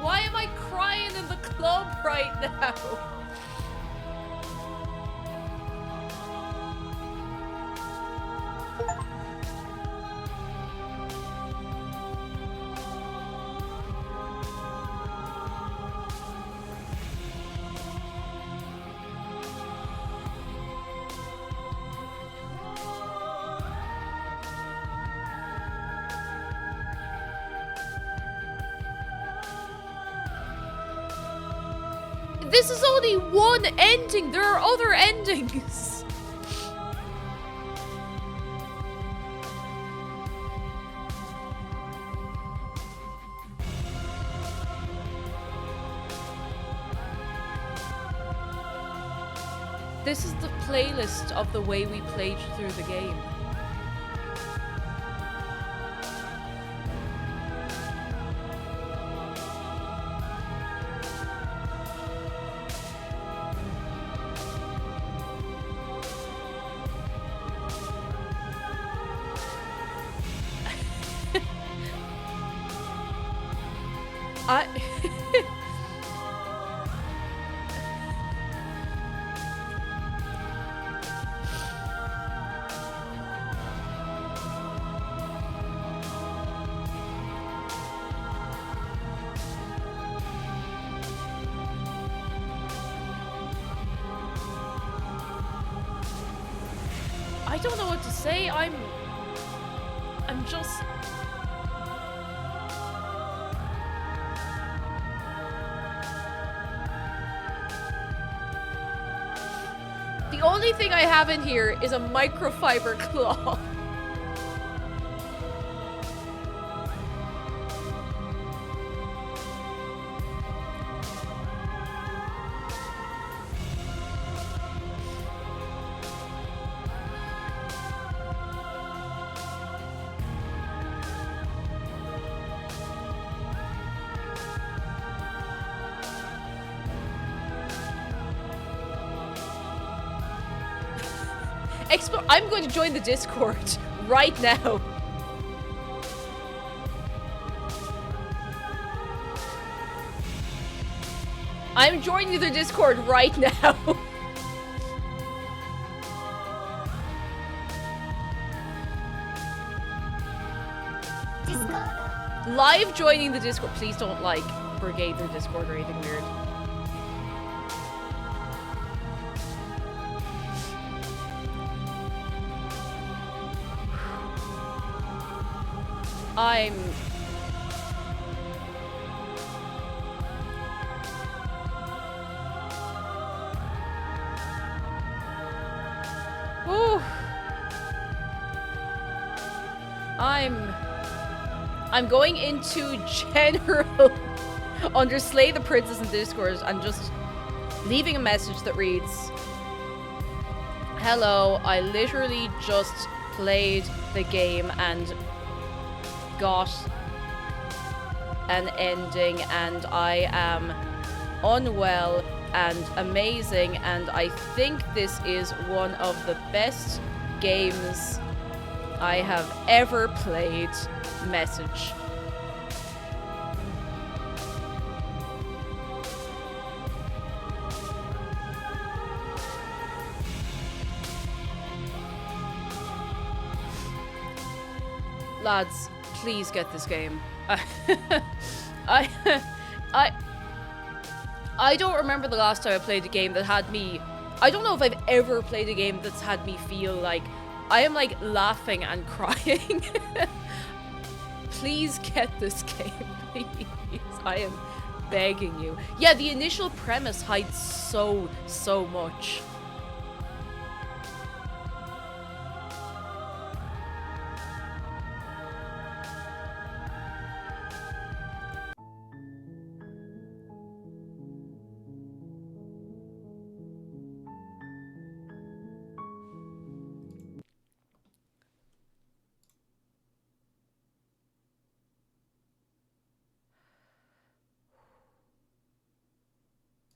Why am I crying in the club right now? This is only one ending. There are other endings. This is the playlist of the way we played through the game. I don't know what to say. I'm just... The only thing I have in here is a microfiber cloth. I'm going to join the Discord right now. I'm joining the Discord right now. Live joining the Discord. Please don't like brigade their Discord or anything weird. I'm going into general under Slay the Princess in Discord and just leaving a message that reads, "Hello, I literally just played the game and got an ending and I am unwell and amazing and I think this is one of the best games I have ever played. Message." Lads, please get this game. I don't remember the last time I played a game that had me I don't know if I've ever played a game that's had me feel like I am like laughing and crying. Please get this game, please. I am begging you. Yeah, the initial premise hides so much.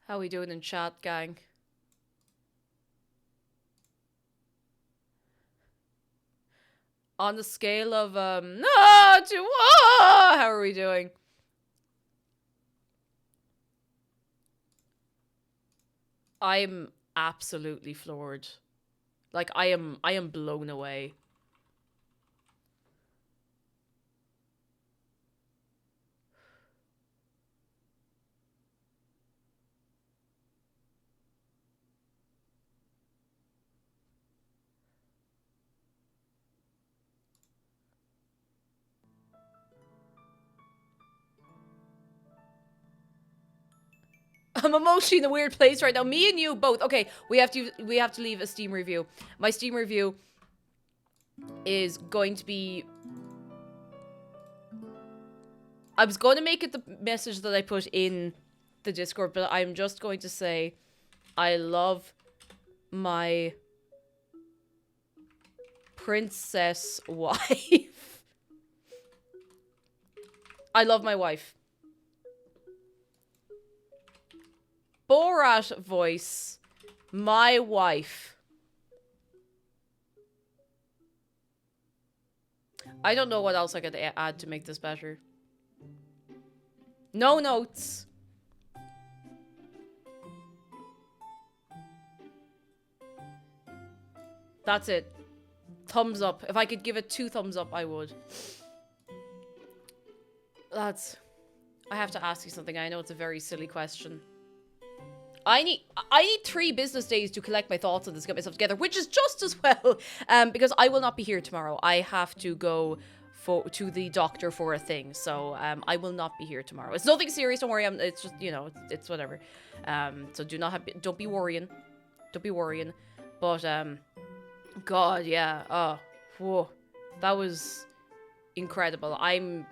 How we doing in chat, gang? On the scale of how are we doing? I'm absolutely floored. Like I am blown away. I'm emotionally in a weird place right now. Me and you both. Okay, we have to leave a Steam review. My Steam review is going to be... I was going to make it the message that I put in the Discord, but I'm just going to say I love my princess wife. I love my wife. Borat voice, my wife. I don't know what else I could add to make this better. No notes. That's it. Thumbs up. If I could give it 2 thumbs up, I would. Lads, I have to ask you something. I know it's a very silly question. I need 3 business days to collect my thoughts on this, get myself together, which is just as well, because I will not be here tomorrow. I have to go to the doctor for a thing, so I will not be here tomorrow. It's nothing serious, don't worry. It's just, you know, it's whatever. So don't be worrying, But God, yeah. Oh, whoa, that was incredible. I'm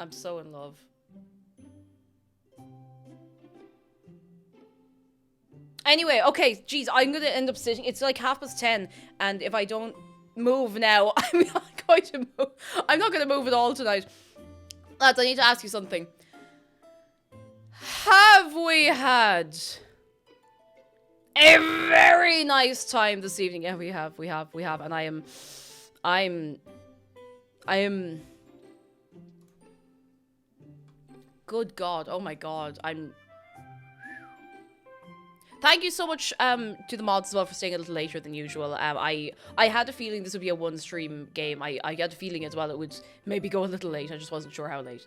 so in love. Anyway, okay, geez, I'm gonna end up sitting. It's like 10:30, and if I don't move now, I'm not going to move. I'm not gonna move at all tonight. Lads, I need to ask you something. Have we had a very nice time this evening? Yeah, we have, and I am. Good God, oh my God, Thank you so much to the mods as well for staying a little later than usual. I had a feeling this would be a 1-stream game. I had a feeling as well it would maybe go a little late. I just wasn't sure how late.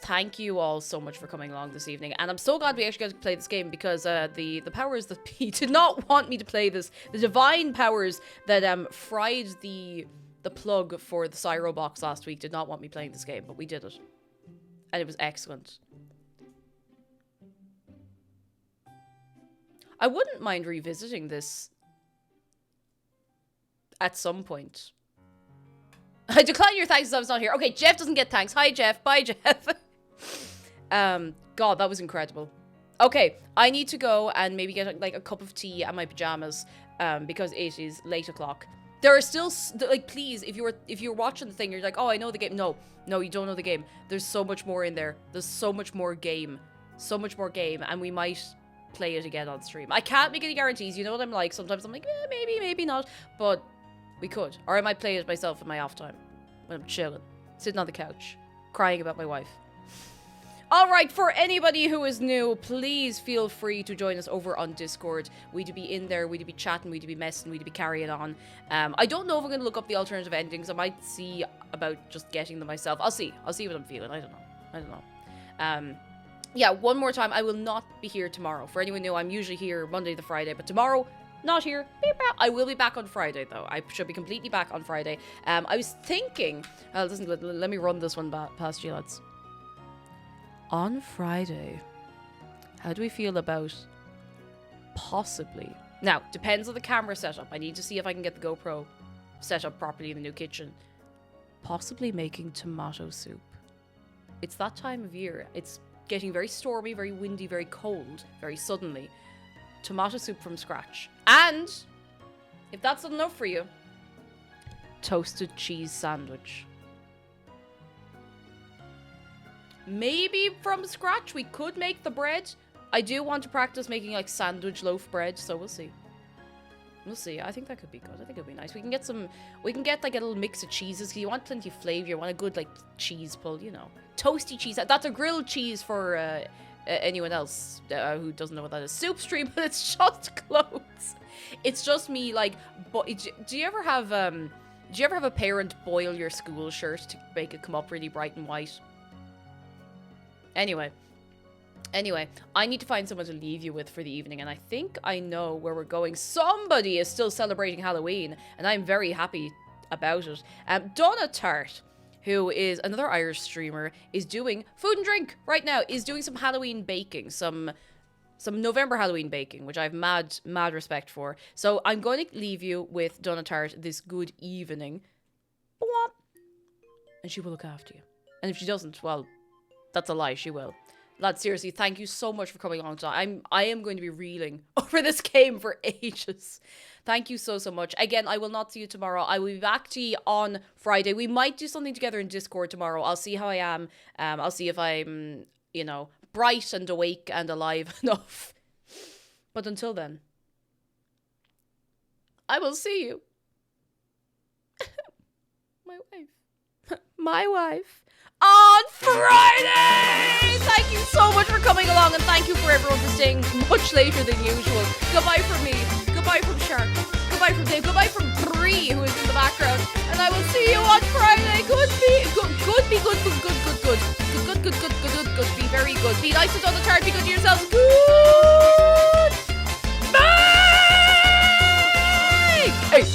Thank you all so much for coming along this evening. And I'm so glad we actually got to play this game because the powers that be did not want me to play this. The divine powers that fried the plug for the Cyro box last week did not want me playing this game, but we did it. And it was excellent. I wouldn't mind revisiting this at some point. I decline your thanks as I was not here. Okay, Jeff doesn't get thanks. Hi, Jeff. Bye, Jeff. God, that was incredible. Okay, I need to go and maybe get like a cup of tea and my pajamas because it is late o'clock. There are still, like, please, if you're watching the thing, you're like, oh, I know the game. No, you don't know the game. There's so much more in there. There's so much more game. And we might play it again on stream. I can't make any guarantees. You know what I'm like. Sometimes I'm like, maybe not. But we could. Or I might play it myself in my off time. When I'm chilling. Sitting on the couch. Crying about my wife. Alright, for anybody who is new, please feel free to join us over on Discord. We'd be in there, we'd be chatting, we'd be messing, we'd be carrying on. I don't know if I'm going to look up the alternative endings. I might see about just getting them myself. I'll see what I'm feeling. I don't know. Yeah, one more time, I will not be here tomorrow. For anyone new, I'm usually here Monday to Friday, but tomorrow, not here. I will be back on Friday, though. I should be completely back on Friday. I was thinking... let me run this one past you, lads. On Friday, how do we feel about possibly... Now, depends on the camera setup. I need to see if I can get the GoPro set up properly in the new kitchen. Possibly making tomato soup. It's that time of year. It's getting very stormy, very windy, very cold, very suddenly. Tomato soup from scratch. And, if that's not enough for you, toasted cheese sandwich. Maybe from scratch we could make the bread. I do want to practice making like sandwich loaf bread, so we'll see. We'll see. I think that could be good. I think it'll be nice. We can get like a little mix of cheeses, because you want plenty of flavor. You want a good like cheese pull, you know. Toasty cheese. That's a grilled cheese for anyone else who doesn't know what that is. Soup stream, but it's just clothes. It's just me like, do you ever have a parent boil your school shirt to make it come up really bright and white? Anyway, I need to find someone to leave you with for the evening, and I think I know where we're going. Somebody is still celebrating Halloween, and I'm very happy about it. Donna Tart, who is another Irish streamer, is doing food and drink right now, is doing some Halloween baking, some November Halloween baking, which I have mad respect for. So I'm going to leave you with Donna Tart this good evening. And she will look after you. And if she doesn't, well, that's a lie, she will. Lads, seriously, thank you so much for coming along tonight. I am going to be reeling over this game for ages. Thank you so much. Again, I will not see you tomorrow. I will be back to you on Friday. We might do something together in Discord tomorrow. I'll see how I am. I'll see if I'm, you know, bright and awake and alive enough. But until then, I will see you. My wife. On Friday! Thank you so much for coming along, and thank you for everyone for staying much later than usual. Goodbye from me. Goodbye from Shark. Goodbye from Dave. Goodbye from Bree, who is in the background. And I will see you on Friday. Good. Be very good. Be nice to Donna Tart. Be good to yourselves. Good. Bye! Hey.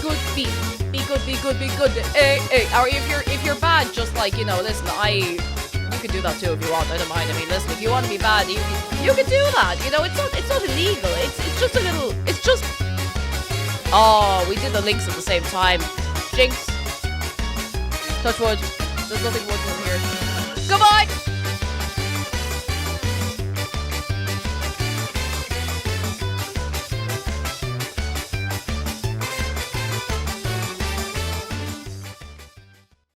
Good. Be good. Hey. Or if you're bad, just like, you know, listen, you can do that too if you want. I don't mind. I mean, listen, if you want to be bad, you can do that. You know, it's not illegal. It's just a little. It's just. Oh, we did the links at the same time. Jinx. Touch wood. There's nothing wood from here. Goodbye.